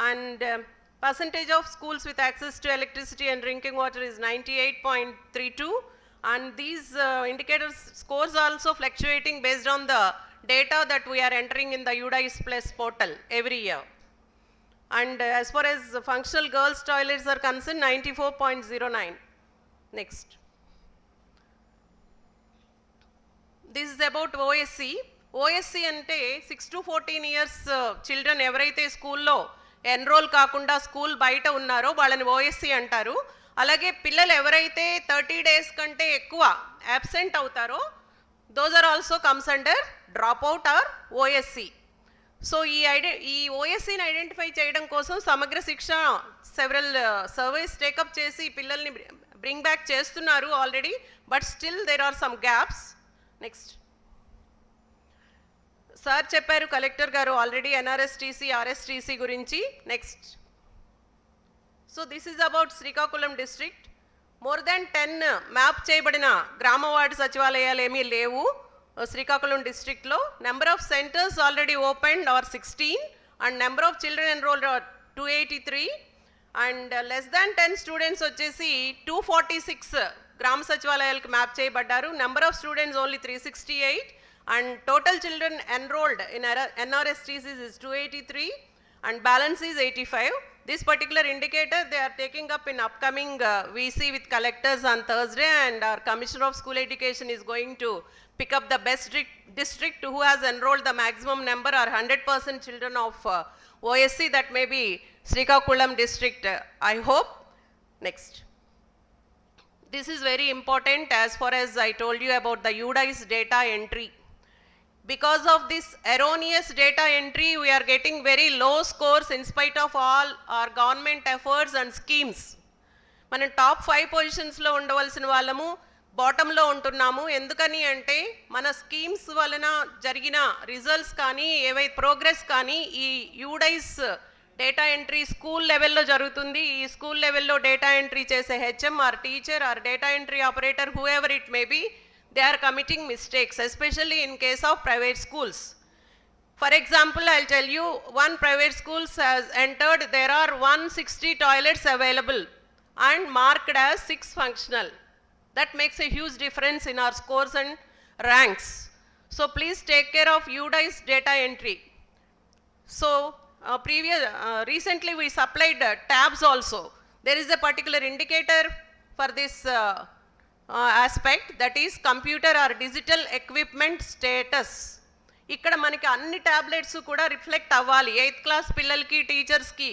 and percentage of schools with access to electricity and drinking water is 98.32, and these indicators scores also fluctuating based on the data that we are entering in the UDICE Plus portal every year. And as far as functional girls toilets are concerned, 94.09. Next. This is about OSC. OSC ante 6 to 14 years children ఎవరైతే స్కూల్లో ఎన్రోల్ కాకుండా స్కూల్ బయట ఉన్నారో వాళ్ళని ఓఎస్సీ అంటారు. అలాగే పిల్లలు ఎవరైతే 30 days కంటే ఎక్కువ యాబ్సెంట్ అవుతారో those are also comes under drop out or OSC. So ఈ ఓఎస్సీని ఐడెంటిఫై చేయడం కోసం సమగ్ర శిక్ష సెవరల్ సర్వేస్ టేకప్ చేసి పిల్లల్ని బ్రింగ్ బ్యాక్ చేస్తున్నారు ఆల్రెడీ, but still there are some gaps. Next, sir చెప్పారు కలెక్టర్ గారు ఆల్రెడీ ఎన్ఆర్ఎస్టీసీ ఆర్ఎస్టీసీ గురించి. Next, so this is about Srikakulam district. More then 10 map చేయబడిన గ్రామ వార్డు సచివాలయాలు ఏమీ లేవు శ్రీకాకుళం డిస్ట్రిక్ట్లో. Number of centres already opened are 16, అండ్ number of children enrolled 283, and less than 10 students వచ్చేసి 246 గ్రామ సచివాలయాలకు మ్యాప్ చేయబడ్డారు. Number of students only 368, and total children enrolled in NRSTCs is 283, and balance is 85. This particular indicator they are taking up in upcoming VC with collectors on Thursday, and our Commissioner of School Education is going to pick up the best district who has enrolled the maximum number or 100% children of OSC, that may be Srikakulam district, I hope. Next. This is very important as far as I told you about the UDICE data entry. Because of this erroneous data entry, we are getting very low scores in spite of all our government efforts and schemes. మనం టాప్ 5 పొజిషన్స్లో ఉండవలసిన వాళ్ళము బాటంలో ఉంటున్నాము. ఎందుకని అంటే మన స్కీమ్స్ వలన జరిగిన రిజల్ట్స్ కానీ ప్రోగ్రెస్ కానీ ఈ యూడైస్ డేటా ఎంట్రీ స్కూల్ లెవెల్లో జరుగుతుంది. ఈ స్కూల్ లెవెల్లో డేటా ఎంట్రీ చేసే HM or teacher or data entry operator whoever it may be, they are committing mistakes, especially in case of private schools. For example, I'll tell you, one private school has entered, there are 160 toilets available and marked as 6 functional. That makes a huge difference in our scores and ranks. So please take care of UDI's data entry. So recently we supplied tabs also. There is a particular indicator for this aspect, that is computer or digital equipment status. ఇక్కడ మనకి అన్ని ట్యాబ్లెట్స్ కూడా రిఫ్లెక్ట్ అవ్వాలి. 8th క్లాస్ పిల్లలకి టీచర్స్కి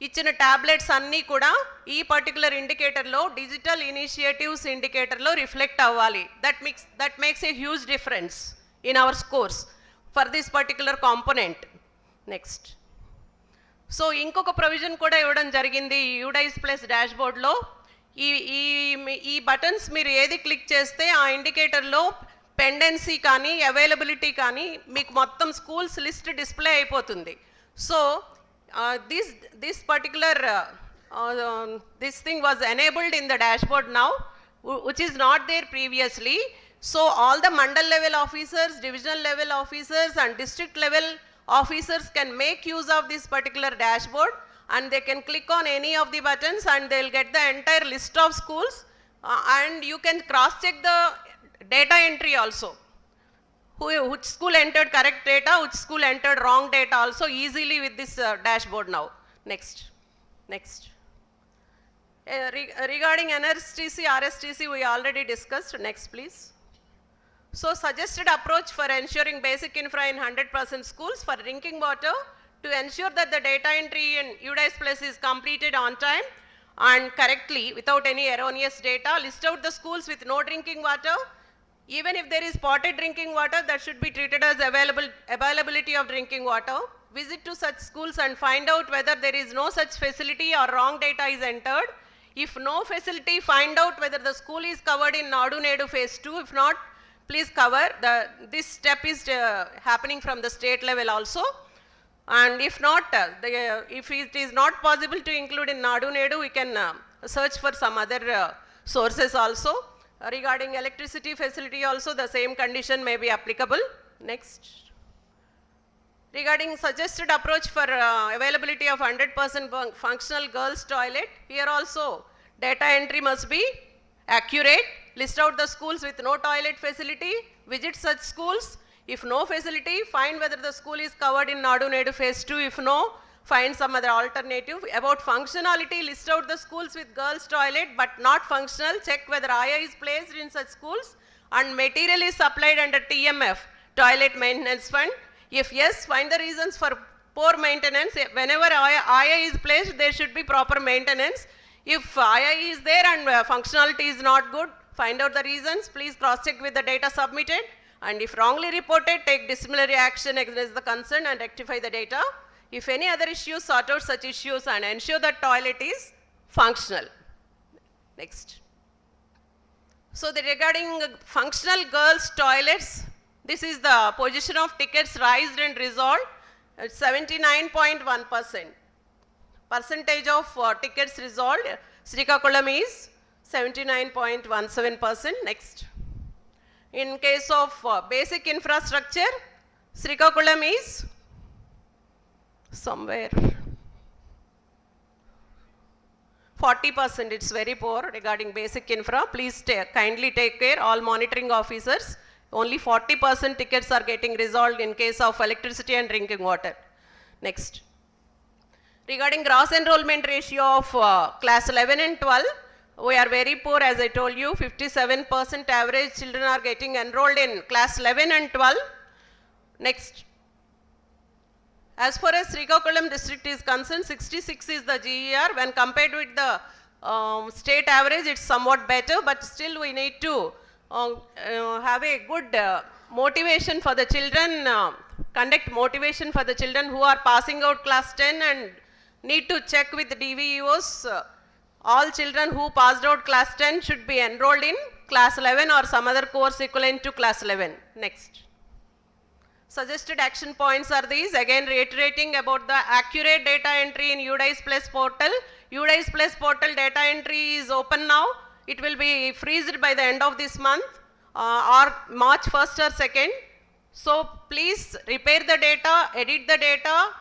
ఇచ్చిన ట్యాబ్లెట్స్ అన్నీ కూడా ఈ పర్టికులర్ ఇండికేటర్లో డిజిటల్ ఇనిషియేటివ్స్ ఇండికేటర్లో రిఫ్లెక్ట్ అవ్వాలి. That makes a huge difference in our scores for this particular component. Next, so ఇంకొక ప్రొవిజన్ కూడా ఇవ్వడం జరిగింది యూడైస్ ప్లస్ డాష్ బోర్డ్లో. ఈ బటన్స్ మీరు ఏది క్లిక్ చేస్తే ఆ ఇండికేటర్లో పెండెన్సీ కానీ అవైలబిలిటీ కానీ మీకు మొత్తం స్కూల్స్ లిస్ట్ డిస్ప్లే అయిపోతుంది. So this particular this thing was enabled in the dashboard now, which is not there previously. So all the mandal level officers, divisional level officers and district level officers can make use of this particular dashboard, and they can click on any of the buttons and they will get the entire list of schools, and you can cross check the data entry also, which school entered correct data, which school entered wrong data also easily with this dashboard now. Next. Regarding NRSTC, RSTC we already discussed. Next please. So suggested approach for ensuring basic infra in 100% schools for drinking water, to ensure that the data entry in UDIS Plus is completed on time and correctly without any erroneous data. List out the schools with no drinking water. Even if there is potted drinking water, that should be treated as availability of drinking water. Visit to such schools and find out whether there is no such facility or wrong data is entered. If no facility, find out whether the school is covered in Nadu Nedu phase 2. If not, please cover. This step is happening from the state level also. And if not, if it is not possible to include in Nadu Nedu, we can search for some other sources also. Regarding electricity facility also, the same condition may be applicable. Next. Regarding suggested approach for availability of 100% functional girls toilet, here also data entry must be accurate. List out the schools with no toilet facility, visit such schools. If no facility, find whether the school is covered in Nadu Nedu phase 2. If no, find some other alternative. About functionality, list out the schools with girls toilet but not functional. Check whether IA is placed in such schools and material is supplied under TMF, Toilet Maintenance Fund. If yes, find the reasons for poor maintenance. Whenever IA is placed, there should be proper maintenance. If IA is there and functionality is not good, find out the reasons. Please cross check with the data submitted, and if wrongly reported, take disciplinary action against the concern and rectify the data. If any other issues, sort out such issues and ensure that toilet is functional. Next. So regarding functional girls toilets, this is the position of tickets raised and resolved at 79.1%. Percentage of tickets resolved, Srikakulam is 79.17%. Next. In case of basic infrastructure, Srikakulam is somewhere 40%. It's very poor regarding basic infra. Please kindly take care, all monitoring officers. Only 40% tickets are getting resolved in case of electricity and drinking water. Next. Regarding gross enrollment ratio of class 11 and 12, we are very poor, as I told you. 57% average children are getting enrolled in class 11 and 12. Next. As far as Srikakulam district is concerned, 66 is the GER. When compared with the state average, it's somewhat better, but still we need to have a good motivation for the children, conduct motivation for the children who are passing out class 10 and need to check with DVEOs all children who passed out class 10 should be enrolled in class 11 or some other course equivalent to class 11. Next. Suggested action points are these. Again, reiterating about the accurate data entry in UDICE Plus portal. UDICE Plus portal data entry is open now. It will be freezed by the end of this month or March 1st or 2nd. So please repair the data, edit the data.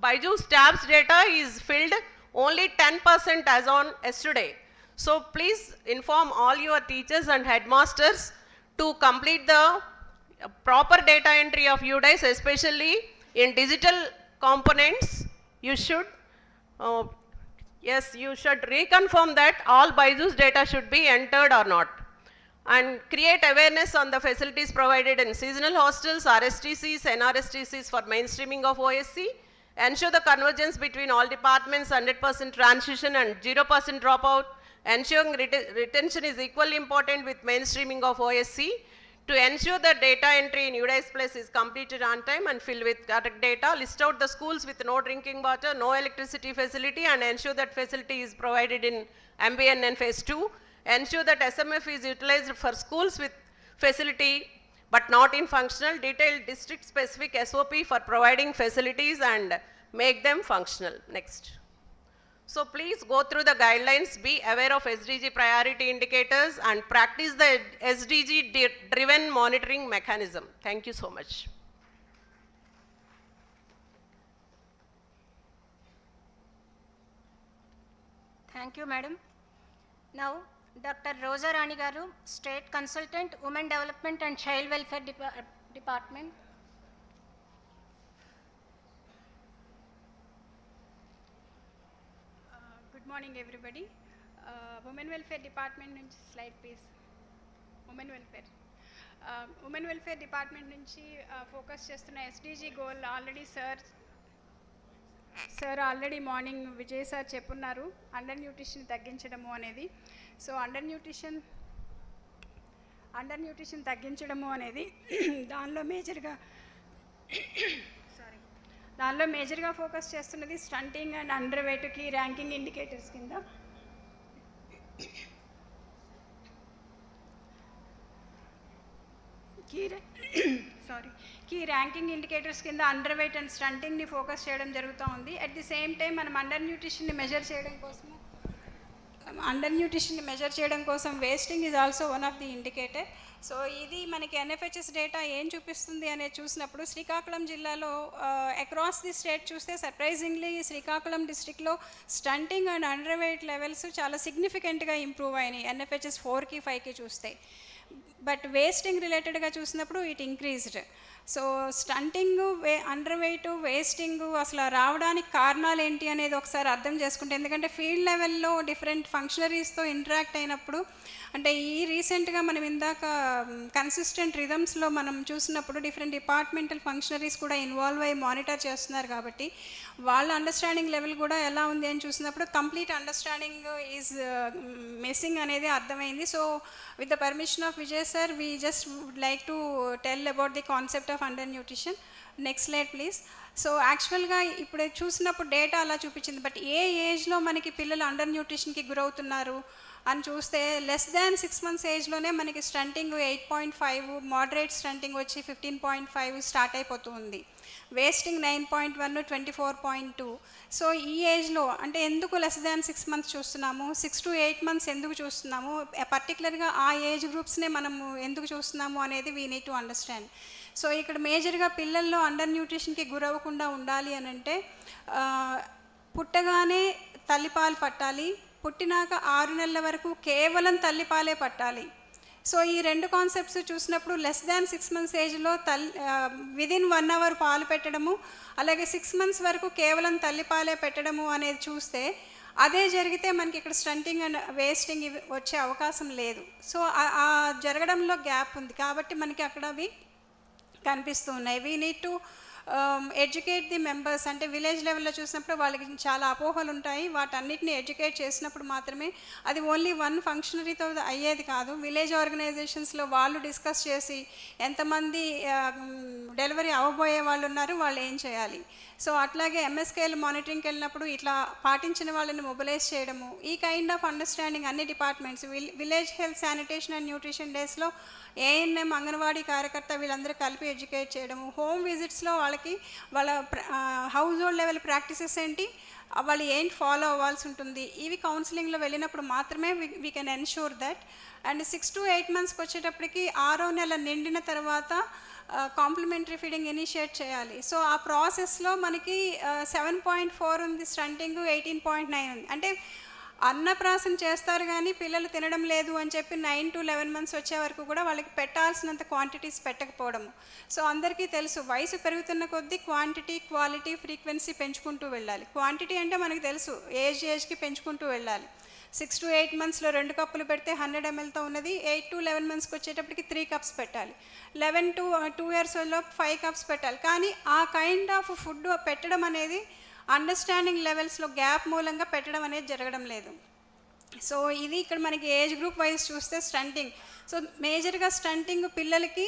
Byju's tabs data is filled only 10% as on yesterday. So please inform all your teachers and headmasters to complete the proper data entry of UDICE, especially in digital components. You should, yes, you should reconfirm that all Byju's data should be entered or not. And create awareness on the facilities provided in seasonal hostels, RSTCs, NRSTCs for mainstreaming of OSC. Ensure the convergence between all departments, 100% transition and 0% dropout. Ensuring retention is equally important with mainstreaming of OSC. To ensure that data entry in UDICE Plus is completed on time and filled with correct data, list out the schools with no drinking water, no electricity facility, and ensure that facility is provided in MBNN phase 2. Ensure that SMF is utilized for schools with facility but not in functional. Detailed district specific SOP for providing facilities and make them functional. Next. So please go through the guidelines, be aware of SDG priority indicators and practice the SDG driven monitoring mechanism. Thank you so much. Thank you, madam. Now, Dr. Rosa Rani Garu, State Consultant, Women Development and Child Welfare Department. Good morning, everybody. Women Welfare Department నుంచి slide please. Women Welfare Department నుంచి ఫోకస్ చేస్తున్న SDG goal already sir already morning Vijay sir చెప్పున్నారు, అండర్ న్యూట్రిషన్ తగ్గించడము అనేది. సో అండర్ న్యూట్రిషన్ తగ్గించడము అనేది దానిలో మేజర్గా ఫోకస్ చేస్తున్నది స్టంటింగ్ అండ్ అండర్ వెయిట్కి ర్యాంకింగ్ ఇండికేటర్స్ కింద. కీ ర్యాంకింగ్ ఇండికేటర్స్ కింద అండర్ వెయిట్ అండ్ స్టంటింగ్ని ఫోకస్ చేయడం జరుగుతూ ఉంది. అట్ ది సేమ్ టైం మనం అండర్ న్యూట్రిషన్ని మెజర్ చేయడం కోసం wasting is also one of the indicator. So ఇది మనకి NFHS డేటా ఏం చూపిస్తుంది అనేది చూసినప్పుడు శ్రీకాకుళం జిల్లాలో అక్రాస్ ది స్టేట్ చూస్తే సర్ప్రైజింగ్లీ శ్రీకాకుళం డిస్ట్రిక్ట్లో stunting and under wait levels చాలా సిగ్నిఫికెంట్గా ఇంప్రూవ్ అయినాయి NFHS 4కి 5కి చూస్తే. బట్ వేస్టింగ్ రిలేటెడ్గా చూసినప్పుడు it increased. So stunting, under weight, wasting అసలు రావడానికి కారణాలు ఏంటి అనేది ఒకసారి అర్థం చేసుకుంటే, ఎందుకంటే ఫీల్డ్ లెవెల్లో డిఫరెంట్ ఫంక్షనరీస్తో ఇంటరాక్ట్ అయినప్పుడు, అంటే ఈ రీసెంట్గా మనం ఇందాక కన్సిస్టెంట్ రిథమ్స్లో మనం చూసినప్పుడు డిఫరెంట్ డిపార్ట్మెంటల్ ఫంక్షనరీస్ కూడా ఇన్వాల్వ్ అయ్యి మానిటర్ చేస్తున్నారు కాబట్టి వాళ్ళ అండర్స్టాండింగ్ లెవెల్ కూడా ఎలా ఉంది అని చూసినప్పుడు కంప్లీట్ అండర్స్టాండింగ్ ఈజ్ మిస్సింగ్ అనేది అర్థమైంది. So with the permission of Vijay sir, we just would like to tell about the concept of undernutrition. Next slide please. So యాక్చువల్గా ఇప్పుడు చూసినప్పుడు డేటా అలా చూపించింది, బట్ ఏ ఏజ్లో మనకి పిల్లలు అండర్ న్యూట్రిషన్కి గురవుతున్నారు అని చూస్తే లెస్ దాన్ 6 months ఏజ్లోనే మనకి స్టంటింగ్ 8.5, మోడరేట్ స్టంటింగ్ వచ్చి 15.5 స్టార్ట్ అయిపోతుంది, వేస్టింగ్ 9.1, 24.2. సో ఈ ఏజ్లో అంటే ఎందుకు లెస్ దాన్ 6 months చూస్తున్నాము, 6 to 8 months ఎందుకు చూస్తున్నాము, పర్టికులర్గా ఆ ఏజ్ గ్రూప్స్నే మనము ఎందుకు చూస్తున్నాము అనేది we need to understand. So ఇక్కడ మేజర్గా పిల్లల్లో అండర్ న్యూట్రిషన్కి గురవ్వకుండా ఉండాలి అని అంటే పుట్టగానే తల్లిపాలు పట్టాలి, పుట్టినాక 6 నెలల వరకు కేవలం తల్లిపాలే పట్టాలి. సో ఈ రెండు కాన్సెప్ట్స్ చూసినప్పుడు లెస్ దాన్ 6 months ఏజ్లో విదిన్ 1 hour పాలు పెట్టడము, అలాగే 6 months వరకు కేవలం తల్లిపాలే పెట్టడము అనేది చూస్తే అదే జరిగితే మనకి ఇక్కడ స్టంటింగ్ అండ్ వేస్టింగ్ వచ్చే అవకాశం లేదు. సో ఆ జరగడంలో గ్యాప్ ఉంది కాబట్టి మనకి అక్కడ అవి కనిపిస్తూ ఉన్నాయి. We need to educate the members, అంటే విలేజ్ లెవెల్లో చూసినప్పుడు వాళ్ళకి చాలా అపోహలు ఉంటాయి. వాటన్నిటిని ఎడ్యుకేట్ చేసినప్పుడు మాత్రమే అది ఓన్లీ వన్ ఫంక్షనరీతో అయ్యేది కాదు. విలేజ్ ఆర్గనైజేషన్స్లో వాళ్ళు డిస్కస్ చేసి ఎంతమంది డెలివరీ అవ్వబోయే వాళ్ళు ఉన్నారు, వాళ్ళు ఏం చేయాలి. సో అట్లాగే ఎంఎస్కేఎల్ మానిటరింగ్కి వెళ్ళినప్పుడు ఇట్లా పాటించిన వాళ్ళని మొబిలైజ్ చేయడము, ఈ కైండ్ ఆఫ్ అండర్స్టాండింగ్ అన్ని departments village health sanitation and nutrition డేస్లో ఏఎన్ఎం, అంగన్వాడీ కార్యకర్త వీళ్ళందరూ కలిపి ఎడ్యుకేట్ చేయడము, హోమ్ విజిట్స్లో వాళ్ళకి వాళ్ళ హౌస్ హోల్డ్ లెవెల్ ప్రాక్టీసెస్ ఏంటి, వాళ్ళు ఏంటి ఫాలో అవ్వాల్సి ఉంటుంది, ఇవి కౌన్సిలింగ్లో వెళ్ళినప్పుడు మాత్రమే we can ensure that. And 6 to 8 monthsకి వచ్చేటప్పటికి 6వ నెల నిండిన తర్వాత కాంప్లిమెంటరీ ఫీడింగ్ ఇనిషియేట్ చేయాలి. సో ఆ ప్రాసెస్లో మనకి 7.4 ఉంది స్టంటింగ్, 18.9 ఉంది. అంటే అన్నప్రాసన చేస్తారు కానీ పిల్లలు తినడం లేదు అని చెప్పి 9 to 11 months వచ్చే వరకు కూడా వాళ్ళకి పెట్టాల్సినంత క్వాంటిటీస్ పెట్టకపోవడము. సో అందరికీ తెలుసు వయసు పెరుగుతున్న కొద్దీ క్వాంటిటీ, క్వాలిటీ, ఫ్రీక్వెన్సీ పెంచుకుంటూ వెళ్ళాలి. క్వాంటిటీ అంటే మనకు తెలుసు ఏజ్కి పెంచుకుంటూ వెళ్ళాలి. 6 to 8 monthsలో 2 కప్పులు పెడితే 100 mlతో ఉన్నది 8 to 11 monthsకి వచ్చేటప్పటికి 3 cups పెట్టాలి. 11 to 2 yearsలో 5 cups పెట్టాలి. కానీ ఆ కైండ్ ఆఫ్ ఫుడ్ పెట్టడం అనేది అండర్స్టాండింగ్ లెవెల్స్లో గ్యాప్ మూలంగా పెట్టడం అనేది జరగడం లేదు. సో ఇది ఇక్కడ మనకి ఏజ్ గ్రూప్ వైజ్ చూస్తే స్టంటింగ్. సో మేజర్గా స్టంటింగ్ పిల్లలకి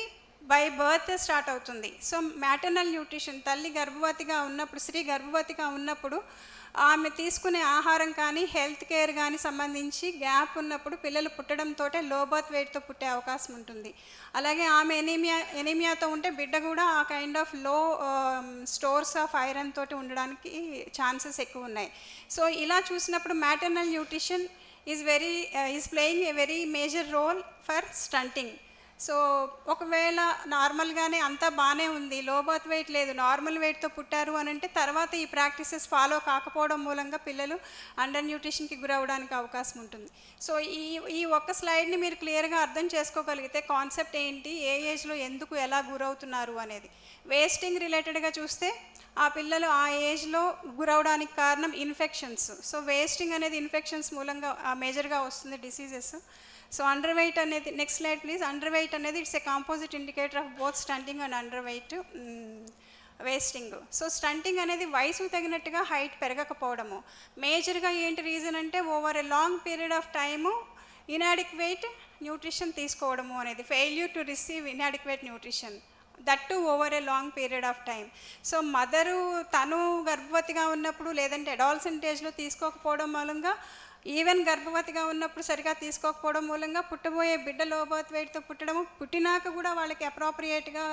బై బర్త్ స్టార్ట్ అవుతుంది. సో మ్యాటర్నల్ న్యూట్రిషన్, తల్లి గర్భవతిగా ఉన్నప్పుడు, స్త్రీ గర్భవతిగా ఉన్నప్పుడు ఆమె తీసుకునే ఆహారం కానీ హెల్త్ కేర్ కానీ సంబంధించి గ్యాప్ ఉన్నప్పుడు పిల్లలు పుట్టడంతో లో బర్త్ వెయిట్తో పుట్టే అవకాశం ఉంటుంది. అలాగే ఆమె ఎనీమియాతో ఉంటే బిడ్డ కూడా ఆ kind of low stores of iron తోటి ఉండడానికి ఛాన్సెస్ ఎక్కువ ఉన్నాయి. సో ఇలా చూసినప్పుడు maternal nutrition is playing a very major role for stunting. So ఒకవేళ నార్మల్గానే అంతా బాగానే ఉంది, లో బర్త్ వెయిట్ లేదు, నార్మల్ వెయిట్తో పుట్టారు అని అంటే తర్వాత ఈ ప్రాక్టీసెస్ ఫాలో కాకపోవడం మూలంగా పిల్లలు అండర్ న్యూట్రిషన్కి గురవడానికి అవకాశం ఉంటుంది. సో ఈ ఒక్క స్లైడ్ని మీరు క్లియర్గా అర్థం చేసుకోగలిగితే కాన్సెప్ట్ ఏంటి, ఏ ఏజ్లో ఎందుకు ఎలా గురవుతున్నారు అనేది. వేస్టింగ్ రిలేటెడ్గా చూస్తే ఆ పిల్లలు ఆ ఏజ్లో గురవడానికి కారణం ఇన్ఫెక్షన్స్. సో వేస్టింగ్ అనేది ఇన్ఫెక్షన్స్ మూలంగా మేజర్గా వస్తుంది డిసీజెస్. సో అండర్ వెయిట్ అనేది, next slide please. Under weight అనేది it's a composite indicator of both stunting and under weight, wasting. So stunting అనేది వయసు తగినట్టుగా హైట్ పెరగకపోవడము. మేజర్గా ఏంటి రీజన్ అంటే over a long period of time inadequate nutrition తీసుకోవడము అనేది, failure to receive inadequate nutrition, that to over a long period of time. So mother తను గర్భవతిగా ఉన్నప్పుడు లేదంటే అడాల్సెంట్ ఏజ్లో తీసుకోకపోవడం మూలంగా, ఈవెన్ గర్భవతిగా ఉన్నప్పుడు సరిగా తీసుకోకపోవడం మూలంగా పుట్టబోయే బిడ్డ లో బర్త్ వెయిట్తో పుట్టడము, పుట్టినాక కూడా వాళ్ళకి అప్రాప్రియేట్గా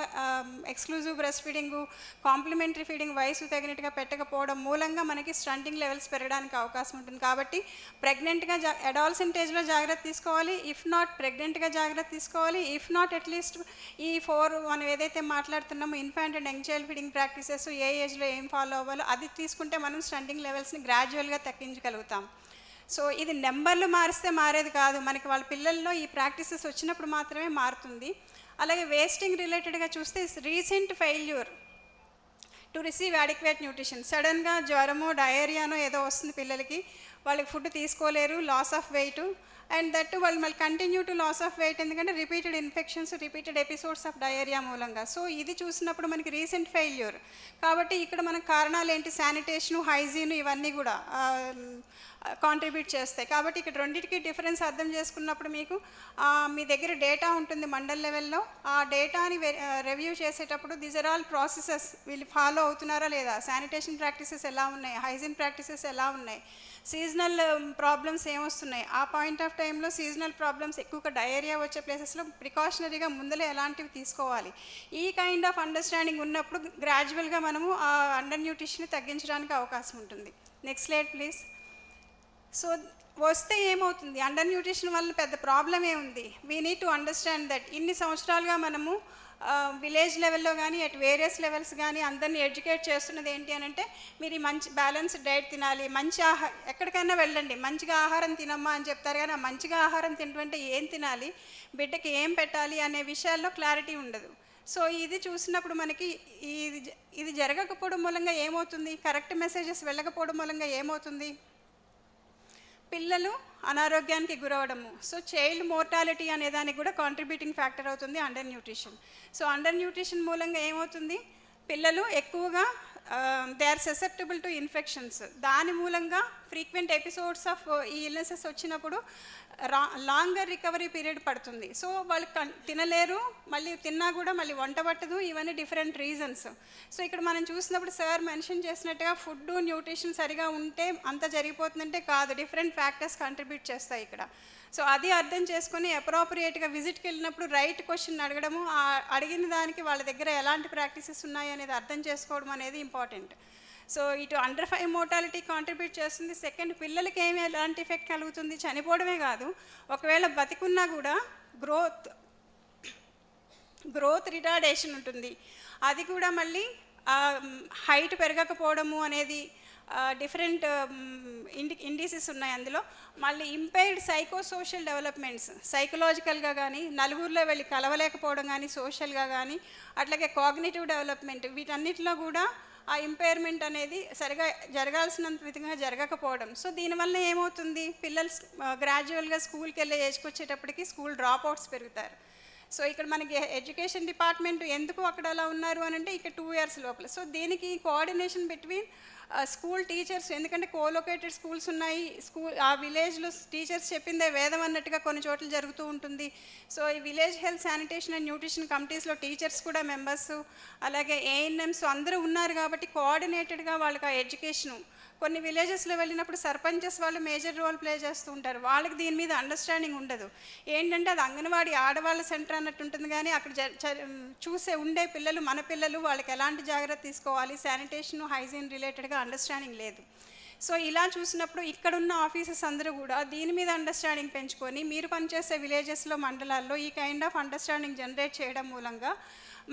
exclusive breast feeding, complementary feeding వయసు తగినట్టుగా పెట్టకపోవడం మూలంగా మనకి స్టంటింగ్ లెవెల్స్ పెరగడానికి అవకాశం ఉంటుంది. కాబట్టి ప్రెగ్నెంట్గా అడాల్సెంట్ ఏజ్లో జాగ్రత్త తీసుకోవాలి, ఇఫ్ నాట్ ప్రెగ్నెంట్గా జాగ్రత్త తీసుకోవాలి, ఇఫ్ నాట్ అట్లీస్ట్ ఈ 4 మనం ఏదైతే మాట్లాడుతున్నామో infant and young child feeding practices ఏ ఏజ్లో ఏం ఫాలో అవ్వాలో అది తీసుకుంటే మనం స్టంటింగ్ లెవెల్స్ని గ్రాడ్యువల్గా తగ్గించగలుగుతాం. సో ఇది నెంబర్లు మారిస్తే మారేది కాదు, మనకి వాళ్ళ పిల్లల్లో ఈ ప్రాక్టీసెస్ వచ్చినప్పుడు మాత్రమే మారుతుంది. అలాగే వేస్టింగ్ రిలేటెడ్గా చూస్తే recent failure to receive adequate nutrition, సడన్గా జ్వరమో డయేరియానో ఏదో వస్తుంది పిల్లలకి, వాళ్ళకి ఫుడ్ తీసుకోలేరు, loss of weight, and that వాళ్ళు మళ్ళీ continue to loss of weight, ఎందుకంటే repeated infections, repeated episodes of diarrhoea మూలంగా. సో ఇది చూసినప్పుడు మనకి రీసెంట్ ఫెయిల్యూర్. కాబట్టి ఇక్కడ మనకు కారణాలు ఏంటి, శానిటేషను, హైజీను, ఇవన్నీ కూడా కాంట్రిబ్యూట్ చేస్తాయి. కాబట్టి ఇక్కడ రెండింటికి డిఫరెన్స్ అర్థం చేసుకున్నప్పుడు మీకు మీ దగ్గర డేటా ఉంటుంది మండల్ లెవెల్లో, ఆ డేటాని రివ్యూ చేసేటప్పుడు దీస్ ఆర్ ఆల్ ప్రాసెసెస్ వీళ్ళు ఫాలో అవుతున్నారా లేదా, శానిటేషన్ ప్రాక్టీసెస్ ఎలా ఉన్నాయి, హైజీన్ ప్రాక్టీసెస్ ఎలా ఉన్నాయి, సీజనల్ ప్రాబ్లమ్స్ ఏమొస్తున్నాయి, ఆ పాయింట్ ఆఫ్ టైంలో సీజనల్ ప్రాబ్లమ్స్ ఎక్కువగా డయేరియా వచ్చే ప్లేసెస్లో ప్రికాషనరీగా ముందలే ఎలాంటివి తీసుకోవాలి. ఈ కైండ్ ఆఫ్ అండర్స్టాండింగ్ ఉన్నప్పుడు గ్రాడ్యువల్గా మనము ఆ అండర్ న్యూట్రిషన్ తగ్గించడానికి అవకాశం ఉంటుంది. Next slide please. సో వస్తే ఏమవుతుంది, అండర్ న్యూట్రిషన్ వల్ల పెద్ద ప్రాబ్లం ఏముంది, we need to understand that ఇన్ని సంవత్సరాలుగా మనము విలేజ్ లెవెల్లో కానీ అట్ వేరియస్ లెవెల్స్ కానీ అందరినీ ఎడ్యుకేట్ చేస్తున్నది ఏంటి అని అంటే, మీరు మంచి బ్యాలెన్స్డ్ డైట్ తినాలి, మంచి ఎక్కడికైనా వెళ్ళండి మంచిగా ఆహారం తినమ్మా అని చెప్తారు, కానీ ఆ మంచిగా ఆహారం తినమంటే ఏం తినాలి, బిడ్డకి ఏం పెట్టాలి అనే విషయాల్లో క్లారిటీ ఉండదు. సో ఇది చూసినప్పుడు మనకి ఇది జరగకపోవడం మూలంగా ఏమవుతుంది, కరెక్ట్ మెసేజెస్ వెళ్ళకపోవడం మూలంగా ఏమవుతుంది, పిల్లలు అనారోగ్యానికి గురవడము. సో చైల్డ్ మోర్టాలిటీ అనేదానికి కూడా కాంట్రిబ్యూటింగ్ ఫ్యాక్టర్ అవుతుంది undernutrition. So undernutrition మూలంగా ఏమవుతుంది, పిల్లలు ఎక్కువగా they are susceptible to infections. దాని మూలంగా ఫ్రీక్వెంట్ ఎపిసోడ్స్ ఆఫ్ ఈ ఇల్నెసెస్ వచ్చినప్పుడు లాంగర్ రికవరీ పీరియడ్ పడుతుంది. సో వాళ్ళు తినలేరు, మళ్ళీ తిన్నా కూడా మళ్ళీ వంట పట్టదు. ఇవన్నీ డిఫరెంట్ రీజన్స్. సో ఇక్కడ మనం చూసినప్పుడు సార్ మెన్షన్ చేసినట్టుగా ఫుడ్ న్యూట్రిషన్ సరిగా ఉంటే అంత జరిగిపోతుందంటే కాదు, డిఫరెంట్ ఫ్యాక్టర్స్ కంట్రిబ్యూట్ చేస్తాయి ఇక్కడ. సో అది అర్థం చేసుకొని అప్రోప్రియేట్గా విజిట్కి వెళ్ళినప్పుడు రైట్ క్వశ్చన్ అడగడము, అడిగిన దానికి వాళ్ళ దగ్గర ఎలాంటి ప్రాక్టీసెస్ ఉన్నాయి అనేది అర్థం చేసుకోవడం అనేది ఇంపార్టెంట్. సో ఇటు అండర్ 5 మోర్టాలిటీ కాంట్రిబ్యూట్ చేస్తుంది. సెకండ్, పిల్లలకి ఏమి ఎలాంటి ఎఫెక్ట్ కలుగుతుంది, చనిపోవడమే కాదు, ఒకవేళ బతికున్నా కూడా గ్రోత్ రిటార్డేషన్ ఉంటుంది. అది కూడా మళ్ళీ హైట్ పెరగకపోవడము అనేది డిఫరెంట్ ఇండిసెస్ ఉన్నాయి అందులో. మళ్ళీ ఇంపైర్డ్ సైకోసోషల్ డెవలప్మెంట్స్, సైకలాజికల్గా కానీ, నలుగురిలో వెళ్ళి కలవలేకపోవడం కానీ, సోషల్గా కానీ, అట్లాగే కాగ్నిటివ్ డెవలప్మెంట్, వీటన్నిటిలో కూడా ఆ ఇంపైర్మెంట్ అనేది సరిగా జరగాల్సినంత విధంగా జరగకపోవడం. సో దీనివల్ల ఏమవుతుంది, పిల్లలు గ్రాడ్యువల్గా స్కూల్కి వెళ్ళే ఏజ్కి వచ్చేటప్పటికి స్కూల్ డ్రాప్ అవుట్స్ పెరుగుతారు. సో ఇక్కడ మనకి ఎడ్యుకేషన్ డిపార్ట్మెంట్ ఎందుకు అక్కడ అలా ఉన్నారు అని అంటే ఇక్కడ 2 years లోపల. సో దీనికి కోఆర్డినేషన్ బిట్వీన్ స్కూల్ టీచర్స్, ఎందుకంటే కోలొకేటెడ్ స్కూల్స్ ఉన్నాయి, ఆ విలేజ్లో టీచర్స్ చెప్పిందే వేదం అన్నట్టుగా కొన్ని చోట్ల జరుగుతూ ఉంటుంది. సో ఈ village health sanitation and nutrition కమిటీస్లో టీచర్స్ కూడా మెంబర్స్, అలాగే ఏఎన్ఎంస్ అందరూ ఉన్నారు కాబట్టి కోఆర్డినేటెడ్గా వాళ్ళకి ఆ ఎడ్యుకేషను. కొన్ని విలేజెస్లో వెళ్ళినప్పుడు సర్పంచెస్ వాళ్ళు మేజర్ రోల్ ప్లే చేస్తూ ఉంటారు, వాళ్ళకి దీని మీద అండర్స్టాండింగ్ ఉండదు. ఏంటంటే అది అంగన్వాడీ ఆడవాళ్ళ సెంటర్ అన్నట్టు ఉంటుంది, కానీ అక్కడ చూసే ఉండే పిల్లలు మన పిల్లలు, వాళ్ళకి ఎలాంటి జాగ్రత్త తీసుకోవాలి, శానిటేషన్ హైజీన్ రిలేటెడ్గా అండర్స్టాండింగ్ లేదు. సో ఇలా చూసినప్పుడు ఇక్కడున్న ఆఫీసెస్ అందరూ కూడా దీని మీద అండర్స్టాండింగ్ పెంచుకొని మీరు పనిచేసే విలేజెస్లో, మండలాల్లో ఈ కైండ్ ఆఫ్ అండర్స్టాండింగ్ జనరేట్ చేయడం మూలంగా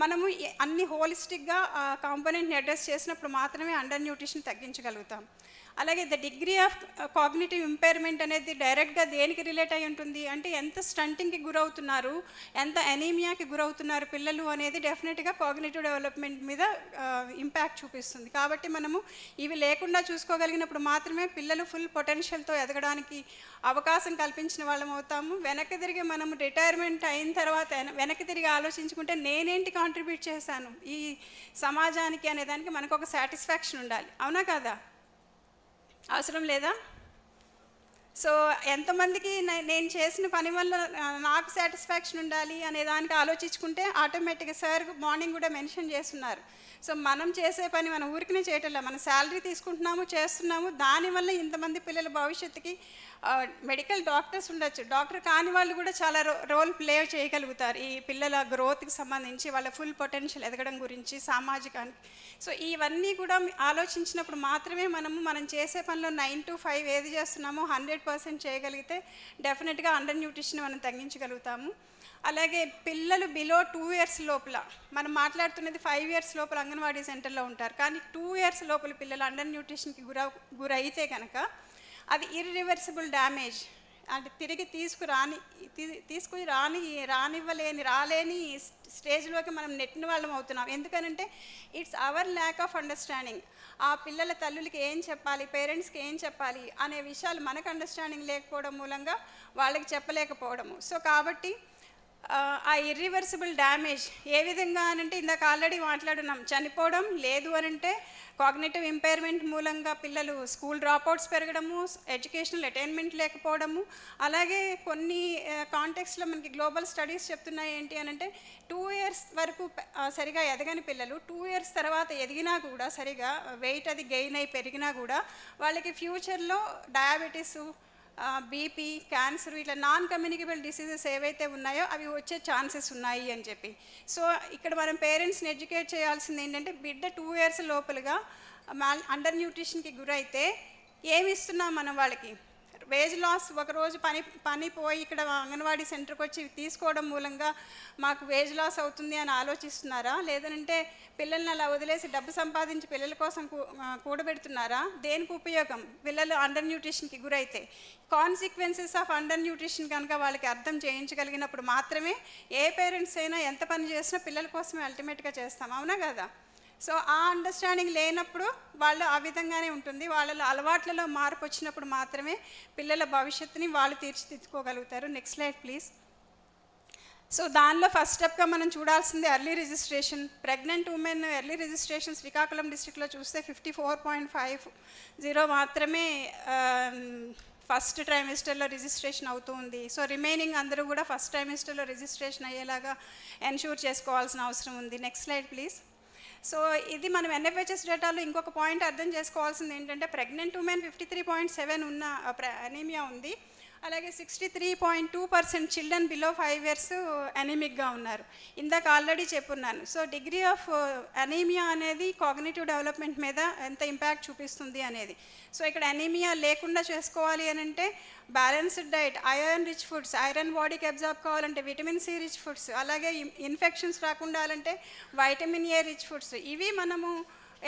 మనము అన్ని హోలిస్టిక్గా కాంపోనెంట్ని అడ్రస్ చేసినప్పుడు మాత్రమే అండర్ న్యూట్రిషన్ తగ్గించగలుగుతాం. అలాగే the degree of cognitive impairment అనేది డైరెక్ట్గా దేనికి రిలేట్ అయి ఉంటుంది అంటే ఎంత స్టంటింగ్కి గురవుతున్నారు, ఎంత ఎనీమియాకి గురవుతున్నారు పిల్లలు అనేది డెఫినెట్గా కాగ్నిటివ్ డెవలప్మెంట్ మీద ఇంపాక్ట్ చూపిస్తుంది. కాబట్టి మనము ఇవి లేకుండా చూసుకోగలిగినప్పుడు మాత్రమే పిల్లలు ఫుల్ పొటెన్షియల్తో ఎదగడానికి అవకాశం కల్పించిన వాళ్ళం అవుతాము. వెనక్కి తిరిగి మనము రిటైర్మెంట్ అయిన తర్వాత వెనక్కి తిరిగి ఆలోచించుకుంటే నేనేంటి కాంట్రిబ్యూట్ చేశాను ఈ సమాజానికి అనే దానికి మనకు ఒక సాటిస్ఫాక్షన్ ఉండాలి, అవునా కదా? అవసరం లేదా? సో ఎంతమందికి నేను చేసిన పని వల్ల నాకు సాటిస్ఫాక్షన్ ఉండాలి అనే దానికి ఆలోచించుకుంటే ఆటోమేటిక్గా సార్ మార్నింగ్ కూడా మెన్షన్ చేస్తున్నారు. సో మనం చేసే పని మన ఊరికినే చేయటంలా, మన శాలరీ తీసుకుంటున్నాము, చేస్తున్నాము, దానివల్ల ఇంతమంది పిల్లల భవిష్యత్తుకి మెడికల్ డాక్టర్స్ ఉండొచ్చు, డాక్టర్ కాని వాళ్ళు కూడా చాలా రోల్ ప్లే చేయగలుగుతారు ఈ పిల్లల గ్రోత్కి సంబంధించి, వాళ్ళ ఫుల్ పొటెన్షియల్ ఎదగడం గురించి, సామాజికానికి. సో ఇవన్నీ కూడా ఆలోచించినప్పుడు మాత్రమే మనం చేసే పనిలో 9 to 5 ఏది చేస్తున్నామో 100% చేయగలిగితే డెఫినెట్గా అండర్ న్యూట్రిషన్ మనం తగ్గించగలుగుతాము. అలాగే పిల్లలు బిలో 2 years లోపల, మనం మాట్లాడుతున్నది 5 years లోపల అంగన్వాడీ సెంటర్లో ఉంటారు, కానీ 2 years లోపల పిల్లలు అండర్ న్యూట్రిషన్కి గురైతే కనుక అది ఇర్రివర్సిబుల్ డ్యామేజ్, అంటే తిరిగి రాలేని స్టేజ్లోకి మనం నెట్టిన వాళ్ళం అవుతున్నాం. ఎందుకనంటే it's our lack of understanding. ఆ పిల్లల తల్లులకి ఏం చెప్పాలి, పేరెంట్స్కి ఏం చెప్పాలి అనే విషయాలు మనకు అండర్స్టాండింగ్ లేకపోవడం మూలంగా వాళ్ళకి చెప్పలేకపోవడము. సో కాబట్టి ఆ ఇర్రివర్సిబుల్ డ్యామేజ్ ఏ విధంగా అనంటే ఇందాక ఆల్రెడీ మాట్లాడున్నాం, చనిపోవడం లేదు అనంటే కాగ్నిటివ్ ఇంపైర్మెంట్ మూలంగా పిల్లలు స్కూల్ డ్రాప్అవుట్స్ పెరగడము, ఎడ్యుకేషనల్ అటైన్మెంట్ లేకపోవడము. అలాగే కొన్ని కాంటెక్స్లో మనకి గ్లోబల్ స్టడీస్ చెప్తున్నాయి ఏంటి అనంటే 2 years వరకు సరిగా ఎదగని పిల్లలు 2 years తర్వాత ఎదిగినా కూడా సరిగా వెయిట్ అది గెయిన్ అయి పెరిగినా కూడా వాళ్ళకి ఫ్యూచర్లో డయాబెటీస్, బీపీ, క్యాన్సర్ ఇట్లా నాన్ కమ్యూనికబుల్ డిసీజెస్ ఏవైతే ఉన్నాయో అవి వచ్చే ఛాన్సెస్ ఉన్నాయి అని చెప్పి. సో ఇక్కడ మనం పేరెంట్స్ని ఎడ్యుకేట్ చేయాల్సింది ఏంటంటే బిడ్డ 2 years లోపలగా అండర్ న్యూట్రిషన్కి గురైతే ఏమి ఇస్తున్నాం మనం వాళ్ళకి? వేజ్ లాస్, ఒకరోజు పని పోయి ఇక్కడ అంగన్వాడీ సెంటర్కి వచ్చి తీసుకోవడం మూలంగా మాకు వేజ్ లాస్ అవుతుంది అని ఆలోచిస్తున్నారా? లేదంటే పిల్లల్ని అలా వదిలేసి డబ్బు సంపాదించి పిల్లల కోసం కూడబెడుతున్నారా? దేనికి ఉపయోగం? పిల్లలు అండర్ న్యూట్రిషన్కి గురైతే కాన్సిక్వెన్సెస్ ఆఫ్ అండర్ న్యూట్రిషన్ కనుక వాళ్ళకి అర్థం చేయించగలిగినప్పుడు మాత్రమే ఏ పేరెంట్స్ అయినా ఎంత పని చేసినా పిల్లల కోసమే అల్టిమేట్గా చేస్తాం, అవునా కదా? సో ఆ అండర్స్టాండింగ్ లేనప్పుడు వాళ్ళు ఆ విధంగానే ఉంటుంది. వాళ్ళ అలవాట్లలో మార్పు వచ్చినప్పుడు మాత్రమే పిల్లల భవిష్యత్తుని వాళ్ళు తీర్చిదిద్దుకోగలుగుతారు. Next slide please. సో దానిలో ఫస్ట్ స్టెప్గా మనం చూడాల్సింది early registration. Pregnant women early registration Srikakulam డిస్ట్రిక్ట్లో చూస్తే 54.50 మాత్రమే ఫస్ట్ ట్రైమిస్టర్లో రిజిస్ట్రేషన్ అవుతూ ఉంది. సో రిమైనింగ్ అందరూ కూడా ఫస్ట్ ట్రైమిస్టర్లో రిజిస్ట్రేషన్ అయ్యేలాగా ఎన్ష్యూర్ చేసుకోవాల్సిన అవసరం ఉంది. Next slide please. సో ఇది మనం ఎన్ఎఫ్హెచ్ఎస్ డేటాలో ఇంకొక పాయింట్ అర్థం చేసుకోవాల్సింది ఏంటంటే ప్రెగ్నెంట్ ఉమెన్ 53.7 ఉన్న అనీమియా ఉంది. అలాగే 63.2% చిల్డ్రన్ బిలో 5 years అనీమిక్గా ఉన్నారు. ఇందాక ఆల్రెడీ చెప్పున్నాను. సో డిగ్రీ ఆఫ్ అనీమియా అనేది కాగ్నిటివ్ డెవలప్మెంట్ మీద ఎంత ఇంపాక్ట్ చూపిస్తుంది అనేది. సో ఇక్కడ అనీమియా లేకుండా చేసుకోవాలి అని అంటే balanced diet, iron rich foods, iron బాడీకి అబ్జార్బ్ కావాలంటే విటమిన్ సి రిచ్ ఫుడ్స్, అలాగే ఇన్ఫెక్షన్స్ రాకుండా అంటే వైటమిన్ ఏ రిచ్ ఫుడ్స్, ఇవి మనము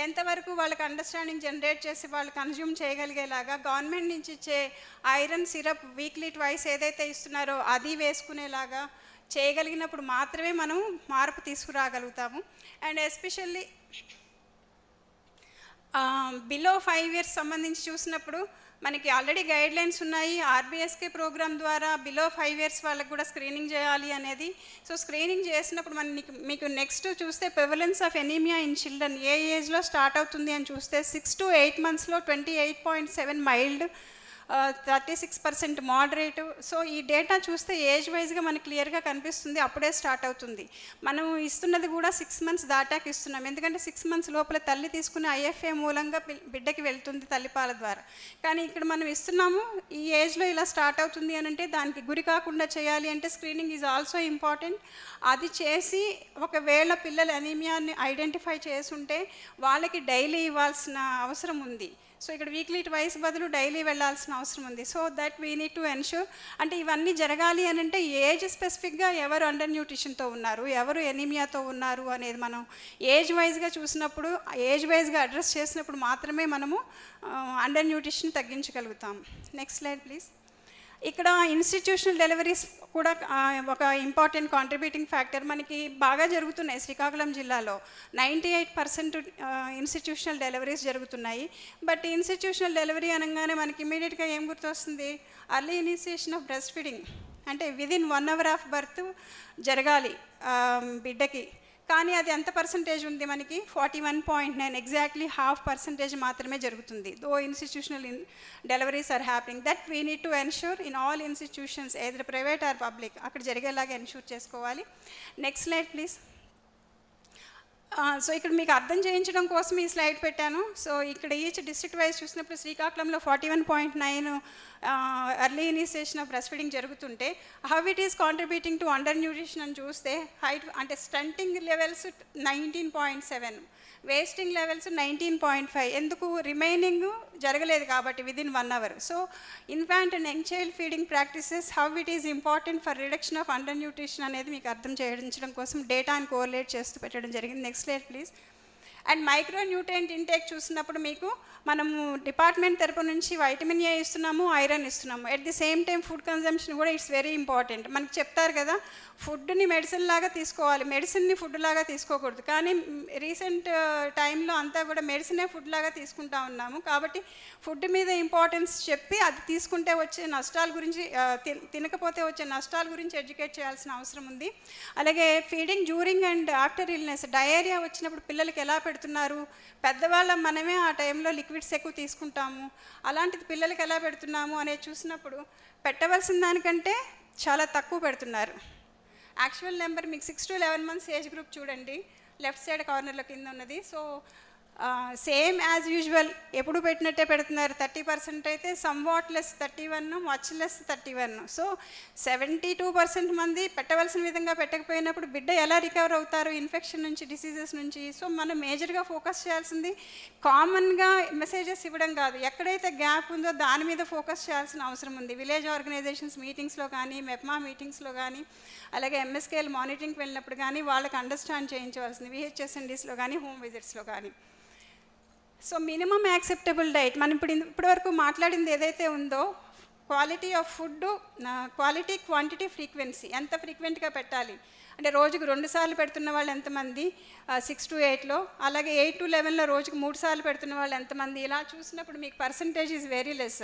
ఎంతవరకు వాళ్ళకి అండర్స్టాండింగ్ జనరేట్ చేసి వాళ్ళు కన్జ్యూమ్ చేయగలిగేలాగా గవర్నమెంట్ నుంచి ఇచ్చే ఐరన్ సిరప్ వీక్లీ ట్వైస్ ఏదైతే ఇస్తున్నారో అది వేసుకునేలాగా చేయగలిగినప్పుడు మాత్రమే మనం మార్పు తీసుకురాగలుగుతాము. అండ్ ఎస్పెషల్లీ బిలో 5 years సంబంధించి చూసినప్పుడు మనకి ఆల్రెడీ గైడ్ లైన్స్ ఉన్నాయి. ఆర్బీఎస్కే ప్రోగ్రామ్ ద్వారా బిలో 5 years వాళ్ళకి కూడా స్క్రీనింగ్ చేయాలి అనేది. సో స్క్రీనింగ్ చేసినప్పుడు మీకు నెక్స్ట్ చూస్తే prevalence of anaemia in children ఏ ఏజ్లో స్టార్ట్ అవుతుంది అని చూస్తే 6 to 8 monthsలో 28.7 మైల్డ్, 36% మోడరేటు. సో ఈ డేటా చూస్తే ఏజ్ వైజ్గా మనకు క్లియర్గా కనిపిస్తుంది, అప్పుడే స్టార్ట్ అవుతుంది. మనం ఇస్తున్నది కూడా 6 months దాటాక ఇస్తున్నాం, ఎందుకంటే 6 months లోపల తల్లి తీసుకునే ఐఎఫ్ఏ మూలంగా బిడ్డకి వెళ్తుంది తల్లిపాల ద్వారా. కానీ ఇక్కడ మనం ఇస్తున్నాము ఈ ఏజ్లో ఇలా స్టార్ట్ అవుతుంది అని అంటే దానికి గురి కాకుండా చేయాలి అంటే స్క్రీనింగ్ ఈజ్ ఆల్సో ఇంపార్టెంట్. అది చేసి ఒకవేళ పిల్లలు అనీమియాని ఐడెంటిఫై చేసుంటే వాళ్ళకి డైలీ ఇవ్వాల్సిన అవసరం ఉంది. సో ఇక్కడ వీక్లీ ట్వైస్ బదులు డైలీ వెళ్ళాల్సిన అవసరం ఉంది. So that we need to ensure. అంటే ఇవన్నీ జరగాలి అని అంటే ఏజ్ స్పెసిఫిక్గా ఎవరు అండర్ న్యూట్రిషన్తో ఉన్నారు, ఎవరు ఎనీమియాతో ఉన్నారు అనేది మనం ఏజ్ వైజ్గా చూసినప్పుడు, ఏజ్ వైజ్గా అడ్రస్ చేసినప్పుడు మాత్రమే మనము అండర్ న్యూట్రిషన్ తగ్గించగలుగుతాం. Next slide please. ఇక్కడ ఇన్స్టిట్యూషనల్ డెలివరీస్ కూడా ఒక ఇంపార్టెంట్ కాంట్రిబ్యూటింగ్ ఫ్యాక్టర్. మనకి బాగా జరుగుతున్నాయి శ్రీకాకుళం జిల్లాలో 98% ఇన్స్టిట్యూషనల్ డెలివరీస్ జరుగుతున్నాయి. బట్ ఇన్స్టిట్యూషనల్ డెలివరీ అనగానే మనకి ఇమీడియట్గా ఏం గుర్తొస్తుంది? Early initiation of breast feeding, అంటే విదిన్ 1 hour ఆఫ్ బర్త్ జరగాలి బిడ్డకి. కానీ అది ఎంత పర్సంటేజ్ ఉంది మనకి? 41.9, ఎగ్జాక్ట్లీ 0.5% మాత్రమే జరుగుతుంది. Though institutional deliveries are happening. That we need to ensure in all institutions, either private or public, అక్కడ జరిగేలాగా ఎన్ష్యూర్ చేసుకోవాలి. Next slide please. సో ఇక్కడ మీకు అర్థం చేయించడం కోసం ఈ స్లైడ్ పెట్టాను. సో ఇక్కడ ఈచ్ డిస్ట్రిక్ట్ వైజ్ చూసినప్పుడు శ్రీకాకుళంలో 41.9 early initiation of breast feeding జరుగుతుంటే how it is contributing to under nutrition అని చూస్తే హైట్ అంటే స్టంటింగ్ లెవెల్స్ 19.7, వేస్టింగ్ లెవెల్స్ 19.5. ఎందుకు? రిమైనింగ్ జరగలేదు కాబట్టి within 1 hour. So infant and young child feeding practices how it is important for reduction of under nutrition అనేది మీకు అర్థం చేయించడం కోసం డేటాని కోరిలేట్ చేస్తూ పెట్టడం జరిగింది. Next slide please. And micro nutrient intake చూసినప్పుడు మీకు మనము డిపార్ట్మెంట్ తరపు నుంచి వైటమిన్ ఏ ఇస్తున్నాము, ఐరన్ ఇస్తున్నాము. At the same time food consumption కూడా ఇట్స్ వెరీ ఇంపార్టెంట్. మనకి చెప్తారు కదా ఫుడ్ని మెడిసిన్ లాగా తీసుకోవాలి, మెడిసిన్ని ఫుడ్ లాగా తీసుకోకూడదు. కానీ రీసెంట్ టైంలో అంతా కూడా మెడిసినే ఫుడ్ లాగా తీసుకుంటా ఉన్నాము. కాబట్టి ఫుడ్ మీద ఇంపార్టెన్స్ చెప్పి అది తీసుకుంటే వచ్చే నష్టాల గురించి, తినకపోతే వచ్చే నష్టాల గురించి ఎడ్యుకేట్ చేయాల్సిన అవసరం ఉంది. అలాగే feeding during and after illness, diarrhoea వచ్చినప్పుడు పిల్లలకి ఎలా పెడుతున్నారు, పెద్దవాళ్ళ మనమే ఆ టైంలో లిక్విడ్స్ ఎక్కువ తీసుకుంటాము, అలాంటిది పిల్లలకి ఎలా పెడుతున్నాము అనేది చూసినప్పుడు పెట్టవలసిన దానికంటే చాలా తక్కువ పెడుతున్నారు. యాక్చువల్ నెంబర్ మీకు 6 to 11 months ఏజ్ గ్రూప్ చూడండి, లెఫ్ట్ సైడ్ కార్నర్లో కింద ఉన్నది. సో సేమ్ యాజ్ యూజువల్ ఎప్పుడు పెట్టినట్టే పెడుతున్నారు. 30% అయితే somewhat less 31, much less 31. So 72% మంది పెట్టవలసిన విధంగా పెట్టకపోయినప్పుడు బిడ్డ ఎలా రికవర్ అవుతారు ఇన్ఫెక్షన్ నుంచి, డిసీజెస్ నుంచి? సో మనం మేజర్గా ఫోకస్ చేయాల్సింది కామన్గా మెసేజెస్ ఇవ్వడం కాదు, ఎక్కడైతే గ్యాప్ ఉందో దాని మీద ఫోకస్ చేయాల్సిన అవసరం ఉంది. విలేజ్ ఆర్గనైజేషన్స్ మీటింగ్స్లో కానీ, మెప్మా మీటింగ్స్లో కానీ, అలాగే ఎంఎస్కేఎల్ మానిటరింగ్కి వెళ్ళినప్పుడు కానీ వాళ్ళకి అండర్స్టాండ్ చేయించవలసింది, విహెచ్ఎస్ఎన్డీస్లో కానీ, హోమ్ విజిట్స్లో కానీ. సో మినిమం యాక్సెప్టబుల్ డైట్, మనం ఇప్పటివరకు మాట్లాడింది ఏదైతే ఉందో, quality of food, quality, quantity, frequency, ఎంత ఫ్రీక్వెంట్గా పెట్టాలి అంటే రోజుకు 2 సార్లు పెడుతున్న వాళ్ళు ఎంతమంది 6 to 8లో, అలాగే 8 to 11లో రోజుకు 3 సార్లు పెడుతున్న వాళ్ళు ఎంతమంది? ఇలా చూసినప్పుడు మీకు percentage is very less,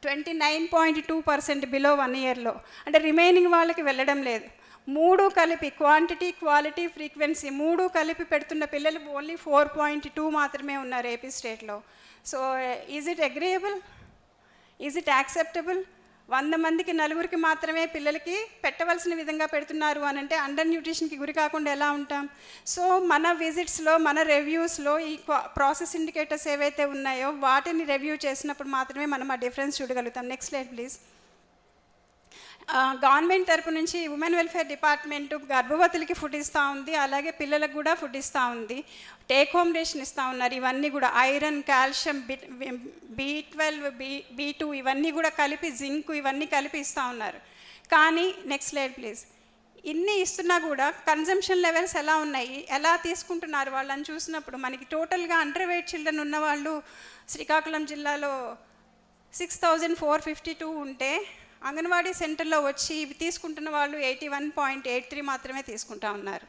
29.2% below 1 yearలో. అంటే రిమైనింగ్ వాళ్ళకి వెళ్ళడం లేదు. మూడు కలిపి క్వాంటిటీ, క్వాలిటీ, ఫ్రీక్వెన్సీ మూడు కలిపి పెడుతున్న పిల్లలు ఓన్లీ 4.2 మాత్రమే ఉన్నారు ఏపీ స్టేట్లో. So is it agreeable? Is it acceptable? 100 మందికి 4 మాత్రమే పిల్లలకి పెట్టవలసిన విధంగా పెడుతున్నారు అని అంటే అండర్ న్యూట్రిషన్కి గురి కాకుండా ఎలా ఉంటాం? సో మన విజిట్స్లో, మన రివ్యూస్లో ఈ ప్రాసెస్ ఇండికేటర్స్ ఏవైతే ఉన్నాయో వాటిని రివ్యూ చేసినప్పుడు మాత్రమే మనం ఆ డిఫరెన్స్ చూడగలుగుతాం. Next slide please. గవర్నమెంట్ తరపు నుంచి ఉమెన్ వెల్ఫేర్ డిపార్ట్మెంట్ గర్భవతులకి ఫుడ్ ఇస్తూ ఉంది, అలాగే పిల్లలకు కూడా ఫుడ్ ఇస్తూ ఉంది. టేక్ హోమ్ రేషన్ ఇస్తూ ఉన్నారు. ఇవన్నీ కూడా ఐరన్, కాల్షియం, B12, B2 ఇవన్నీ కూడా కలిపి, జింక్ ఇవన్నీ కలిపి ఇస్తూ ఉన్నారు. కానీ నెక్స్ట్ స్లైడ్ ప్లీజ్. ఇన్ని ఇస్తున్నా కూడా కన్జంప్షన్ లెవెల్స్ ఎలా ఉన్నాయి, ఎలా తీసుకుంటున్నారు వాళ్ళని చూసినప్పుడు మనకి టోటల్గా అండర్ వెయిట్ చిల్డ్రన్ ఉన్నవాళ్ళు శ్రీకాకుళం జిల్లాలో 6,452 ఉంటే అంగన్వాడీ సెంటర్లో వచ్చి ఇవి తీసుకుంటున్న వాళ్ళు 81.83 మాత్రమే తీసుకుంటా ఉన్నారు.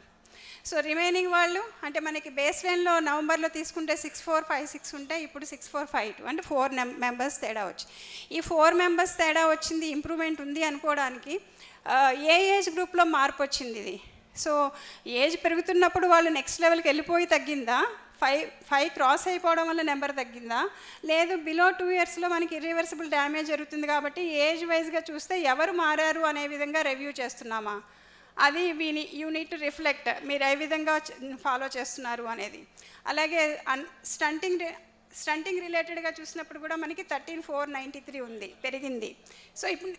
సో రిమైనింగ్ వాళ్ళు అంటే మనకి బేస్ లైన్లో నవంబర్లో తీసుకుంటే 6456 ఉంటే ఇప్పుడు 6452 అంటే 4 మెంబర్స్ తేడా వచ్చి, ఈ 4 మెంబర్స్ తేడా వచ్చింది, ఇంప్రూవ్మెంట్ ఉంది అనుకోవడానికి ఏ ఏజ్ గ్రూప్లో మార్పు వచ్చింది ఇది? సో ఏజ్ పెరుగుతున్నప్పుడు వాళ్ళు నెక్స్ట్ లెవెల్కి వెళ్ళిపోయి తగ్గిందా? 5 క్రాస్ అయిపోవడం వల్ల నెంబర్ తగ్గిందా? లేదు బిలో 2 ఇయర్స్లో మనకి ఇర్రివర్సిబుల్ డ్యామేజ్ జరుగుతుంది కాబట్టి ఏజ్ వైజ్గా చూస్తే ఎవరు మారారు అనే విధంగా రివ్యూ చేస్తున్నామా? అది యూ నీడ్ టు రిఫ్లెక్ట్, మీరు ఏ విధంగా ఫాలో చేస్తున్నారు అనేది. అలాగే స్టంటింగ్ రిలేటెడ్గా చూసినప్పుడు కూడా మనకి 13,493 ఉంది, పెరిగింది. సో ఇప్పుడు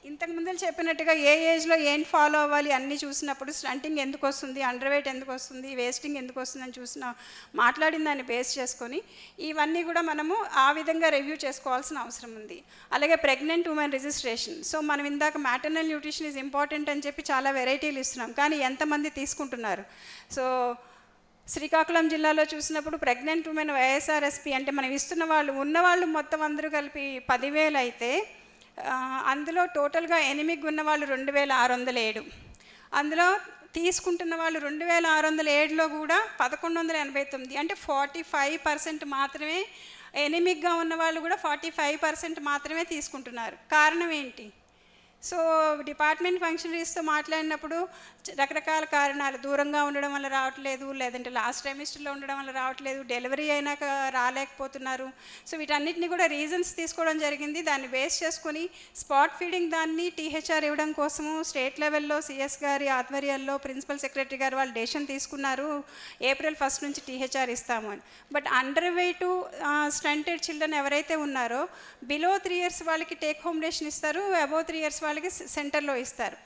ఇంతకు ముందు చెప్పినట్టుగా ఏ ఏజ్లో ఏం ఫాలో అవ్వాలి అన్నీ చూసినప్పుడు స్టంటింగ్ ఎందుకు వస్తుంది, అండర్ వెయిట్ ఎందుకు వస్తుంది, వేస్టింగ్ ఎందుకు వస్తుందని మాట్లాడిన దాన్ని బేస్ చేసుకొని ఇవన్నీ కూడా మనము ఆ విధంగా రివ్యూ చేసుకోవాల్సిన అవసరం ఉంది. అలాగే ప్రెగ్నెంట్ ఉమెన్ రిజిస్ట్రేషన్. సో మనం ఇందాక మ్యాటర్నల్ న్యూట్రిషన్ ఈజ్ ఇంపార్టెంట్ అని చెప్పి చాలా వెరైటీలు ఇస్తున్నాం, కానీ ఎంతమంది తీసుకుంటున్నారు? సో శ్రీకాకుళం జిల్లాలో చూసినప్పుడు ప్రెగ్నెంట్ ఉమెన్ వైఎస్ఆర్ఎస్పి అంటే మనం ఇస్తున్న వాళ్ళు ఉన్నవాళ్ళు మొత్తం అందరూ కలిపి 10,000 అయితే అందులో టోటల్గా ఎనిమిగ్ ఉన్న వాళ్ళు 2,607. అందులో తీసుకుంటున్న వాళ్ళు 2,607లో కూడా 1,189 అంటే 45% మాత్రమే. ఎనిమిగ్గా ఉన్న వాళ్ళు కూడా 45% మాత్రమే తీసుకుంటున్నారు. కారణం ఏంటి? సో డిపార్ట్మెంట్ ఫంక్షనరీస్తో మాట్లాడినప్పుడు రకరకాల కారణాలు, దూరంగా ఉండడం వల్ల రావట్లేదు, లేదంటే లాస్ట్ ట్రైమిస్టర్లో ఉండడం వల్ల రావట్లేదు, డెలివరీ అయినాక రాలేకపోతున్నారు. సో వీటన్నిటిని కూడా రీజన్స్ తీసుకోవడం జరిగింది. దాన్ని బేస్ చేసుకొని స్పాట్ ఫీడింగ్ దాన్ని టీహెచ్ఆర్ ఇవ్వడం కోసము స్టేట్ లెవెల్లో సిఎస్ గారి ఆధ్వర్యంలో ప్రిన్సిపల్ సెక్రటరీ గారు వాళ్ళు డెసిషన్ తీసుకున్నారు, April 1 నుంచి టీహెచ్ఆర్ ఇస్తాము అని. But under weight stunted children ఎవరైతే ఉన్నారో బిలో 3 years వాళ్ళకి టేక్ హోమ్ రేషన్ ఇస్తారు, అబోవ్ 3 years వాళ్ళకి సెంటర్లో ఇస్తారు.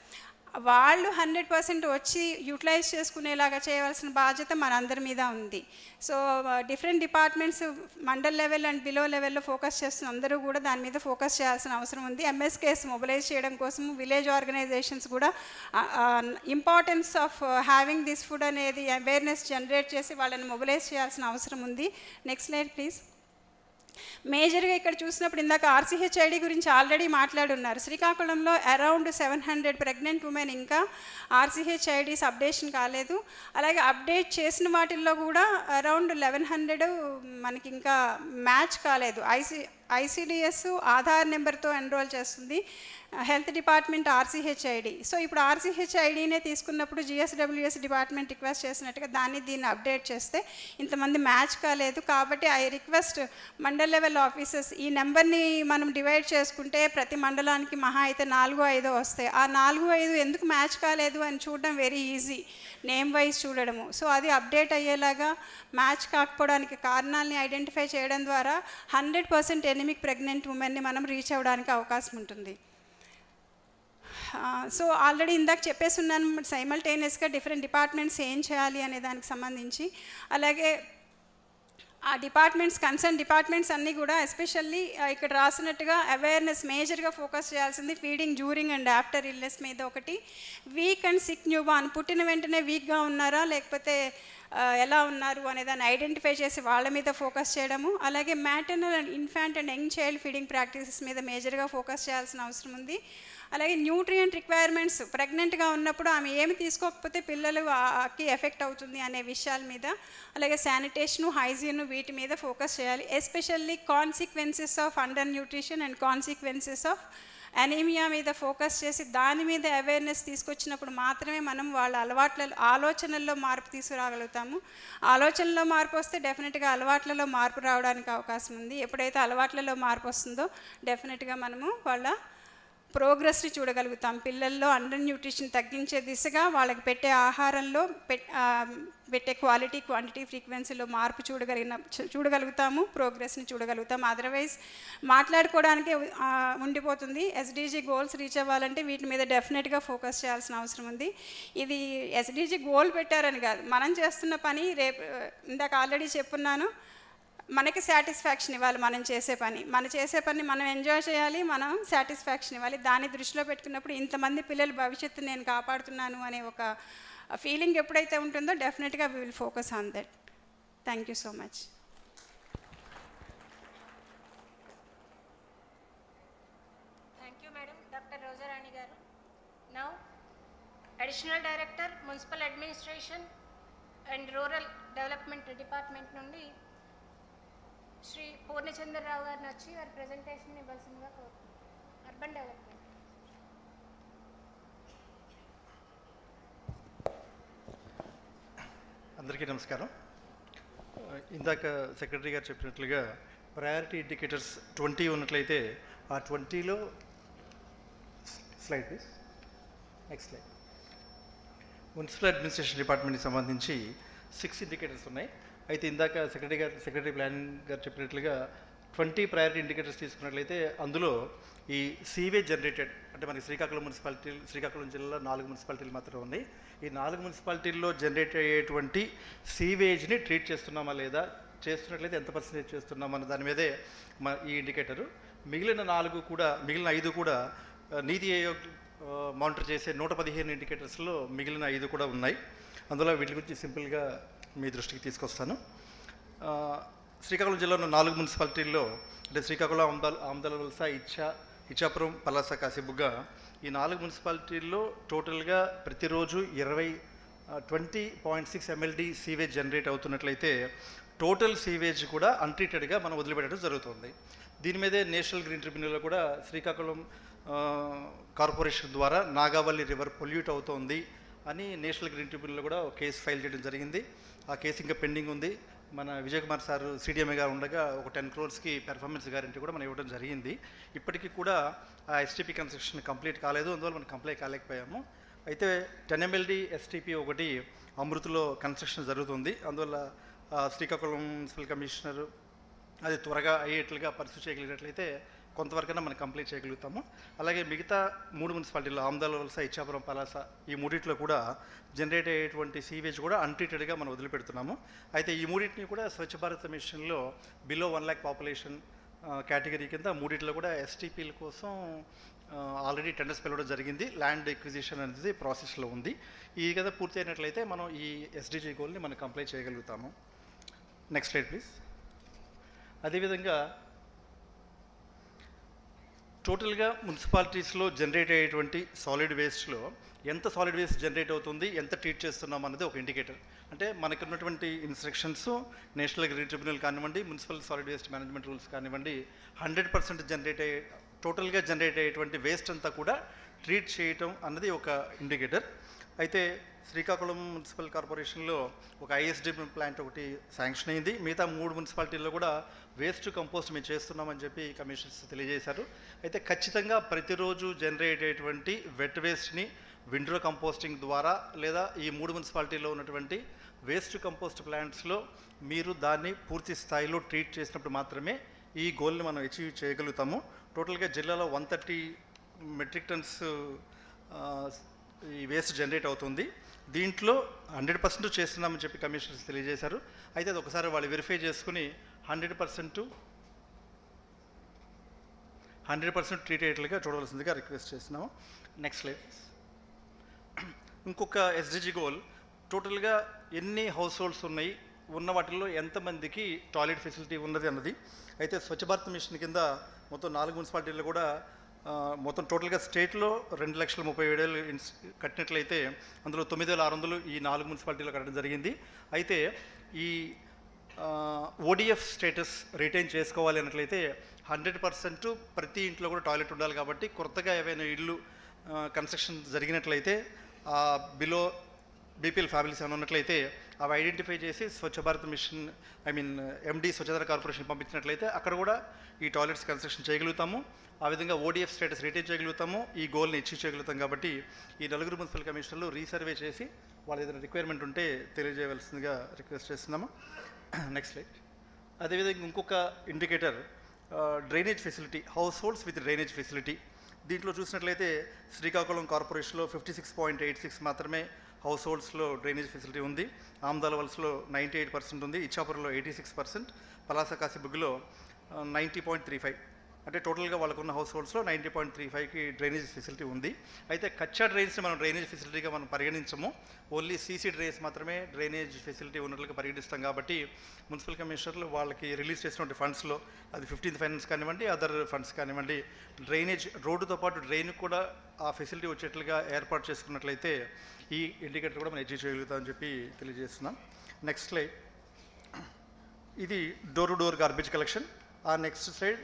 వాళ్ళు 100% వచ్చి యూటిలైజ్ చేసుకునేలాగా చేయవలసిన బాధ్యత మనందరి మీద ఉంది. So different departments mandal level and below లెవెల్లో ఫోకస్ చేస్తున్న అందరూ కూడా దాని మీద ఫోకస్ చేయాల్సిన అవసరం ఉంది. ఎంఎస్కేస్ మొబిలైజ్ చేయడం కోసం విలేజ్ ఆర్గనైజేషన్స్ కూడా importance of having this food అనేది అవేర్నెస్ జనరేట్ చేసి వాళ్ళని మొబిలైజ్ చేయాల్సిన అవసరం ఉంది. Next slide please. మేజర్గా ఇక్కడ చూసినప్పుడు ఇందాక RCHID గురించి ఆల్రెడీ మాట్లాడున్నారు. శ్రీకాకుళంలో అరౌండ్ 700 ప్రెగ్నెంట్ ఉమెన్ ఇంకా RCHIDs అప్డేషన్ కాలేదు. అలాగే అప్డేట్ చేసిన వాటిల్లో కూడా అరౌండ్ 1100 మనకి ఇంకా మ్యాచ్ కాలేదు. ICDS ఆధార్ నెంబర్తో ఎన్రోల్ చేస్తుంది హెల్త్ డిపార్ట్మెంట్ RCHID. సో ఇప్పుడు RCHIDనే తీసుకున్నప్పుడు GSWS డిపార్ట్మెంట్ రిక్వెస్ట్ చేసినట్టుగా దీన్ని అప్డేట్ చేస్తే ఇంతమంది మ్యాచ్ కాలేదు. కాబట్టి I request mandal level officers ఈ నెంబర్ని మనం డివైడ్ చేసుకుంటే ప్రతి మండలానికి మహా అయితే 4-5 వస్తాయి. ఆ 4-5 ఎందుకు మ్యాచ్ కాలేదు అని చూడడం వెరీ ఈజీ, నేమ్ వైజ్ చూడడము. సో అది అప్డేట్ అయ్యేలాగా మ్యాచ్ కాకపోవడానికి కారణాలని ఐడెంటిఫై చేయడం ద్వారా 100% ఎనిమిక్ ప్రెగ్నెంట్ ఉమెన్ని మనం రీచ్ అవ్వడానికి అవకాశం ఉంటుంది. సో ఆల్రెడీ ఇందాక చెప్పేసి ఉన్నాను సైమల్టేనియస్గా డిఫరెంట్ డిపార్ట్మెంట్స్ ఏం చేయాలి అనే దానికి సంబంధించి. అలాగే ఆ డిపార్ట్మెంట్స్ కన్సర్న్ డిపార్ట్మెంట్స్ అన్నీ కూడా ఎస్పెషల్లీ ఇక్కడ రాసినట్టుగా అవేర్నెస్ మేజర్గా ఫోకస్ చేయాల్సింది feeding during and after illness మీద ఒకటి. వీక్ అండ్ సిక్ న్యూబార్న్ పుట్టిన వెంటనే వీక్గా ఉన్నారా లేకపోతే ఎలా ఉన్నారు అనేదాన్ని ఐడెంటిఫై చేసి వాళ్ళ మీద ఫోకస్ చేయడము. అలాగే maternal and infant and young child feeding practices మీద మేజర్గా ఫోకస్ చేయాల్సిన అవసరం ఉంది. అలాగే న్యూట్రియంట్ రిక్వైర్మెంట్స్ ప్రెగ్నెంట్గా ఉన్నప్పుడు ఆమె ఏమి తీసుకోకపోతే పిల్లలకి ఎఫెక్ట్ అవుతుంది అనే విషయాల మీద, అలాగే శానిటేషను, హైజీను వీటి మీద ఫోకస్ చేయాలి. Especially consequences of under nutrition and consequences of anaemia మీద ఫోకస్ చేసి దాని మీద అవేర్నెస్ తీసుకొచ్చినప్పుడు మాత్రమే మనం వాళ్ళ ఆలోచనల్లో మార్పు తీసుకురాగలుగుతాము. ఆలోచనలో మార్పు వస్తే డెఫినెట్గా అలవాట్లలో మార్పు రావడానికి అవకాశం ఉంది. ఎప్పుడైతే అలవాట్లలో మార్పు వస్తుందో డెఫినెట్గా మనము వాళ్ళ ప్రోగ్రెస్ని చూడగలుగుతాం. పిల్లల్లో అండర్ న్యూట్రిషన్ తగ్గించే దిశగా వాళ్ళకి పెట్టే ఆహారంలో పెట్టే క్వాలిటీ, క్వాంటిటీ, ఫ్రీక్వెన్సీలో మార్పు చూడగలుగుతాము, ప్రోగ్రెస్ని చూడగలుగుతాం. అదర్వైజ్ మాట్లాడుకోవడానికే ఉండిపోతుంది. ఎస్డిజి గోల్స్ రీచ్ అవ్వాలంటే వీటి మీద డెఫినెట్గా ఫోకస్ చేయాల్సిన అవసరం ఉంది. ఇది ఎస్డిజి గోల్ పెట్టారని కాదు, మనం చేస్తున్న పని రేపు ఇందాక ఆల్రెడీ చెప్పున్నాను, మనకి సాటిస్ఫాక్షన్ ఇవ్వాలి. మనం చేసే పని మనం ఎంజాయ్ చేయాలి, మనం సాటిస్ఫాక్షన్ ఇవ్వాలి. దాన్ని దృష్టిలో పెట్టుకున్నప్పుడు ఇంతమంది పిల్లల భవిష్యత్తు నేను కాపాడుతున్నాను అనే ఒక ఫీలింగ్ ఎప్పుడైతే ఉంటుందో డెఫినెట్గా we will focus on that. Thank you so much. Thank you madam. Doctor Rojarani garu. Now additional director municipal administration and rural development department నుండి శ్రీ పూర్ణచంద్రరావు గారిని వచ్చి వారి ప్రజెంటేషన్ ఇవ్వాల్సిందిగా కోరుతున్నాను. Urban development. అందరికీ నమస్కారం. ఇందాక సెక్రటరీ గారు చెప్పినట్లుగా ప్రయారిటీ ఇండికేటర్స్ 20 ఉన్నట్లయితే ఆ 20లో slide please, next slide. Municipal administration డిపార్ట్మెంట్కి సంబంధించి 6 ఇండికేటర్స్ ఉన్నాయి. అయితే ఇందాక సెక్రటరీ ప్లానింగ్ గారు చెప్పినట్లుగా 20 ప్రయారిటీ ఇండికేటర్స్ తీసుకున్నట్లయితే అందులో ఈ సీవేజ్ జనరేటెడ్ అంటే మనకి శ్రీకాకుళం జిల్లాలో 4 మున్సిపాలిటీలు మాత్రం ఉన్నాయి. ఈ 4 మున్సిపాలిటీల్లో జనరేట్ అయ్యేటువంటి సీవేజ్ని ట్రీట్ చేస్తున్నామా లేదా, చేస్తున్నట్లయితే ఎంత పర్సెంటేజ్ చేస్తున్నామన్న దాని మీదే ఈ ఇండికేటరు. మిగిలిన 5 కూడా నీతి ఆయోగ్ మానిటర్ చేసే 115 ఇండికేటర్స్లో మిగిలిన 5 కూడా ఉన్నాయి. అందులో వీటి గురించి సింపుల్గా మీ దృష్టికి తీసుకొస్తాను. శ్రీకాకుళం జిల్లాలో 4 మున్సిపాలిటీల్లో అంటే శ్రీకాకుళం, ఆమదాలవలస, ఇచ్చాపురం, పలాస, కాశీబుగ్గ ఈ 4 మున్సిపాలిటీల్లో టోటల్గా ప్రతిరోజు 20.6 MLD సీవేజ్ జనరేట్ అవుతున్నట్లయితే టోటల్ సీవేజ్ కూడా అన్ట్రీటెడ్గా మనం వదిలిపెట్టడం జరుగుతుంది. దీని మీదే నేషనల్ గ్రీన్ ట్రిబ్యునల్లో కూడా శ్రీకాకుళం కార్పొరేషన్ ద్వారా నాగావల్లి రివర్ పొల్యూట్ అవుతోంది అని నేషనల్ గ్రీన్ ట్రిబ్యునల్లో కూడా ఒక కేసు ఫైల్ చేయడం జరిగింది. ఆ కేసు ఇంకా పెండింగ్ ఉంది. మన విజయ్ కుమార్ సార్ CDMAగా ఉండగా ఒక 10 crores పెర్ఫార్మెన్స్ గ్యారంటీ కూడా మనం ఇవ్వడం జరిగింది. ఇప్పటికీ కూడా ఆ STP కన్స్ట్రక్షన్ కంప్లీట్ కాలేదు, అందువల్ల మనం కంప్లీట్ కాలేకపోయాము. అయితే 10 MLD STP ఒకటి అమృతిలో కన్స్ట్రక్షన్ జరుగుతుంది. అందువల్ల శ్రీకాకుళం మున్సిపల్ కమిషనర్ అది త్వరగా అయ్యేట్లుగా పరిస్థితి చేయగలిగినట్లయితే కొంతవరకైనా మనం కంప్లీట్ చేయగలుగుతాము. అలాగే మిగతా 3 మున్సిపాలిటీల్లో ఆమదాలవలస, ఇచ్చాపురం, పలాస ఈ మూడిట్లో కూడా జనరేట్ అయ్యేటువంటి సీవేజ్ కూడా అన్ట్రీటెడ్గా మనం వదిలిపెడుతున్నాము. అయితే ఈ మూడింటిని కూడా స్వచ్ఛ భారత్ మిషన్లో బిలో 1 lakh పాపులేషన్ కేటగిరీ కింద మూడిట్లో కూడా STPల కోసం ఆల్రెడీ టెండర్స్ పిలవడం జరిగింది. ల్యాండ్ ఎక్విజిషన్ అనేది ప్రాసెస్లో ఉంది. ఈ కదా పూర్తి అయినట్లయితే మనం ఈ SDG గోల్ని మనం కంప్లీట్ చేయగలుగుతాము. Next slide please. అదేవిధంగా టోటల్గా మున్సిపాలిటీస్లో జనరేట్ అయ్యేటువంటి సాలిడ్ వేస్ట్లో ఎంత సాలిడ్ వేస్ట్ జనరేట్ అవుతుంది, ఎంత ట్రీట్ చేస్తున్నాం అన్నది ఒక ఇండికేటర్. అంటే మనకు ఉన్నటువంటి ఇన్స్ట్రక్షన్స్ నేషనల్ గ్రీన్ ట్రిబ్యునల్ కానివ్వండి, municipal solid waste management rules కానివ్వండి, 100% టోటల్గా జనరేట్ అయ్యేటువంటి వేస్ట్ అంతా కూడా ట్రీట్ చేయటం అన్నది ఒక ఇండికేటర్. అయితే శ్రీకాకుళం మున్సిపల్ కార్పొరేషన్లో ఒక ISDB ప్లాంట్ ఒకటి శాంక్షన్ అయింది. మిగతా 3 మున్సిపాలిటీల్లో కూడా వేస్ట్ కంపోస్ట్ మేము చేస్తున్నామని చెప్పి కమిషనర్స్ తెలియజేశారు. అయితే ఖచ్చితంగా ప్రతిరోజు జనరేట్ అయ్యేటువంటి వెట్ వేస్ట్ని విండ్రో కంపోస్టింగ్ ద్వారా లేదా ఈ 3 మున్సిపాలిటీల్లో ఉన్నటువంటి వేస్ట్ కంపోస్ట్ ప్లాంట్స్లో మీరు దాన్ని పూర్తి స్థాయిలో ట్రీట్ చేసినప్పుడు మాత్రమే ఈ గోల్ని మనం అచీవ్ చేయగలుగుతాము. టోటల్గా జిల్లాలో 130 మెట్రిక్ టన్స్ ఈ వేస్ట్ జనరేట్ అవుతుంది. దీంట్లో 100% చేస్తున్నామని చెప్పి కమిషనర్స్ తెలియజేశారు. అయితే అది ఒకసారి వాళ్ళు వెరిఫై చేసుకుని 100% ట్రీట్ అయ్యేట్లుగా చూడవలసిందిగా రిక్వెస్ట్ చేస్తున్నాము. Next slide. ఇంకొక SDG గోల్ టోటల్గా ఎన్ని హౌస్ హోల్డ్స్ ఉన్నాయి, ఉన్న వాటిల్లో ఎంతమందికి టాయిలెట్ ఫెసిలిటీ ఉన్నది అన్నది. అయితే స్వచ్ఛ భారత్ మిషన్ కింద మొత్తం 4 మున్సిపాలిటీల్లో కూడా మొత్తం టోటల్గా స్టేట్లో 2,37,000 కట్టినట్లయితే అందులో 9,600 ఈ 4 మున్సిపాలిటీలో కట్టడం జరిగింది. అయితే ఈ ఓడిఎఫ్ స్టేటస్ రిటైన్ చేసుకోవాలి అన్నట్లయితే 100% ప్రతి ఇంట్లో కూడా టాయిలెట్ ఉండాలి. కాబట్టి కొత్తగా ఏవైనా ఇళ్ళు కన్స్ట్రక్షన్ జరిగినట్లయితే బిలో బీపీఎల్ ఫ్యామిలీస్ ఏమైనా ఉన్నట్లయితే అవి ఐడెంటిఫై చేసి స్వచ్ఛ భారత్ మిషన్ ఎండి స్వచ్ఛత కార్పొరేషన్ పంపించినట్లయితే అక్కడ కూడా ఈ టాయిలెట్స్ కన్స్ట్రక్షన్ చేయగలుగుతాము. ఆ విధంగా ఓడిఎఫ్ స్టేటస్ రిటైన్ చేయగలుగుతాము, ఈ గోల్ని అచీవ్ చేయగలుగుతాం. కాబట్టి ఈ 4 మున్సిపల్ కమిషనర్లు రీసర్వే చేసి వాళ్ళ ఏదైనా రిక్వైర్మెంట్ ఉంటే తెలియజేయవలసిందిగా రిక్వెస్ట్ చేస్తున్నాము. Next slide. అదేవిధంగా ఇంకొక indicator drainage facility, house holds with drainage facility. దీంట్లో చూసినట్లయితే శ్రీకాకుళం కార్పొరేషన్లో 56.86 మాత్రమే హౌస్ హోల్డ్స్లో డ్రైనేజ్ ఫెసిలిటీ ఉంది. ఆమ్దాల వలసలో 98% ఉంది. ఇచ్చాపురంలో 86%, పలాస కాశీబుగ్గులో 90.35. అంటే టోటల్గా వాళ్ళకున్న హౌస్ హోల్డ్స్లో 90.35కి డ్రైనేజ్ ఫెసిలిటీ ఉంది. అయితే కచ్చా డ్రైన్స్ని మనం డ్రైనేజ్ ఫెసిలిటీగా మనం పరిగణించము, ఓన్లీ సీసీ డ్రైన్స్ మాత్రమే డ్రైనేజ్ ఫెసిలిటీ ఉన్నట్లుగా పరిగణిస్తాం. కాబట్టి మున్సిపల్ కమిషనర్లు వాళ్ళకి రిలీజ్ చేసినటువంటి ఫండ్స్లో అది 15th ఫైనాన్స్ కానివ్వండి, అదర్ ఫండ్స్ కానివ్వండి, డ్రైనేజ్ రోడ్డుతో పాటు డ్రైన్ కూడా ఆ ఫెసిలిటీ వచ్చేట్లుగా ఏర్పాటు చేసుకున్నట్లయితే ఈ ఇండికేటర్ కూడా మనం అచీవ్ చేయగలుగుతామని చెప్పి తెలియజేస్తున్నాం. Next slide. ఇది door to door garbage collection. ఆ నెక్స్ట్ స్లైడ్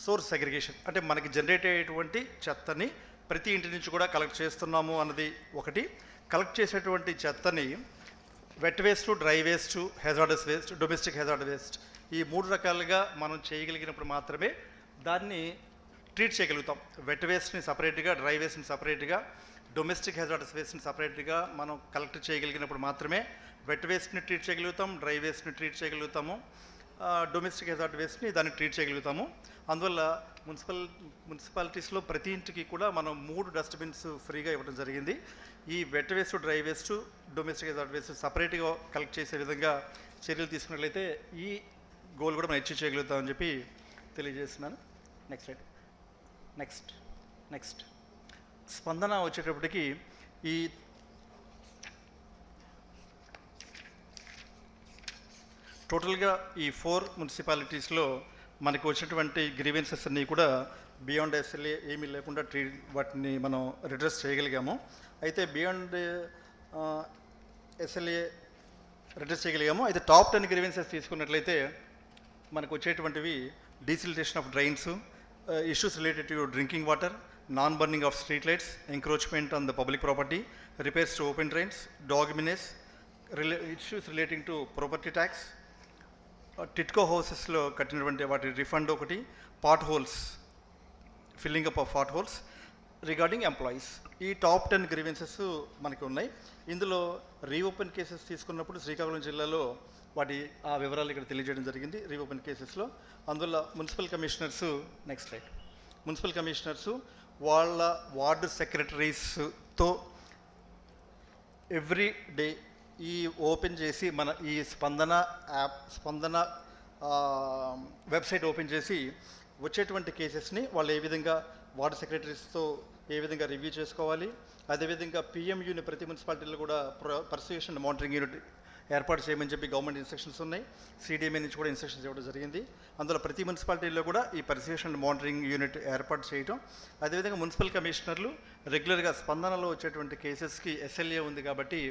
సోర్స్ సెగ్రిగేషన్. అంటే మనకి జనరేట్ అయ్యేటువంటి చెత్తని ప్రతి ఇంటి నుంచి కూడా కలెక్ట్ చేస్తున్నాము అన్నది ఒకటి. కలెక్ట్ చేసేటువంటి చెత్తని wet waste, dry waste, hazardous waste, domestic hazard waste, ఈ 3 రకాలుగా మనం చేయగలిగినప్పుడు మాత్రమే దాన్ని ట్రీట్ చేయగలుగుతాం. వెట్ వేస్ట్ని సపరేట్గా, డ్రై వేస్ట్ని సపరేట్గా, డొమెస్టిక్ హెజార్డస్ వేస్ట్ని సపరేట్గా మనం కలెక్ట్ చేయగలిగినప్పుడు మాత్రమే వెట్ వేస్ట్ని ట్రీట్ చేయగలుగుతాం, డ్రై వేస్ట్ని ట్రీట్ చేయగలుగుతాము, డొమెస్టిక్ హెజార్డ్ వేస్ట్ని దాన్ని ట్రీట్ చేయగలుగుతాము. అందువల్ల మున్సిపాలిటీస్లో ప్రతి ఇంటికి కూడా మనం 3 డస్ట్బిన్స్ ఫ్రీగా ఇవ్వడం జరిగింది. ఈ wet waste, dry waste, domestic hazard waste సపరేట్గా కలెక్ట్ చేసే విధంగా చర్యలు తీసుకున్నట్లయితే ఈ గోల్ కూడా మనం అచీవ్ చేయగలుగుతామని చెప్పి తెలియజేస్తున్నాను. Next right. నెక్స్ట్ స్పందన వచ్చేటప్పటికి ఈ టోటల్గా ఈ 4 మున్సిపాలిటీస్లో మనకు వచ్చినటువంటి గ్రీవెన్సెస్ అన్నీ కూడా బియాండ్ ఎస్ఎల్ఏ ఏమీ లేకుండా వాటిని మనం రిడ్రెస్ చేయగలిగాము. అయితే బియాండ్ ఎస్ఎల్ఏ రిడ్రెస్ చేయగలిగాము. అయితే టాప్ 10 గ్రీవెన్సెస్ తీసుకున్నట్లయితే మనకు వచ్చేటువంటివి desiltation of drains, issues related to drinking water, non burning of street lights, encroachment on the public property, repairs to open drains, dog menace, issues relating to property tax, TIDCO హౌసెస్లో కట్టినటువంటి వాటి రిఫండ్ ఒకటి, potholes, filling up of potholes, regarding employees. ఈ టాప్ 10 గ్రీవెన్సెస్ మనకి ఉన్నాయి. ఇందులో రీఓపెన్ కేసెస్ తీసుకున్నప్పుడు శ్రీకాకుళం జిల్లాలో వాటి ఆ వివరాలు ఇక్కడ తెలియజేయడం జరిగింది రీఓపెన్ కేసెస్లో. అందువల్ల municipal commissioners next right municipal commissioners వాళ్ళ వార్డు సెక్రటరీస్తో ఎవ్రీ డే ఈ ఓపెన్ చేసి మన ఈ స్పందన యాప్, స్పందన వెబ్సైట్ ఓపెన్ చేసి వచ్చేటువంటి కేసెస్ని వాళ్ళు ఏ విధంగా వార్డు సెక్రటరీస్తో ఏ విధంగా రివ్యూ చేసుకోవాలి, అదేవిధంగా పిఎంయూని ప్రతి మున్సిపాలిటీలో కూడా పర్సిక్యూషన్ మానిటరింగ్ యూనిట్ ఏర్పాటు చేయమని చెప్పి గవర్నమెంట్ ఇన్స్ట్రక్షన్స్ ఉన్నాయి. సిడిఎంఏ నుంచి కూడా ఇన్స్ట్రక్షన్స్ ఇవ్వడం జరిగింది. అందులో ప్రతి మున్సిపాలిటీలో కూడా ఈ పర్సిక్యూషన్ మానిటరింగ్ యూనిట్ ఏర్పాటు చేయడం, అదేవిధంగా మున్సిపల్ కమిషనర్లు రెగ్యులర్గా స్పందనలో వచ్చేటువంటి కేసెస్కి ఎస్ఎల్ఏ ఉంది కాబట్టి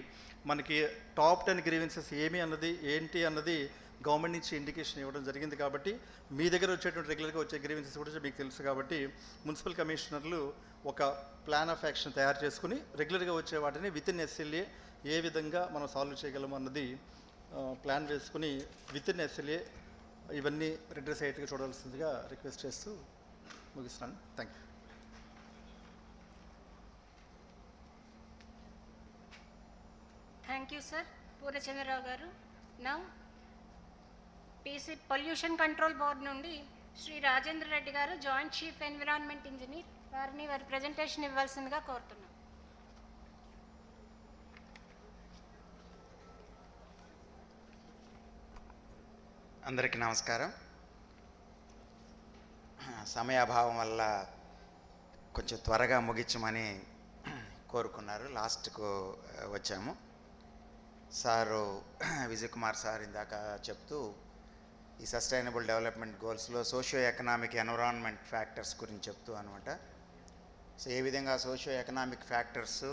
మనకి టాప్ 10 గ్రీవెన్సెస్ ఏమి అన్నది ఏంటి అన్నది గవర్నమెంట్ నుంచి ఇండికేషన్ ఇవ్వడం జరిగింది. కాబట్టి మీ దగ్గర వచ్చేటువంటి రెగ్యులర్గా వచ్చే గ్రీవెన్సెస్ కూడా మీకు తెలుసు కాబట్టి మున్సిపల్ కమిషనర్లు ఒక ప్లాన్ ఆఫ్ యాక్షన్ తయారు చేసుకుని రెగ్యులర్గా వచ్చే వాటిని విత్ ఇన్ ఎస్ఎల్ఏ ఏ విధంగా మనం సాల్వ్ చేయగలము అన్నది ప్లాన్ వేసుకుని విత్ ఇన్ ఎస్ఎల్ఏ ఇవన్నీ రిడ్రెస్ అయ్యేట్టుగా చూడాల్సిందిగా రిక్వెస్ట్ చేస్తూ ముగిస్తున్నాను. Thank you. Thank you sir Purnachandrarao garu. Now PC pollution control board నుండి శ్రీ రాజేంద్ర రెడ్డి గారు జాయింట్ చీఫ్ ఎన్విరాన్మెంట్ ఇంజనీర్ వారిని వారి ప్రజెంటేషన్ ఇవ్వాల్సిందిగా కోరుతున్నాం. అందరికీ నమస్కారం. సమయాభావం వల్ల కొంచెం త్వరగా ముగించమని కోరుకున్నారు, లాస్ట్కు వచ్చాము. సారు విజయ్ కుమార్ సార్ ఇందాక చెప్తూ ఈ సస్టైనబుల్ డెవలప్మెంట్ గోల్స్లో సోషియో ఎకనామిక్ ఎన్విరాన్మెంట్ ఫ్యాక్టర్స్ గురించి చెప్తూ అనమాట. సో ఏ విధంగా socio economic factors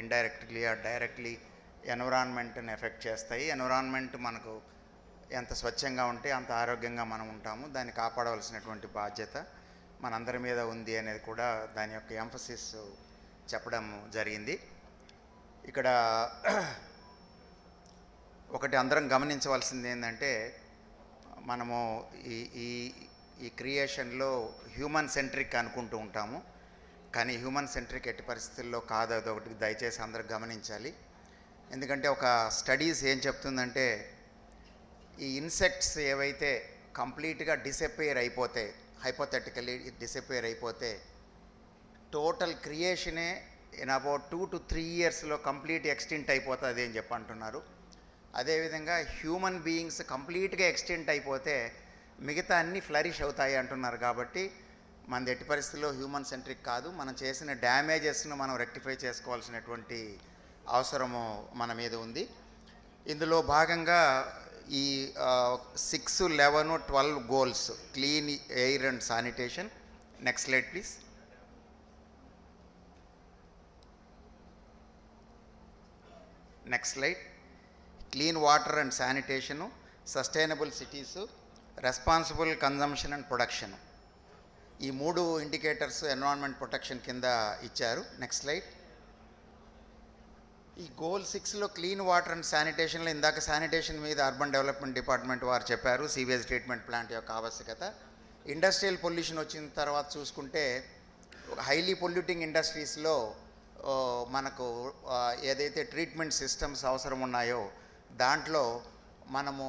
indirectly or directly ఎన్విరాన్మెంట్ని ఎఫెక్ట్ చేస్తాయి. ఎన్విరాన్మెంట్ మనకు ఎంత స్వచ్ఛంగా ఉంటే అంత ఆరోగ్యంగా మనం ఉంటాము. దాన్ని కాపాడవలసినటువంటి బాధ్యత మనందరి మీద ఉంది అనేది కూడా దాని యొక్క ఎంఫసిస్ చెప్పడం జరిగింది. ఇక్కడ ఒకటి అందరం గమనించవలసింది ఏంటంటే, మనము ఈ క్రియేషన్లో హ్యూమన్ సెంట్రిక్ అనుకుంటూ ఉంటాము, కానీ హ్యూమన్ సెంట్రిక్ ఎట్టి పరిస్థితుల్లో కాదు. అదొకటి దయచేసి అందరూ గమనించాలి. ఎందుకంటే ఒక స్టడీస్ ఏం చెప్తుందంటే, ఈ ఇన్సెక్ట్స్ ఏవైతే కంప్లీట్గా డిసప్పేర్ అయిపోతే, హైపోథెటికలీ డిసప్పేర్ అయిపోతే, టోటల్ క్రియేషనే ఇన్ అబౌట్ 2 to 3 yearsలో కంప్లీట్ ఎక్స్టెంట్ అయిపోతుంది అని చెప్పి అంటున్నారు. అదేవిధంగా హ్యూమన్ బీయింగ్స్ కంప్లీట్గా ఎక్స్టెంట్ అయిపోతే మిగతా అన్నీ ఫ్లరిష్ అవుతాయి అంటున్నారు. కాబట్టి మనది ఎట్టి పరిస్థితుల్లో హ్యూమన్ సెంట్రిక్ కాదు. మనం చేసిన డ్యామేజెస్ను మనం రెక్టిఫై చేసుకోవాల్సినటువంటి అవసరము మన మీద ఉంది. ఇందులో భాగంగా ఈ 6, 11, 12 goals, clean air and sanitation. Next slide please. Next slide. Clean water and sanitation, sustainable cities, responsible consumption and production. ఈ 3 ఇండికేటర్స్ ఎన్విరాన్మెంట్ ప్రొటెక్షన్ కింద ఇచ్చారు. Next slide. ఈ గోల్ 6లో క్లీన్ వాటర్ అండ్ శానిటేషన్లో ఇందాక శానిటేషన్ మీద అర్బన్ డెవలప్మెంట్ డిపార్ట్మెంట్ వారు చెప్పారు, సీవేజ్ ట్రీట్మెంట్ ప్లాంట్ యొక్క ఆవశ్యకత. ఇండస్ట్రియల్ పొల్యూషన్ వచ్చిన తర్వాత చూసుకుంటే, హైలీ పొల్యూటింగ్ ఇండస్ట్రీస్లో మనకు ఏదైతే ట్రీట్మెంట్ సిస్టమ్స్ అవసరం ఉన్నాయో దాంట్లో మనము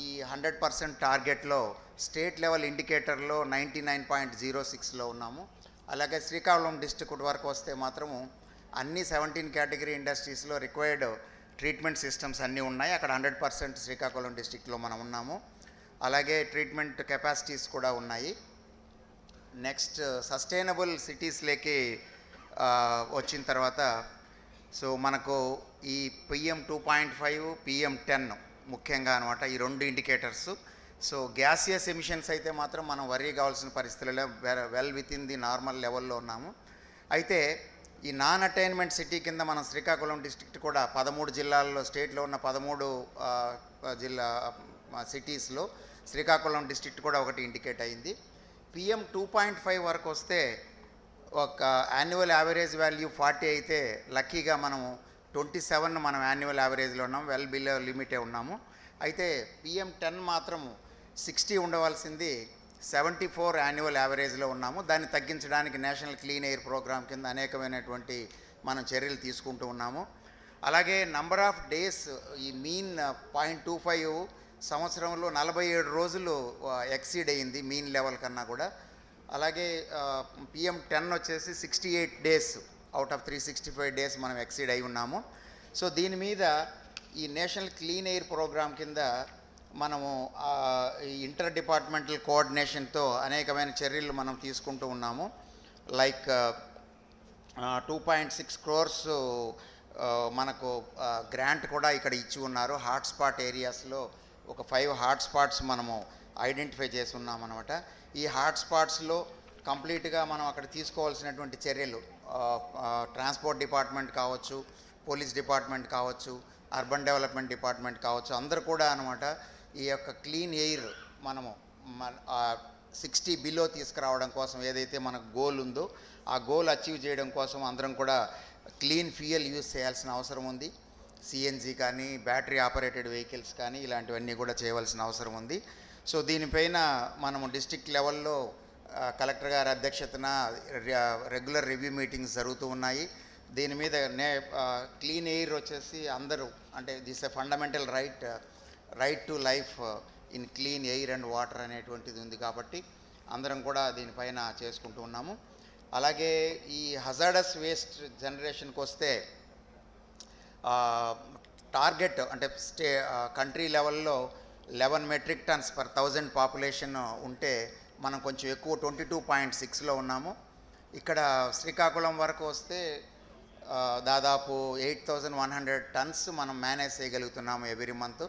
ఈ 100% టార్గెట్లో స్టేట్ లెవెల్ ఇండికేటర్లో 99.06లో ఉన్నాము. అలాగే శ్రీకాకుళం డిస్ట్రిక్ట్ వరకు వస్తే మాత్రము అన్ని 17 కేటగిరీ ఇండస్ట్రీస్లో రిక్వైర్డ్ ట్రీట్మెంట్ సిస్టమ్స్ అన్నీ ఉన్నాయి. అక్కడ 100% శ్రీకాకుళం డిస్ట్రిక్ట్లో మనం ఉన్నాము. అలాగే ట్రీట్మెంట్ కెపాసిటీస్ కూడా ఉన్నాయి. నెక్స్ట్ సస్టైనబుల్ సిటీస్లోకి వచ్చిన తర్వాత, సో మనకు ఈ PM 2.5, PM 10 ముఖ్యంగా అనమాట, ఈ 2 ఇండికేటర్స్. సో గ్యాసియస్ ఎమిషన్స్ అయితే మాత్రం మనం వరీ కావాల్సిన పరిస్థితుల్లో well with in the normal లెవెల్లో ఉన్నాము. అయితే ఈ నాన్ అటైన్మెంట్ సిటీ కింద మనం శ్రీకాకుళం డిస్ట్రిక్ట్ కూడా 13 జిల్లాల్లో, స్టేట్లో ఉన్న 13 జిల్లా సిటీస్లో శ్రీకాకుళం డిస్ట్రిక్ట్ కూడా ఒకటి ఇండికేట్ అయింది. PM 2.5 వరకు వస్తే ఒక యాన్యువల్ యావరేజ్ వాల్యూ 40 అయితే లక్కీగా మనము 27 మనం యాన్యువల్ యావరేజ్లో ఉన్నాము, వెల్ బిలో లిమిటే ఉన్నాము. అయితే PM 10 మాత్రము 60 ఉండవలసింది 74 యాన్యువల్ యావరేజ్లో ఉన్నాము. దాన్ని తగ్గించడానికి నేషనల్ క్లీన్ ఎయిర్ ప్రోగ్రామ్ కింద అనేకమైనటువంటి మనం చర్యలు తీసుకుంటూ ఉన్నాము. అలాగే నంబర్ ఆఫ్ డేస్, ఈ మీన్ 0.25 సంవత్సరంలో 47 రోజులు ఎక్సీడ్ అయ్యింది మీన్ లెవెల్ కన్నా కూడా. అలాగే PM 10 వచ్చేసి 68 డేస్ అవుట్ ఆఫ్ 365 డేస్ మనం ఎక్సీడ్ అయి ఉన్నాము. సో దీని మీద ఈ నేషనల్ క్లీన్ ఎయిర్ ప్రోగ్రామ్ కింద మనము ఈ ఇంటర్ డిపార్ట్మెంటల్ కోఆర్డినేషన్తో అనేకమైన చర్యలు మనం తీసుకుంటూ ఉన్నాము. లైక్ 2.6 crores మనకు గ్రాంట్ కూడా ఇక్కడ ఇచ్చి ఉన్నారు. హాట్స్పాట్ ఏరియాస్లో ఒక 5 హాట్స్పాట్స్ మనము ఐడెంటిఫై చేసి ఉన్నామన్నమాట. ఈ హాట్స్పాట్స్లో కంప్లీట్గా మనం అక్కడ తీసుకోవాల్సినటువంటి చర్యలు, ట్రాన్స్పోర్ట్ డిపార్ట్మెంట్ కావచ్చు, పోలీస్ డిపార్ట్మెంట్ కావచ్చు, అర్బన్ డెవలప్మెంట్ డిపార్ట్మెంట్ కావచ్చు, అందరూ కూడా అనమాట ఈ యొక్క క్లీన్ ఎయిర్ మనము 60 బిలో తీసుకురావడం కోసం ఏదైతే మనకు గోల్ ఉందో ఆ గోల్ అచీవ్ చేయడం కోసం అందరం కూడా క్లీన్ ఫ్యూయల్ యూజ్ చేయాల్సిన అవసరం ఉంది. CNG కానీ, బ్యాటరీ ఆపరేటెడ్ వెహికల్స్ కానీ, ఇలాంటివన్నీ కూడా చేయవలసిన అవసరం ఉంది. సో దీనిపైన మనము డిస్ట్రిక్ట్ లెవెల్లో కలెక్టర్ గారి అధ్యక్షతన రెగ్యులర్ రివ్యూ మీటింగ్స్ జరుగుతూ ఉన్నాయి. దీని మీద క్లీన్ ఎయిర్ వచ్చేసి అందరూ, అంటే this a fundamental right to life in clean air and water అనేటువంటిది ఉంది కాబట్టి అందరం కూడా దీనిపైన చేసుకుంటూ ఉన్నాము. అలాగే ఈ హజార్డస్ వేస్ట్ జనరేషన్కి వస్తే టార్గెట్ అంటే కంట్రీ లెవెల్లో 11 metric tons per 1000 పాపులేషన్ ఉంటే మనం కొంచెం ఎక్కువ 22.6లో ఉన్నాము. ఇక్కడ శ్రీకాకుళం వరకు వస్తే దాదాపు 8,100 tons మనం మేనేజ్ చేయగలుగుతున్నాము ఎవ్రీ మంత్.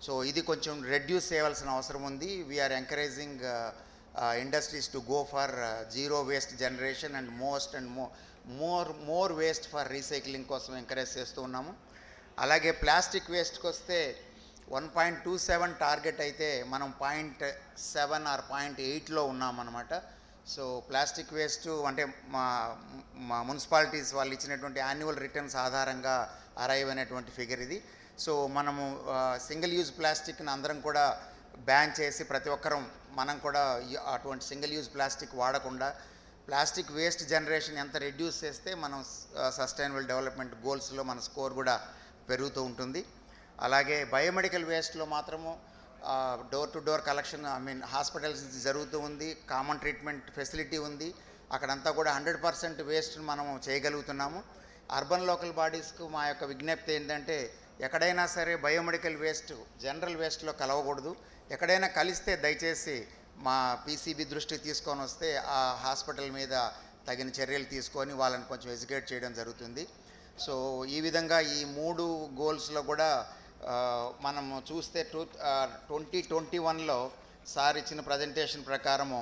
సో ఇది కొంచెం రెడ్యూస్ చేయవలసిన అవసరం ఉంది. We are encouraging industries to go for zero waste generation and more waste for recycling కోసం ఎంకరేజ్ చేస్తూ ఉన్నాము. అలాగే ప్లాస్టిక్ వేస్ట్కి వస్తే 1.27 టార్గెట్ అయితే మనం 0.7 ఆర్ 0.8లో ఉన్నామన్నమాట. సో ప్లాస్టిక్ వేస్ట్ అంటే మా మున్సిపాలిటీస్ వాళ్ళు ఇచ్చినటువంటి యాన్యువల్ రిటర్న్స్ ఆధారంగా అరైవ్ అయినటువంటి ఫిగర్ ఇది. సో మనము సింగిల్ యూజ్ ప్లాస్టిక్ని అందరం కూడా బ్యాన్ చేసి ప్రతి ఒక్కరం మనం కూడా అటువంటి సింగిల్ యూజ్ ప్లాస్టిక్ వాడకుండా ప్లాస్టిక్ వేస్ట్ జనరేషన్ ఎంత రెడ్యూస్ చేస్తే మనం సస్టైనబుల్ డెవలప్మెంట్ గోల్స్లో మన స్కోర్ కూడా పెరుగుతూ ఉంటుంది. అలాగే బయోమెడికల్ వేస్ట్లో మాత్రము door to door collection hospitals జరుగుతూ ఉంది, కామన్ ట్రీట్మెంట్ ఫెసిలిటీ ఉంది, అక్కడంతా కూడా 100% వేస్ట్ని మనము చేయగలుగుతున్నాము. అర్బన్ లోకల్ బాడీస్కు మా యొక్క విజ్ఞప్తి ఏంటంటే ఎక్కడైనా సరే బయోమెడికల్ వేస్ట్ జనరల్ వేస్ట్లో కలవకూడదు. ఎక్కడైనా కలిస్తే దయచేసి మా పీసీబీ దృష్టికి తీసుకొని వస్తే ఆ హాస్పిటల్ మీద తగిన చర్యలు తీసుకొని వాళ్ళని కొంచెం ఎడ్యుకేట్ చేయడం జరుగుతుంది. సో ఈ విధంగా ఈ 3 గోల్స్లో కూడా మనము చూస్తే 2021లో సార్ ఇచ్చిన ప్రజెంటేషన్ ప్రకారము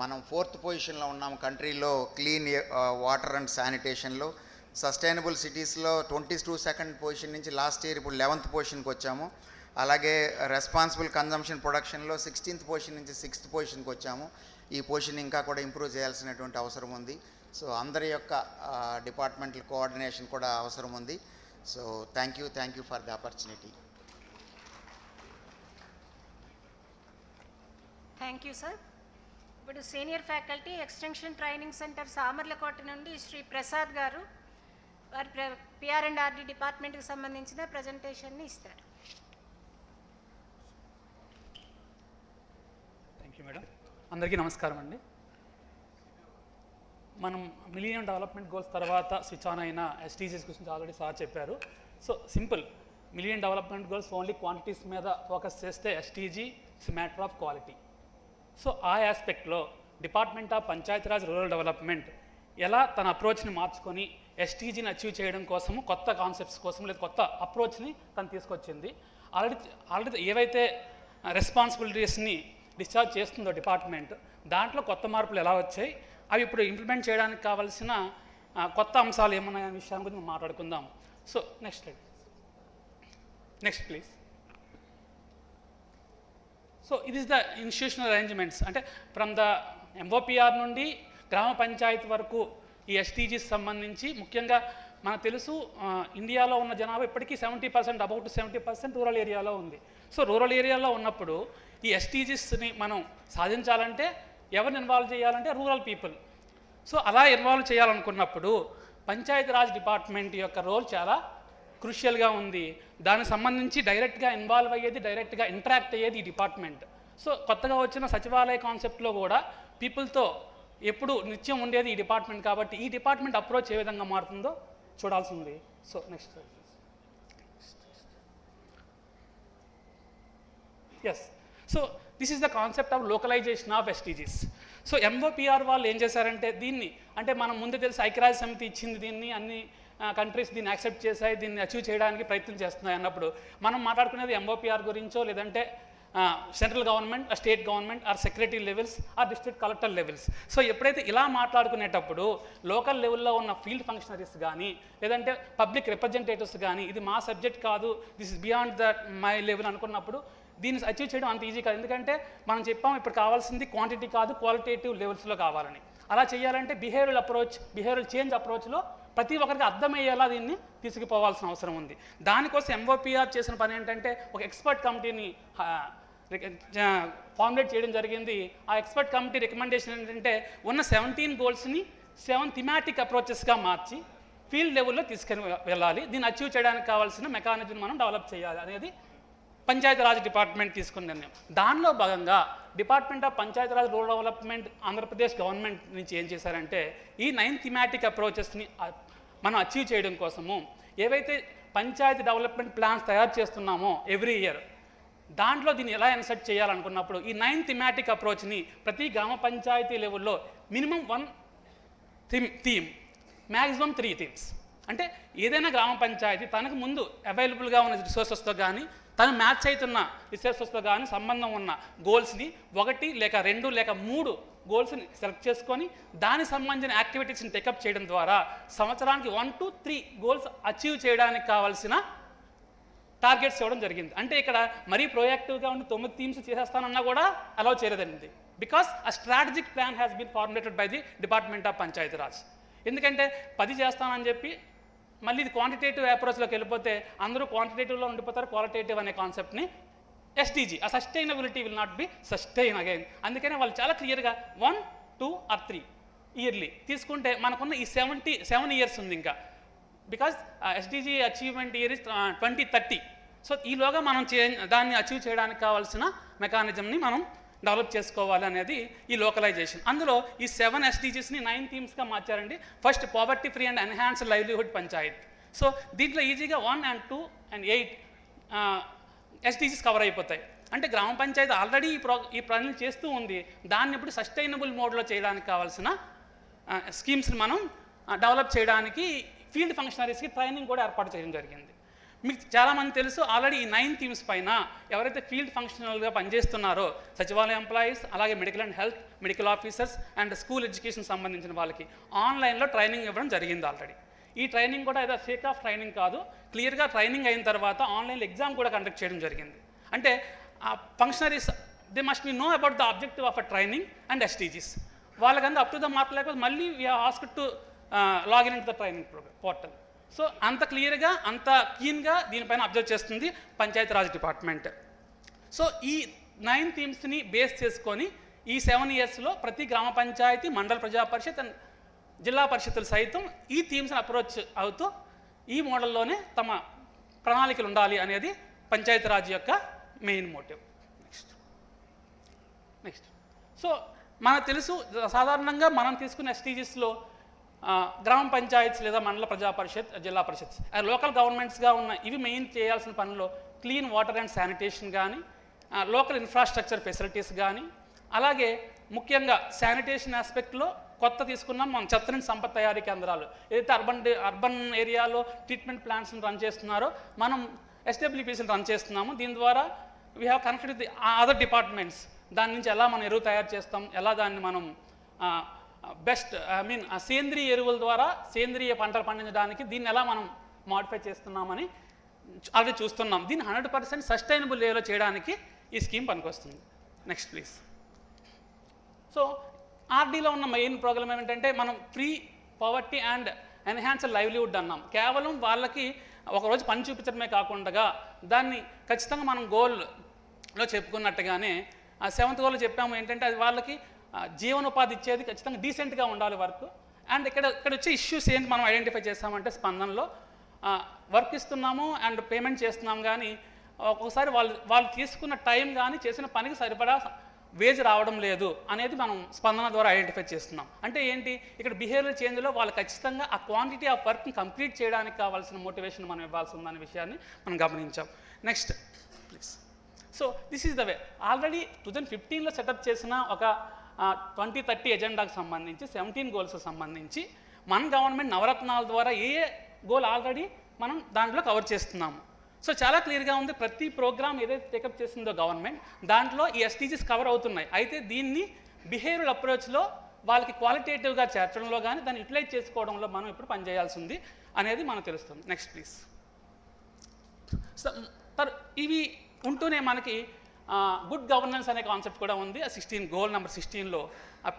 మనం 4th పొజిషన్లో ఉన్నాము కంట్రీలో క్లీన్ వాటర్ అండ్ శానిటేషన్లో. సస్టైనబుల్ సిటీస్లో 22nd పొజిషన్ నుంచి లాస్ట్ ఇయర్ ఇప్పుడు 11th పొజిషన్కి వచ్చాము. అలాగే రెస్పాన్సిబుల్ కన్జంప్షన్ ప్రొడక్షన్లో 16th పొజిషన్ నుంచి 6th పొజిషన్కి వచ్చాము. ఈ పొజిషన్ ఇంకా కూడా ఇంప్రూవ్ చేయాల్సినటువంటి అవసరం ఉంది. సో అందరి యొక్క డిపార్ట్మెంటల్ కోఆర్డినేషన్ కూడా అవసరం ఉంది. So thank you for the opportunity. Thank you sir. ఇప్పుడు senior faculty extension training centre Samarlakota నుండి శ్రీ ప్రసాద్ గారు వారి PR&RD డిపార్ట్మెంట్కి సంబంధించిన ప్రజెంటేషన్ని ఇస్తారు. Thank you madam. అందరికీ నమస్కారం అండి. మనం మిలియన్ డెవలప్మెంట్ గోల్స్ తర్వాత స్విచ్ ఆన్ అయిన SDGs గురించి ఆల్రెడీ సార్ చెప్పారు. So simple, million development goals only quantities మీద ఫోకస్ చేస్తే SDG it's matter of quality. So ఆ ఆస్పెక్ట్లో department of Panchayati Raj rural development ఎలా తన అప్రోచ్ని మార్చుకొని SDGని అచీవ్ చేయడం కోసము కొత్త కాన్సెప్ట్స్ కోసం లేదా కొత్త అప్రోచ్ని తను తీసుకొచ్చింది. ఆల్రెడీ ఏవైతే రెస్పాన్సిబిలిటీస్ని డిశ్చార్జ్ చేస్తుందో డిపార్ట్మెంట్, దాంట్లో కొత్త మార్పులు ఎలా వచ్చాయి, అవి ఇప్పుడు ఇంప్లిమెంట్ చేయడానికి కావాల్సిన కొత్త అంశాలు ఏమన్నాయనే విషయం గురించి మనం మాట్లాడుకుందాం. So next please. సో ఇది ఇస్ ద ఇన్స్టిట్యూషనల్ అరేంజ్మెంట్స్, అంటే ఫ్రమ్ ద MOPR నుండి గ్రామ పంచాయతీ వరకు ఈ SDGs సంబంధించి ముఖ్యంగా మనకు తెలుసు ఇండియాలో ఉన్న జనాభా ఇప్పటికీ 70%, అబౌట్ 70% రూరల్ ఏరియాలో ఉంది. సో రూరల్ ఏరియాలో ఉన్నప్పుడు ఈ SDGsని మనం సాధించాలంటే ఎవరిని ఇన్వాల్వ్ చేయాలంటే రూరల్ పీపుల్. సో అలా ఇన్వాల్వ్ చేయాలనుకున్నప్పుడు పంచాయతీరాజ్ డిపార్ట్మెంట్ యొక్క రోల్ చాలా క్రూషియల్గా ఉంది. దానికి సంబంధించి డైరెక్ట్గా ఇన్వాల్వ్ అయ్యేది, డైరెక్ట్గా ఇంటరాక్ట్ అయ్యేది ఈ డిపార్ట్మెంట్. సో కొత్తగా వచ్చిన సచివాలయ కాన్సెప్ట్లో కూడా పీపుల్తో ఎప్పుడు నిత్యం ఉండేది ఈ డిపార్ట్మెంట్. కాబట్టి ఈ డిపార్ట్మెంట్ అప్రోచ్ ఏ విధంగా మారుతుందో చూడాల్సి ఉంది. So next yes. So this is the concept of localisation of SDGs. So MOPR వాళ్ళు ఏం చేశారంటే దీన్ని, అంటే మనం ముందే తెలిసి ఐక్యరాజ్య సమితి ఇచ్చింది దీన్ని, అన్ని కంట్రీస్ దీన్ని యాక్సెప్ట్ చేశాయి, దీన్ని అచీవ్ చేయడానికి ప్రయత్నం చేస్తున్నాయి అన్నప్పుడు మనం మాట్లాడుకునేది MOPR గురించో లేదంటే central government, state government, or secretary levels, or district collector levels. So ఎప్పుడైతే ఇలా మాట్లాడుకునేటప్పుడు లోకల్ లెవెల్లో ఉన్న ఫీల్డ్ ఫంక్షనరీస్ కానీ లేదంటే పబ్లిక్ రిప్రజెంటేటివ్స్ కానీ ఇది మా సబ్జెక్ట్ కాదు, this is beyond the my level అనుకున్నప్పుడు దీన్ని అచీవ్ చేయడం అంత ఈజీ కాదు. ఎందుకంటే మనం చెప్పాం ఇప్పుడు కావాల్సింది క్వాంటిటీ కాదు, క్వాలిటేటివ్ లెవెల్స్లో కావాలని. అలా చేయాలంటే బిహేవియరల్ చేంజ్ అప్రోచ్లో ప్రతి ఒక్కరికి అర్థమయ్యేలా దీన్ని తీసుకుపోవాల్సిన అవసరం ఉంది. దానికోసం MOPR చేసిన పని ఏంటంటే ఒక ఎక్స్పర్ట్ కమిటీని ఫార్ములేట్ చేయడం జరిగింది. ఆ ఎక్స్పర్ట్ కమిటీ రికమెండేషన్ ఏంటంటే ఉన్న 17 గోల్స్ని 7 థిమాటిక్ అప్రోచెస్గా మార్చి ఫీల్డ్ లెవెల్లో తీసుకొని వెళ్ళాలి. దీన్ని అచీవ్ చేయడానికి కావాల్సిన మెకానిజం మనం డెవలప్ చేయాలి అనేది పంచాయతీరాజ్ డిపార్ట్మెంట్ తీసుకున్న నిర్ణయం. దానిలో భాగంగా department of Panchayati Raj rural development Andhra Pradesh government నుంచి ఏం చేశారంటే ఈ 9 థిమాటిక్ అప్రోచెస్ని మనం అచీవ్ చేయడం కోసము ఏవైతే పంచాయతీ డెవలప్మెంట్ ప్లాన్స్ తయారు చేస్తున్నామో ఎవ్రీ ఇయర్, దాంట్లో దీన్ని ఎలా ఇన్సర్ట్ చేయాలనుకున్నప్పుడు ఈ 9 థిమాటిక్ అప్రోచ్ని ప్రతి గ్రామ పంచాయతీ లెవెల్లో మినిమం 1 థీమ్, మ్యాక్సిమం 3 థీమ్స్. అంటే ఏదైనా గ్రామ పంచాయతీ తనకు ముందు అవైలబుల్గా ఉన్న రిసోర్సెస్తో కానీ తను మ్యాచ్ అవుతున్న రిసోర్సెస్తో కానీ సంబంధం ఉన్న గోల్స్ని 1 లేక 2 లేక 3 గోల్స్ని సెలెక్ట్ చేసుకొని దానికి సంబంధించిన యాక్టివిటీస్ని టేకప్ చేయడం ద్వారా సంవత్సరానికి 1 to 3 గోల్స్ అచీవ్ చేయడానికి కావాల్సిన టార్గెట్స్ ఇవ్వడం జరిగింది. అంటే ఇక్కడ మరీ ప్రోయాక్టివ్గా ఉండి 9 థీమ్స్ చేసేస్తానన్నా కూడా అలౌ చేయలేదండి. Because a strategic plan has been formulated by the department of Panchayati Raj. ఎందుకంటే 10 చేస్తానని చెప్పి మళ్ళీ ఇది క్వాంటిటేటివ్ అప్రోచ్లోకి వెళ్ళిపోతే అందరూ క్వాంటిటేటివ్లో ఉండిపోతారు, క్వాలిటేటివ్ అనే కాన్సెప్ట్ని ఎస్డీజీ ఆ sustainability will not be sustain again. అందుకనే వాళ్ళు చాలా క్లియర్గా 1, 2 or 3 ఇయర్లీ తీసుకుంటే మనకున్న ఈ 7 ఇయర్స్ ఉంది ఇంకా. Because SDG achievement year is 2030. So ఈలోగా మనం దాన్ని అచీవ్ చేయడానికి కావాల్సిన మెకానిజంని మనం డెవలప్ చేసుకోవాలి అనేది ఈ లోకలైజేషన్. అందులో ఈ 7 SDGsని 9 థీమ్స్గా మార్చారండి. First poverty free and enhanced livelihood panchayat. So దీంట్లో ఈజీగా 1 and 2 and 8 SDGs కవర్ అయిపోతాయి. అంటే గ్రామ పంచాయతీ ఆల్రెడీ ఈ పనులు చేస్తూ ఉంది, దాన్ని ఇప్పుడు సస్టైనబుల్ మోడ్లో చేయడానికి కావాల్సిన స్కీమ్స్ని మనం డెవలప్ చేయడానికి ఫీల్డ్ ఫంక్షనరీస్కి ట్రైనింగ్ కూడా ఏర్పాటు చేయడం జరిగింది. మీకు చాలామంది తెలుసు ఆల్రెడీ ఈ 9 థీమ్స్ పైన ఎవరైతే ఫీల్డ్ ఫంక్షనల్గా పనిచేస్తున్నారో సచివాలయ ఎంప్లాయీస్, అలాగే medical and health, medical officers and school education సంబంధించిన వాళ్ళకి ఆన్లైన్లో ట్రైనింగ్ ఇవ్వడం జరిగింది ఆల్రెడీ. ఈ ట్రైనింగ్ కూడా ఏదో సేక్ ఆఫ్ ట్రైనింగ్ కాదు, క్లియర్గా ట్రైనింగ్ అయిన తర్వాత ఆన్లైన్లో ఎగ్జామ్ కూడా కండక్ట్ చేయడం జరిగింది. అంటే ఆ functionaries they must be know about the objective of a training and SDGs. వాళ్ళకంతా అప్ టు ద మార్క్ లేకపోతే మళ్ళీ we asked to login in to the training portal. So అంత క్లియర్గా అంత క్లీన్గా దీనిపైన అబ్జర్వ్ చేస్తుంది పంచాయతీరాజ్ డిపార్ట్మెంట్. సో ఈ 9 థీమ్స్ని బేస్ చేసుకొని ఈ 7 ఇయర్స్లో ప్రతి గ్రామ పంచాయతీ, మండల ప్రజా పరిషత్ అండ్ జిల్లా పరిషత్తులు సైతం ఈ థీమ్స్ని అప్రోచ్ అవుతూ ఈ మోడల్లోనే తమ ప్రణాళికలు ఉండాలి అనేది పంచాయతీరాజ్ యొక్క మెయిన్ మోటివ్. నెక్స్ట్ సో మనకు తెలుసు సాధారణంగా మనం తీసుకున్న SDGsలో గ్రామ పంచాయత్స్ లేదా మండల ప్రజా పరిషత్, జిల్లా పరిషత్ లోకల్ గవర్నమెంట్స్గా ఉన్న ఇవి మెయిన్ చేయాల్సిన పనుల్లో క్లీన్ వాటర్ అండ్ శానిటేషన్ కానీ, లోకల్ ఇన్ఫ్రాస్ట్రక్చర్ ఫెసిలిటీస్ కానీ, అలాగే ముఖ్యంగా శానిటేషన్ ఆస్పెక్ట్లో కొత్త తీసుకున్నాం మనం చెత్త నుండి సంపద తయారీ కేంద్రాలు. ఏదైతే అర్బన్ ఏరియాలో ట్రీట్మెంట్ ప్లాంట్స్ని రన్ చేస్తున్నారో మనం SWPSని రన్ చేస్తున్నాము. దీని ద్వారా we have connected with the other departments. దాని నుంచి ఎలా మనం ఎరువు తయారు చేస్తాం, ఎలా దాన్ని మనం బెస్ట్ సేంద్రియ ఎరువుల ద్వారా సేంద్రియ పంటలు పండించడానికి దీన్ని ఎలా మనం మాడిఫై చేస్తున్నామని ఆల్రెడీ చూస్తున్నాం. దీన్ని 100% సస్టైనబుల్ వేలో చేయడానికి ఈ స్కీమ్ పనికొస్తుంది. Next please. సో ఆర్డీలో ఉన్న మెయిన్ ప్రోగ్రామ్ ఏమిటంటే మనం free poverty and enhanced livelihood అన్నాం. కేవలం వాళ్ళకి ఒకరోజు పని చూపించడమే కాకుండా దాన్ని ఖచ్చితంగా మనం గోల్లో చెప్పుకున్నట్టుగానే 7th గోల్లో చెప్పాము ఏంటంటే అది వాళ్ళకి జీవనోపాధి ఇచ్చేది ఖచ్చితంగా డీసెంట్గా ఉండాలి వర్క్. అండ్ ఇక్కడ వచ్చే ఇష్యూస్ ఏంటి మనం ఐడెంటిఫై చేస్తామంటే స్పందనలో వర్క్ ఇస్తున్నాము అండ్ పేమెంట్ చేస్తున్నాం, కానీ ఒక్కొక్కసారి వాళ్ళు తీసుకున్న టైం కానీ చేసిన పనికి సరిపడా వేజ్ రావడం లేదు అనేది మనం స్పందన ద్వారా ఐడెంటిఫై చేస్తున్నాం. అంటే ఏంటి ఇక్కడ బిహేవియర్ చేంజ్లో వాళ్ళు ఖచ్చితంగా ఆ క్వాంటిటీ ఆఫ్ వర్క్ని కంప్లీట్ చేయడానికి కావాల్సిన మోటివేషన్ మనం ఇవ్వాల్సి ఉందనే విషయాన్ని మనం గమనించాం. Next please. So this is the way. Already 2015లో సెటప్ చేసిన ఒక 2030 ఎజెండాకు సంబంధించి 17 గోల్స్ సంబంధించి మన గవర్నమెంట్ నవరత్నాల ద్వారా ఏ గోల్ ఆల్రెడీ మనం దాంట్లో కవర్ చేస్తున్నాము. సో చాలా క్లియర్గా ఉంది, ప్రతి ప్రోగ్రామ్ ఏదైతే టేకప్ చేసిందో గవర్నమెంట్ దాంట్లో ఈ SDGs కవర్ అవుతున్నాయి. అయితే దీన్ని బిహేవియరల్ అప్రోచ్లో వాళ్ళకి క్వాలిటేటివ్గా చేర్చడంలో కానీ దాన్ని యూటిలైజ్ చేసుకోవడంలో మనం ఇప్పుడు పనిచేయాల్సి ఉంది అనేది మనకు తెలుస్తుంది. Next please. సో ఇవి ఉంటూనే మనకి గుడ్ గవర్నెన్స్ అనే కాన్సెప్ట్ కూడా ఉంది. 16 గోల్ నెంబర్ 16లో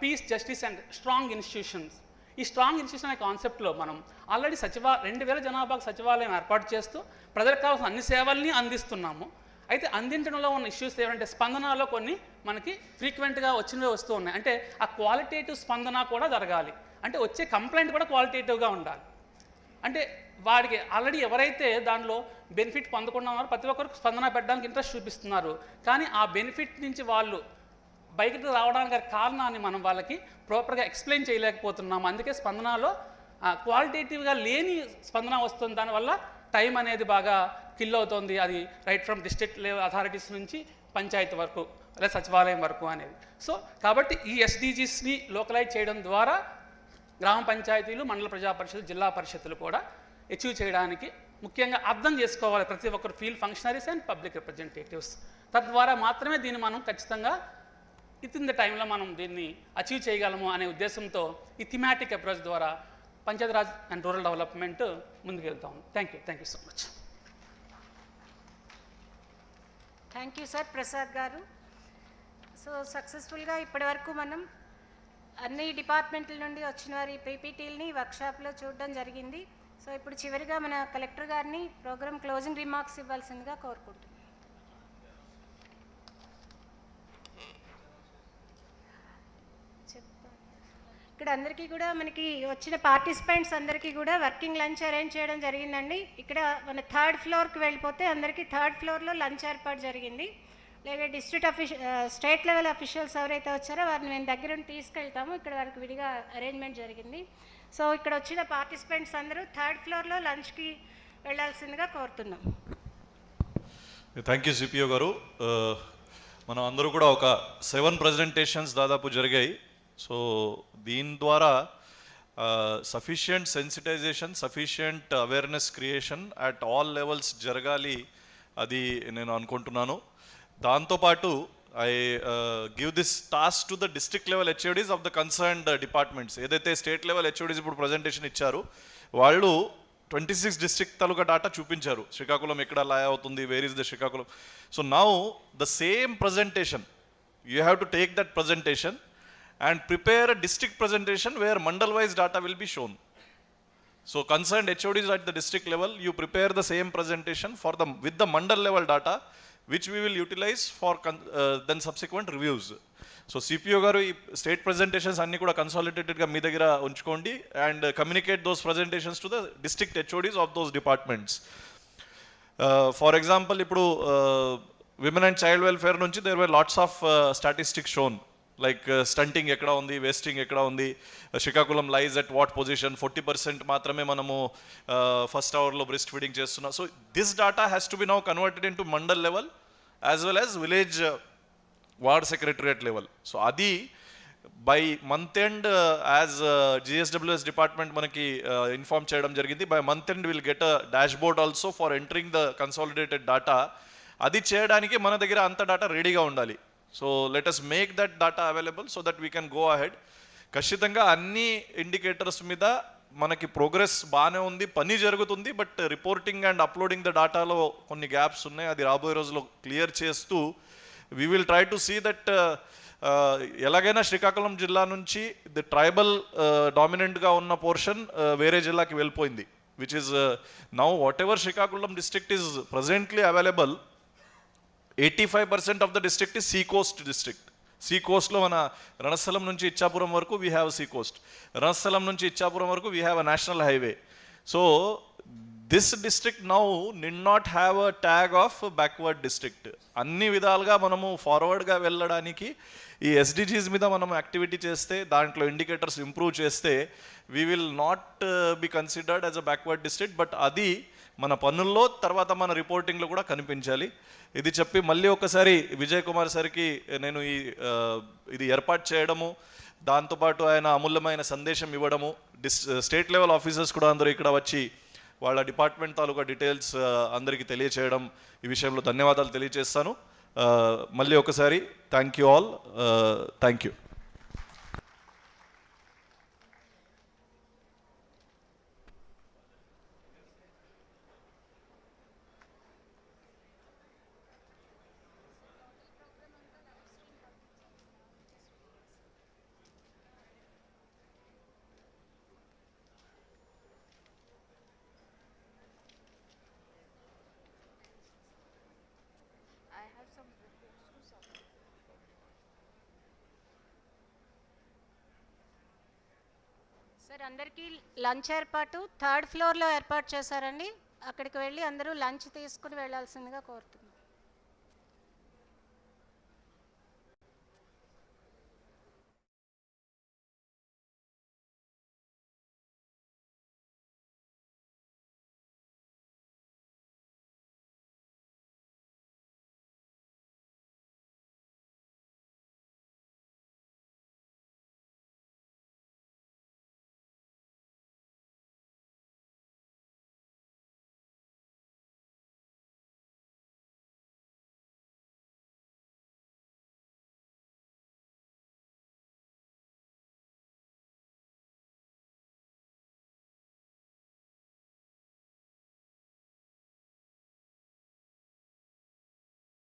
peace, justice and strong institutions. ఈ స్ట్రాంగ్ ఇన్స్టిట్యూషన్ అనే కాన్సెప్ట్లో మనం ఆల్రెడీ 2000 జనాభాకు సచివాలయం ఏర్పాటు చేస్తూ ప్రజలకు కావాల్సిన అన్ని సేవల్ని అందిస్తున్నాము. అయితే అందించడంలో ఉన్న ఇష్యూస్ ఏమంటే స్పందనలో కొన్ని మనకి ఫ్రీక్వెంట్గా వచ్చినవి వస్తూ ఉన్నాయి. అంటే ఆ క్వాలిటేటివ్ స్పందన కూడా జరగాలి, అంటే వచ్చే కంప్లైంట్ కూడా క్వాలిటేటివ్గా ఉండాలి. అంటే వాడికి ఆల్రెడీ ఎవరైతే దానిలో బెనిఫిట్ పొందకుండా ఉన్నారో ప్రతి ఒక్కరికి స్పందన పెట్టడానికి ఇంట్రెస్ట్ చూపిస్తున్నారు, కానీ ఆ బెనిఫిట్ నుంచి వాళ్ళు బయటకు రావడానికి కారణాన్ని మనం వాళ్ళకి ప్రాపర్గా ఎక్స్ప్లెయిన్ చేయలేకపోతున్నాము. అందుకే స్పందనలో క్వాలిటేటివ్గా లేని స్పందన వస్తుంది, దానివల్ల టైం అనేది బాగా కిల్ అవుతుంది. అది right from district level authorities నుంచి పంచాయతీ వరకు లేదా సచివాలయం వరకు అనేది. సో కాబట్టి ఈ SDGsని లోకలైజ్ చేయడం ద్వారా గ్రామ పంచాయతీలు, మండల ప్రజా పరిషత్, జిల్లా పరిషత్తులు కూడా అచీవ్ చేయడానికి ముఖ్యంగా అర్థం చేసుకోవాలి ప్రతి ఒక్కరు field functionaries and public representatives. తద్వారా మాత్రమే దీన్ని మనం ఖచ్చితంగా ఇన్ ద టైంలో మనం దీన్ని అచీవ్ చేయగలము అనే ఉద్దేశంతో ఈ థిమాటిక్ అప్రోచ్ ద్వారా పంచాయతీరాజ్ అండ్ రూరల్ డెవలప్మెంట్ ముందుకు వెళ్తా ఉంది. Thank you so much. Thank you sir Prasad గారు. సో సక్సెస్ఫుల్గా ఇప్పటివరకు మనం అన్ని డిపార్ట్మెంట్ల నుండి వచ్చిన వారి పీపీటీలని వర్క్షాప్లో చూడడం జరిగింది. సో ఇప్పుడు చివరిగా మన కలెక్టర్ గారిని ప్రోగ్రామ్ క్లోజింగ్ రిమార్క్స్ ఇవ్వాల్సిందిగా కోరుకుంటున్నాను. ఇక్కడ అందరికీ కూడా మనకి వచ్చిన పార్టిసిపెంట్స్ అందరికీ కూడా వర్కింగ్ లంచ్ అరేంజ్ చేయడం జరిగిందండి. ఇక్కడ మన 3rd ఫ్లోర్కి వెళ్ళిపోతే అందరికీ 3rd ఫ్లోర్లో లంచ్ ఏర్పాటు జరిగింది. లేదా స్టేట్ లెవెల్ అఫీషియల్స్ ఎవరైతే వచ్చారో వారిని మేము దగ్గరుండి తీసుకెళ్తాము. ఇక్కడ వారికి విడిగా అరేంజ్మెంట్ జరిగింది. సో ఇక్కడ వచ్చిన పార్టిసిపెంట్స్ అందరూ 3rd ఫ్లోర్లో లంచ్కి వెళ్ళాల్సిందిగా కోరుతున్నాం. థ్యాంక్ యూ సిపిఓ గారు. మనం అందరూ కూడా ఒక 7 ప్రజెంటేషన్స్ దాదాపు జరిగాయి. సో దీని ద్వారా sufficient sensitisation, sufficient awareness creation at all levels జరగాలి, అది నేను అనుకుంటున్నాను. దాంతోపాటు I give this task to the district level HODs of the concerned departments. ఏదైతే స్టేట్ లెవెల్ హెచ్ఓడీస్ ఇప్పుడు ప్రజెంటేషన్ ఇచ్చారు, వాళ్ళు 26 డిస్ట్రిక్ట్ తాలూకా డాటా చూపించారు. శ్రీకాకుళం ఎక్కడ లా అవుతుంది, where is the Srikakulam. So now the same presentation, you have to take that presentation and prepare a district presentation where mandal wise data will be shown. So concerned HODs at the district level, you prepare the same presentation for them with the mandal level data, which we will utilize for then subsequent reviews. So CPO garu ee state presentations anni kuda consolidated ga mee daggara unchukondi and communicate those presentations to the district HODs of those departments. For example, ippudu women and child welfare nunchi there were lots of statistics shown, like stunting ఎక్కడ ఉంది, వేస్టింగ్ ఎక్కడ ఉంది, Srikakulam lies at what position, 40% మాత్రమే మనము ఫస్ట్ అవర్లో బ్రెస్ట్ ఫీడింగ్ చేస్తున్నాం. So this data has to be now converted into mandal level as well as village ward secretariat level. So అది by month end as GSWS department మనకి ఇన్ఫార్మ్ చేయడం జరిగింది. By month end will get a dashboard also for entering the consolidated data. అది చేయడానికి మన దగ్గర అంత డాటా రెడీగా ఉండాలి. So let us make that data available so that we can go ahead. ఖచ్చితంగా అన్ని ఇండికేటర్స్ మీద మనకి ప్రోగ్రెస్ బాగానే ఉంది, పని జరుగుతుంది. But reporting and uploading the డాటాలో కొన్ని గ్యాప్స్ ఉన్నాయి. అది రాబోయే రోజుల్లో క్లియర్ చేస్తూ we will try to see that ఎలాగైనా శ్రీకాకుళం జిల్లా నుంచి ది ట్రైబల్ డామినెంట్గా ఉన్న పోర్షన్ వేరే జిల్లాకి వెళ్ళిపోయింది, which is now what ever Srikakulam district is presently available, 85% of the district is sea coast district. Sea coast lo mana Ranasalam nunchi Ichapuram varaku we have sea coast. Ranasalam nunchi Ichapuram varaku we have a national highway. So this district now need not have a tag of backward district. Anni vidalga manamu forward ga velladaniki ee SDGs మీద మనం యాక్టివిటీ చేస్తే, దాంట్లో ఇండికేటర్స్ ఇంప్రూవ్ చేస్తే we will not be considered as a backward district. But అది మన పనుల్లో తర్వాత మన రిపోర్టింగ్లో కూడా కనిపించాలి. ఇది చెప్పి మళ్ళీ ఒకసారి విజయ్ కుమార్ సార్కి నేను ఇది ఏర్పాటు చేయడము, దాంతోపాటు ఆయన అమూల్యమైన సందేశం ఇవ్వడము, స్టేట్ లెవెల్ ఆఫీసర్స్ కూడా అందరూ ఇక్కడ వచ్చి వాళ్ళ డిపార్ట్మెంట్ తాలూకా డీటెయిల్స్ అందరికీ తెలియచేయడం, ఈ విషయంలో ధన్యవాదాలు తెలియజేస్తాను. మళ్ళీ ఒకసారి thank you all. Thank you. Sir అందరికీ లంచ్ ఏర్పాటు 3rd ఫ్లోర్లో ఏర్పాటు చేశారండి. అక్కడికి వెళ్ళి అందరూ లంచ్ తీసుకుని వెళ్ళాల్సిందిగా కోరుతున్నాను.